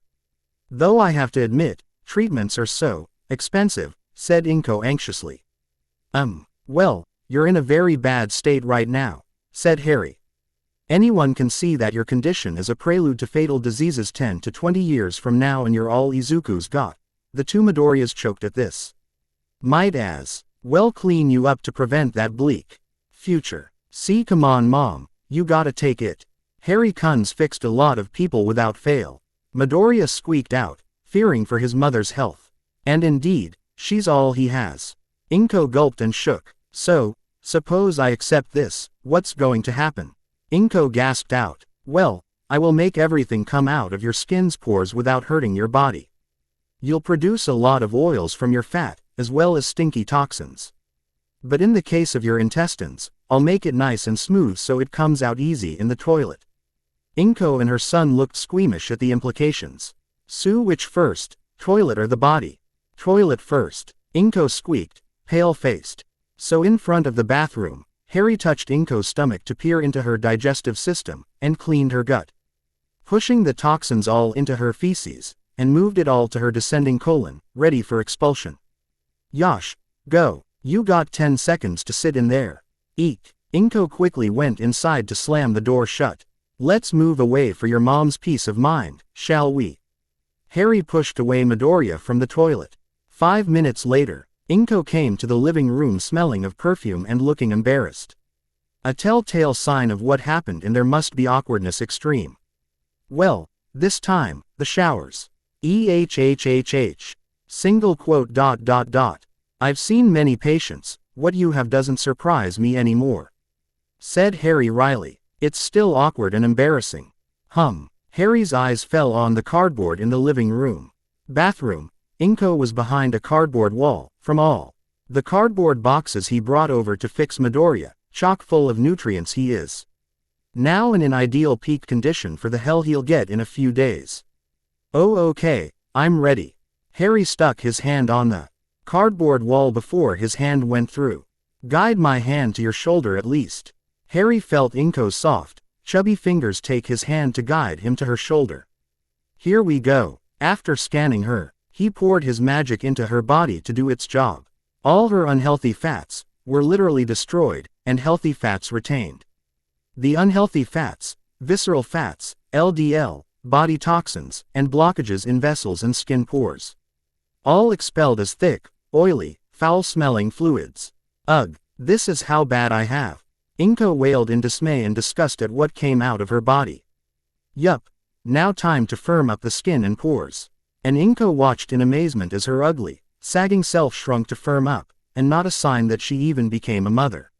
Though I have to admit, treatments are so expensive, said Inko anxiously. Well, you're in a very bad state right now, said Harry. Anyone can see that your condition is a prelude to fatal diseases 10 to 20 years from now and you're all Izuku's got. The two Midoriyas choked at this. Might as well clean you up to prevent that bleak future. See, come on mom, you gotta take it. Harry-kun's fixed a lot of people without fail. Midoriya squeaked out, fearing for his mother's health. And indeed, she's all he has. Inko gulped and shook. So, suppose I accept this, what's going to happen? Inko gasped out. Well, I will make everything come out of your skin's pores without hurting your body. You'll produce a lot of oils from your fat, as well as stinky toxins. But in the case of your intestines, I'll make it nice and smooth so it comes out easy in the toilet. Inko and her son looked squeamish at the implications. Sue, which first, toilet or the body? Toilet first, Inko squeaked, pale-faced. So in front of the bathroom, Harry touched Inko's stomach to peer into her digestive system, and cleaned her gut. Pushing the toxins all into her feces, and moved it all to her descending colon, ready for expulsion. Yosh, go, you got 10 seconds to sit in there. Eek. Inko quickly went inside to slam the door shut. Let's move away for your mom's peace of mind, shall we? Harry pushed away Midoriya from the toilet. 5 minutes later, Inko came to the living room smelling of perfume and looking embarrassed. A telltale sign of what happened, and there must be awkwardness extreme. Well, this time, the showers. Single quote ... I've seen many patients, what you have doesn't surprise me anymore. Said Harry wryly. It's still awkward and embarrassing. Harry's eyes fell on the cardboard in the living room. Bathroom. Inko was behind a cardboard wall, from all the cardboard boxes he brought over to fix Midoriya, chock full of nutrients he is now in ideal peak condition for the hell he'll get in a few days. Oh okay, I'm ready. Harry stuck his hand on the cardboard wall before his hand went through. Guide my hand to your shoulder at least. Harry felt Inko's soft, chubby fingers take his hand to guide him to her shoulder. Here we go. After scanning her, he poured his magic into her body to do its job. All her unhealthy fats were literally destroyed, and healthy fats retained. The unhealthy fats, visceral fats, LDL, body toxins, and blockages in vessels and skin pores. All expelled as thick, oily, foul-smelling fluids. Ugh, this is how bad I have. Inko wailed in dismay and disgust at what came out of her body. Yup, now time to firm up the skin and pores. And Inko watched in amazement as her ugly, sagging self shrunk to firm up, and not a sign that she even became a mother.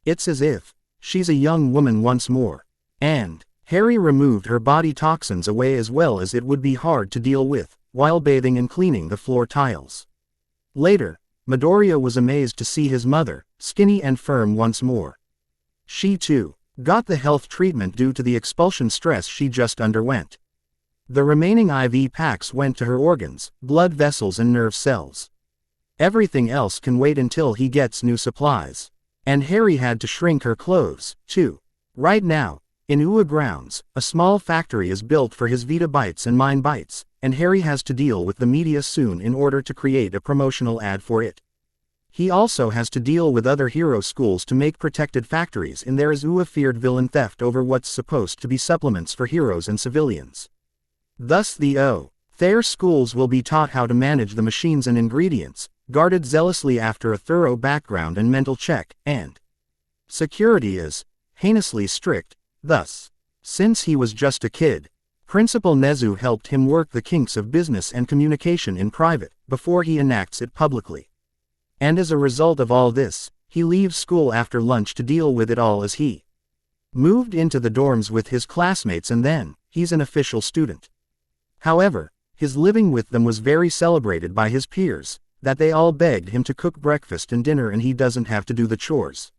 It's as if she's a young woman once more. And Harry removed her body toxins away as well as it would be hard to deal with, while bathing and cleaning the floor tiles. Later, Midoriya was amazed to see his mother, skinny and firm once more. She too got the health treatment due to the expulsion stress she just underwent. The remaining IV packs went to her organs, blood vessels and nerve cells. Everything else can wait until he gets new supplies. And Harry had to shrink her clothes, too. Right now, in UA grounds, a small factory is built for his Vita Bites and Mind Bites, and Harry has to deal with the media soon in order to create a promotional ad for it. He also has to deal with other hero schools to make protected factories, and there is UA feared villain theft over what's supposed to be supplements for heroes and civilians. Thus the their schools will be taught how to manage the machines and ingredients, guarded zealously after a thorough background and mental check, and security is heinously strict. Thus, since he was just a kid, Principal Nezu helped him work the kinks of business and communication in private, before he enacts it publicly. And as a result of all this, he leaves school after lunch to deal with it all as he moved into the dorms with his classmates, and then, he's an official student. However, his living with them was very celebrated by his peers, that they all begged him to cook breakfast and dinner and he doesn't have to do the chores.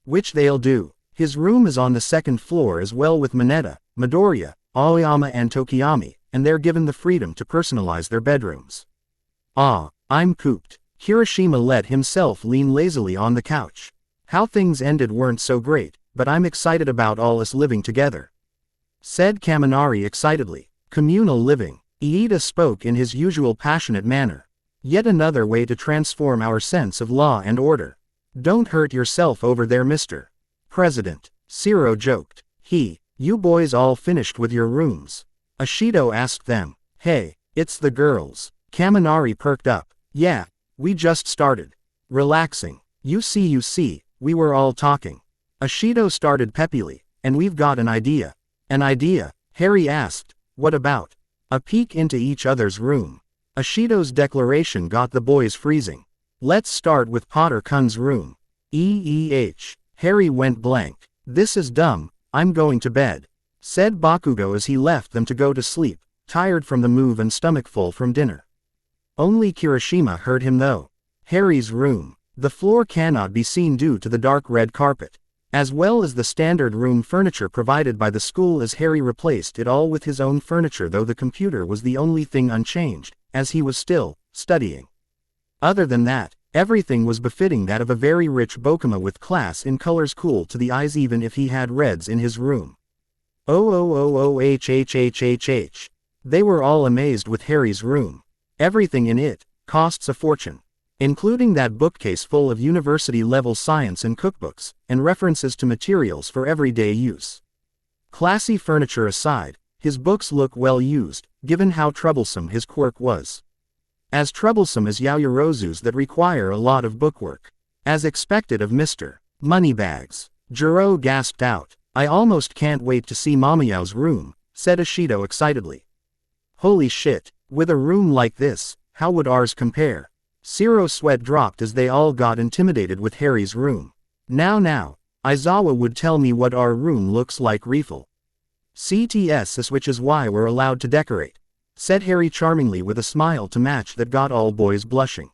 Which they'll do. His room is on the second floor as well, with Mineta, Midoriya, Aoyama and Tokiyami, and they're given the freedom to personalize their bedrooms. Ah, I'm cooped. Kirishima let himself lean lazily on the couch. How things ended weren't so great, but I'm excited about all us living together, said Kaminari excitedly. Communal living. Iida spoke in his usual passionate manner. Yet another way to transform our sense of law and order. Don't hurt yourself over there, Mr. President. Shiro joked. You boys all finished with your rooms? Ashido asked them. Hey, it's the girls. Kaminari perked up. Yeah, we just started. Relaxing. You see, we were all talking. Ashido started peppily. And we've got an idea. An idea? Harry asked. What about? A peek into each other's room. Ashido's declaration got the boys freezing. Let's start with Potter-kun's room. Harry went blank. This is dumb, I'm going to bed, said Bakugo as he left them to go to sleep, tired from the move and stomachful from dinner. Only Kirishima heard him though. Harry's room. The floor cannot be seen due to the dark red carpet, as well as the standard room furniture provided by the school, as Harry replaced it all with his own furniture, though the computer was the only thing unchanged, as he was still studying. Other than that, everything was befitting that of a very rich Bokuma, with class in colors cool to the eyes even if he had reds in his room. They were all amazed with Harry's room. Everything in it costs a fortune, including that bookcase full of university-level science and cookbooks, and references to materials for everyday use. Classy furniture aside, his books look well used, given how troublesome his quirk was. As troublesome as Yaoyorozu's that require a lot of bookwork. As expected of Mr. Moneybags. Jiro gasped out. I almost can't wait to see Mamayao's room, said Ashido excitedly. Holy shit, with a room like this, how would ours compare? Shiro's sweat dropped as they all got intimidated with Harry's room. Now, Aizawa would tell me what our room looks like. Refill. CTS, which is why we're allowed to decorate, said Harry charmingly with a smile to match that got all boys blushing.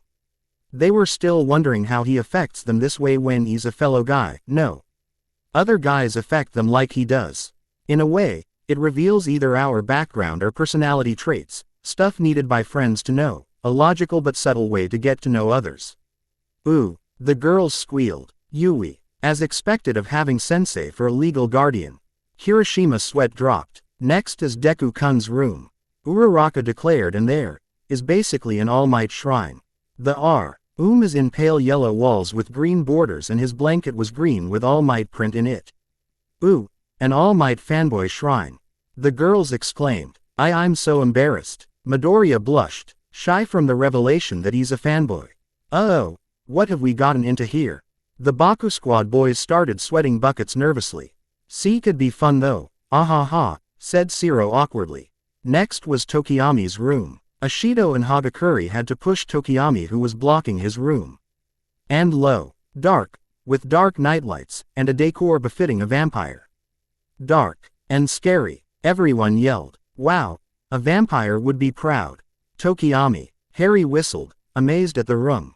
They were still wondering how he affects them this way when he's a fellow guy. No other guys affect them like he does. In a way, it reveals either our background or personality traits, stuff needed by friends to know, a logical but subtle way to get to know others. Ooh, the girls squealed. Yui, as expected of having sensei for a legal guardian. Kirishima's sweat dropped. Next is Deku-kun's room. Uraraka declared, and there is basically an All Might shrine. The room is in pale yellow walls with green borders, and his blanket was green with All Might print in it. Ooh, an All Might fanboy shrine. The girls exclaimed. I'm so embarrassed. Midoriya blushed, shy from the revelation that he's a fanboy. Uh-oh, what have we gotten into here? The Baku Squad boys started sweating buckets nervously. See, could be fun though. Ah, said Shiro awkwardly. Next was Tokiyami's room. Ashido and Hagakure had to push Tokiyami, who was blocking his room. And lo, dark, with dark nightlights, and a decor befitting a vampire. Dark and scary, everyone yelled. Wow, a vampire would be proud. Tokiyami. Harry whistled, amazed at the room.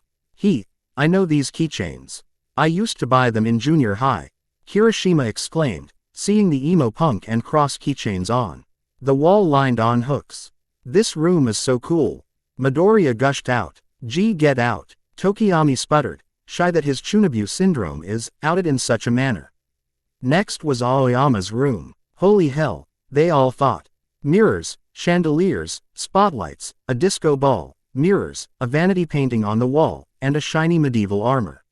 I know these keychains. I used to buy them in junior high. Kirishima exclaimed, seeing the emo punk and cross keychains on the wall lined on hooks. This room is so cool. Midoriya gushed out. Gee, get out. Tokiyami sputtered, shy that his Chunobu syndrome is outed in such a manner. Next was Aoyama's room. Holy hell, they all thought. Mirrors, chandeliers, spotlights, a disco ball, mirrors, a vanity painting on the wall, and a shiny medieval armor.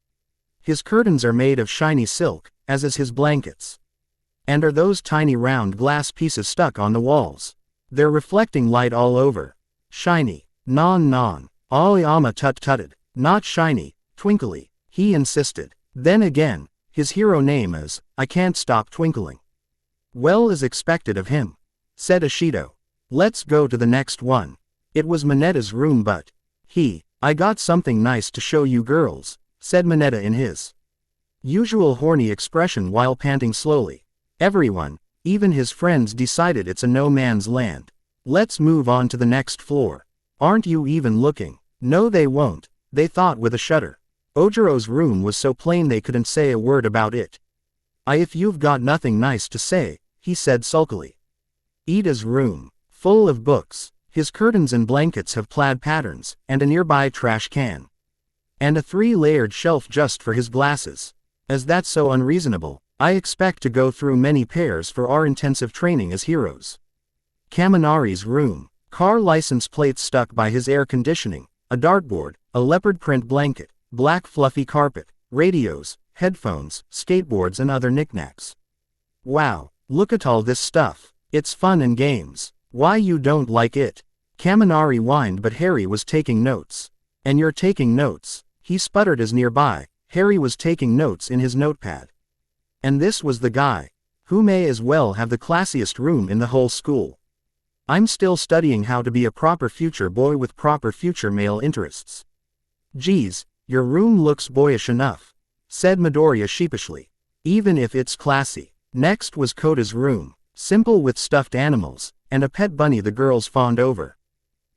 His curtains are made of shiny silk, as is his blankets. And are those tiny round glass pieces stuck on the walls. They're reflecting light all over. Shiny. Non. Aoyama tut-tutted. Not shiny, twinkly, he insisted. Then again, his hero name is, I can't stop twinkling. Well, as expected of him, said Ashido. Let's go to the next one. It was Minetta's room, but I got something nice to show you girls, said Minetta in his usual horny expression while panting slowly. Everyone, even his friends, decided it's a no man's land. Let's move on to the next floor. Aren't you even looking? No, they won't, they thought with a shudder. Ojiro's room was so plain they couldn't say a word about it. If you've got nothing nice to say, he said sulkily. Ida's room, full of books. His curtains and blankets have plaid patterns, and a nearby trash can. And a 3-layered shelf just for his glasses. Is that so unreasonable? I expect to go through many pairs for our intensive training as heroes. Kaminari's room. Car license plates stuck by his air conditioning, a dartboard, a leopard print blanket, black fluffy carpet, radios, headphones, skateboards and other knickknacks. Wow, look at all this stuff. It's fun and games. Why you don't like it? Kaminari whined, but Harry was taking notes. And you're taking notes, he sputtered as nearby, Harry was taking notes in his notepad. And this was the guy, who may as well have the classiest room in the whole school. I'm still studying how to be a proper future boy with proper future male interests. Geez, your room looks boyish enough, said Midoriya sheepishly. Even if it's classy. Next was Kota's room, simple with stuffed animals, and a pet bunny the girls fawned over.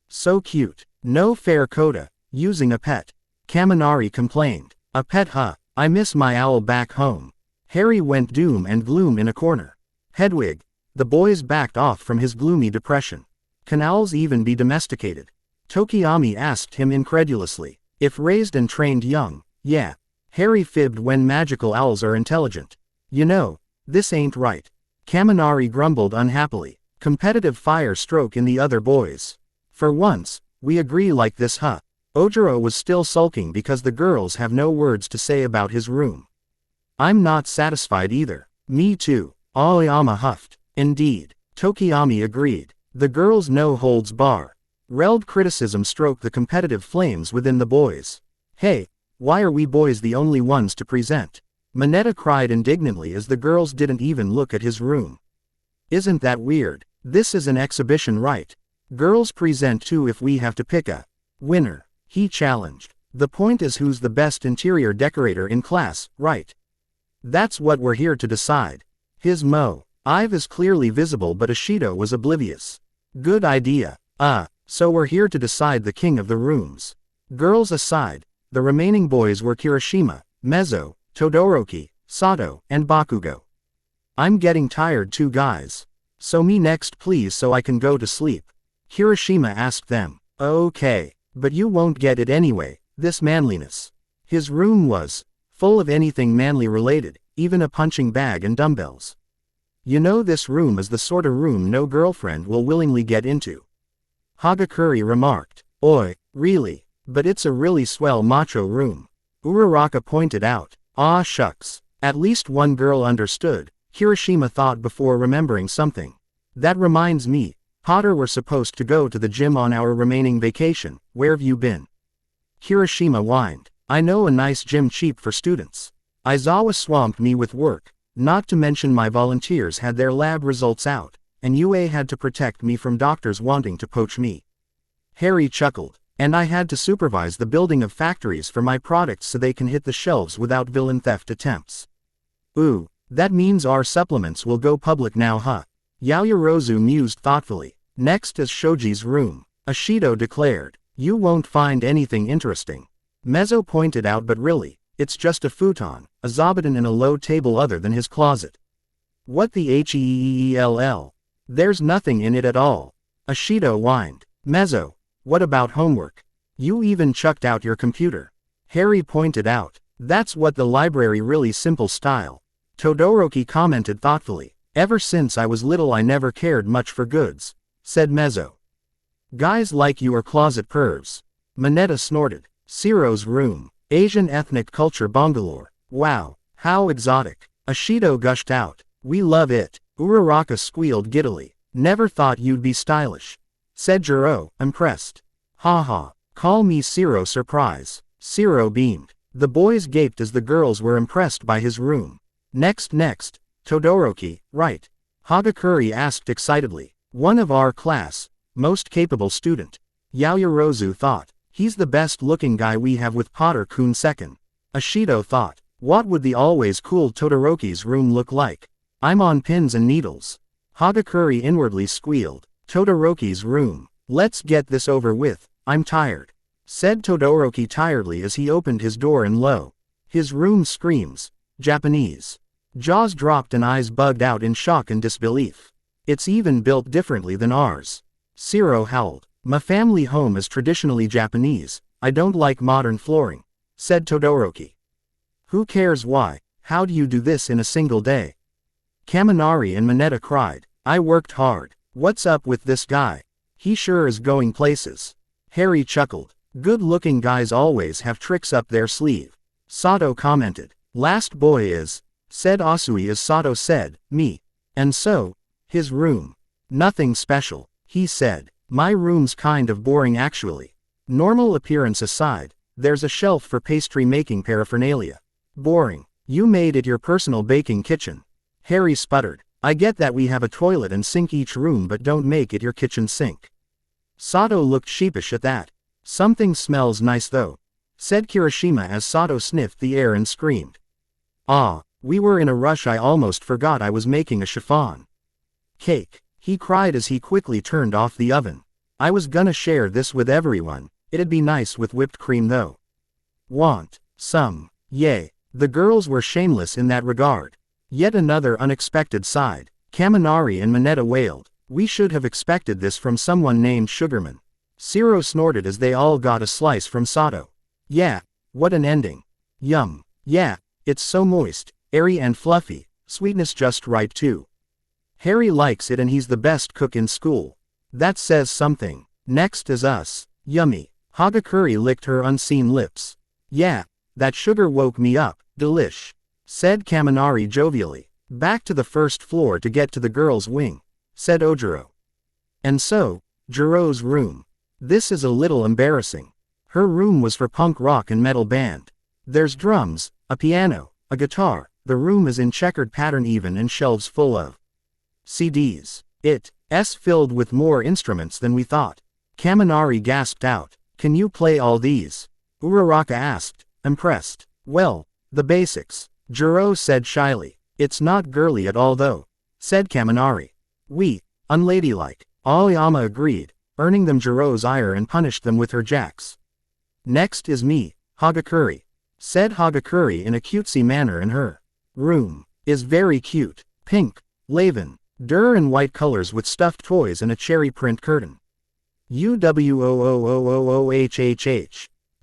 So cute. No fair, Kota, using a pet. Kaminari complained. A pet, huh? I miss my owl back home. Harry went doom and gloom in a corner. Hedwig. The boys backed off from his gloomy depression. Can owls even be domesticated? Tokiyami asked him incredulously. If raised and trained young, yeah. Harry fibbed when magical owls are intelligent. You know, this ain't right. Kaminari grumbled unhappily. Competitive fire stroke in the other boys. For once, we agree like this, huh? Ojiro was still sulking because the girls have no words to say about his room. I'm not satisfied either. Me too. Aoyama huffed. Indeed. Tokiyami agreed. The girls no holds bar. Reld criticism stroked the competitive flames within the boys. Hey, why are we boys the only ones to present? Mineta cried indignantly as the girls didn't even look at his room. Isn't that weird? This is an exhibition, right? Girls present too if we have to pick a winner, he challenged. The point is who's the best interior decorator in class, right? That's what we're here to decide. His Ive is clearly visible, but Ashido was oblivious. Good idea. So we're here to decide the king of the rooms. Girls aside, the remaining boys were Kirishima, Mezzo, Todoroki, Sato, and Bakugo. I'm getting tired too, guys. So me next please so I can go to sleep. Kirishima asked them. Okay, but you won't get it anyway, this manliness. His room was full of anything manly related, even a punching bag and dumbbells. You know, this room is the sort of room no girlfriend will willingly get into. Hagakure remarked. Oi, really? But it's a really swell macho room. Uraraka pointed out. Ah shucks. At least one girl understood, Kirishima thought before remembering something. That reminds me, Potter, we're supposed to go to the gym on our remaining vacation. Where've you been? Kirishima whined. I know a nice gym cheap for students. Aizawa swamped me with work. Not to mention my volunteers had their lab results out, and UA had to protect me from doctors wanting to poach me. Harry chuckled. And I had to supervise the building of factories for my products so they can hit the shelves without villain theft attempts. Ooh, that means our supplements will go public now, huh? Yaoyorozu mused thoughtfully. Next is Shoji's room. Ashido declared. You won't find anything interesting. Mezzo pointed out, but really, it's just a futon, a zabuton and a low table other than his closet. What the hell? There's nothing in it at all. Ashido whined. Mezzo, what about homework? You even chucked out your computer. Harry pointed out. That's what the library really simple style. Todoroki commented thoughtfully. Ever since I was little I never cared much for goods, said Mezzo. Guys like you are closet pervs. Mineta snorted. Ciro's room. Asian ethnic culture Bangalore. Wow, how exotic. Ashido gushed out. We love it. Uraraka squealed giddily. Never thought you'd be stylish, said Jiro, impressed. Haha, call me Ciro surprise. Ciro beamed. The boys gaped as the girls were impressed by his room. Next, Todoroki, right? Hagakure asked excitedly. One of our class, most capable student. Yaoyorozu thought. He's the best looking guy we have with Potter-kun second. Ashido thought. What would the always cool Todoroki's room look like? I'm on pins and needles. Hagakure inwardly squealed. Todoroki's room. Let's get this over with, I'm tired, said Todoroki tiredly as he opened his door and lo. His room screams. Japanese. Jaws dropped and eyes bugged out in shock and disbelief. It's even built differently than ours. Shiro howled. My family home is traditionally Japanese, I don't like modern flooring, said Todoroki. Who cares why? How do you do this in a single day? Kaminari and Mineta cried. I worked hard. What's up with this guy? He sure is going places. Harry chuckled. Good-looking guys always have tricks up their sleeve. Sato commented. Last boy is, said Asui as Sato said, me. And so, his room. Nothing special, he said. My room's kind of boring actually. Normal appearance aside, there's a shelf for pastry-making paraphernalia. Boring. You made it your personal baking kitchen. Harry sputtered. I get that we have a toilet and sink each room but don't make it your kitchen sink. Sato looked sheepish at that. Something smells nice though, said Kirishima as Sato sniffed the air and screamed. Ah, we were in a rush, I almost forgot I was making a chiffon cake, he cried as he quickly turned off the oven. I was gonna share this with everyone, it'd be nice with whipped cream though. Want some? Yay. The girls were shameless in that regard. Yet another unexpected side. Kaminari and Mineta wailed. We should have expected this from someone named Sugarman. Shiro snorted as they all got a slice from Sato. Yeah, what an ending. Yum. Yeah, it's so moist, airy and fluffy, sweetness just right too. Harry likes it and he's the best cook in school. That says something. Next is us. Yummy. Hagakure licked her unseen lips. Yeah, that sugar woke me up, delish, said Kaminari jovially. Back to the first floor to get to the girls' wing, said Ojiro. And so, Jiro's room. This is a little embarrassing. Her room was for punk rock and metal band. There's drums, a piano, a guitar, the room is in checkered pattern even and shelves full of CDs. It's filled with more instruments than we thought. Kaminari gasped out. Can you play all these? Uraraka asked, impressed. Well, the basics, Jiro said shyly. It's not girly at all though, said Kaminari. Unladylike. Aoyama agreed, earning them Jiro's ire and punished them with her jacks. Next is me, Hagakure, said Hagakure in a cutesy manner, and her room is very cute. Pink, lavin, and white colors with stuffed toys and a cherry print curtain. UWOOOOOHHH.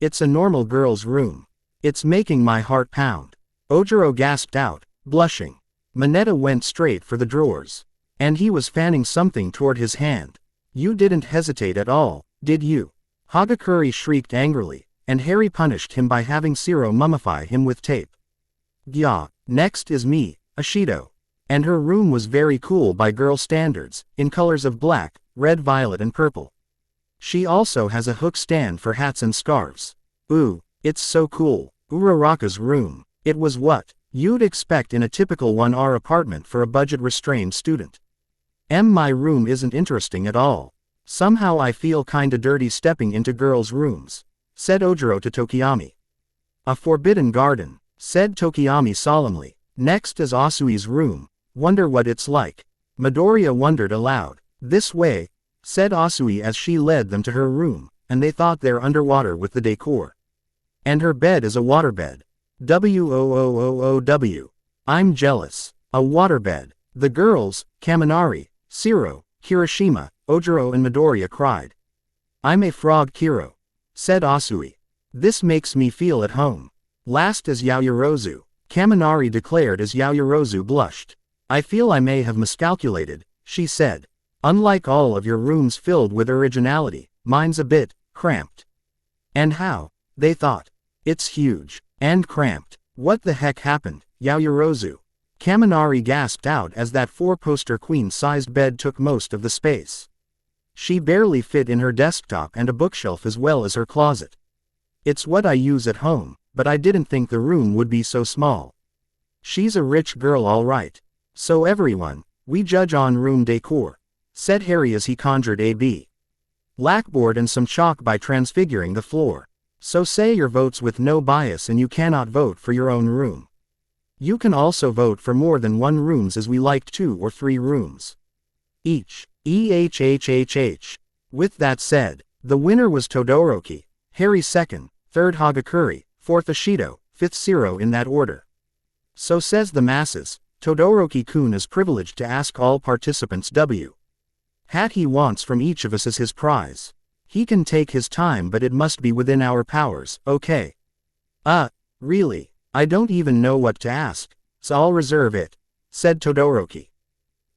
It's a normal girl's room. It's making my heart pound. Ojiro gasped out, blushing. Mineta went straight for the drawers. And he was fanning something toward his hand. You didn't hesitate at all, did you? Hagakure shrieked angrily, and Harry punished him by having Shiro mummify him with tape. Gya. Next is me, Ashido. And her room was very cool by girl standards, in colors of black, red, violet and purple. She also has a hook stand for hats and scarves. Ooh, it's so cool. Uraraka's room. It was what you'd expect in a typical 1R apartment for a budget-restrained student. My room isn't interesting at all. Somehow I feel kinda dirty stepping into girls' rooms, said Ojiro to Tokiyami. A forbidden garden, said Tokiyami solemnly. Next is Asui's room. Wonder what it's like. Midoriya wondered aloud. This way, said Asui as she led them to her room, and they thought they're underwater with the decor. And her bed is a waterbed. WOOOOW. I'm jealous. A waterbed. The girls, Kaminari, Shiro, Kirishima, Ojiro and Midoriya cried. I'm a frog Kiro, said Asui. This makes me feel at home. Last is Yaoyorozu. Kaminari declared as Yaoyorozu blushed. I feel I may have miscalculated, she said. Unlike all of your rooms filled with originality, mine's a bit cramped. And how? They thought. It's huge. And cramped. What the heck happened, Yaoyorozu? Kaminari gasped out as that 4-poster queen-sized bed took most of the space. She barely fit in her desktop and a bookshelf as well as her closet. It's what I use at home, but I didn't think the room would be so small. She's a rich girl all right. So everyone, we judge on room decor, said Harry as he conjured a blackboard and some chalk by transfiguring the floor. So say your votes with no bias and you cannot vote for your own room. You can also vote for more than one rooms as we liked 2 or 3 rooms each. EHHHH. With that said, the winner was Todoroki, Harry 2nd, 3rd Hagakure, 4th Ashido, 5th Shiro in that order. So says the masses, Todoroki-kun is privileged to ask all participants W. hat he wants from each of us as his prize. He can take his time, but it must be within our powers, okay? Really? I don't even know what to ask, so I'll reserve it, said Todoroki.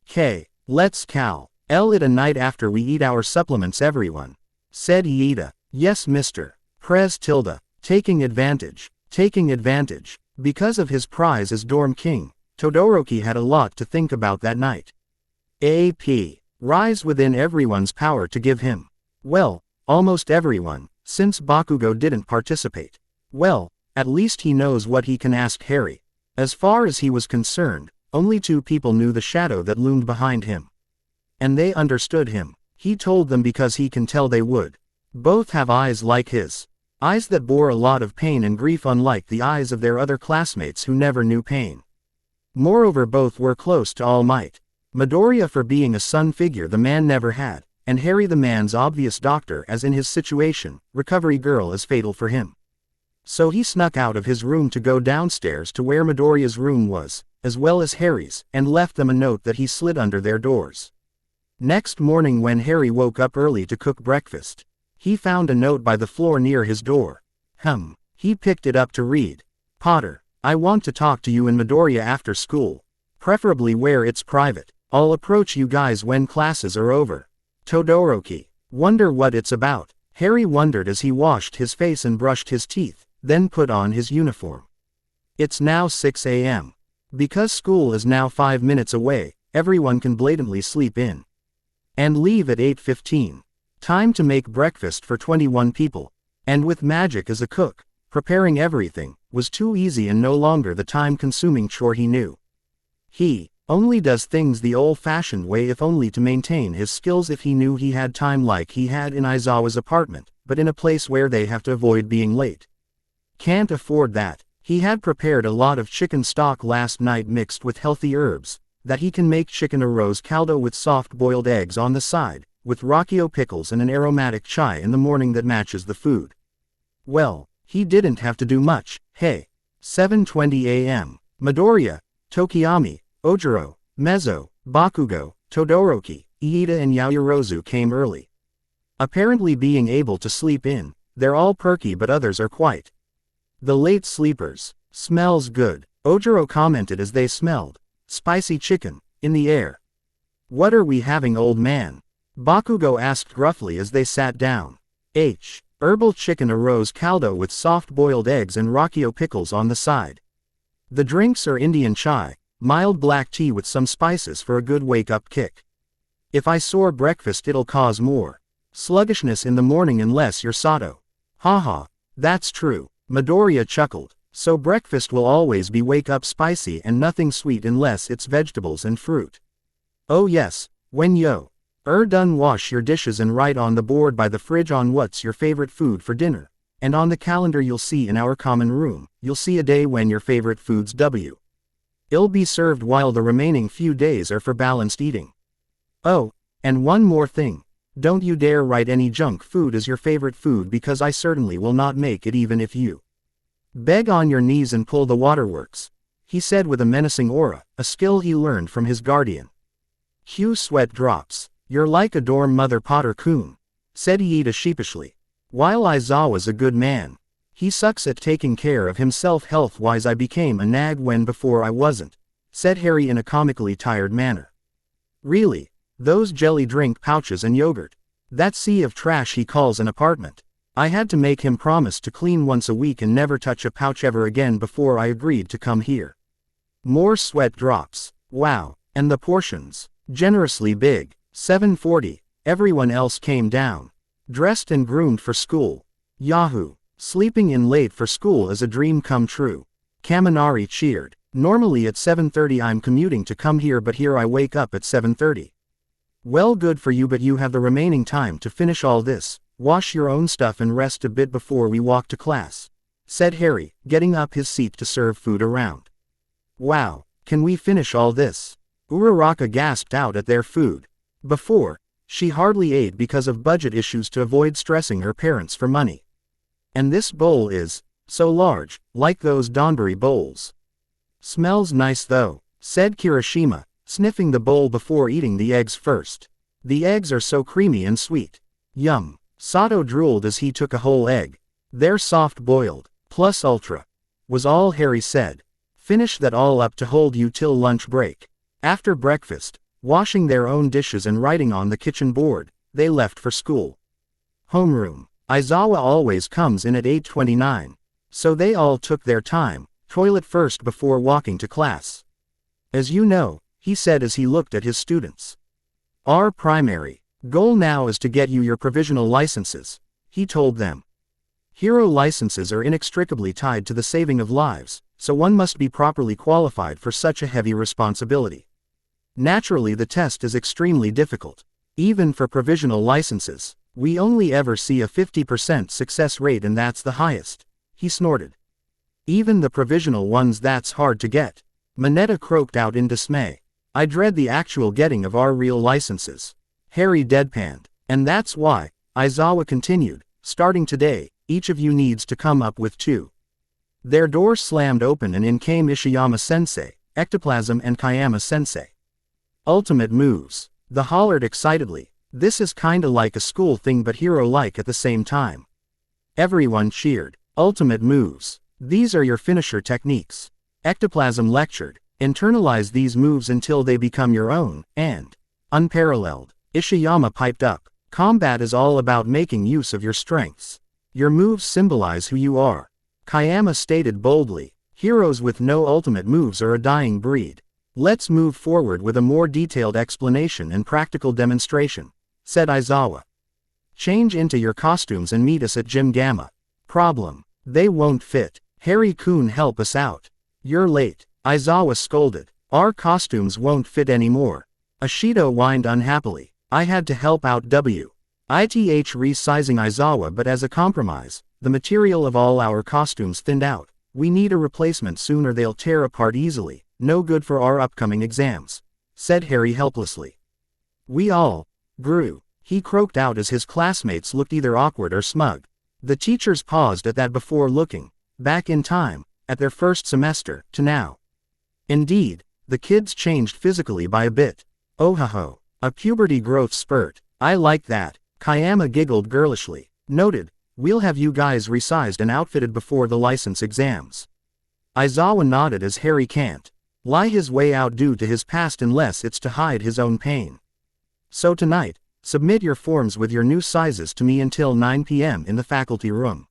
"K, let's call it a night after we eat our supplements, everyone," said Iida. "Yes, Mr. Prez tilde, taking advantage. Because of his prize as dorm king, Todoroki had a lot to think about that night. AP. Rise within everyone's power to give him. Well, almost everyone, since Bakugo didn't participate. Well, at least he knows what he can ask Harry. As far as he was concerned, only 2 people knew the shadow that loomed behind him. And they understood him. He told them because he can tell they would. Both have eyes like his. Eyes that bore a lot of pain and grief, unlike the eyes of their other classmates who never knew pain. Moreover, both were close to All Might. Midoriya for being a son figure the man never had, and Harry the man's obvious doctor, as in his situation, recovery girl is fatal for him. So he snuck out of his room to go downstairs to where Midoriya's room was, as well as Harry's, and left them a note that he slid under their doors. Next morning, when Harry woke up early to cook breakfast, he found a note by the floor near his door. He picked it up to read. "Potter, I want to talk to you and Midoriya after school. Preferably where it's private. I'll approach you guys when classes are over. Todoroki." Wonder what it's about. Harry wondered as he washed his face and brushed his teeth, then put on his uniform. It's now 6 a.m. Because school is now 5 minutes away, everyone can blatantly sleep in. And leave at 8:15. Time to make breakfast for 21 people. And with Magic as a cook, preparing everything was too easy and no longer the time-consuming chore he knew. He only does things the old-fashioned way, if only to maintain his skills. If he knew he had time like he had in Aizawa's apartment, but in a place where they have to avoid being late. Can't afford that. He had prepared a lot of chicken stock last night mixed with healthy herbs, that he can make chicken arroz caldo with soft-boiled eggs on the side, with rakkio pickles and an aromatic chai in the morning that matches the food. Well, he didn't have to do much. Hey. 7:20 a.m. Midoriya, Tokiyami, Ojiro, Mezzo, Bakugo, Todoroki, Iida and Yaoyorozu came early. Apparently being able to sleep in, they're all perky but others are quite the late sleepers. Smells good, Ojiro commented as they smelled spicy chicken in the air. What are we having, old man? Bakugo asked gruffly as they sat down. Herbal chicken arroz caldo with soft-boiled eggs and rakkio pickles on the side. The drinks are Indian chai, mild black tea with some spices for a good wake-up kick. If I soar breakfast it'll cause more sluggishness in the morning unless you're Sato. Haha, that's true. Midoriya chuckled. So breakfast will always be wake-up spicy and nothing sweet unless it's vegetables and fruit. Oh yes, when done wash your dishes and write on the board by the fridge on what's your favorite food for dinner, and on the calendar you'll see in our common room, you'll see a day when your favorite food's It'll be served while the remaining few days are for balanced eating. Oh, and one more thing. Don't you dare write any junk food as your favorite food, because I certainly will not make it even if you beg on your knees and pull the waterworks, he said with a menacing aura, a skill he learned from his guardian. Hugh sweat drops. You're like a dorm mother, Potter-kun, said Iida sheepishly. While Aizawa's a good man, he sucks at taking care of himself health-wise. I became a nag when before I wasn't, said Harry in a comically tired manner. Really? Those jelly drink pouches and yogurt. That sea of trash he calls an apartment. I had to make him promise to clean once a week and never touch a pouch ever again before I agreed to come here. More sweat drops. Wow, and the portions. Generously big. 7:40. Everyone else came down. Dressed and groomed for school. Yahoo! Sleeping in late for school is a dream come true. Kaminari cheered. Normally at 7:30 I'm commuting to come here, but here I wake up at 7:30. Well, good for you, but you have the remaining time to finish all this, wash your own stuff and rest a bit before we walk to class, said Harry, getting up his seat to serve food around. Wow, can we finish all this? Uraraka gasped out at their food. Before, she hardly ate because of budget issues to avoid stressing her parents for money. And this bowl is so large, like those Donburi bowls. Smells nice though, said Kirishima, sniffing the bowl before eating the eggs first. The eggs are so creamy and sweet. Yum. Sato drooled as he took a whole egg. They're soft-boiled, plus ultra, was all Harry said. Finish that all up to hold you till lunch break. After breakfast, washing their own dishes and writing on the kitchen board, they left for school. Homeroom. Aizawa always comes in at 8:29. So they all took their time, toilet first before walking to class. As you know, he said as he looked at his students. Our primary goal now is to get you your provisional licenses, he told them. Hero licenses are inextricably tied to the saving of lives, so one must be properly qualified for such a heavy responsibility. Naturally, the test is extremely difficult. Even for provisional licenses, we only ever see a 50% success rate, and that's the highest, he snorted. Even the provisional ones, that's hard to get. Mineta croaked out in dismay. I dread the actual getting of our real licenses. Harry deadpanned. And that's why, Aizawa continued, starting today, each of you needs to come up with 2. Their door slammed open and in came Ishiyama-sensei, Ectoplasm, and Kayama-sensei. Ultimate moves. The hollered excitedly. This is kinda like a school thing but hero-like at the same time. Everyone cheered. Ultimate moves. These are your finisher techniques. Ectoplasm lectured. Internalize these moves until they become your own, and unparalleled. Ishiyama piped up. Combat is all about making use of your strengths. Your moves symbolize who you are. Kayama stated boldly. Heroes with no ultimate moves are a dying breed. Let's move forward with a more detailed explanation and practical demonstration, said Aizawa. Change into your costumes and meet us at Gym Gamma. Problem. They won't fit. Harry-kun, help us out. You're late. Aizawa scolded. Our costumes won't fit anymore. Ashido whined unhappily. I had to help out W.I.T.H. resizing Aizawa, but as a compromise, the material of all our costumes thinned out. We need a replacement soon or they'll tear apart easily. No good for our upcoming exams, said Harry helplessly. We all grew, he croaked out as his classmates looked either awkward or smug. The teachers paused at that before looking back in time, at their first semester, to now. Indeed, the kids changed physically by a bit. Oh ho ho, a puberty growth spurt. I like that. Kayama giggled girlishly. Noted, we'll have you guys resized and outfitted before the license exams. Aizawa nodded as Harry can't lie his way out due to his past unless it's to hide his own pain. So tonight, submit your forms with your new sizes to me until 9 p.m. in the faculty room.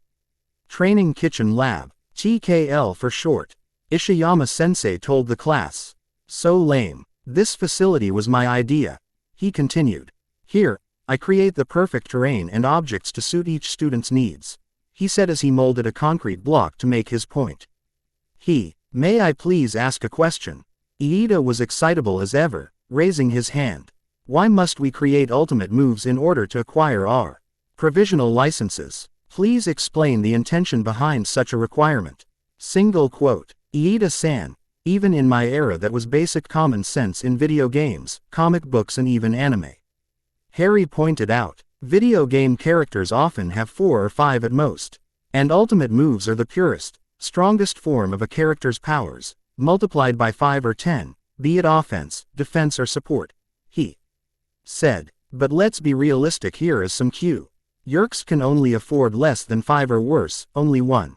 Training Kitchen Lab, TKL for short. Ishiyama-sensei told the class. So lame. This facility was my idea, he continued. Here, I create the perfect terrain and objects to suit each student's needs, he said as he molded a concrete block to make his point. May I please ask a question? Iida was excitable as ever, raising his hand. Why must we create ultimate moves in order to acquire our provisional licenses? Please explain the intention behind such a requirement. Single quote. Iida-san, even in my era that was basic common sense in video games, comic books and even anime. Harry pointed out, video game characters often have 4 or 5 at most. And ultimate moves are the purest, strongest form of a character's powers, multiplied by 5 or 10, be it offense, defense or support, he said. But let's be realistic, here is some cue. Yerks can only afford less than 5 or worse, only 1.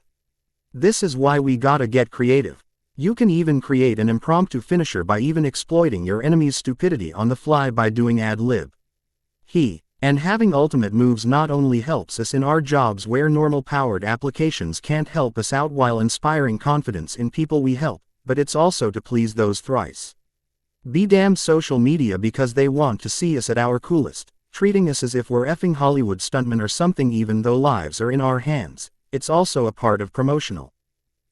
This is why we gotta get creative. You can even create an impromptu finisher by even exploiting your enemy's stupidity on the fly by doing ad-lib. And having ultimate moves not only helps us in our jobs where normal powered applications can't help us out while inspiring confidence in people we help, but it's also to please those thrice be damned social media because they want to see us at our coolest, treating us as if we're effing Hollywood stuntmen or something. Even though lives are in our hands, it's also a part of promotional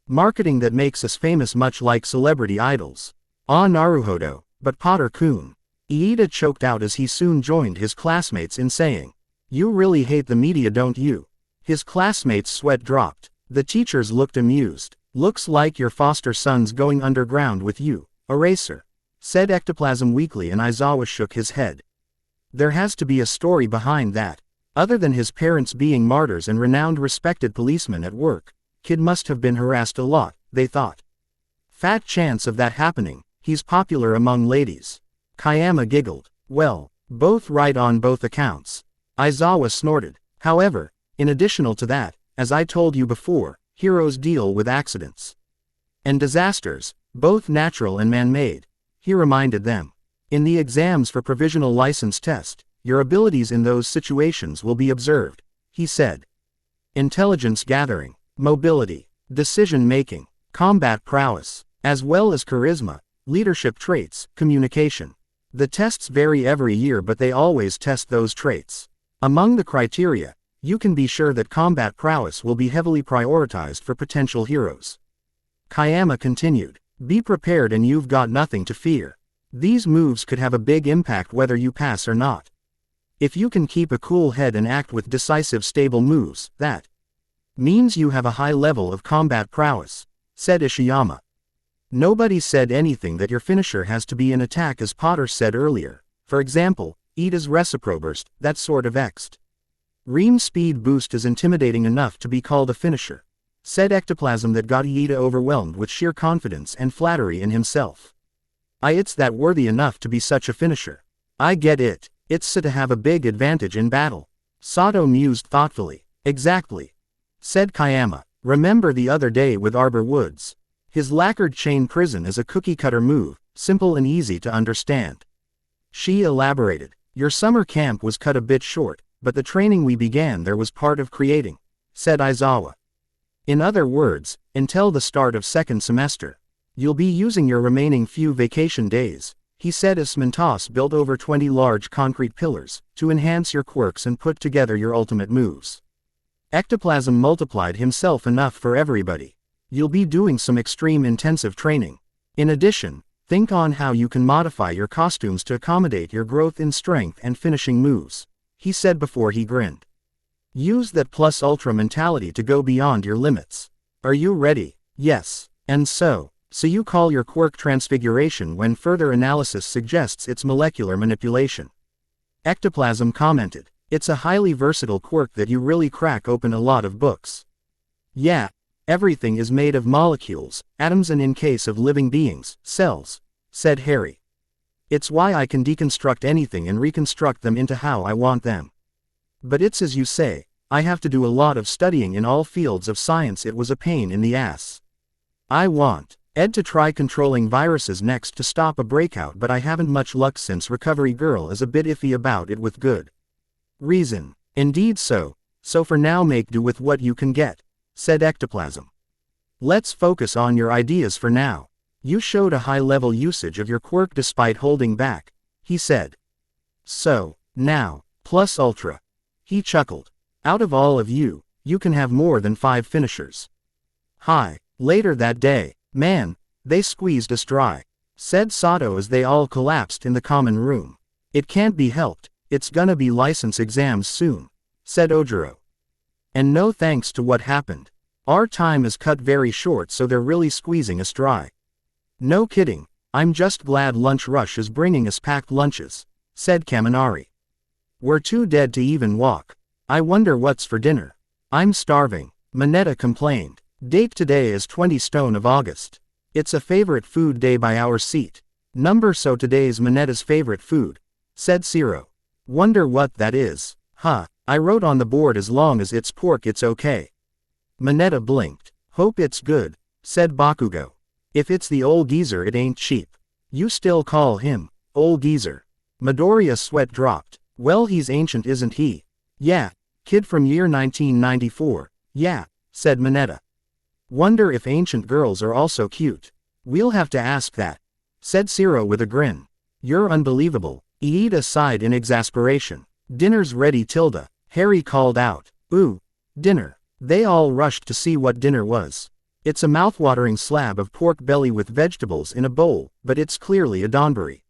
marketing that makes us famous, much like celebrity idols. Ah, naruhodo, but Potter-kun. Iida choked out as he soon joined his classmates in saying, you really hate the media, don't you? His classmates' sweat dropped. The teachers looked amused. Looks like your foster son's going underground with you, Eraser, said Ectoplasm weakly, and Aizawa shook his head. There has to be a story behind that. Other than his parents being martyrs and renowned respected policemen at work, kid must have been harassed a lot, they thought. Fat chance of that happening, he's popular among ladies. Kayama giggled. Well, Both right on both accounts. Aizawa snorted. However, in addition to that, as I told you before, heroes deal with accidents and disasters, both natural and man-made, he reminded them. In the exams for provisional license test, your abilities in those situations will be observed, he said. Intelligence gathering, mobility, decision-making, combat prowess, as well as charisma, leadership traits, communication. The tests vary every year, but they always test those traits. Among the criteria, you can be sure that combat prowess will be heavily prioritized for potential heroes. Kayama continued. Be prepared and you've got nothing to fear. These moves could have a big impact whether you pass or not. If you can keep a cool head and act with decisive stable moves, that means you have a high level of combat prowess, said Ishiyama. Nobody said anything that your finisher has to be an attack, as Potter said earlier. For example, Iida's Reciproburst, that sort of extreme speed boost is intimidating enough to be called a finisher, said Ectoplasm. That got Iida overwhelmed with sheer confidence and flattery in himself. It's that worthy enough to be such a finisher. I get it. It's so to have a big advantage in battle. Sato mused thoughtfully. Exactly, said Kayama. Remember the other day with Arbor Woods? His lacquered chain prison is a cookie-cutter move, simple and easy to understand. She elaborated. Your summer camp was cut a bit short, but the training we began there was part of creating, said Aizawa. In other words, until the start of second semester, you'll be using your remaining few vacation days, he said as Smintos built over 20 large concrete pillars, to enhance your quirks and put together your ultimate moves. Ectoplasm multiplied himself enough for everybody. You'll be doing some extreme intensive training. In addition, think on how you can modify your costumes to accommodate your growth in strength and finishing moves, he said before he grinned. Use that plus ultra mentality to go beyond your limits. Are you ready? Yes. And so you call your quirk transfiguration when further analysis suggests it's molecular manipulation. Ectoplasm commented. It's a highly versatile quirk that you really crack open a lot of books. Yeah. Everything is made of molecules, atoms, and in case of living beings, cells, said Harry. It's why I can deconstruct anything and reconstruct them into how I want them. But it's as you say, I have to do a lot of studying in all fields of science. It was a pain in the ass. I want Ed to try controlling viruses next to stop a breakout, but I haven't much luck since Recovery Girl is a bit iffy about it with good reason. Indeed so for now make do with what you can get, said Ectoplasm. Let's focus on your ideas for now. You showed a high-level usage of your quirk despite holding back, he said. So, now, plus ultra. He chuckled. Out of all of you, you can have more than 5 finishers. Hi. Later that day, man, they squeezed us dry, said Sato as they all collapsed in the common room. It can't be helped, it's gonna be license exams soon, said Ojiro. And no thanks to what happened. Our time is cut very short, so they're really squeezing us dry. No kidding, I'm just glad Lunch Rush is bringing us packed lunches, said Kaminari. We're too dead to even walk. I wonder what's for dinner. I'm starving, Mineta complained. Date today is 20 stone of August. It's a favorite food day by our seat. Number so today's Mineta's favorite food, said Ciro. Wonder what that is. Huh, I wrote on the board as long as it's pork it's okay. Mineta blinked. Hope it's good, said Bakugo. If it's the old geezer it ain't cheap. You still call him old geezer. Midoriya's sweat dropped. Well, he's ancient, isn't he? Yeah, kid from year 1994. Yeah, said Mineta. Wonder if ancient girls are also cute. We'll have to ask that, said Ciro with a grin. You're unbelievable, Iida sighed in exasperation. Dinner's ready, Tilda, Harry called out. Ooh, dinner. They all rushed to see what dinner was. It's a mouthwatering slab of pork belly with vegetables in a bowl, but it's clearly a donburi.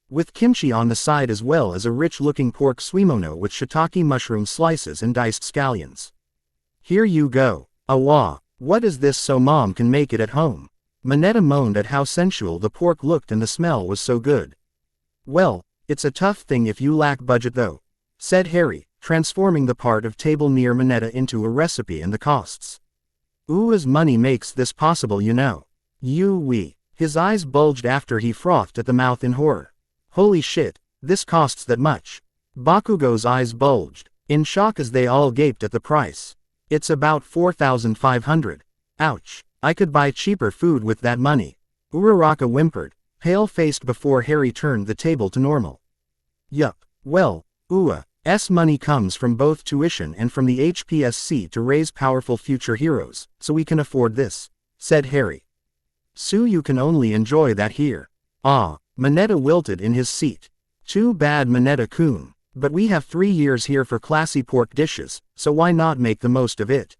With kimchi on the side as well as a rich-looking pork suimono with shiitake mushroom slices and diced scallions. Here you go. Awa. What is this so mom can make it at home? Mineta moaned at how sensual the pork looked and the smell was so good. Well, it's a tough thing if you lack budget though, said Harry, transforming the part of table near Mineta into a recipe and the costs. Ooh's money makes this possible, you know. We. His eyes bulged after he frothed at the mouth in horror. Holy shit, This costs that much. Bakugo's eyes bulged, in shock as they all gaped at the price. It's about 4,500. Ouch. I could buy cheaper food with that money. Uraraka whimpered, pale-faced before Harry turned the table to normal. Yup. Well, Ua's money comes from both tuition and from the HPSC to raise powerful future heroes, so we can afford this, said Harry. So you can only enjoy that here. Ah, Mineta wilted in his seat. Too bad, Mineta-kun. But we have 3 years here for classy pork dishes, so why not make the most of it?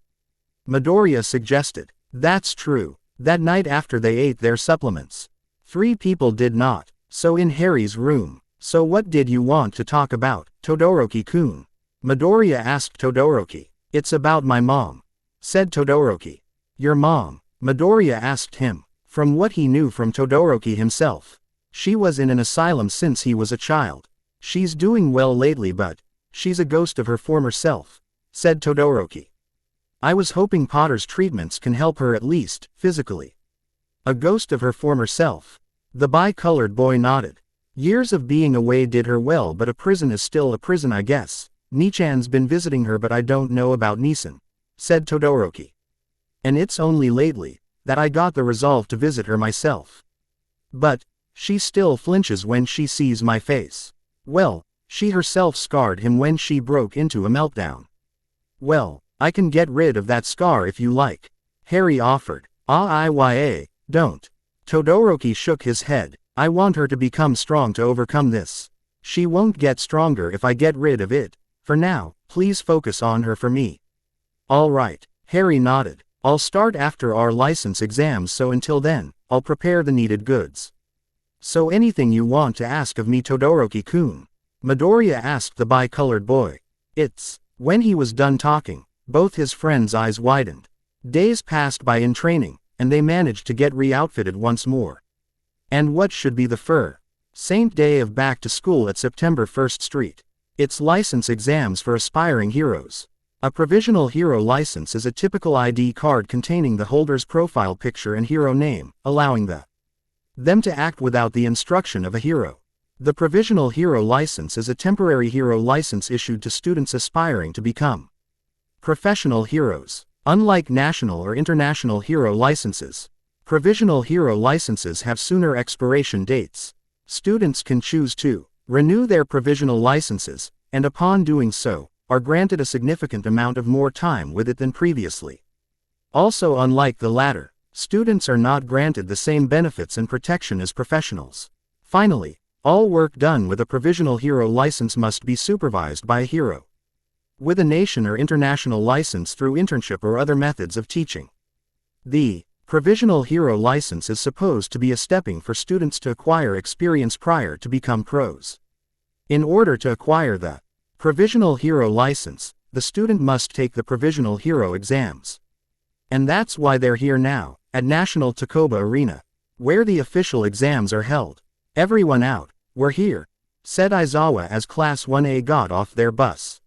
Midoriya suggested. That's true. That night after they ate their supplements, 3 people did not. So in Harry's room. So what did you want to talk about, Todoroki-kun? Midoriya asked Todoroki. It's about my mom, said Todoroki. Your mom? Midoriya asked him. From what he knew from Todoroki himself, she was in an asylum since he was a child. She's doing well lately, but she's a ghost of her former self, said Todoroki. I was hoping Potter's treatments can help her at least, physically. A ghost of her former self. The bi-colored boy nodded. Years of being away did her well, but a prison is still a prison, I guess. Nichan's been visiting her, but I don't know about Nisan, said Todoroki. And it's only lately that I got the resolve to visit her myself. But she still flinches when she sees my face. Well, she herself scarred him when she broke into a meltdown. Well, I can get rid of that scar if you like, Harry offered. Don't. Todoroki shook his head. I want her to become strong to overcome this. She won't get stronger if I get rid of it. For now, please focus on her for me. All right, Harry nodded. I'll start after our license exams, so until then, I'll prepare the needed goods. So anything you want to ask of me, Todoroki-kun? Midoriya asked the bi-colored boy. When he was done talking, both his friends' eyes widened. Days passed by in training, and they managed to get re-outfitted once more. And what should be the Saint day of back to school at September 1st Street. It's license exams for aspiring heroes. A provisional hero license is a typical ID card containing the holder's profile picture and hero name, allowing them to act without the instruction of a hero. The provisional hero license is a temporary hero license issued to students aspiring to become professional heroes. Unlike national or international hero licenses, provisional hero licenses have sooner expiration dates. Students can choose to renew their provisional licenses, and upon doing so, are granted a significant amount of more time with it than previously. Also, unlike the latter, students are not granted the same benefits and protection as professionals. Finally, all work done with a provisional hero license must be supervised by a hero with a nation or international license through internship or other methods of teaching. The provisional hero license is supposed to be a stepping for students to acquire experience prior to become pros. In order to acquire the provisional hero license, the student must take the provisional hero exams. And that's why they're here now, at National Takoba Arena, where the official exams are held. Everyone out, we're here, said Aizawa as Class 1A got off their bus.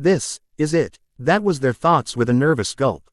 This is it. That was their thoughts with a nervous gulp.